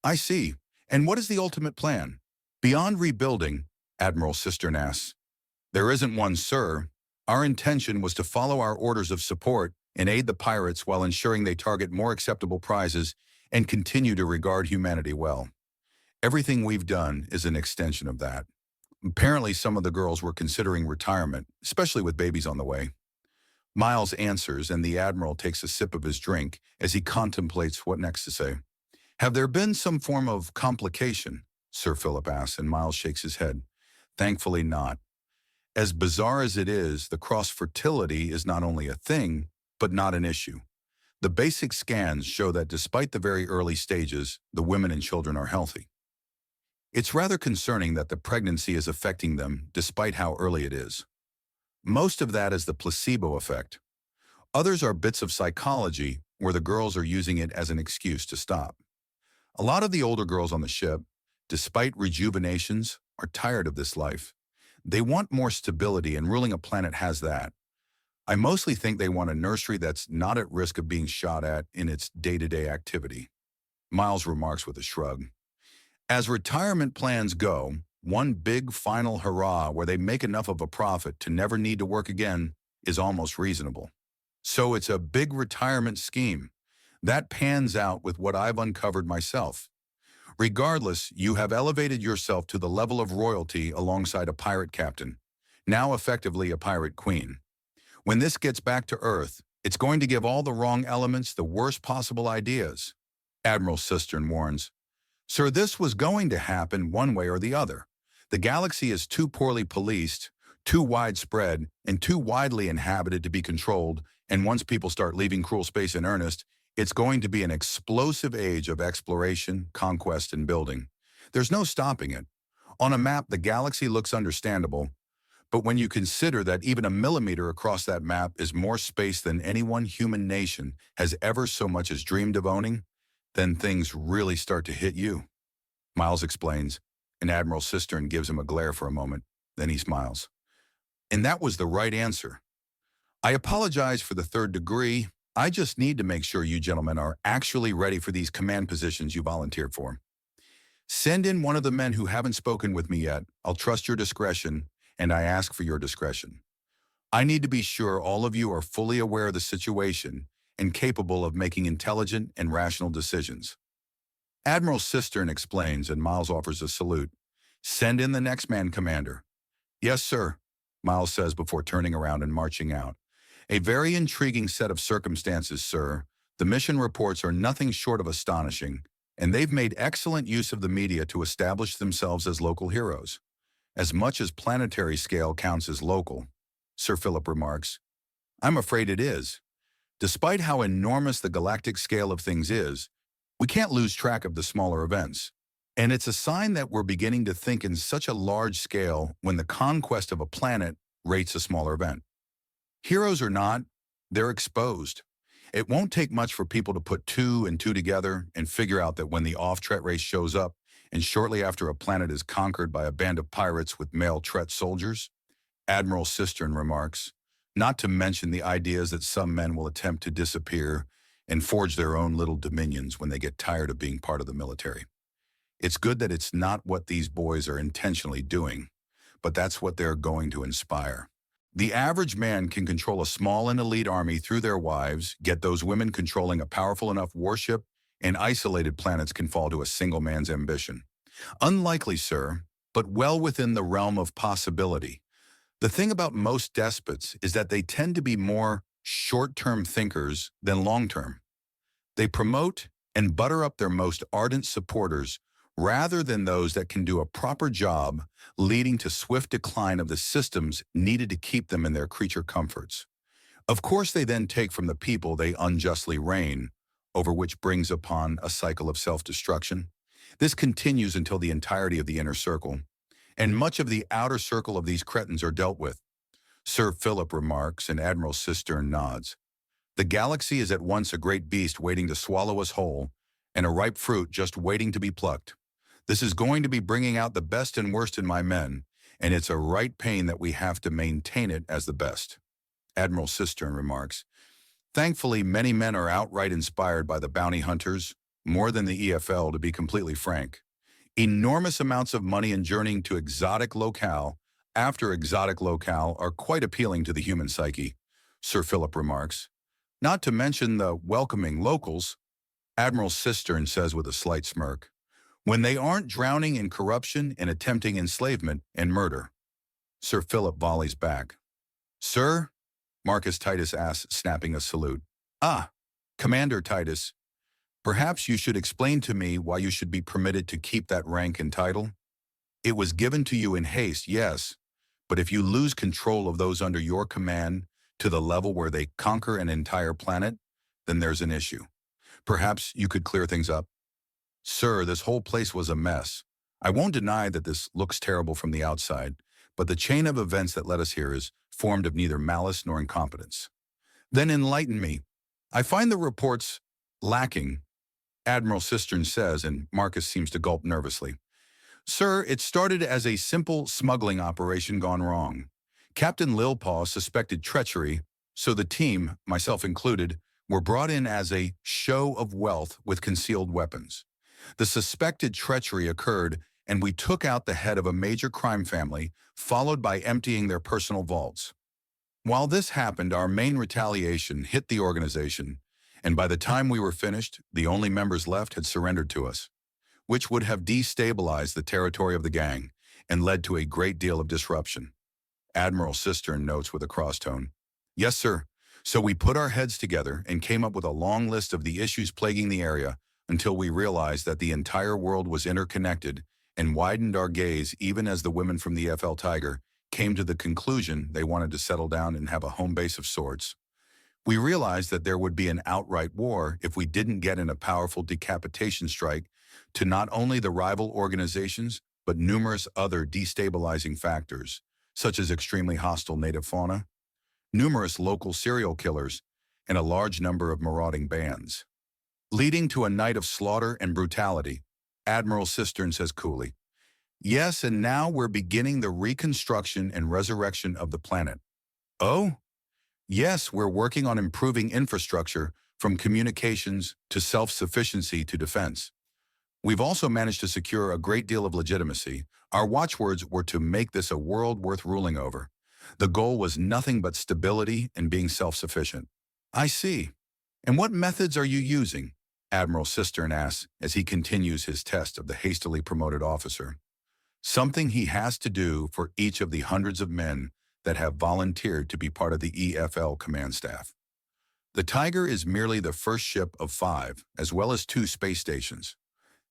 I see. And what is the ultimate plan? Beyond rebuilding, Admiral Cistern asks. There isn't one, sir. Our intention was to follow our orders of support and aid the pirates while ensuring they target more acceptable prizes and continue to regard humanity well. Everything we've done is an extension of that. Apparently, some of the girls were considering retirement, especially with babies on the way. Miles answers, and the Admiral takes a sip of his drink as he contemplates what next to say. Have there been some form of complication? Sir Philip asks, and Miles shakes his head. Thankfully not. As bizarre as it is, the cross-fertility is not only a thing, but not an issue. The basic scans show that despite the very early stages, the women and children are healthy. It's rather concerning that the pregnancy is affecting them despite how early it is. Most of that is the placebo effect. Others are bits of psychology where the girls are using it as an excuse to stop. A lot of the older girls on the ship, despite rejuvenations, are tired of this life. They want more stability, and ruling a planet has that. I mostly think they want a nursery that's not at risk of being shot at in its day-to-day activity. Miles remarks with a shrug. As retirement plans go, one big final hurrah where they make enough of a profit to never need to work again is almost reasonable. So it's a big retirement scheme. That pans out with what I've uncovered myself. Regardless, you have elevated yourself to the level of royalty alongside a pirate captain, now effectively a pirate queen. When this gets back to Earth, it's going to give all the wrong elements the worst possible ideas. Admiral Cistern warns, Sir, this was going to happen one way or the other. The galaxy is too poorly policed, too widespread, and too widely inhabited to be controlled, and once people start leaving cruel space in earnest, it's going to be an explosive age of exploration, conquest, and building. There's no stopping it. On a map, the galaxy looks understandable, but when you consider that even a millimeter across that map is more space than any one human nation has ever so much as dreamed of owning, then things really start to hit you. Miles explains, and Admiral Cistern gives him a glare for a moment, then he smiles. And that was the right answer. I apologize for the third degree. I just need to make sure you gentlemen are actually ready for these command positions you volunteered for. Send in one of the men who haven't spoken with me yet. I'll trust your discretion, and I ask for your discretion. I need to be sure all of you are fully aware of the situation and capable of making intelligent and rational decisions. Admiral Cistern explains, and Miles offers a salute. Send in the next man, Commander. Yes, sir, Miles says before turning around and marching out. A very intriguing set of circumstances, sir. The mission reports are nothing short of astonishing, and they've made excellent use of the media to establish themselves as local heroes. As much as planetary scale counts as local, Sir Philip remarks. I'm afraid it is. Despite how enormous the galactic scale of things is, we can't lose track of the smaller events. And it's a sign that we're beginning to think in such a large scale when the conquest of a planet rates a smaller event. Heroes or not, They're exposed. It won't take much for people to put two and two together and figure out that when the off-Tret race shows up, and shortly after a planet is conquered by a band of pirates with male Tret soldiers, Admiral Cistern remarks, not to mention the ideas that some men will attempt to disappear and forge their own little dominions when they get tired of being part of the military. It's good that it's not what these boys are intentionally doing, but that's what they're going to inspire. The average man can control a small and elite army through their wives, get those women controlling a powerful enough warship, and isolated planets can fall to a single man's ambition. Unlikely, sir, but well within the realm of possibility. The thing about most despots is that they tend to be more short-term thinkers than long-term. They promote and butter up their most ardent supporters rather than those that can do a proper job, leading to swift decline of the systems needed to keep them in their creature comforts. Of course, they then take from the people they unjustly reign, over which brings upon a cycle of self-destruction. This continues until the entirety of the inner circle, and much of the outer circle of these cretins are dealt with. Sir Philip remarks, and Admiral Cistern nods. The galaxy is at once a great beast waiting to swallow us whole, and a ripe fruit just waiting to be plucked. This is going to be bringing out the best and worst in my men, and it's a right pain that we have to maintain it as the best. Admiral Cistern remarks, thankfully many men are outright inspired by the bounty hunters, more than the EFL to be completely frank. Enormous amounts of money and journeying to exotic locale after exotic locale are quite appealing to the human psyche, Sir Philip remarks. Not to mention the welcoming locals, Admiral Cistern says with a slight smirk, when they aren't drowning in corruption and attempting enslavement and murder. Sir Philip volleys back. Sir? Marcus Titus asks, snapping a salute. Ah, Commander Titus. Perhaps you should explain to me why you should be permitted to keep that rank and title. It was given to you in haste, yes, but if you lose control of those under your command to the level where they conquer an entire planet, then there's an issue. Perhaps you could clear things up. Sir, this whole place was a mess. I won't deny that this looks terrible from the outside, but the chain of events that led us here is formed of neither malice nor incompetence. Then enlighten me. I find the reports lacking, Admiral Cistern says, and Marcus seems to gulp nervously. Sir, it started as a simple smuggling operation gone wrong. Captain Lilpaw suspected treachery, so the team, myself included, were brought in as a show of wealth with concealed weapons. The suspected treachery occurred, and we took out the head of a major crime family, followed by emptying their personal vaults. While this happened, our main retaliation hit the organization, and by the time we were finished, the only members left had surrendered to us, which would have destabilized the territory of the gang and led to a great deal of disruption. Admiral Cistern notes with a cross-tone. Yes, sir. So we put our heads together and came up with a long list of the issues plaguing the area until we realized that the entire world was interconnected and widened our gaze even as the women from the FL Tiger came to the conclusion they wanted to settle down and have a home base of sorts. We realized that there would be an outright war if we didn't get in a powerful decapitation strike to not only the rival organizations, but numerous other destabilizing factors, such as extremely hostile native fauna, numerous local serial killers, and a large number of marauding bands. Leading to a night of slaughter and brutality, Admiral Cistern says coolly. Yes, and now we're beginning the reconstruction and resurrection of the planet. Oh? Yes, we're working on improving infrastructure from communications to self-sufficiency to defense. We've also managed to secure a great deal of legitimacy. Our watchwords were to make this a world worth ruling over. The goal was nothing but stability and being self-sufficient. I see. And what methods are you using? Admiral Cistern asks as he continues his test of the hastily promoted officer. Something he has to do for each of the hundreds of men that have volunteered to be part of the EFL command staff. The Tiger is merely the first ship of 5, as well as 2 space stations.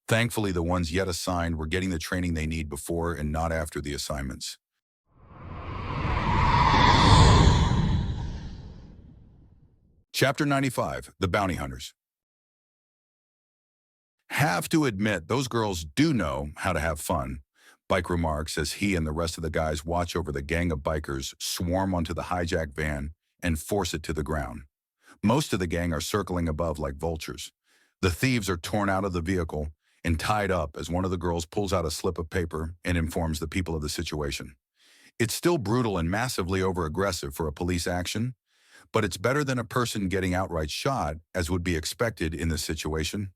Thankfully, the ones yet assigned were getting the training they need before and not after the assignments. Chapter 95, The Bounty Hunters. Have to admit, those girls do know how to have fun, Bike remarks as he and the rest of the guys watch over the gang of bikers swarm onto the hijacked van and force it to the ground. Most of the gang are circling above like vultures. The thieves are torn out of the vehicle and tied up as one of the girls pulls out a slip of paper and informs the people of the situation. It's still brutal and massively over-aggressive for a police action, but it's better than a person getting outright shot, as would be expected in this situation.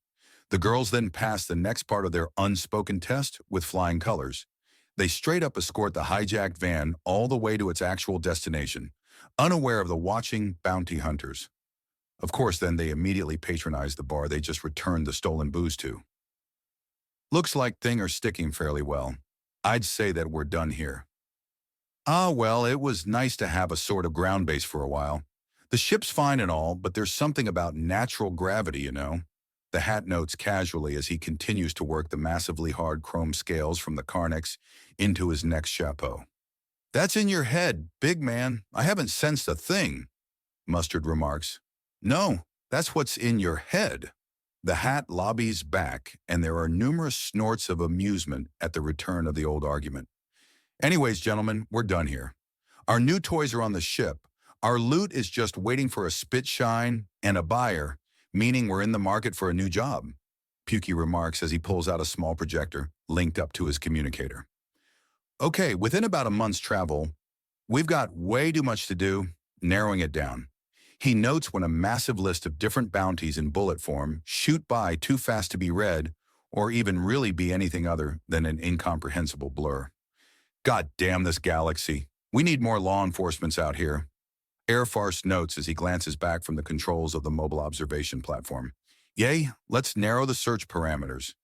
The girls then pass the next part of their unspoken test with flying colors. They straight up escort the hijacked van all the way to its actual destination, unaware of the watching bounty hunters. Of course, then they immediately patronize the bar they just returned the stolen booze to. Looks like things are sticking fairly well. I'd say that we're done here. Well, it was nice to have a sort of ground base for a while. The ship's fine and all, but there's something about natural gravity, you know. The Hat notes casually as he continues to work the massively hard chrome scales from the Carnix into his next chapeau. That's in your head, big man. I haven't sensed a thing, Mustard remarks. No, that's what's in your head. The Hat lobbies back, and there are numerous snorts of amusement at the return of the old argument. Anyways, gentlemen, we're done here. Our new toys are on the ship. Our loot is just waiting for a spit shine and a buyer, meaning we're in the market for a new job, Pukey remarks as he pulls out a small projector linked up to his communicator. Okay, within about a month's travel, we've got way too much to do, narrowing it down. He notes when a massive list of different bounties in bullet form shoot by too fast to be read, or even really be anything other than an incomprehensible blur. God damn this galaxy. We need more law enforcements out here. Airfarce notes as he glances back from the controls of the mobile observation platform. Yay, let's narrow the search parameters.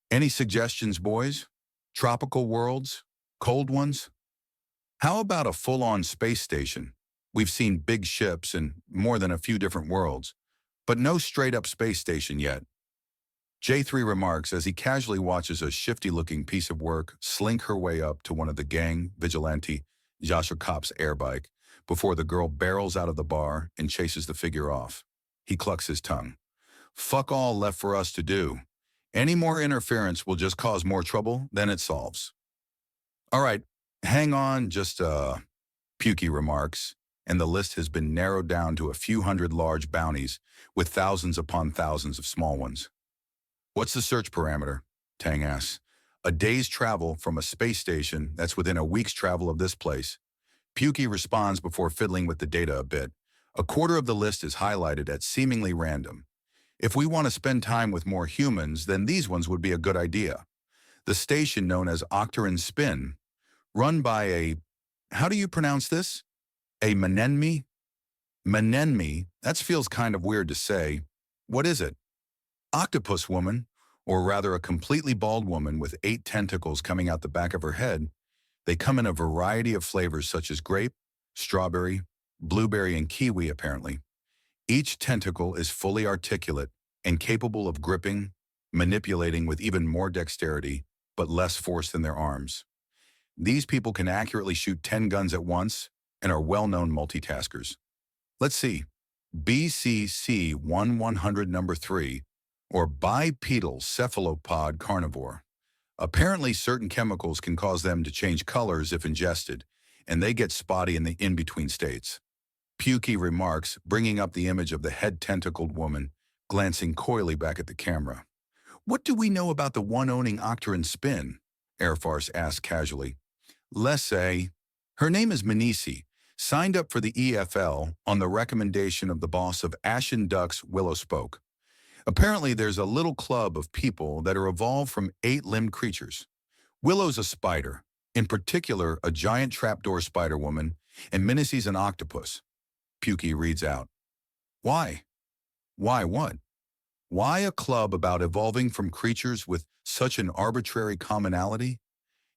Any suggestions, boys? Tropical worlds? Cold ones? How about a full-on space station? We've seen big ships and more than a few different worlds, but no straight-up space station yet. J3 remarks as he casually watches a shifty-looking piece of work slink her way up to one of the gang vigilante Joshua Kopp's airbike before the girl barrels out of the bar and chases the figure off. He clucks his tongue. Fuck all left for us to do. Any more interference will just cause more trouble than it solves. All right, hang on just Pukey remarks, and the list has been narrowed down to a few hundred large bounties with thousands upon thousands of small ones. What's the search parameter? Tang asks. A day's travel from a space station that's within a week's travel of this place. Pukey responds before fiddling with the data a bit. A quarter of the list is highlighted at seemingly random. If we want to spend time with more humans, then these ones would be a good idea. The station known as Octaron Spin, run by a, how do you pronounce this? A Menenmi? Menenmi, that feels kind of weird to say. What is it? Octopus woman, or rather a completely bald woman with 8 tentacles coming out the back of her head. They come in a variety of flavors such as grape, strawberry, blueberry, and kiwi apparently. Each tentacle is fully articulate and capable of gripping, manipulating with even more dexterity, but less force than their arms. These people can accurately shoot 10 guns at once and are well-known multitaskers. Let's see. BCC-100 number 3, or bipedal cephalopod carnivore. Apparently, certain chemicals can cause them to change colors if ingested, and they get spotty in the in-between states. Pukey remarks, bringing up the image of the head-tentacled woman, glancing coyly back at the camera. What do we know about the one owning Octaron Spin? Airfarce asked casually. Let's say, her name is Manisi, signed up for the EFL on the recommendation of the boss of Ashen Duck's Willow Spoke. Apparently, there's a little club of people that are evolved from 8-limbed creatures. Willow's a spider, in particular a giant trapdoor spider woman, and Minisi's an octopus. Pukey reads out. Why? Why what? Why a club about evolving from creatures with such an arbitrary commonality?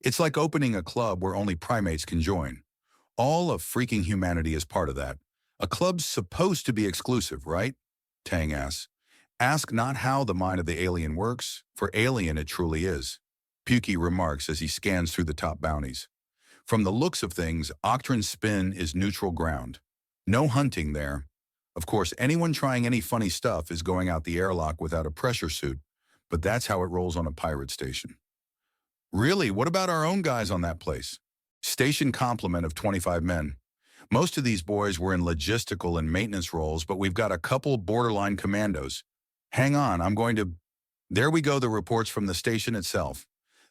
It's like opening a club where only primates can join. All of freaking humanity is part of that. A club's supposed to be exclusive, right? Tang asks. Ask not how the mind of the alien works, for alien it truly is. Pukey remarks as he scans through the top bounties. From the looks of things, Octaron Spin is neutral ground. No hunting there. Of course, anyone trying any funny stuff is going out the airlock without a pressure suit, but that's how it rolls on a pirate station. Really, what about our own guys on that place? Station complement of 25 men. Most of these boys were in logistical and maintenance roles, but we've got a couple borderline commandos. Hang on, I'm going to... There we go, the reports from the station itself.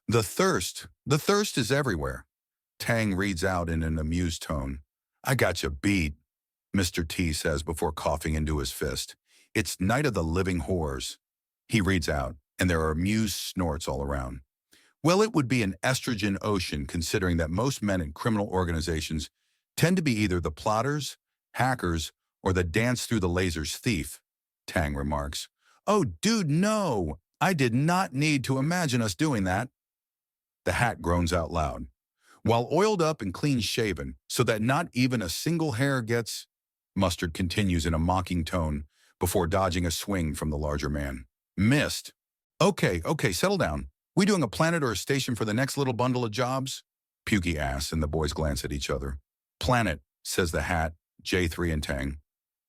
The thirst is everywhere. Tang reads out in an amused tone. I got you beat, Mr. T says before coughing into his fist. It's Night of the Living Whores. He reads out, and there are amused snorts all around. Well, it would be an estrogen ocean considering that most men in criminal organizations tend to be either the plotters, hackers, or the dance through the lasers thief, Tang remarks. Oh, dude, no! I did not need to imagine us doing that. The hat groans out loud. While oiled up and clean-shaven, so that not even a single hair gets... Mustard continues in a mocking tone before dodging a swing from the larger man. Missed. Okay, settle down. We doing a planet or a station for the next little bundle of jobs? Pukey asks, and the boys glance at each other. Planet, says the hat, J3 and Tang.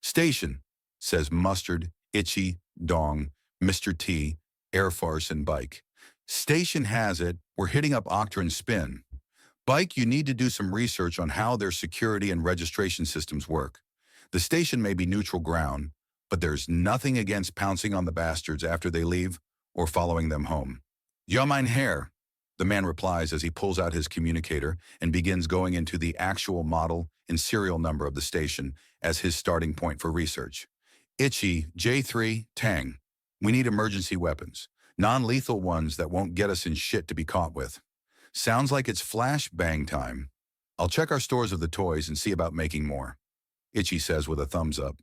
Station, says Mustard, Itchy, Dong, Mr. T, Air Farce, and Bike. Station has it, we're hitting up Octa and Spin. Bike, you need to do some research on how their security and registration systems work. The station may be neutral ground, but there's nothing against pouncing on the bastards after they leave or following them home. Ja, mein Herr, the man replies as he pulls out his communicator and begins going into the actual model and serial number of the station as his starting point for research. Itchy, J3, Tang. We need emergency weapons, non-lethal ones that won't get us in shit to be caught with. Sounds like it's flash bang time. I'll check our stores of the toys and see about making more. Itchy says with a thumbs up.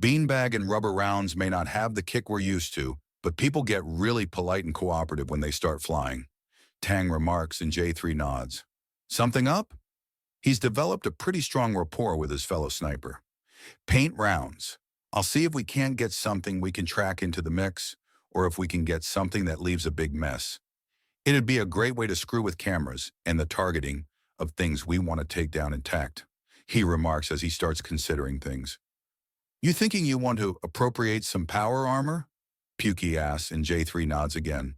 Beanbag and rubber rounds may not have the kick we're used to, but people get really polite and cooperative when they start flying. Tang remarks and J3 nods. Something up? He's developed a pretty strong rapport with his fellow sniper. Paint rounds. I'll see if we can't get something we can track into the mix, or if we can get something that leaves a big mess. It'd be a great way to screw with cameras and the targeting of things we want to take down intact, he remarks as he starts considering things. You thinking you want to appropriate some power armor? Pukey asks, and J3 nods again.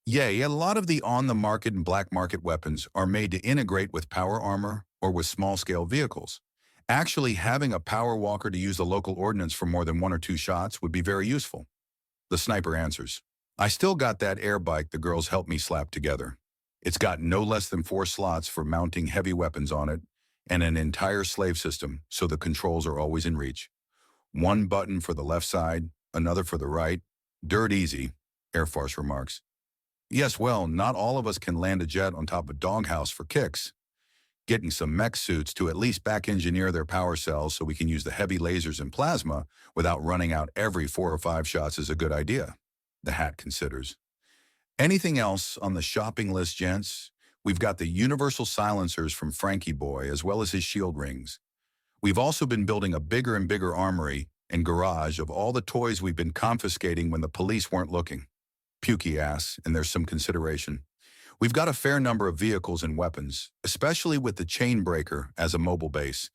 Yeah, a lot of the on-the-market and black market weapons are made to integrate with power armor or with small-scale vehicles. Actually, having a power walker to use the local ordnance for more than 1 or 2 shots would be very useful. The sniper answers. I still got that air bike the girls helped me slap together. It's got no less than 4 slots for mounting heavy weapons on it and an entire slave system, so the controls are always in reach. 1 button for the left side, another for the right. Dirt easy, Air Force remarks. Yes, well, not all of us can land a jet on top of a doghouse for kicks. Getting some mech suits to at least back-engineer their power cells so we can use the heavy lasers and plasma without running out every 4 or 5 shots is a good idea, the hat considers. Anything else on the shopping list, gents? We've got the universal silencers from Frankie Boy as well as his shield rings. We've also been building a bigger and bigger armory and garage of all the toys we've been confiscating when the police weren't looking. Pukey asks, and there's some consideration. We've got a fair number of vehicles and weapons, especially with the chain breaker as a mobile base.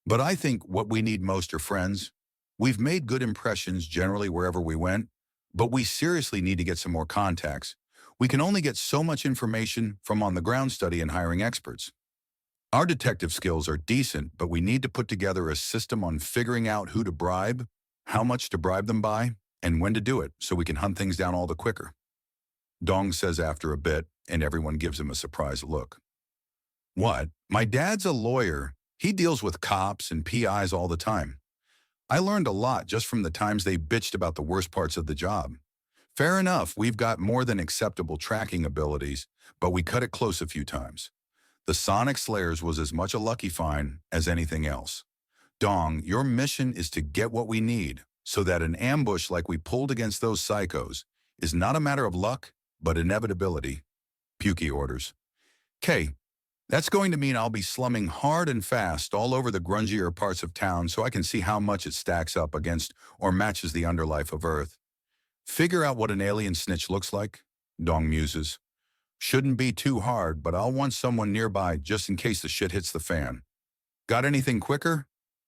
But I think what we need most are friends. We've made good impressions generally wherever we went, but we seriously need to get some more contacts. We can only get so much information from on-the-ground study and hiring experts. Our detective skills are decent, but we need to put together a system on figuring out who to bribe, how much to bribe them by, and when to do it so we can hunt things down all the quicker. Dong says after a bit, and everyone gives him a surprised look. What? My dad's a lawyer. He deals with cops and PIs all the time. I learned a lot just from the times they bitched about the worst parts of the job. Fair enough, we've got more than acceptable tracking abilities, but we cut it close a few times. The Sonic Slayers was as much a lucky find as anything else. Dong, your mission is to get what we need, so that an ambush like we pulled against those psychos is not a matter of luck, but inevitability. Pukey orders. K, that's going to mean I'll be slumming hard and fast all over the grungier parts of town so I can see how much it stacks up against or matches the underlife of Earth. Figure out what an alien snitch looks like, Dong muses. Shouldn't be too hard, but I'll want someone nearby just in case the shit hits the fan. Got anything quicker?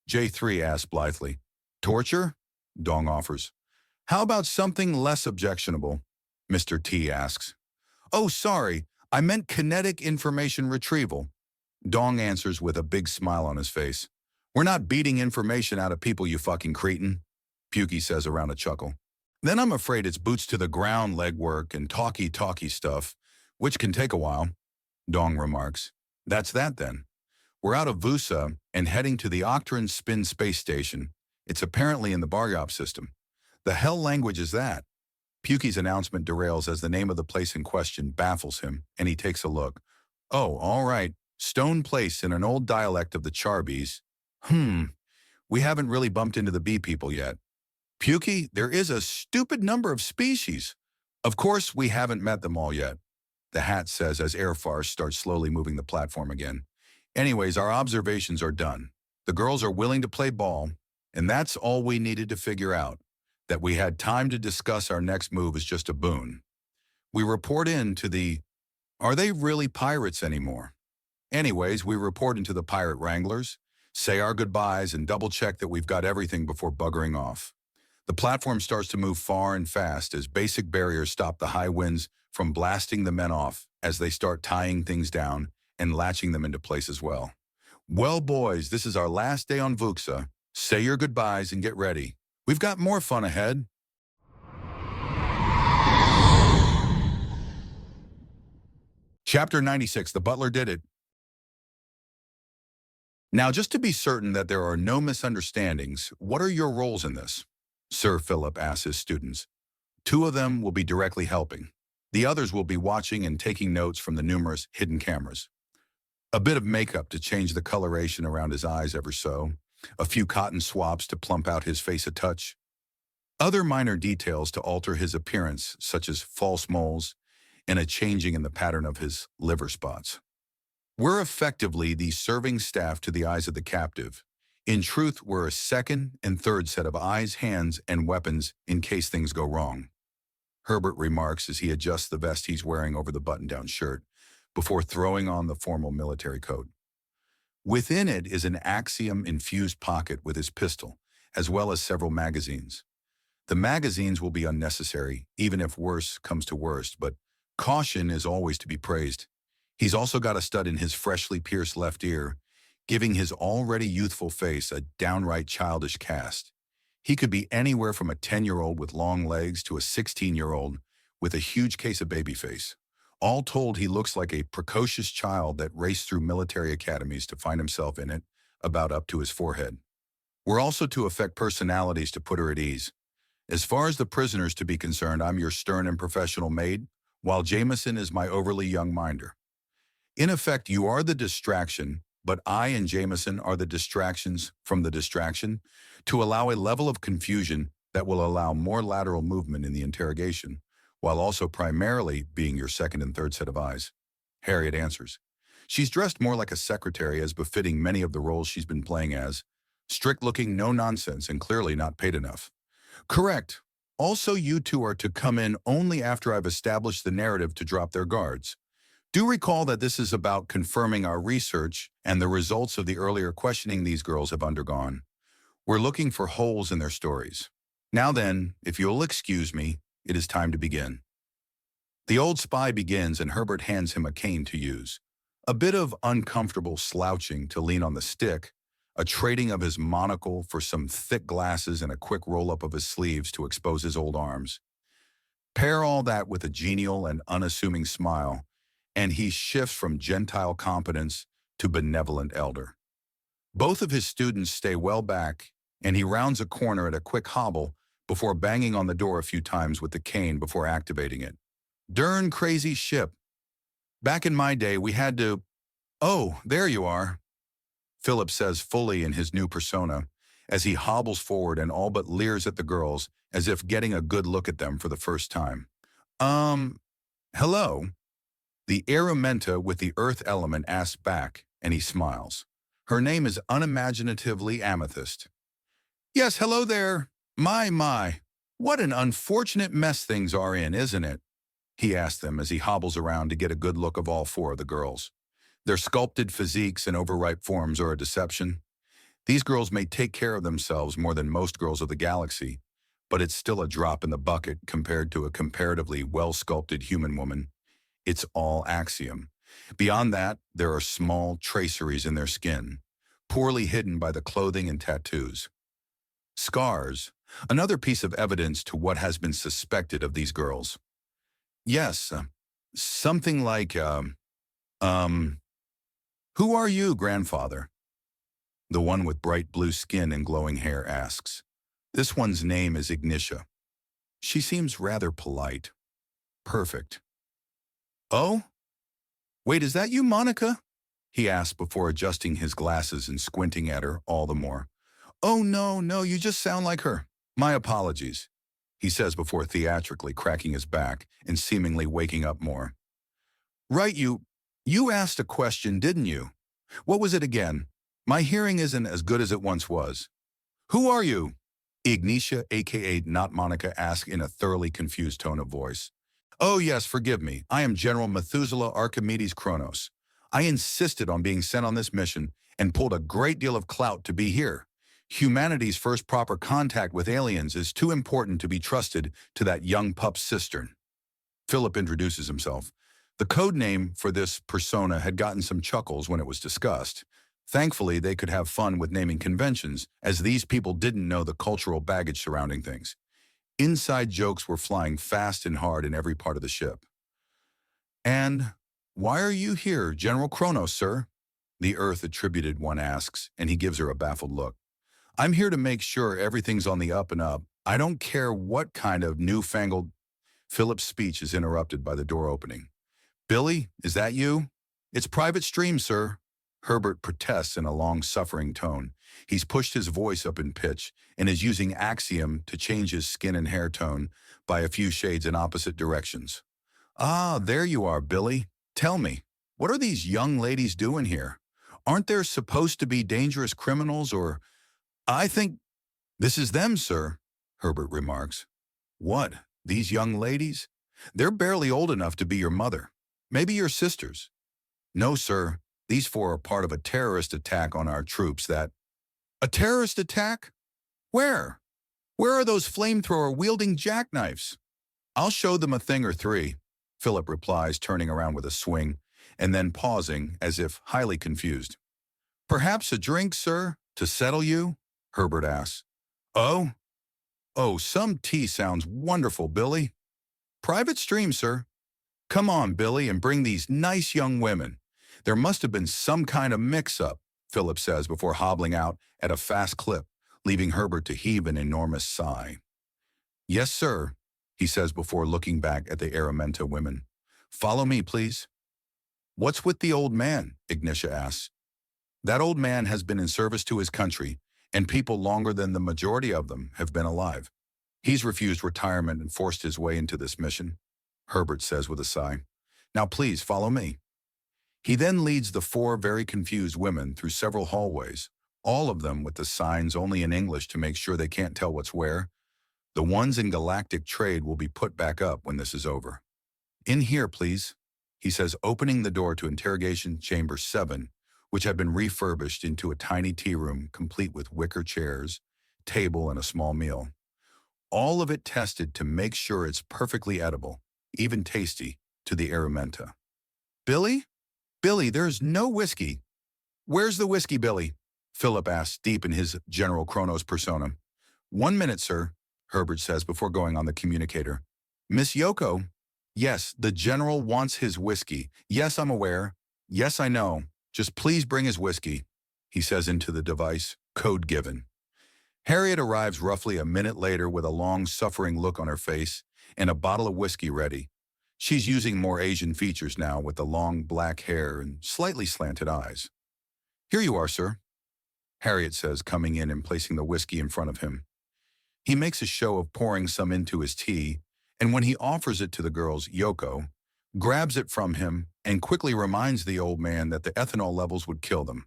J3 asks blithely. Torture? Dong offers. How about something less objectionable? Mr. T asks. Oh, sorry, I meant kinetic information retrieval. Dong answers with a big smile on his face. We're not beating information out of people, you fucking cretin, Pukey says around a chuckle. Then I'm afraid it's boots to the ground legwork and talky stuff, which can take a while, Dong remarks. That's that then. We're out of Vusa and heading to the Octron Spin space station. It's apparently in the Baryop system. The hell language is that? Pukey's announcement derails as the name of the place in question baffles him, and he takes a look. Oh, all right. Stone Place in an old dialect of the Charbys. We haven't really bumped into the bee people yet. Pukey, there is a stupid number of species. Of course, we haven't met them all yet, the hat says as Airfarce starts slowly moving the platform again. Anyways, our observations are done. The girls are willing to play ball, and that's all we needed to figure out. That we had time to discuss our next move is just a boon. We report in to the, are they really pirates anymore? Anyways, we report into the pirate wranglers, say our goodbyes, and double-check that we've got everything before buggering off. The platform starts to move far and fast as basic barriers stop the high winds from blasting the men off as they start tying things down and latching them into place as well. Well, boys, this is our last day on Vuxa. Say your goodbyes and get ready. We've got more fun ahead. Chapter 96, The Butler Did It. Now, just to be certain that there are no misunderstandings, what are your roles in this? Sir Philip asks his students. 2 of them will be directly helping. The others will be watching and taking notes from the numerous hidden cameras. A bit of makeup to change the coloration around his eyes ever so. A few cotton swabs to plump out his face a touch. Other minor details to alter his appearance, such as false moles and a changing in the pattern of his liver spots. We're effectively the serving staff to the eyes of the captive. In truth, we're a second and third set of eyes, hands, and weapons in case things go wrong. Herbert remarks as he adjusts the vest he's wearing over the button-down shirt before throwing on the formal military coat. Within it is an axiom-infused pocket with his pistol, as well as several magazines. The magazines will be unnecessary, even if worse comes to worst, but caution is always to be praised. He's also got a stud in his freshly pierced left ear, giving his already youthful face a downright childish cast. He could be anywhere from a 10-year-old with long legs to a 16-year-old with a huge case of baby face. All told, he looks like a precocious child that raced through military academies to find himself in it, about up to his forehead. We're also to affect personalities to put her at ease. As far as the prisoners to be concerned, I'm your stern and professional maid, while Jameson is my overly young minder. In effect, you are the distraction, but I and Jameson are the distractions from the distraction to allow a level of confusion that will allow more lateral movement in the interrogation, while also primarily being your second and third set of eyes. Harriet answers. She's dressed more like a secretary as befitting many of the roles she's been playing as. Strict-looking, no nonsense, and clearly not paid enough. Correct. Also, you 2 are to come in only after I've established the narrative to drop their guards. Do recall that this is about confirming our research and the results of the earlier questioning these girls have undergone. We're looking for holes in their stories. Now then, if you'll excuse me, it is time to begin. The old spy begins and Herbert hands him a cane to use. A bit of uncomfortable slouching to lean on the stick, a trading of his monocle for some thick glasses and a quick roll-up of his sleeves to expose his old arms. Pair all that with a genial and unassuming smile, and he shifts from gentile competence to benevolent elder. Both of his students stay well back, and he rounds a corner at a quick hobble before banging on the door a few times with the cane before activating it. Darn crazy ship. Back in my day, we had to... Oh, there you are, Philip says fully in his new persona, as he hobbles forward and all but leers at the girls as if getting a good look at them for the first time. Hello? The Arumenta with the earth element asks back, and he smiles. Her name is unimaginatively Amethyst. Yes, hello there. My, what an unfortunate mess things are in, isn't it? He asks them as he hobbles around to get a good look of all 4 of the girls. Their sculpted physiques and overripe forms are a deception. These girls may take care of themselves more than most girls of the galaxy, but it's still a drop in the bucket compared to a comparatively well-sculpted human woman. It's all axiom. Beyond that, there are small traceries in their skin, poorly hidden by the clothing and tattoos. Scars, another piece of evidence to what has been suspected of these girls. Yes, something like, who are you, grandfather? The one with bright blue skin and glowing hair asks. This one's name is Ignitia. She seems rather polite. Perfect. Oh? Wait, is that you, Monica? He asked before adjusting his glasses and squinting at her all the more. Oh, no, you just sound like her. My apologies, he says before theatrically cracking his back and seemingly waking up more. Right, you asked a question, didn't you? What was it again? My hearing isn't as good as it once was. Who are you? Ignitia, aka not Monica, asked in a thoroughly confused tone of voice. Oh yes, forgive me. I am General Methuselah Archimedes Kronos. I insisted on being sent on this mission and pulled a great deal of clout to be here. Humanity's first proper contact with aliens is too important to be trusted to that young pup's cistern. Philip introduces himself. The code name for this persona had gotten some chuckles when it was discussed. Thankfully, they could have fun with naming conventions, as these people didn't know the cultural baggage surrounding things. Inside jokes were flying fast and hard in every part of the ship. And why are you here, General Kronos, sir? The Earth attributed one asks, and he gives her a baffled look. I'm here to make sure everything's on the up and up. I don't care what kind of newfangled... Philip's speech is interrupted by the door opening. Billy, is that you? It's private stream, sir. Herbert protests in a long-suffering tone. He's pushed his voice up in pitch and is using Axiom to change his skin and hair tone by a few shades in opposite directions. Ah, there you are, Billy. Tell me, what are these young ladies doing here? Aren't there supposed to be dangerous criminals or... I think... This is them, sir, Herbert remarks. What, these young ladies? They're barely old enough to be your mother. Maybe your sisters. No, sir. These four are part of a terrorist attack on our troops that... A terrorist attack? Where? Where are those flamethrower-wielding jackknives? I'll show them a thing or three, Philip replies, turning around with a swing, and then pausing as if highly confused. Perhaps a drink, sir, to settle you? Herbert asks. Oh, some tea sounds wonderful, Billy. Private stream, sir. Come on, Billy, and bring these nice young women. There must have been some kind of mix-up, Philip says before hobbling out at a fast clip, leaving Herbert to heave an enormous sigh. Yes, sir, he says before looking back at the Aramenta women. Follow me, please. What's with the old man? Ignitia asks. That old man has been in service to his country, and people longer than the majority of them have been alive. He's refused retirement and forced his way into this mission, Herbert says with a sigh. Now please follow me. He then leads the four very confused women through several hallways, all of them with the signs only in English to make sure they can't tell what's where. The ones in galactic trade will be put back up when this is over. In here, please, he says, opening the door to Interrogation Chamber 7, which had been refurbished into a tiny tea room complete with wicker chairs, table, and a small meal. All of it tested to make sure it's perfectly edible, even tasty, to the Aramenta. Billy? Billy, there's no whiskey. Where's the whiskey, Billy? Philip asks, deep in his General Kronos persona. 1 minute, sir, Herbert says before going on the communicator. Miss Yoko? Yes, the General wants his whiskey. Yes, I'm aware. Yes, I know. Just please bring his whiskey, he says into the device, code given. Harriet arrives roughly a minute later with a long-suffering look on her face and a bottle of whiskey ready. She's using more Asian features now with the long black hair and slightly slanted eyes. Here you are, sir, Harriet says, coming in and placing the whiskey in front of him. He makes a show of pouring some into his tea, and when he offers it to the girls, Yoko grabs it from him and quickly reminds the old man that the ethanol levels would kill them.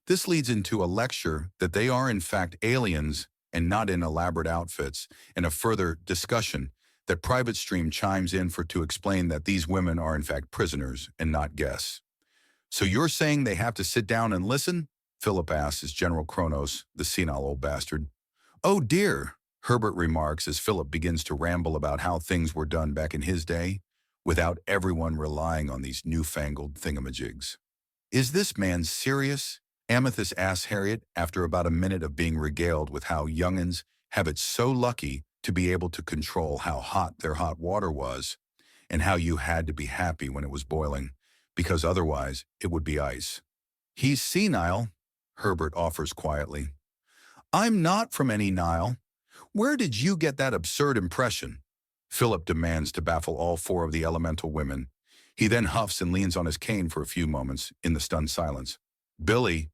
This leads into a lecture that they are in fact aliens and not in elaborate outfits, and a further discussion that Private Stream chimes in to explain that these women are in fact prisoners and not guests. So you're saying they have to sit down and listen? Philip asks as General Kronos, the senile old bastard. Oh dear, Herbert remarks as Philip begins to ramble about how things were done back in his day, without everyone relying on these newfangled thingamajigs. Is this man serious? Amethyst asks Harriet after about a minute of being regaled with how young'uns have it so lucky to be able to control how hot their hot water was and how you had to be happy when it was boiling, because otherwise it would be ice. He's senile, Herbert offers quietly. I'm not from any Nile. Where did you get that absurd impression? Philip demands to baffle all four of the elemental women. He then huffs and leans on his cane for a few moments in the stunned silence. Billy,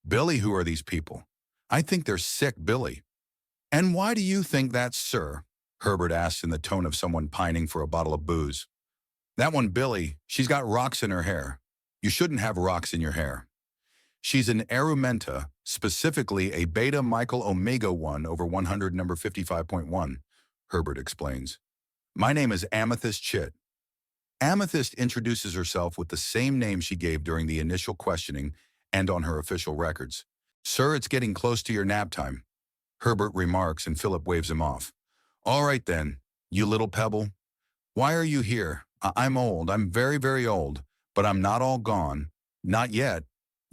who are these people? I think they're sick, Billy. And why do you think that, sir? Herbert asks in the tone of someone pining for a bottle of booze. That one, Billy, she's got rocks in her hair. You shouldn't have rocks in your hair. She's an Erumenta, specifically a Beta Michael Omega 1 over 100 number 55.1, Herbert explains. My name is Amethyst Chit. Amethyst introduces herself with the same name she gave during the initial questioning and on her official records. Sir, it's getting close to your nap time, Herbert remarks, and Philip waves him off. All right then, you little pebble. Why are you here? I'm old. I'm very, very old, but I'm not all gone. Not yet.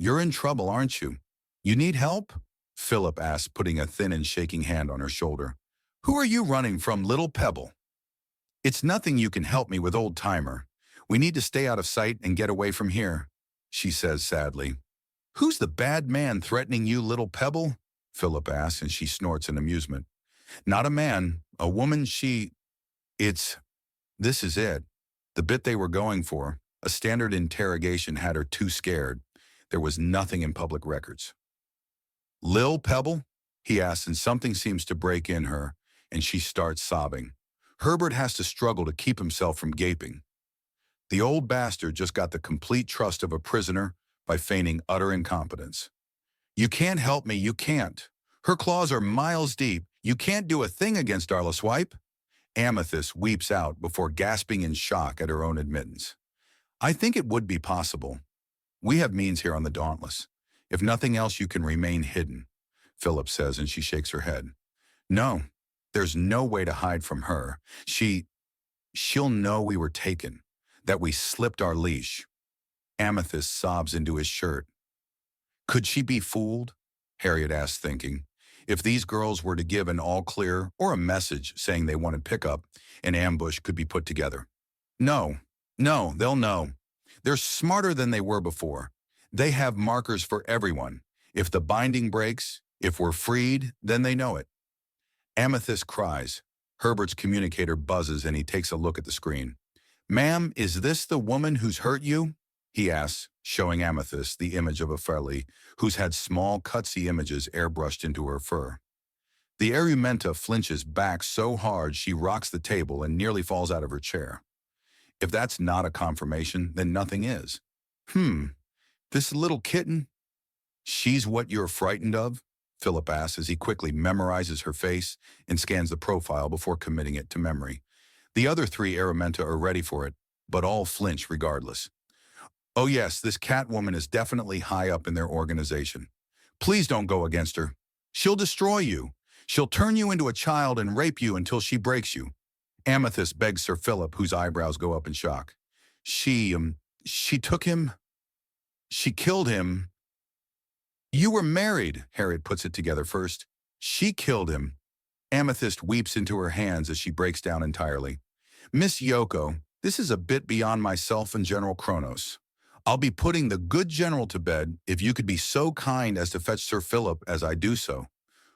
You're in trouble, aren't you? You need help? Philip asks, putting a thin and shaking hand on her shoulder. Who are you running from, little pebble? It's nothing you can help me with, old-timer. We need to stay out of sight and get away from here, she says sadly. Who's the bad man threatening you, little pebble? Philip asks, and she snorts in amusement. Not a man, a woman. This is it. The bit they were going for. A standard interrogation had her too scared. There was nothing in public records. Lil Pebble? He asks, and something seems to break in her, and she starts sobbing. Herbert has to struggle to keep himself from gaping. The old bastard just got the complete trust of a prisoner by feigning utter incompetence. You can't help me, you can't. Her claws are miles deep. You can't do a thing against Darla Swipe. Amethyst weeps out before gasping in shock at her own admittance. I think it would be possible. We have means here on the Dauntless. If nothing else, you can remain hidden, Philip says, and she shakes her head. No, there's no way to hide from her. She'll know we were taken, that we slipped our leash. Amethyst sobs into his shirt. Could she be fooled? Harriet asks, thinking. If these girls were to give an all-clear or a message saying they wanted pickup, an ambush could be put together. No, they'll know. They're smarter than they were before. They have markers for everyone. If the binding breaks, if we're freed, then they know it. Amethyst cries. Herbert's communicator buzzes and he takes a look at the screen. Ma'am, is this the woman who's hurt you? He asks, showing Amethyst the image of a Frey who's had small cutsy images airbrushed into her fur. The Erumenta flinches back so hard she rocks the table and nearly falls out of her chair. If that's not a confirmation, then nothing is. This little kitten? She's what you're frightened of? Philip asks as he quickly memorizes her face and scans the profile before committing it to memory. The other three Erumenta are ready for it, but all flinch regardless. Oh yes, this Catwoman is definitely high up in their organization. Please don't go against her. She'll destroy you. She'll turn you into a child and rape you until she breaks you. Amethyst begs Sir Philip, whose eyebrows go up in shock. She took him. She killed him. You were married, Harriet puts it together first. She killed him. Amethyst weeps into her hands as she breaks down entirely. Miss Yoko, this is a bit beyond myself and General Kronos. I'll be putting the good general to bed if you could be so kind as to fetch Sir Philip as I do so.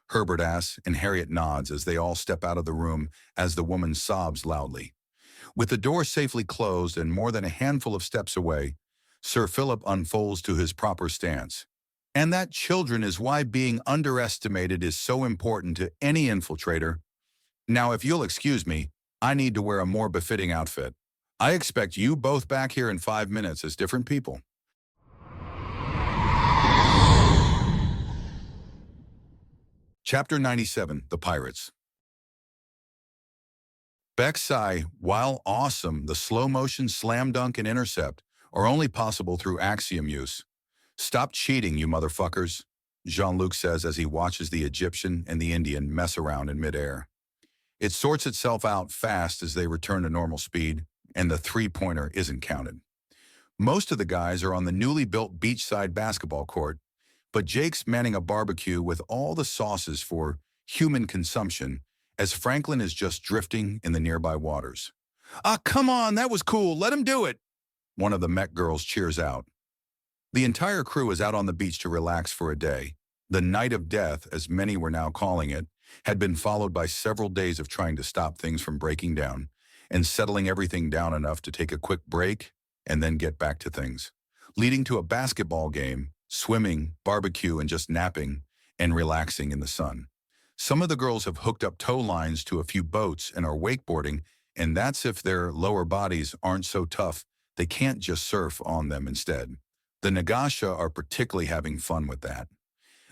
Herbert asks, and Harriet nods as they all step out of the room as the woman sobs loudly. With the door safely closed and more than a handful of steps away, Sir Philip unfolds to his proper stance. And that, children, is why being underestimated is so important to any infiltrator. Now, if you'll excuse me, I need to wear a more befitting outfit. I expect you both back here in 5 minutes as different people. Chapter 97, The Pirates. Becksai, while awesome, the slow-motion slam dunk and intercept are only possible through axiom use. Stop cheating, you motherfuckers, Jean-Luc says as he watches the Egyptian and the Indian mess around in midair. It sorts itself out fast as they return to normal speed, and the three-pointer isn't counted. Most of the guys are on the newly built beachside basketball court, but Jake's manning a barbecue with all the sauces for human consumption as Franklin is just drifting in the nearby waters. "Ah, come on, that was cool, let him do it!" one of the mech girls cheers out. The entire crew is out on the beach to relax for a day. The night of death, as many were now calling it, had been followed by several days of trying to stop things from breaking down and settling everything down enough to take a quick break and then get back to things, leading to a basketball game, swimming, barbecue, and just napping and relaxing in the sun. Some of the girls have hooked up tow lines to a few boats and are wakeboarding, and that's if their lower bodies aren't so tough they can't just surf on them instead. The Nagasha are particularly having fun with that.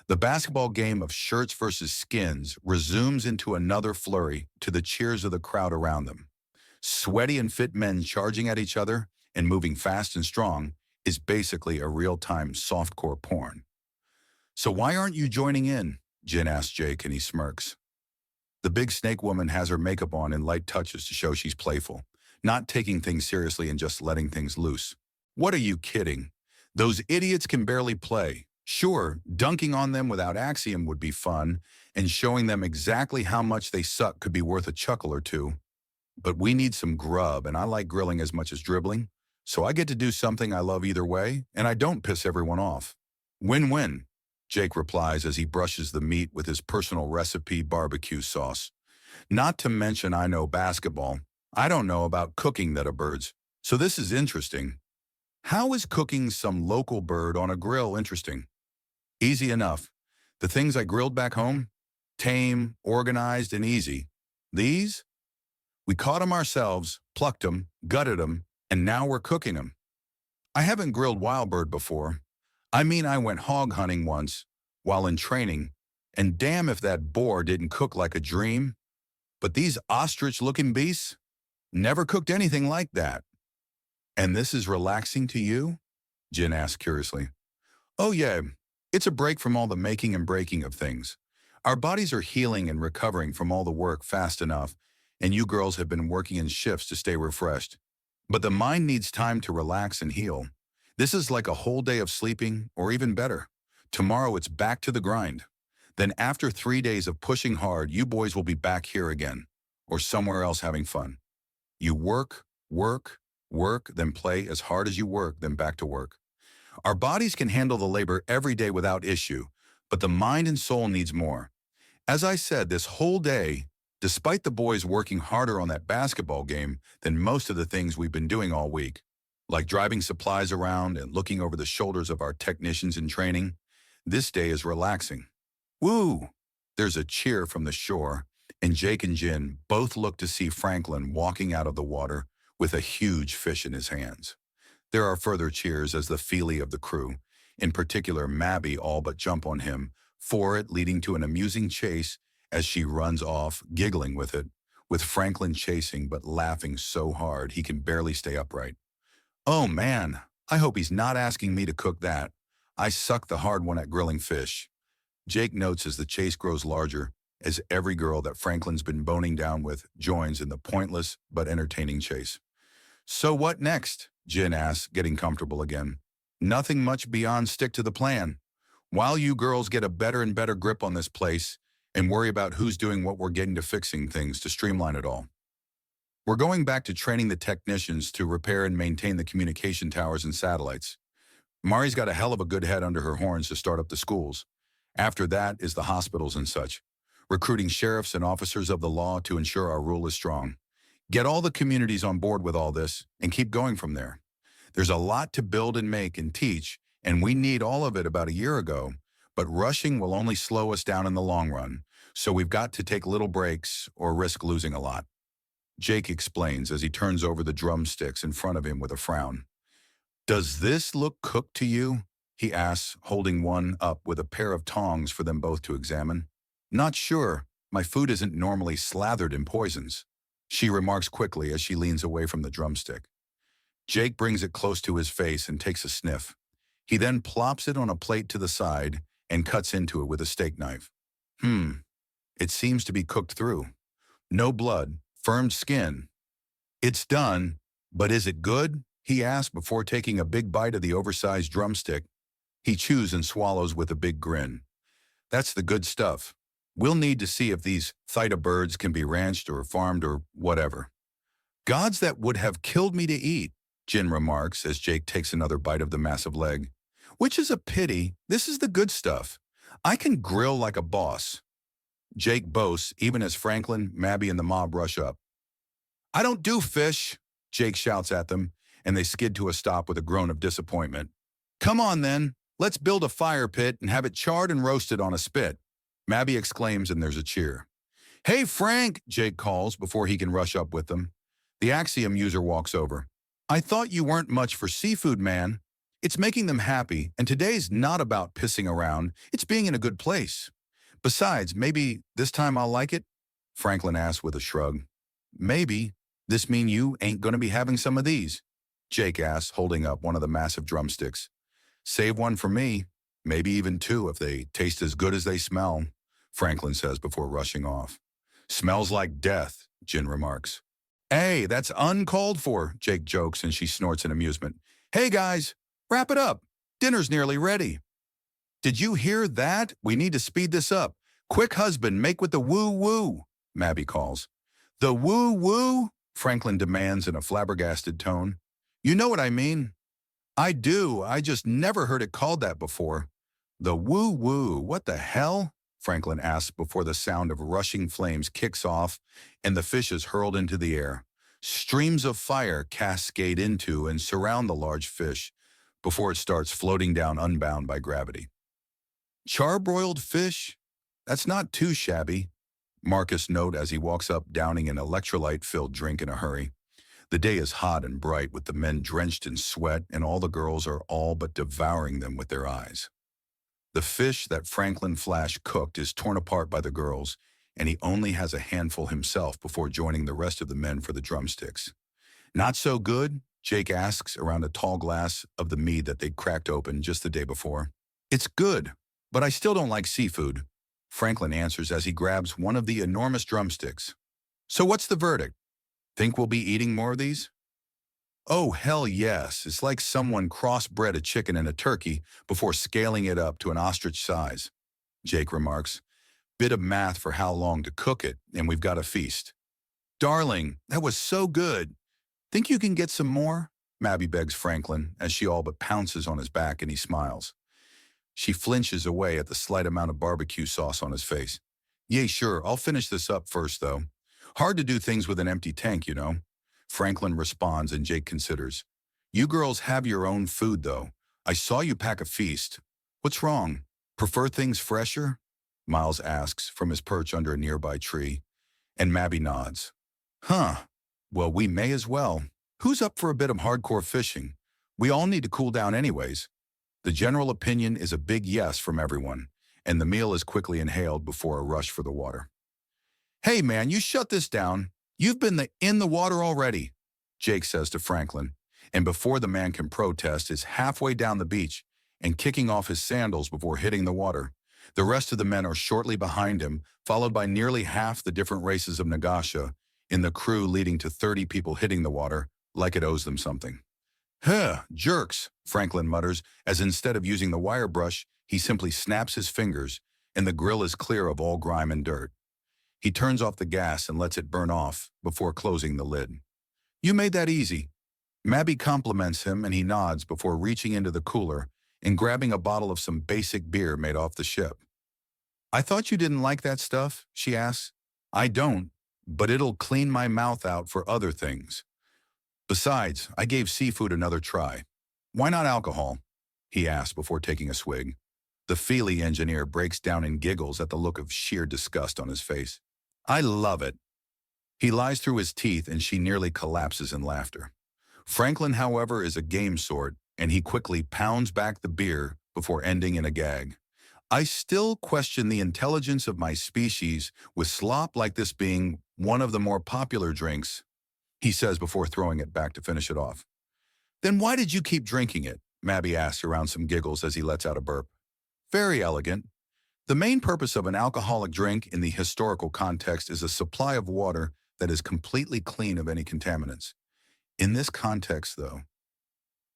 The basketball game of shirts versus skins resumes into another flurry to the cheers of the crowd around them. Sweaty and fit men charging at each other and moving fast and strong is basically a real-time softcore porn. "So why aren't you joining in?" Jin asks Jake, and he smirks. The big snake woman has her makeup on in light touches to show she's playful, not taking things seriously and just letting things loose. "What are you kidding? Those idiots can barely play. Sure, dunking on them without Axiom would be fun, and showing them exactly how much they suck could be worth a chuckle or two. But we need some grub, and I like grilling as much as dribbling, so I get to do something I love either way, and I don't piss everyone off. Win-win," Jake replies as he brushes the meat with his personal recipe barbecue sauce. "Not to mention I know basketball. I don't know about cooking that a birds, so this is interesting." "How is cooking some local bird on a grill interesting?" "Easy enough. The things I grilled back home? Tame, organized, and easy. These? We caught 'em ourselves, plucked 'em, gutted 'em, and now we're cooking 'em. I haven't grilled wild bird before. I mean, I went hog hunting once, while in training, and damn if that boar didn't cook like a dream. But these ostrich-looking beasts? Never cooked anything like that." "And this is relaxing to you?" Jin asked curiously. "Oh yeah, it's a break from all the making and breaking of things. Our bodies are healing and recovering from all the work fast enough, and you girls have been working in shifts to stay refreshed. But the mind needs time to relax and heal. This is like a whole day of sleeping, or even better. Tomorrow it's back to the grind. Then after 3 days of pushing hard, you boys will be back here again, or somewhere else having fun. You work, work, work, then play as hard as you work, then back to work. Our bodies can handle the labor every day without issue, but the mind and soul needs more. As I said, this whole day, despite the boys working harder on that basketball game than most of the things we've been doing all week, like driving supplies around and looking over the shoulders of our technicians in training, this day is relaxing." "Woo!" There's a cheer from the shore, and Jake and Jin both look to see Franklin walking out of the water with a huge fish in his hands. There are further cheers as the feelie of the crew, in particular Mabby, all but jump on him, for it leading to an amusing chase as she runs off, giggling with it, with Franklin chasing but laughing so hard he can barely stay upright. "Oh man, I hope he's not asking me to cook that. I suck the hard one at grilling fish." Jake notes as the chase grows larger, as every girl that Franklin's been boning down with joins in the pointless but entertaining chase. "So what next?" Jin asks, getting comfortable again. "Nothing much beyond stick to the plan. While you girls get a better and better grip on this place and worry about who's doing what, we're getting to fixing things to streamline it all. We're going back to training the technicians to repair and maintain the communication towers and satellites. Mari's got a hell of a good head under her horns to start up the schools. After that is the hospitals and such, recruiting sheriffs and officers of the law to ensure our rule is strong. Get all the communities on board with all this and keep going from there. There's a lot to build and make and teach, and we need all of it about a year ago, but rushing will only slow us down in the long run, so we've got to take little breaks or risk losing a lot." Jake explains as he turns over the drumsticks in front of him with a frown. "Does this look cooked to you?" he asks, holding one up with a pair of tongs for them both to examine. "Not sure. My food isn't normally slathered in poisons," she remarks quickly as she leans away from the drumstick. Jake brings it close to his face and takes a sniff. He then plops it on a plate to the side and cuts into it with a steak knife. It seems to be cooked through. No blood, firm skin. It's done, but is it good?" he asked before taking a big bite of the oversized drumstick. He chews and swallows with a big grin. That's the good stuff. We'll need to see if these theta birds can be ranched or farmed or whatever. Gods that would have killed me to eat, Jin remarks as Jake takes another bite of the massive leg. Which is a pity. This is the good stuff. I can grill like a boss. Jake boasts even as Franklin, Mabby, and the mob rush up. I don't do fish, Jake shouts at them, and they skid to a stop with a groan of disappointment. Come on then, let's build a fire pit and have it charred and roasted on a spit, Mabby exclaims, and there's a cheer. Hey Frank, Jake calls before he can rush up with them. The Axiom user walks over. I thought you weren't much for seafood, man. It's making them happy, and today's not about pissing around, it's being in a good place. Besides, maybe this time I'll like it? Franklin asks with a shrug. Maybe. This mean you ain't gonna be having some of these? Jake asks, holding up one of the massive drumsticks. Save one for me, maybe even two if they taste as good as they smell, Franklin says before rushing off. Smells like death, Jin remarks. Hey, that's uncalled for, Jake jokes, and she snorts in amusement. Hey guys, wrap it up. Dinner's nearly ready. Did you hear that? We need to speed this up. Quick husband, make with the woo-woo, Mabby calls. The woo-woo? Franklin demands in a flabbergasted tone. You know what I mean? I do, I just never heard it called that before. The woo-woo, what the hell? Franklin asks before the sound of rushing flames kicks off and the fish is hurled into the air. Streams of fire cascade into and surround the large fish before it starts floating down unbound by gravity. Charbroiled fish? That's not too shabby, Marcus notes as he walks up downing an electrolyte-filled drink in a hurry. The day is hot and bright with the men drenched in sweat and all the girls are all but devouring them with their eyes. The fish that Franklin Flash cooked is torn apart by the girls, and he only has a handful himself before joining the rest of the men for the drumsticks. Not so good? Jake asks around a tall glass of the mead that they'd cracked open just the day before. It's good, but I still don't like seafood, Franklin answers as he grabs one of the enormous drumsticks. So what's the verdict? Think we'll be eating more of these? Oh, hell yes. It's like someone crossbred a chicken and a turkey before scaling it up to an ostrich size, Jake remarks. Bit of math for how long to cook it, and we've got a feast. Darling, that was so good. Think you can get some more? Mabby begs Franklin as she all but pounces on his back and he smiles. She flinches away at the slight amount of barbecue sauce on his face. Yeah, sure, I'll finish this up first, though. Hard to do things with an empty tank, you know. Franklin responds and Jake considers. You girls have your own food, though. I saw you pack a feast. What's wrong? Prefer things fresher? Miles asks from his perch under a nearby tree, and Mabby nods. Huh. Well, we may as well. Who's up for a bit of hardcore fishing? We all need to cool down anyways. The general opinion is a big yes from everyone, and the meal is quickly inhaled before a rush for the water. Hey man, you shut this down. You've been in the water already, Jake says to Franklin, and before the man can protest is halfway down the beach and kicking off his sandals before hitting the water. The rest of the men are shortly behind him, followed by nearly half the different races of Nagasha, in the crew leading to 30 people hitting the water like it owes them something. Huh, jerks, Franklin mutters, as instead of using the wire brush, he simply snaps his fingers, and the grill is clear of all grime and dirt. He turns off the gas and lets it burn off before closing the lid. You made that easy. Mabby compliments him and he nods before reaching into the cooler and grabbing a bottle of some basic beer made off the ship. I thought you didn't like that stuff, she asks. I don't, but it'll clean my mouth out for other things. Besides, I gave seafood another try. Why not alcohol? He asks before taking a swig. The Feely engineer breaks down and giggles at the look of sheer disgust on his face. I love it. He lies through his teeth and she nearly collapses in laughter. Franklin, however, is a game sort, and he quickly pounds back the beer before ending in a gag. I still question the intelligence of my species with slop like this being one of the more popular drinks, he says before throwing it back to finish it off. Then why did you keep drinking it? Mabby asks around some giggles as he lets out a burp. Very elegant. The main purpose of an alcoholic drink in the historical context is a supply of water that is completely clean of any contaminants. In this context, though,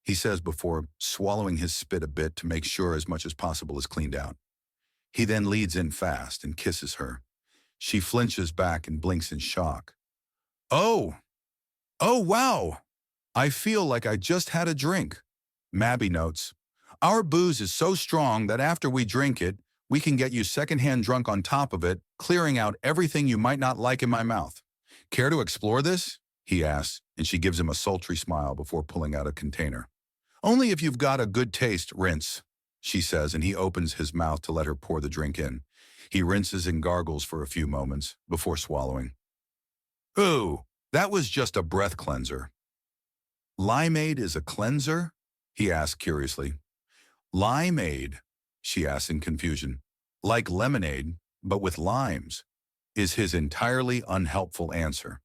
he says before swallowing his spit a bit to make sure as much as possible is cleaned out. He then leads in fast and kisses her. She flinches back and blinks in shock. Oh! Oh, wow! I feel like I just had a drink. Mabby notes, our booze is so strong that after we drink it, we can get you secondhand drunk on top of it, clearing out everything you might not like in my mouth. Care to explore this? He asks, and she gives him a sultry smile before pulling out a container. Only if you've got a good taste, rinse, she says, and he opens his mouth to let her pour the drink in. He rinses and gargles for a few moments before swallowing. Ooh, that was just a breath cleanser. Limeade is a cleanser? He asks curiously. Limeade, she asks in confusion. Like lemonade, but with limes, is his entirely unhelpful answer.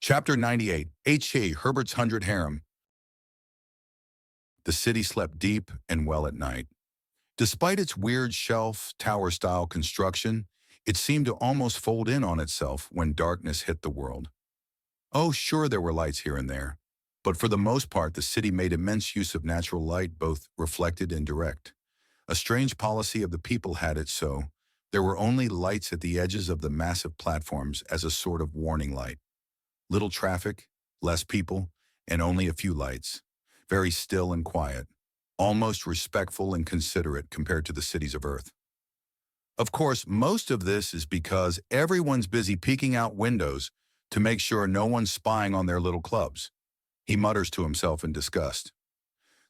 Chapter 98, H.A. Herbert's 100 Harem. The city slept deep and well at night. Despite its weird shelf, tower-style construction, it seemed to almost fold in on itself when darkness hit the world. Oh, sure, there were lights here and there, but for the most part, the city made immense use of natural light, both reflected and direct. A strange policy of the people had it so. There were only lights at the edges of the massive platforms as a sort of warning light. Little traffic, less people, and only a few lights. Very still and quiet, almost respectful and considerate compared to the cities of Earth. Of course, most of this is because everyone's busy peeking out windows to make sure no one's spying on their little clubs. He mutters to himself in disgust.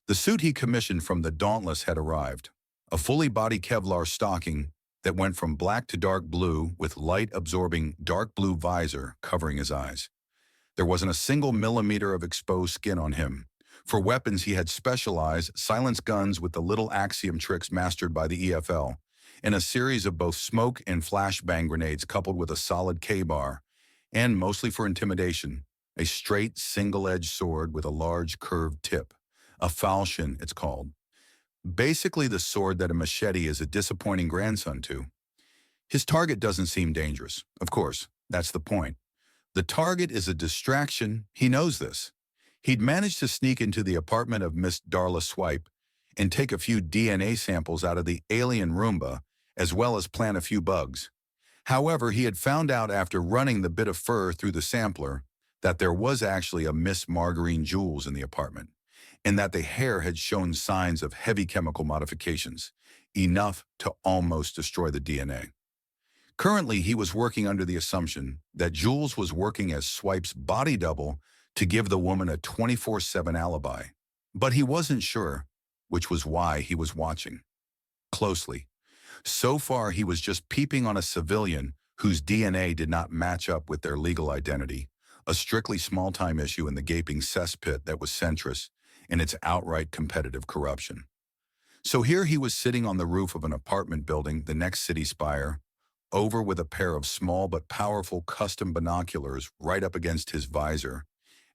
The suit he commissioned from the Dauntless had arrived, a fully body Kevlar stocking that went from black to dark blue with light-absorbing dark blue visor covering his eyes. There wasn't a single millimeter of exposed skin on him. For weapons, he had specialized silenced guns with the little axiom tricks mastered by the EFL, and a series of both smoke and flashbang grenades coupled with a solid K-bar, and mostly for intimidation, a straight single-edged sword with a large curved tip, a falchion it's called. Basically the sword that a machete is a disappointing grandson to. His target doesn't seem dangerous. Of course, that's the point. The target is a distraction. He knows this. He'd managed to sneak into the apartment of Miss Darla Swipe and take a few DNA samples out of the alien Roomba, as well as plant a few bugs. However, he had found out after running the bit of fur through the sampler that there was actually a Miss Margarine Jules in the apartment, and that the hair had shown signs of heavy chemical modifications, enough to almost destroy the DNA. Currently, he was working under the assumption that Jules was working as Swipe's body double to give the woman a 24/7 alibi. But he wasn't sure, which was why he was watching closely. So far, he was just peeping on a civilian whose DNA did not match up with their legal identity, a strictly small-time issue in the gaping cesspit that was centrist in its outright competitive corruption. So here he was sitting on the roof of an apartment building the next city spire, over with a pair of small but powerful custom binoculars right up against his visor.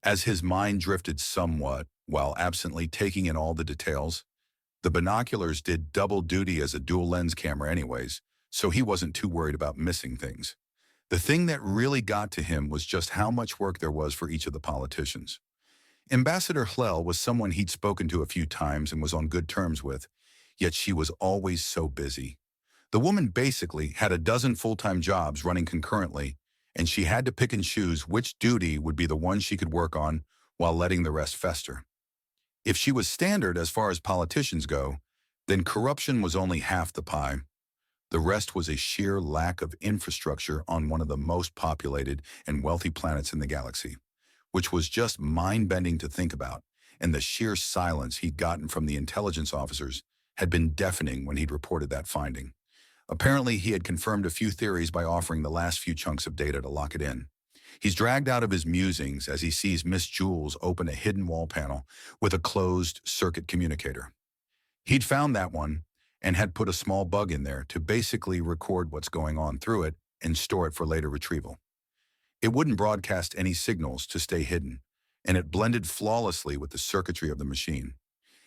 As his mind drifted somewhat, while absently taking in all the details, the binoculars did double duty as a dual-lens camera anyways, so he wasn't too worried about missing things. The thing that really got to him was just how much work there was for each of the politicians. Ambassador Hlel was someone he'd spoken to a few times and was on good terms with, yet she was always so busy. The woman basically had a dozen full-time jobs running concurrently, and she had to pick and choose which duty would be the one she could work on while letting the rest fester. If she was standard as far as politicians go, then corruption was only half the pie. The rest was a sheer lack of infrastructure on one of the most populated and wealthy planets in the galaxy, which was just mind-bending to think about, and the sheer silence he'd gotten from the intelligence officers had been deafening when he'd reported that finding. Apparently, he had confirmed a few theories by offering the last few chunks of data to lock it in. He's dragged out of his musings as he sees Miss Jules open a hidden wall panel with a closed circuit communicator. He'd found that one and had put a small bug in there to basically record what's going on through it and store it for later retrieval. It wouldn't broadcast any signals to stay hidden, and it blended flawlessly with the circuitry of the machine.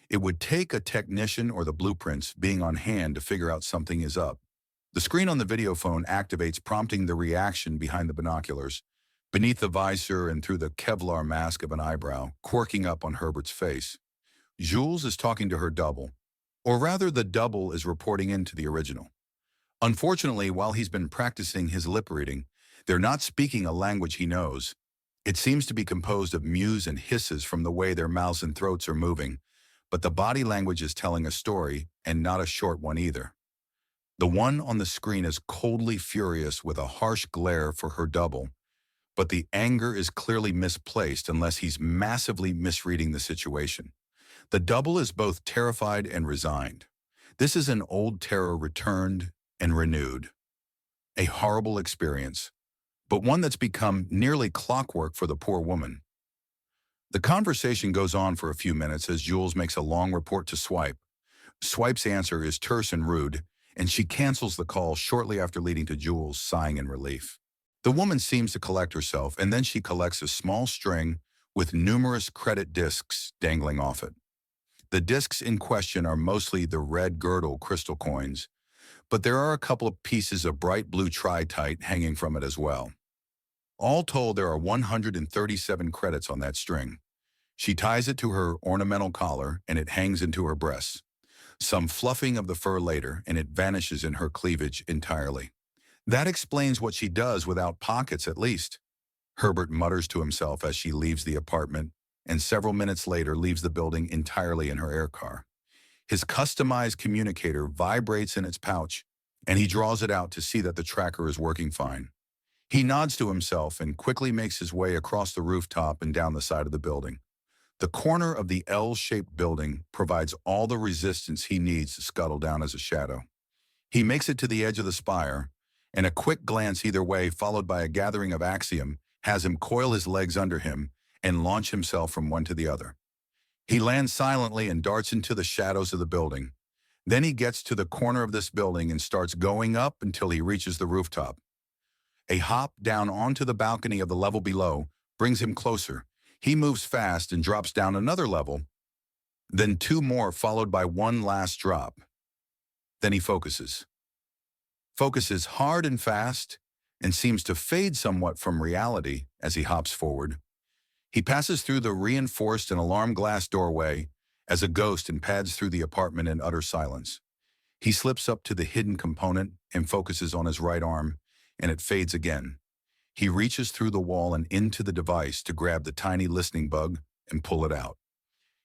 It would take a technician or the blueprints being on hand to figure out something is up. The screen on the video phone activates, prompting the reaction behind the binoculars. beneath the visor and through the Kevlar mask of an eyebrow, quirking up on Herbert's face. Jules is talking to her double, or rather the double is reporting into the original. Unfortunately, while he's been practicing his lip reading, they're not speaking a language he knows. It seems to be composed of mews and hisses from the way their mouths and throats are moving, but the body language is telling a story, and not a short one either. The one on the screen is coldly furious with a harsh glare for her double, but the anger is clearly misplaced unless he's massively misreading the situation. The double is both terrified and resigned. This is an old terror returned and renewed. A horrible experience, but one that's become nearly clockwork for the poor woman. The conversation goes on for a few minutes as Jules makes a long report to Swipe. Swipe's answer is terse and rude, and she cancels the call shortly after, leading to Jules sighing in relief. The woman seems to collect herself, and then she collects a small string with numerous credit discs dangling off it. The discs in question are mostly the red girdle crystal coins, but there are a couple of pieces of bright blue tritite hanging from it as well. All told, there are 137 credits on that string. She ties it to her ornamental collar, and it hangs into her breasts. Some fluffing of the fur later, and it vanishes in her cleavage entirely. That explains what she does without pockets, at least. Herbert mutters to himself as she leaves the apartment, and several minutes later leaves the building entirely in her air car. His customized communicator vibrates in its pouch, and he draws it out to see that the tracker is working fine. He nods to himself and quickly makes his way across the rooftop and down the side of the building. The corner of the L-shaped building provides all the resistance he needs to scuttle down as a shadow. He makes it to the edge of the spire, and a quick glance either way, followed by a gathering of Axiom, has him coil his legs under him and launch himself from one to the other. He lands silently and darts into the shadows of the building. Then he gets to the corner of this building and starts going up until he reaches the rooftop. A hop down onto the balcony of the level below brings him closer. He moves fast and drops down another level, then two more, followed by one last drop. Then he focuses. Focuses hard and fast, and seems to fade somewhat from reality as he hops forward. He passes through the reinforced and alarm glass doorway as a ghost and pads through the apartment in utter silence. He slips up to the hidden component and focuses on his right arm, and it fades again. He reaches through the wall and into the device to grab the tiny listening bug and pull it out.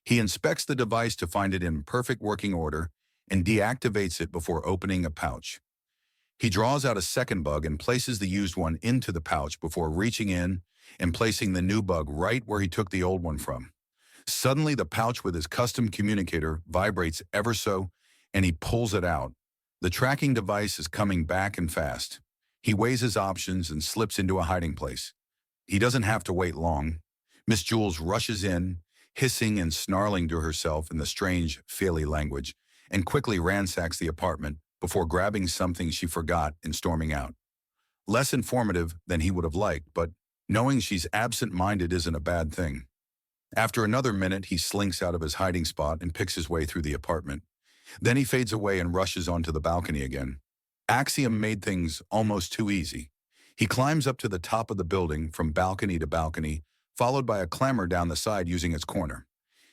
He inspects the device to find it in perfect working order and deactivates it before opening a pouch. He draws out a second bug and places the used one into the pouch before reaching in and placing the new bug right where he took the old one from. Suddenly, the pouch with his custom communicator vibrates ever so, and he pulls it out. The tracking device is coming back and fast. He weighs his options and slips into a hiding place. He doesn't have to wait long. Miss Jules rushes in, hissing and snarling to herself in the strange, faily language, and quickly ransacks the apartment before grabbing something she forgot and storming out. Less informative than he would have liked, but knowing she's absent-minded isn't a bad thing. After another minute, he slinks out of his hiding spot and picks his way through the apartment. Then he fades away and rushes onto the balcony again. Axiom made things almost too easy. He climbs up to the top of the building from balcony to balcony, followed by a clamber down the side using its corner.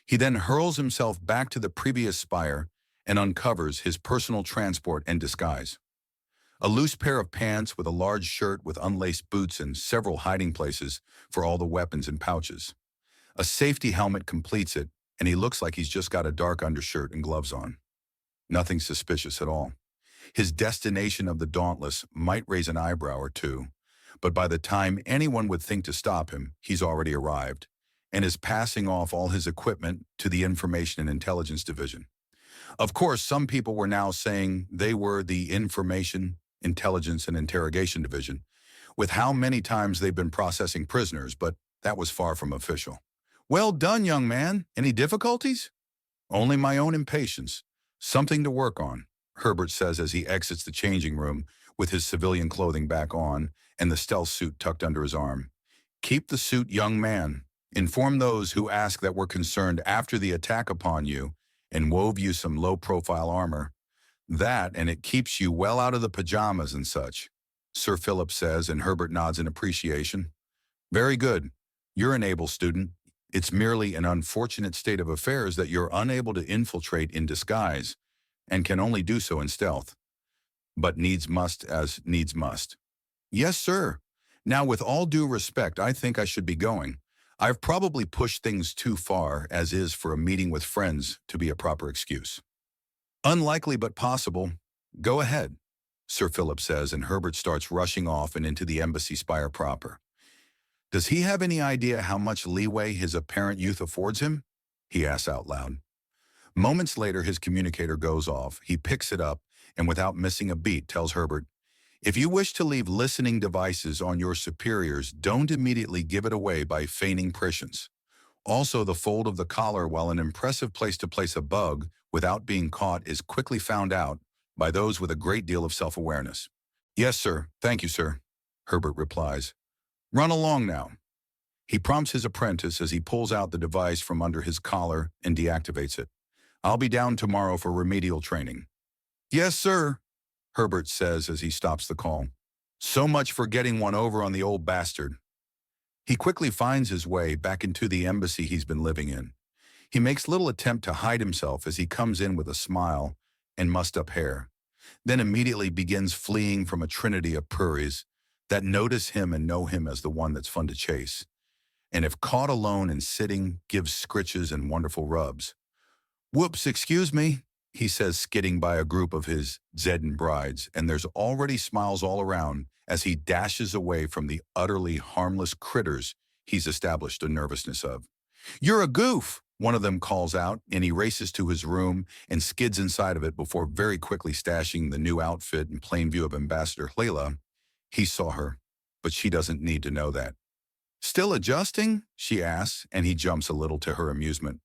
He then hurls himself back to the previous spire and uncovers his personal transport and disguise. A loose pair of pants with a large shirt with unlaced boots and several hiding places for all the weapons and pouches. A safety helmet completes it, and he looks like he's just got a dark undershirt and gloves on. Nothing suspicious at all. His destination of the Dauntless might raise an eyebrow or two, but by the time anyone would think to stop him, he's already arrived, and is passing off all his equipment to the Information and Intelligence Division. Of course, some people were now saying they were the Information, Intelligence, and Interrogation Division, with how many times they've been processing prisoners, but that was far from official. "Well done, young man. Any difficulties?" "Only my own impatience. Something to work on," Herbert says as he exits the changing room with his civilian clothing back on and the stealth suit tucked under his arm. "Keep the suit, young man. Inform those who ask that we're concerned after the attack upon you and wove you some low-profile armor. That, and it keeps you well out of the pajamas and such," Sir Philip says, and Herbert nods in appreciation. Very good. You're an able student. It's merely an unfortunate state of affairs that you're unable to infiltrate in disguise and can only do so in stealth. But needs must as needs must. Yes, sir. Now, with all due respect, I think I should be going. I've probably pushed things too far, as is for a meeting with friends to be a proper excuse. Unlikely but possible. Go ahead, Sir Philip says, and Herbert starts rushing off and into the embassy spire proper. Does he have any idea how much leeway his apparent youth affords him? He asks out loud. Moments later, his communicator goes off. He picks it up and without missing a beat tells Herbert, if you wish to leave listening devices on your superiors, don't immediately give it away by feigning prescience. Also, the fold of the collar, while an impressive place to place a bug without being caught, is quickly found out by those with a great deal of self-awareness. Yes, sir. Thank you, sir, Herbert replies. Run along now. He prompts his apprentice as he pulls out the device from under his collar and deactivates it. I'll be down tomorrow for remedial training. Yes, sir, Herbert says as he stops the call. So much for getting one over on the old bastard. He quickly finds his way back into the embassy he's been living in. He makes little attempt to hide himself as he comes in with a smile and mussed-up hair, then immediately begins fleeing from a trinity of puris that notice him and know him as the one that's fun to chase, and if caught alone and sitting, gives scritches and wonderful rubs. Whoops, excuse me, he says, skidding by a group of his Zedden brides, and there's already smiles all around as he dashes away from the utterly harmless critters he's established a nervousness of. You're a goof, one of them calls out, and he races to his room and skids inside of it before very quickly stashing the new outfit in plain view of Ambassador Layla. He saw her, but she doesn't need to know that. Still adjusting? She asks, and he jumps a little to her amusement.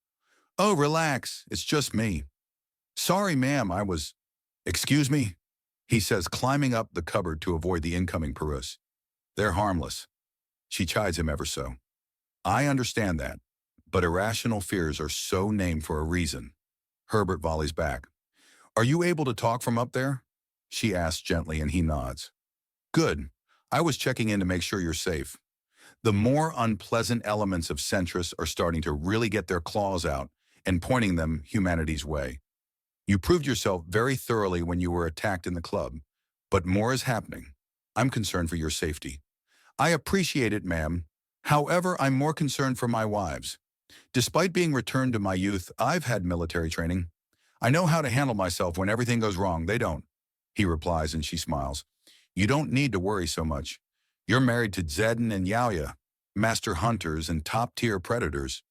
Oh, relax, it's just me. Sorry, ma'am, Excuse me? He says, climbing up the cupboard to avoid the incoming perus. They're harmless. She chides him ever so. I understand that, but irrational fears are so named for a reason. Herbert volleys back. Are you able to talk from up there? She asks gently, and he nods. Good. I was checking in to make sure you're safe. The more unpleasant elements of Centris are starting to really get their claws out and pointing them humanity's way. You proved yourself very thoroughly when you were attacked in the club, but more is happening. I'm concerned for your safety. I appreciate it, ma'am. However, I'm more concerned for my wives. Despite being returned to my youth, I've had military training. I know how to handle myself when everything goes wrong. They don't, he replies, and she smiles. You don't need to worry so much. You're married to Zedden and Yaoya, master hunters and top-tier predators.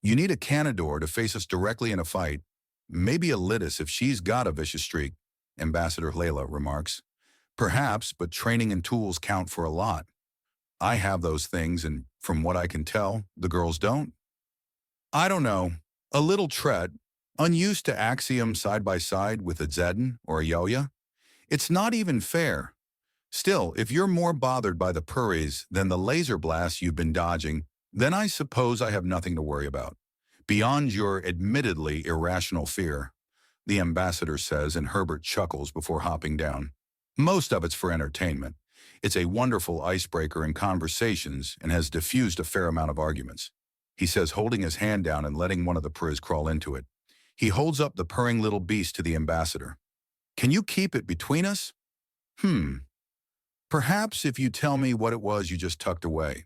You need a Canador to face us directly in a fight. Maybe a Lidus if she's got a vicious streak, Ambassador Layla remarks. Perhaps, but training and tools count for a lot. I have those things, and from what I can tell, the girls don't. I don't know. A little tread, unused to Axiom side by side with a Zedden or a Yaoya. It's not even fair. Still, if you're more bothered by the puris than the laser blasts you've been dodging, then I suppose I have nothing to worry about. Beyond your admittedly irrational fear, the ambassador says, and Herbert chuckles before hopping down. Most of it's for entertainment. It's a wonderful icebreaker in conversations and has diffused a fair amount of arguments. He says, holding his hand down and letting one of the puris crawl into it. He holds up the purring little beast to the ambassador. Can you keep it between us? Perhaps if you tell me what it was you just tucked away.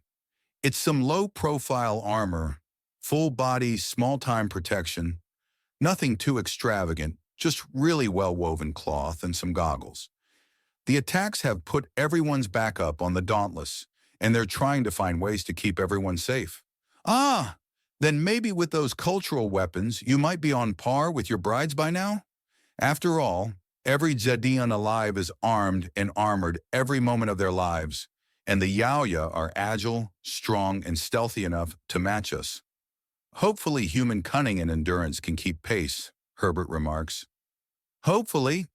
It's some low-profile armor, full-body, small-time protection, nothing too extravagant, just really well-woven cloth and some goggles. The attacks have put everyone's back up on the Dauntless, and they're trying to find ways to keep everyone safe. Ah, then maybe with those cultural weapons, you might be on par with your brides by now? After all, every Zedian alive is armed and armored every moment of their lives, and the Yaoya are agile, strong, and stealthy enough to match us. Hopefully human cunning and endurance can keep pace, Herbert remarks. Hopefully,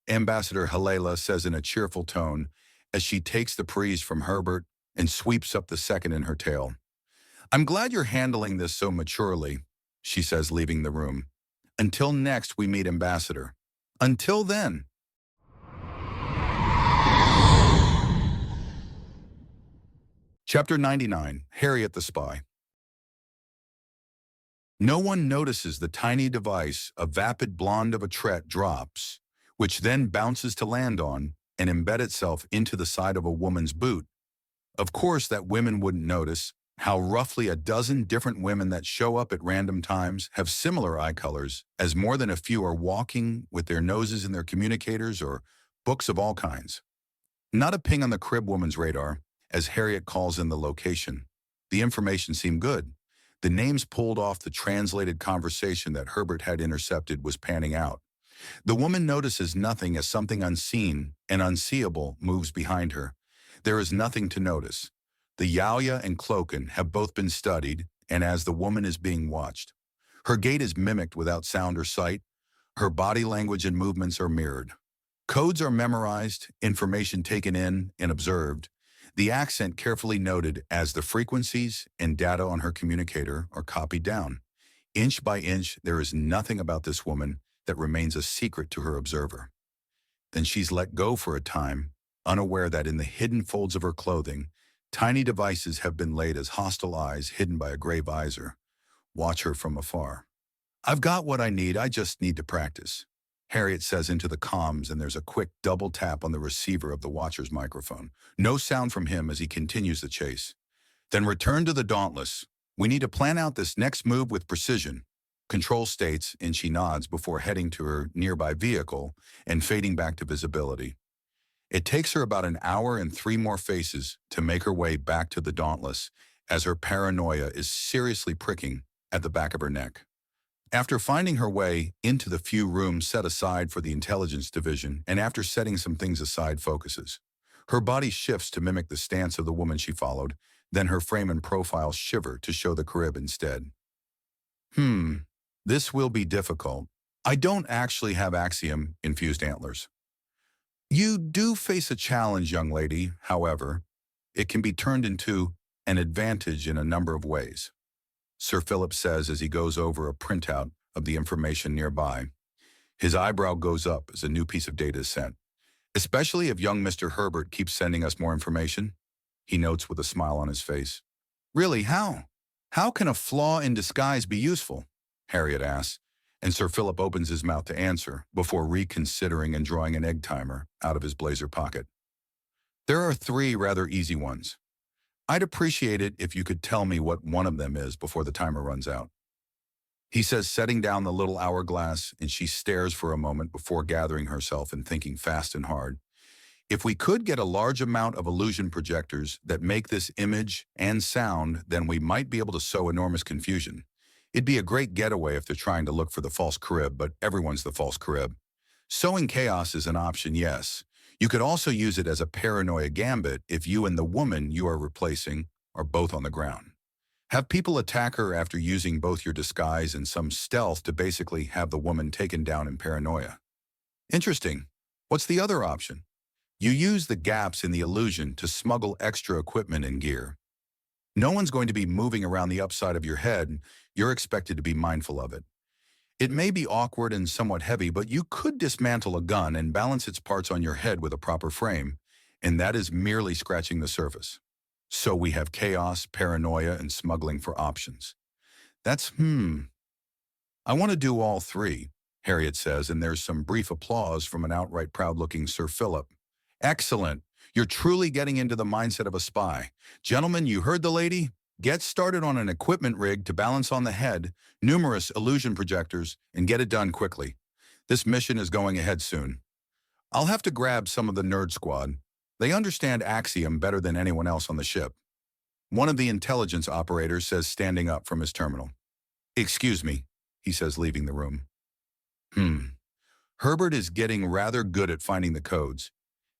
Ambassador Halela says in a cheerful tone as she takes the prise from Herbert and sweeps up the second in her tail. I'm glad you're handling this so maturely, she says, leaving the room. Until next we meet, Ambassador. Until then. Chapter 99, Harriet the Spy. No one notices the tiny device a vapid blonde of a tret drops, which then bounces to land on and embed itself into the side of a woman's boot. Of course, that women wouldn't notice how roughly a dozen different women that show up at random times have similar eye colors, as more than a few are walking with their noses in their communicators or books of all kinds. Not a ping on the crib woman's radar, as Harriet calls in the location. The information seemed good. The names pulled off the translated conversation that Herbert had intercepted was panning out. The woman notices nothing as something unseen and unseeable moves behind her. There is nothing to notice. The Yaoya and Cloaken have both been studied, and as the woman is being watched. Her gait is mimicked without sound or sight. Her body language and movements are mirrored. Codes are memorized, information taken in and observed, the accent carefully noted as the frequencies and data on her communicator are copied down. Inch by inch, there is nothing about this woman that remains a secret to her observer. Then she's let go for a time, unaware that in the hidden folds of her clothing, tiny devices have been laid as hostile eyes hidden by a gray visor. Watch her from afar. I've got what I need, I just need to practice, Harriet says into the comms, and there's a quick double tap on the receiver of the watcher's microphone. No sound from him as he continues the chase. Then return to the Dauntless. We need to plan out this next move with precision, Control states, and she nods before heading to her nearby vehicle and fading back to visibility. It takes her about an hour and 3 more faces to make her way back to the Dauntless as her paranoia is seriously pricking at the back of her neck. After finding her way into the few rooms set aside for the intelligence division, and after setting some things aside focuses, her body shifts to mimic the stance of the woman she followed, then her frame and profile shiver to show the Carib instead. This will be difficult. I don't actually have axiom-infused antlers. You do face a challenge, young lady, however. It can be turned into an advantage in a number of ways, Sir Philip says as he goes over a printout of the information nearby. His eyebrow goes up as a new piece of data is sent. Especially if young Mr. Herbert keeps sending us more information, he notes with a smile on his face. Really, how? How can a flaw in disguise be useful? Harriet asks, and Sir Philip opens his mouth to answer before reconsidering and drawing an egg timer out of his blazer pocket. There are 3 rather easy ones. I'd appreciate it if you could tell me what one of them is before the timer runs out. He says, setting down the little hourglass, and she stares for a moment before gathering herself and thinking fast and hard. If we could get a large amount of illusion projectors that make this image and sound, then we might be able to sow enormous confusion. It'd be a great getaway if they're trying to look for the false Carib, but everyone's the false Carib. Sowing chaos is an option, yes. You could also use it as a paranoia gambit if you and the woman you are replacing are both on the ground. Have people attack her after using both your disguise and some stealth to basically have the woman taken down in paranoia. Interesting. What's the other option? You use the gaps in the illusion to smuggle extra equipment and gear. No one's going to be moving around the upside of your head. You're expected to be mindful of it. It may be awkward and somewhat heavy, but you could dismantle a gun and balance its parts on your head with a proper frame, and that is merely scratching the surface. So we have chaos, paranoia, and smuggling for options. That's, I want to do all 3, Harriet says, and there's some brief applause from an outright proud-looking Sir Philip. Excellent. You're truly getting into the mindset of a spy. Gentlemen, you heard the lady? Get started on an equipment rig to balance on the head, numerous illusion projectors, and get it done quickly. This mission is going ahead soon. I'll have to grab some of the nerd squad. They understand Axiom better than anyone else on the ship. One of the intelligence operators says, standing up from his terminal. Excuse me, he says, leaving the room. Herbert is getting rather good at finding the codes.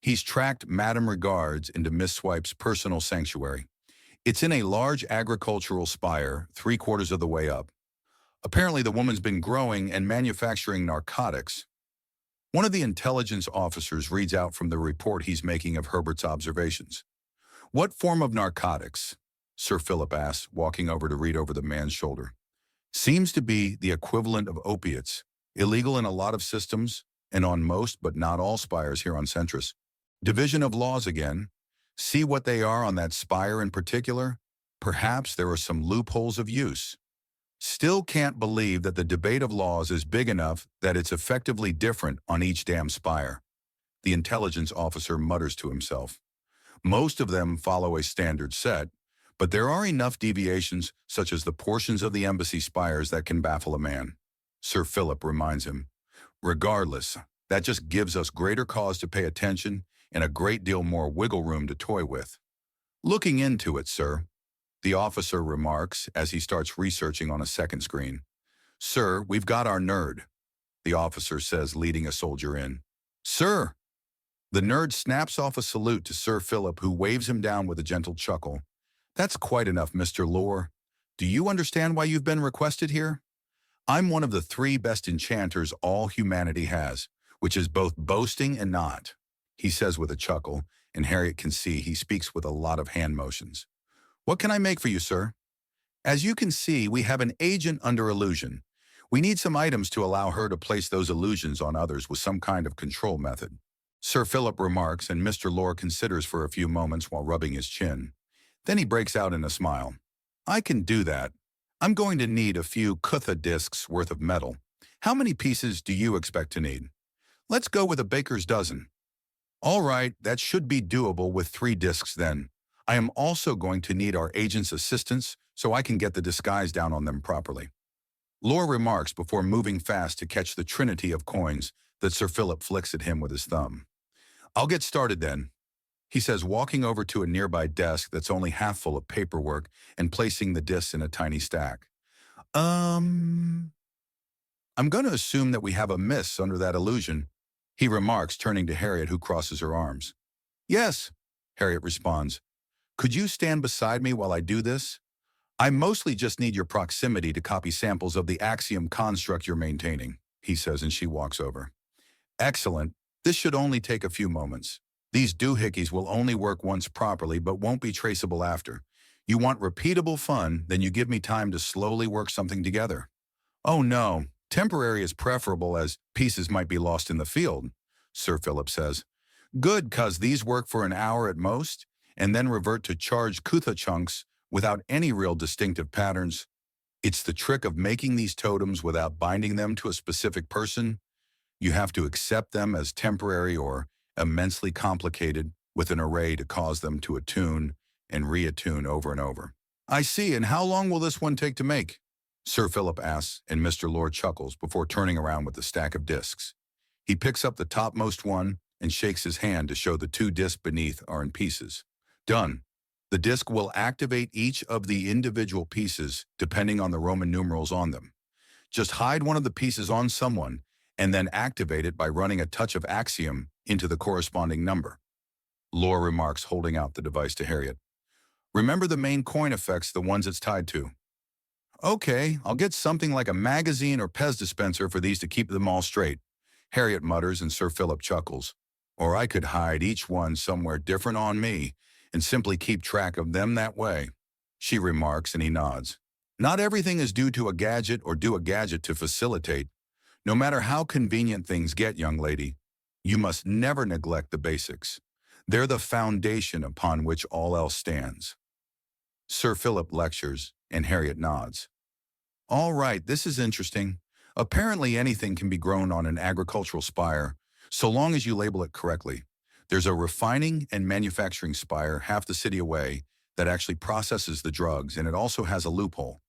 He's tracked Madame Regards into Miss Swipe's personal sanctuary. It's in a large agricultural spire, 3/4 of the way up. Apparently the woman's been growing and manufacturing narcotics. One of the intelligence officers reads out from the report he's making of Herbert's observations. What form of narcotics? Sir Philip asks, walking over to read over the man's shoulder. Seems to be the equivalent of opiates, illegal in a lot of systems and on most but not all spires here on Centris. Division of laws again. See what they are on that spire in particular? Perhaps there are some loopholes of use. Still can't believe that the debate of laws is big enough that it's effectively different on each damn spire. The intelligence officer mutters to himself. Most of them follow a standard set, but there are enough deviations, such as the portions of the embassy spires, that can baffle a man. Sir Philip reminds him. Regardless, that just gives us greater cause to pay attention and a great deal more wiggle room to toy with. Looking into it, sir, the officer remarks as he starts researching on a second screen. Sir, we've got our nerd, the officer says, leading a soldier in. Sir! The nerd snaps off a salute to Sir Philip, who waves him down with a gentle chuckle. That's quite enough, Mr. Lore. Do you understand why you've been requested here? I'm one of the 3 best enchanters all humanity has, which is both boasting and not, he says with a chuckle, and Harriet can see he speaks with a lot of hand motions. What can I make for you, sir? As you can see, we have an agent under illusion. We need some items to allow her to place those illusions on others with some kind of control method. Sir Philip remarks, and Mr. Lore considers for a few moments while rubbing his chin. Then he breaks out in a smile. I can do that. I'm going to need a few Kutha discs worth of metal. How many pieces do you expect to need? Let's go with a baker's dozen. All right, that should be doable with 3 discs then. I am also going to need our agent's assistance so I can get the disguise down on them properly. Lore remarks before moving fast to catch the trinity of coins that Sir Philip flicks at him with his thumb. I'll get started then, he says, walking over to a nearby desk that's only half full of paperwork and placing the discs in a tiny stack. I'm going to assume that we have a miss under that illusion, he remarks, turning to Harriet, who crosses her arms. Yes, Harriet responds. Could you stand beside me while I do this? I mostly just need your proximity to copy samples of the axiom construct you're maintaining, he says, and she walks over. Excellent. This should only take a few moments. These doohickeys will only work once properly but won't be traceable after. You want repeatable fun, then you give me time to slowly work something together. Oh no, temporary is preferable as pieces might be lost in the field, Sir Philip says. Good, 'cause these work for an hour at most, and then revert to charged Kutha chunks without any real distinctive patterns. It's the trick of making these totems without binding them to a specific person. You have to accept them as temporary or immensely complicated with an array to cause them to attune and reattune over and over. I see, and how long will this one take to make? Sir Philip asks, and Mr. Lore chuckles before turning around with the stack of discs. He picks up the topmost one and shakes his hand to show the 2 discs beneath are in pieces. Done. The disc will activate each of the individual pieces depending on the Roman numerals on them. Just hide one of the pieces on someone and then activate it by running a touch of axiom into the corresponding number. Lore remarks, holding out the device to Harriet. Remember the main coin effects, the ones it's tied to. Okay, I'll get something like a magazine or Pez dispenser for these to keep them all straight, Harriet mutters, and Sir Philip chuckles. Or I could hide each one somewhere different on me and simply keep track of them that way, she remarks, and he nods. Not everything is due to a gadget or do a gadget to facilitate. No matter how convenient things get, young lady, you must never neglect the basics. They're the foundation upon which all else stands. Sir Philip lectures, and Harriet nods. All right, this is interesting. Apparently anything can be grown on an agricultural spire, so long as you label it correctly. There's a refining and manufacturing spire half the city away that actually processes the drugs, and it also has a loophole.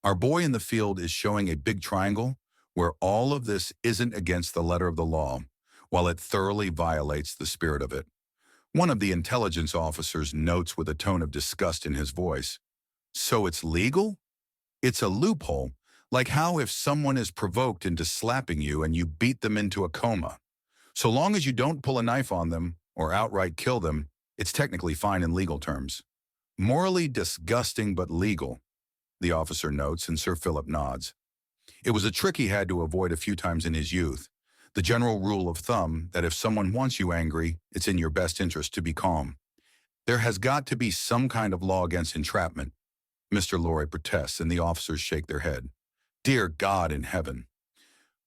Our boy in the field is showing a big triangle where all of this isn't against the letter of the law, while it thoroughly violates the spirit of it. One of the intelligence officers notes with a tone of disgust in his voice. So it's legal? It's a loophole, like how if someone is provoked into slapping you and you beat them into a coma. So long as you don't pull a knife on them or outright kill them, it's technically fine in legal terms. Morally disgusting but legal, the officer notes, and Sir Philip nods. It was a trick he had to avoid a few times in his youth. The general rule of thumb that if someone wants you angry, it's in your best interest to be calm. There has got to be some kind of law against entrapment, Mr. Lore protests, and the officers shake their head. Dear God in heaven.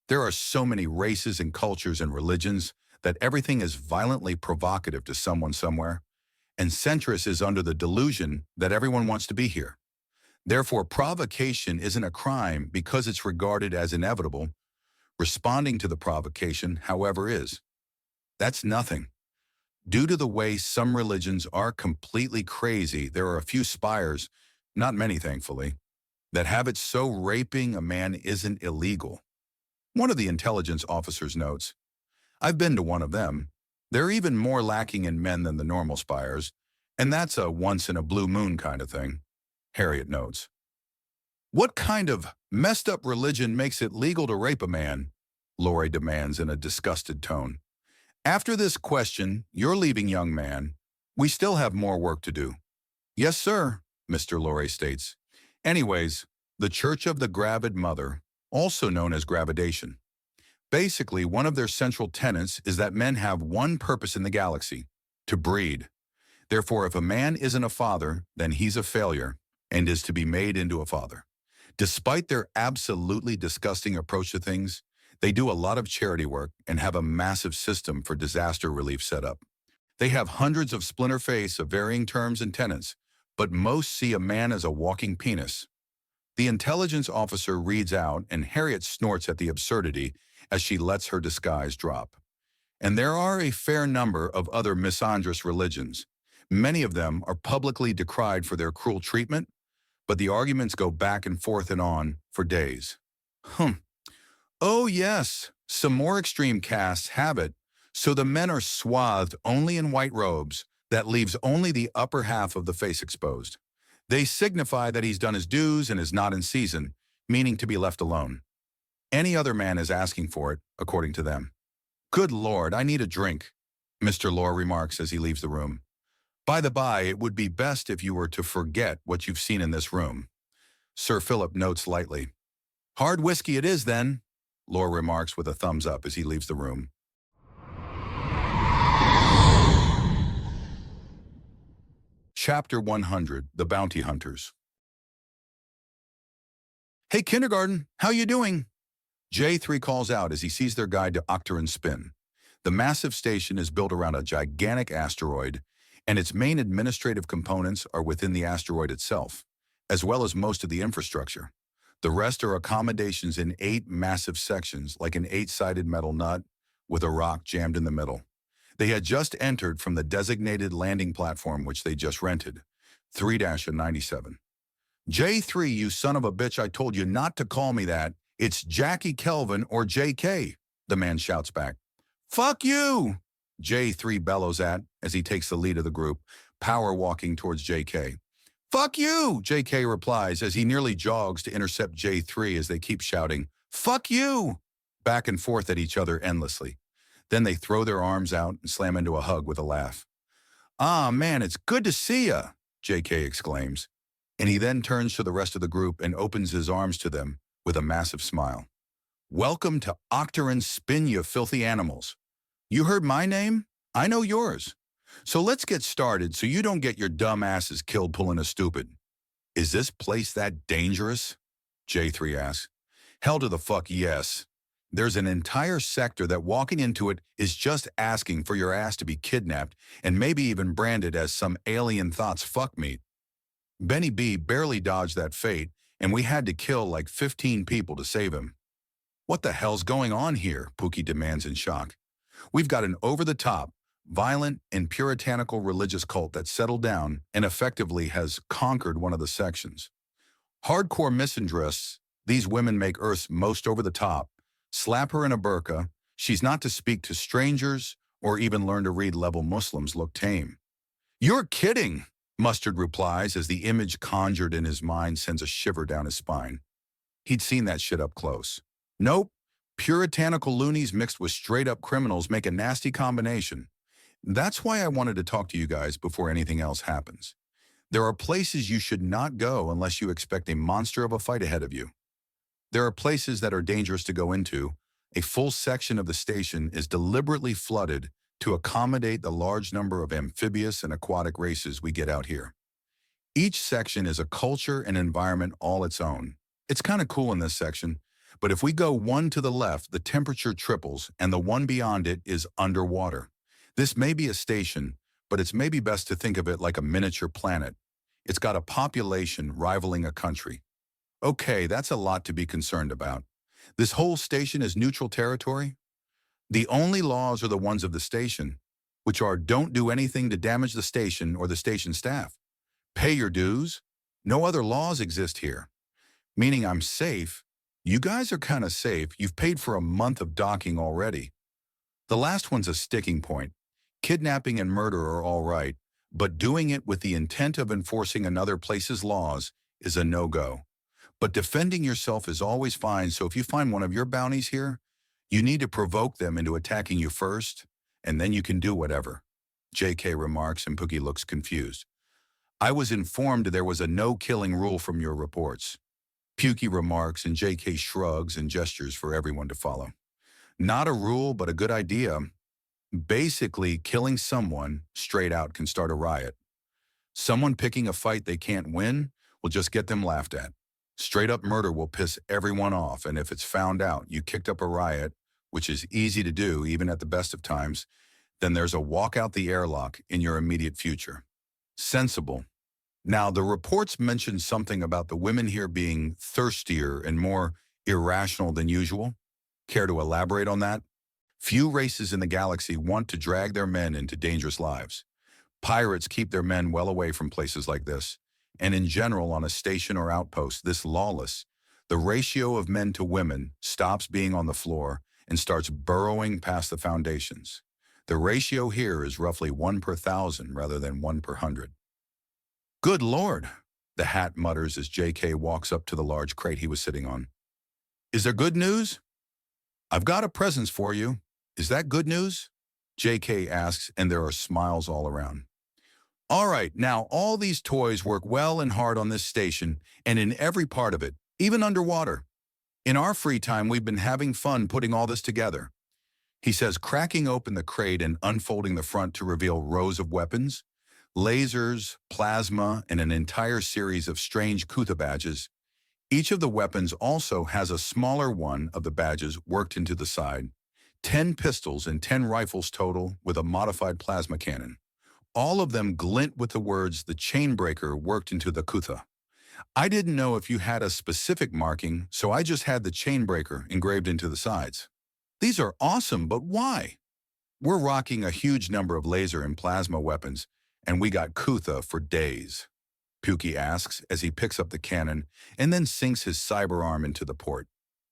There are so many races and cultures and religions that everything is violently provocative to someone somewhere. and Centris is under the delusion that everyone wants to be here. Therefore, provocation isn't a crime because it's regarded as inevitable. Responding to the provocation, however, is. That's nothing. Due to the way some religions are completely crazy, there are a few spires, not many thankfully, that have it so raping a man isn't illegal. One of the intelligence officers notes, I've been to one of them. They're even more lacking in men than the normal spires, and that's a once-in-a-blue-moon kind of thing. Harriet notes. What kind of messed-up religion makes it legal to rape a man? Laurie demands in a disgusted tone. After this question, you're leaving, young man. We still have more work to do. Yes, sir, Mr. Laurie states. Anyways, the Church of the Gravid Mother, also known as gravidation. Basically, one of their central tenets is that men have one purpose in the galaxy, to breed. Therefore, if a man isn't a father, then he's a failure and is to be made into a father. Despite their absolutely disgusting approach to things, they do a lot of charity work and have a massive system for disaster relief set up. They have hundreds of splinter face of varying terms and tenets, but most see a man as a walking penis. The intelligence officer reads out, and Harriet snorts at the absurdity as she lets her disguise drop. And there are a fair number of other misandrous religions. Many of them are publicly decried for their cruel treatment, but the arguments go back and forth and on for days. Oh yes, some more extreme castes have it, so the men are swathed only in white robes that leaves only the upper half of the face exposed. They signify that he's done his dues and is not in season, meaning to be left alone. Any other man is asking for it, according to them. Good Lord, I need a drink, Mr. Lore remarks as he leaves the room. By the by, it would be best if you were to forget what you've seen in this room. Sir Philip notes lightly. Hard whiskey it is, then, Lore remarks with a thumbs up as he leaves the room. Chapter 100, The Bounty Hunters. Hey, kindergarten, how you doing? J3 calls out as he sees their guide to Octaron Spin. The massive station is built around a gigantic asteroid, and its main administrative components are within the asteroid itself, as well as most of the infrastructure. The rest are accommodations in 8 massive sections, like an 8-sided metal nut with a rock jammed in the middle. They had just entered from the designated landing platform which they just rented, 3-97. J3, you son of a bitch, I told you not to call me that. It's Jackie Kelvin or JK, the man shouts back. Fuck you, J3 bellows at as he takes the lead of the group, power walking towards JK. Fuck you, JK replies as he nearly jogs to intercept J3 as they keep shouting, fuck you, back and forth at each other endlessly. Then they throw their arms out and slam into a hug with a laugh. Ah, man, it's good to see ya, JK exclaims. And he then turns to the rest of the group and opens his arms to them with a massive smile. Welcome to Octaron Spin, you filthy animals. You heard my name? I know yours. So let's get started so you don't get your dumb asses killed pulling a stupid. Is this place that dangerous? J3 asks. Hell to the fuck yes. There's an entire sector that walking into it is just asking for your ass to be kidnapped and maybe even branded as some alien thoughts fuck meat. Benny B barely dodged that fate, and we had to kill like 15 people to save him. What the hell's going on here? Pookie demands in shock. We've got an over-the-top, violent and puritanical religious cult that settled down and effectively has conquered one of the sections. Hardcore misandrists, these women make Earth's most over-the-top, slap her in a burqa, she's not to speak to strangers or even learn to read level Muslims look tame. You're kidding, Mustard replies as the image conjured in his mind sends a shiver down his spine. He'd seen that shit up close. Nope, puritanical loonies mixed with straight-up criminals make a nasty combination. That's why I wanted to talk to you guys before anything else happens. There are places you should not go unless you expect a monster of a fight ahead of you. There are places that are dangerous to go into. A full section of the station is deliberately flooded to accommodate the large number of amphibious and aquatic races we get out here. Each section is a culture and environment all its own. It's kind of cool in this section, but if we go one to the left, the temperature triples and the one beyond it is underwater. This may be a station, but it's maybe best to think of it like a miniature planet. It's got a population rivaling a country. Okay, that's a lot to be concerned about. This whole station is neutral territory? The only laws are the ones of the station, which are don't do anything to damage the station or the station staff. Pay your dues. No other laws exist here. Meaning I'm safe. You guys are kind of safe. You've paid for a month of docking already. The last one's a sticking point. Kidnapping and murder are all right, but doing it with the intent of enforcing another place's laws is a no-go. But defending yourself is always fine, so if you find one of your bounties here, you need to provoke them into attacking you first, and then you can do whatever. JK remarks and Pookie looks confused. I was informed there was a no-killing rule from your reports. Pookie remarks and JK shrugs and gestures for everyone to follow. Not a rule, but a good idea. Basically, killing someone straight out can start a riot. Someone picking a fight they can't win will just get them laughed at. Straight up murder will piss everyone off, and if it's found out you kicked up a riot, which is easy to do even at the best of times, then there's a walk out the airlock in your immediate future. Sensible. Now, the reports mentioned something about the women here being thirstier and more irrational than usual. Care to elaborate on that? Few races in the galaxy want to drag their men into dangerous lives. Pirates keep their men well away from places like this, and in general on a station or outpost this lawless, the ratio of men to women stops being on the floor and starts burrowing past the foundations. The ratio here is roughly 1 per 1,000 rather than 1 per 100. Good Lord, the Hat mutters as JK walks up to the large crate he was sitting on. Is there good news? I've got a present for you. Is that good news? JK asks, and there are smiles all around. All right, now all these toys work well and hard on this station and in every part of it, even underwater. In our free time, we've been having fun putting all this together. He says, cracking open the crate and unfolding the front to reveal rows of weapons, lasers, plasma, and an entire series of strange Kutha badges. Each of the weapons also has a smaller one of the badges worked into the side. 10 pistols and 10 rifles total with a modified plasma cannon. All of them glint with the words the chainbreaker worked into the Kutha. I didn't know if you had a specific marking, so I just had the chainbreaker engraved into the sides. These are awesome, but why? We're rocking a huge number of laser and plasma weapons, and we got Kutha for days. Pookie asks as he picks up the cannon and then sinks his cyber arm into the port.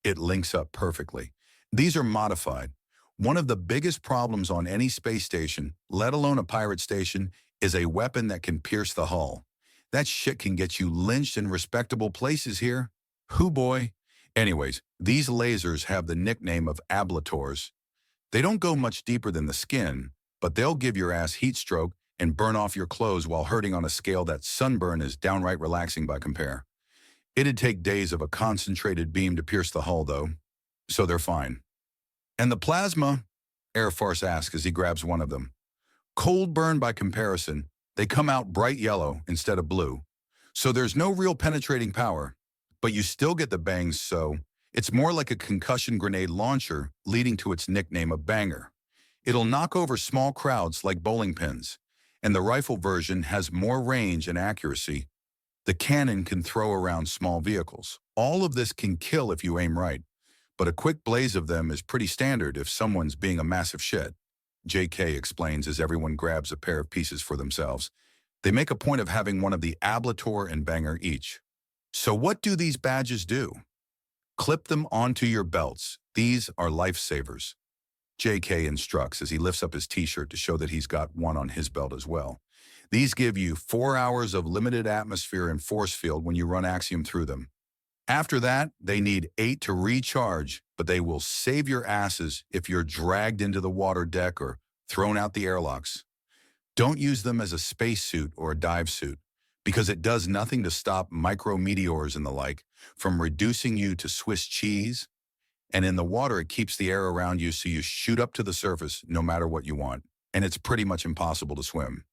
It links up perfectly. These are modified. One of the biggest problems on any space station, let alone a pirate station, is a weapon that can pierce the hull. That shit can get you lynched in respectable places here. Hoo boy. Anyways, these lasers have the nickname of ablators. They don't go much deeper than the skin, but they'll give your ass heat stroke and burn off your clothes while hurting on a scale that sunburn is downright relaxing by compare. It'd take days of a concentrated beam to pierce the hull, though, so they're fine. And the plasma? Air Force asks as he grabs one of them. Cold burn by comparison, they come out bright yellow instead of blue. So there's no real penetrating power, but you still get the bangs, so it's more like a concussion grenade launcher, leading to its nickname of banger. It'll knock over small crowds like bowling pins, and the rifle version has more range and accuracy. The cannon can throw around small vehicles. All of this can kill if you aim right, but a quick blaze of them is pretty standard if someone's being a massive shit. JK explains as everyone grabs a pair of pieces for themselves. They make a point of having one of the ablator and banger each. So what do these badges do? Clip them onto your belts. These are lifesavers. JK instructs as he lifts up his t-shirt to show that he's got one on his belt as well. These give you 4 hours of limited atmosphere and force field when you run Axiom through them. After that, they need 8 to recharge, but they will save your asses if you're dragged into the water deck or thrown out the airlocks. Don't use them as a spacesuit or a dive suit, because it does nothing to stop micrometeors and the like from reducing you to Swiss cheese. And in the water, it keeps the air around you so you shoot up to the surface no matter what you want, and it's pretty much impossible to swim.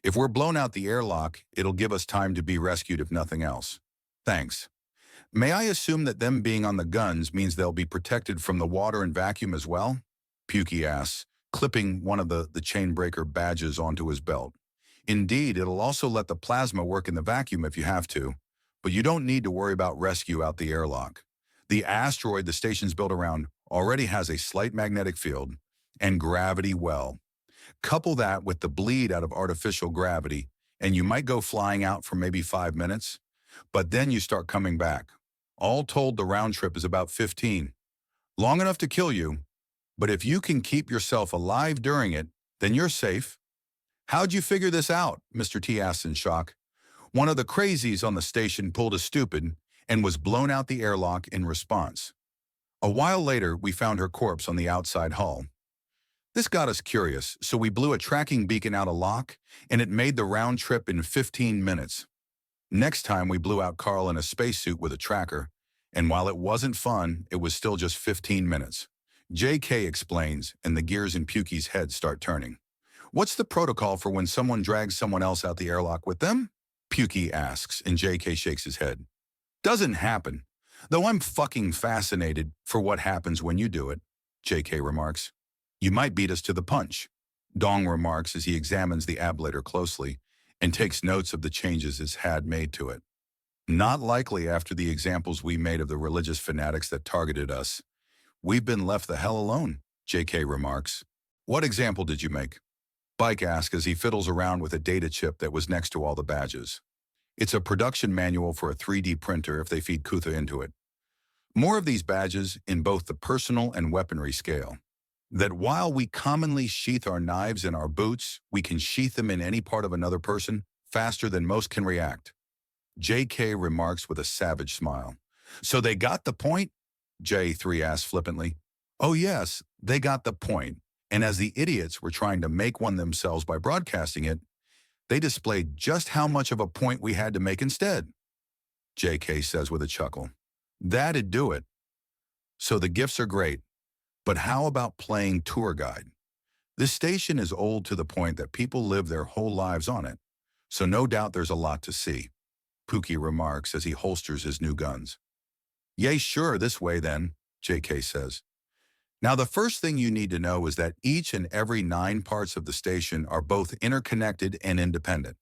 If we're blown out the airlock, it'll give us time to be rescued if nothing else. Thanks. May I assume that them being on the guns means they'll be protected from the water and vacuum as well? Pookie asks, clipping one of the chainbreaker badges onto his belt. Indeed, it'll also let the plasma work in the vacuum if you have to, but you don't need to worry about rescue out the airlock. The asteroid the station's built around already has a slight magnetic field and gravity well. Couple that with the bleed out of artificial gravity, and you might go flying out for maybe 5 minutes, but then you start coming back. All told, the round trip is about 15. Long enough to kill you, but if you can keep yourself alive during it, then you're safe. How'd you figure this out? Mr. T asked in shock. One of the crazies on the station pulled a stupid and was blown out the airlock in response. A while later, we found her corpse on the outside hull. This got us curious, so we blew a tracking beacon out a lock, and it made the round trip in 15 minutes. Next time, we blew out Carl in a spacesuit with a tracker, and while it wasn't fun, it was still just 15 minutes. JK explains, and the gears in Pukey's head start turning. What's the protocol for when someone drags someone else out the airlock with them? Pukey asks, and JK shakes his head. Doesn't happen. Though I'm fucking fascinated for what happens when you do it, JK remarks. You might beat us to the punch, Dong remarks as he examines the ablator closely and takes notes of the changes it's had made to it. Not likely after the examples we made of the religious fanatics that targeted us. We've been left the hell alone, JK remarks. What example did you make? Bike asks as he fiddles around with a data chip that was next to all the badges. It's a production manual for a 3D printer if they feed Kutha into it. More of these badges in both the personal and weaponry scale. That while we commonly sheath our knives in our boots, we can sheath them in any part of another person faster than most can react. JK remarks with a savage smile. So they got the point? J3 asks flippantly. Oh yes, they got the point. And as the idiots were trying to make one themselves by broadcasting it, they displayed just how much of a point we had to make instead. JK says with a chuckle. That'd do it. So the gifts are great. But how about playing tour guide? This station is old to the point that people live their whole lives on it, so no doubt there's a lot to see, Pukey remarks as he holsters his new guns. Yay, sure, this way then, JK says. Now the first thing you need to know is that each and every 9 parts of the station are both interconnected and independent.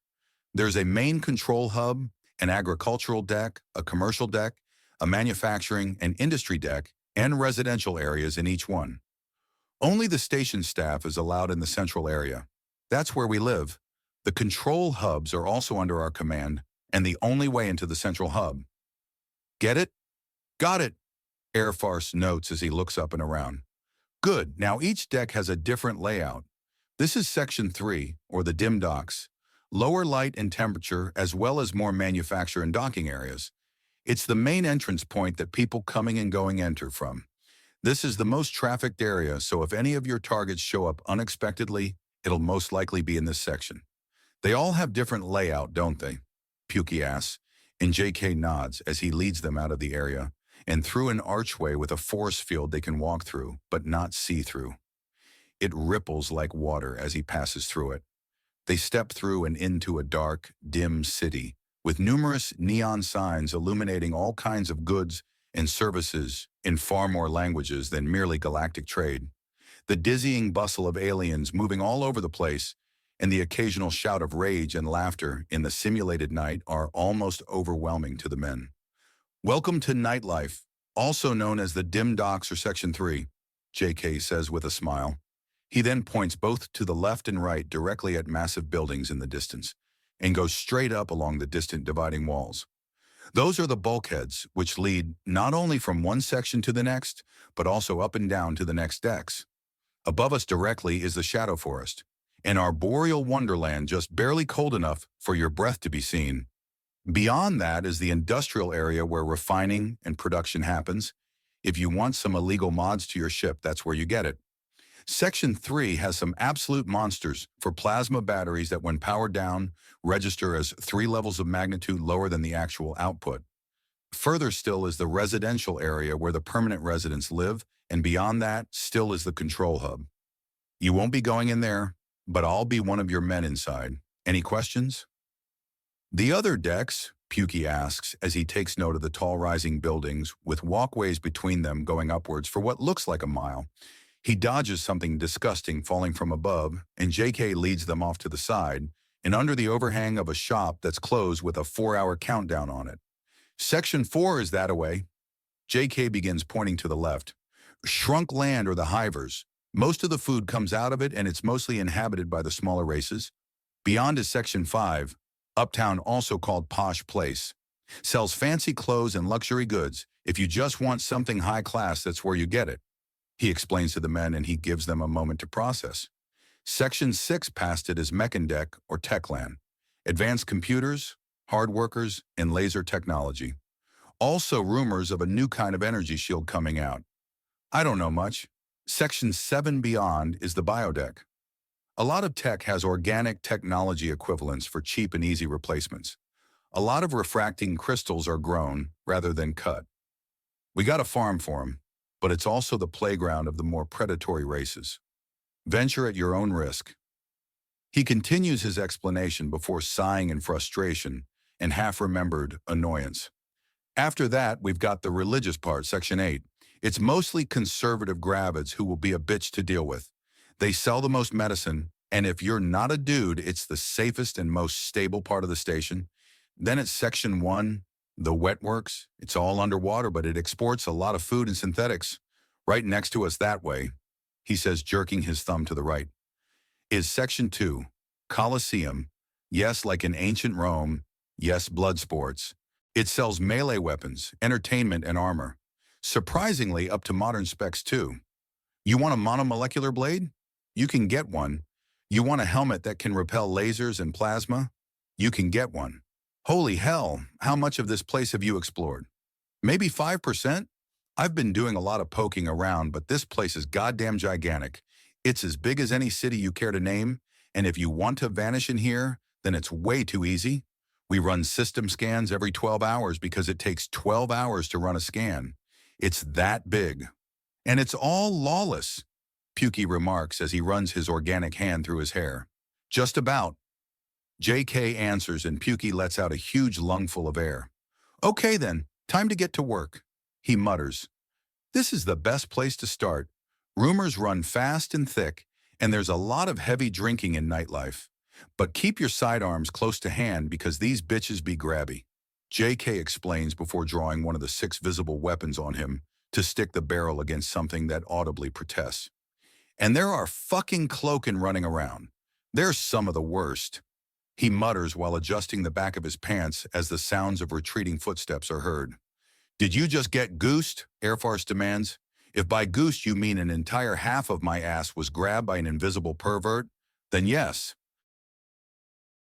There's a main control hub, an agricultural deck, a commercial deck, a manufacturing and industry deck, and residential areas in each one. Only the station staff is allowed in the central area. That's where we live. The control hubs are also under our command and the only way into the central hub. Get it? Got it, Airfarce notes as he looks up and around. Good, now each deck has a different layout. This is Section 3, or the dim docks. Lower light and temperature as well as more manufacture and docking areas. It's the main entrance point that people coming and going enter from. This is the most trafficked area, so if any of your targets show up unexpectedly, it'll most likely be in this section. They all have different layout, don't they? Pukey asks, and JK nods as he leads them out of the area and through an archway with a force field they can walk through, but not see through. It ripples like water as he passes through it. They step through and into a dark, dim city, with numerous neon signs illuminating all kinds of goods and services in far more languages than merely galactic trade. The dizzying bustle of aliens moving all over the place and the occasional shout of rage and laughter in the simulated night are almost overwhelming to the men. Welcome to nightlife, also known as the dim docks or Section 3, JK says with a smile. He then points both to the left and right directly at massive buildings in the distance and goes straight up along the distant dividing walls. Those are the bulkheads, which lead not only from one section to the next, but also up and down to the next decks. Above us directly is the Shadow Forest, an arboreal wonderland just barely cold enough for your breath to be seen. Beyond that is the industrial area where refining and production happens. If you want some illegal mods to your ship, that's where you get it. Section 3 has some absolute monsters for plasma batteries that when powered down, register as 3 levels of magnitude lower than the actual output. Further still is the residential area where the permanent residents live, and beyond that still is the control hub. You won't be going in there, but I'll be one of your men inside. Any questions? The other decks, Pukey asks as he takes note of the tall rising buildings with walkways between them going upwards for what looks like a mile. He dodges something disgusting falling from above, and JK leads them off to the side and under the overhang of a shop that's closed with a 4-hour countdown on it. Section 4 is that away. JK begins pointing to the left. Shrunk land or the hivers. Most of the food comes out of it, and it's mostly inhabited by the smaller races. Beyond is Section 5, Uptown, also called Posh Place. Sells fancy clothes and luxury goods. If you just want something high class, that's where you get it. He explains to the men, and he gives them a moment to process. Section 6 past it is Mechandec or Techland. Advanced computers, hard workers, and laser technology. Also rumors of a new kind of energy shield coming out. I don't know much. Section 7 beyond is the biodeck. A lot of tech has organic technology equivalents for cheap and easy replacements. A lot of refracting crystals are grown rather than cut. We got a farm for 'em, but it's also the playground of the more predatory races. Venture at your own risk. He continues his explanation before sighing in frustration and half-remembered annoyance. After that, we've got the religious part, Section 8. It's mostly conservative gravids who will be a bitch to deal with. They sell the most medicine, and if you're not a dude, it's the safest and most stable part of the station. Then it's Section 1, the wet works. It's all underwater, but it exports a lot of food and synthetics. Right next to us that way, he says, jerking his thumb to the right, is Section 2, Colosseum. Yes, like in ancient Rome. Yes, blood sports. It sells melee weapons, entertainment, and armor. Surprisingly, up to modern specs, too. You want a monomolecular blade? You can get one. You want a helmet that can repel lasers and plasma? You can get one. Holy hell, how much of this place have you explored? Maybe 5%? I've been doing a lot of poking around, but this place is goddamn gigantic. It's as big as any city you care to name, and if you want to vanish in here, then it's way too easy. We run system scans every 12 hours because it takes 12 hours to run a scan. It's that big. And it's all lawless, Pukey remarks as he runs his organic hand through his hair. Just about. JK answers, and Pukey lets out a huge lungful of air. Okay then, time to get to work, he mutters. This is the best place to start. Rumors run fast and thick, and there's a lot of heavy drinking in nightlife. But keep your sidearms close to hand because these bitches be grabby. JK explains before drawing one of the 6 visible weapons on him to stick the barrel against something that audibly protests. And there are fucking cloaking running around. They're some of the worst. He mutters while adjusting the back of his pants as the sounds of retreating footsteps are heard. Did you just get goosed? Air Force demands. If by goosed you mean an entire half of my ass was grabbed by an invisible pervert, then yes.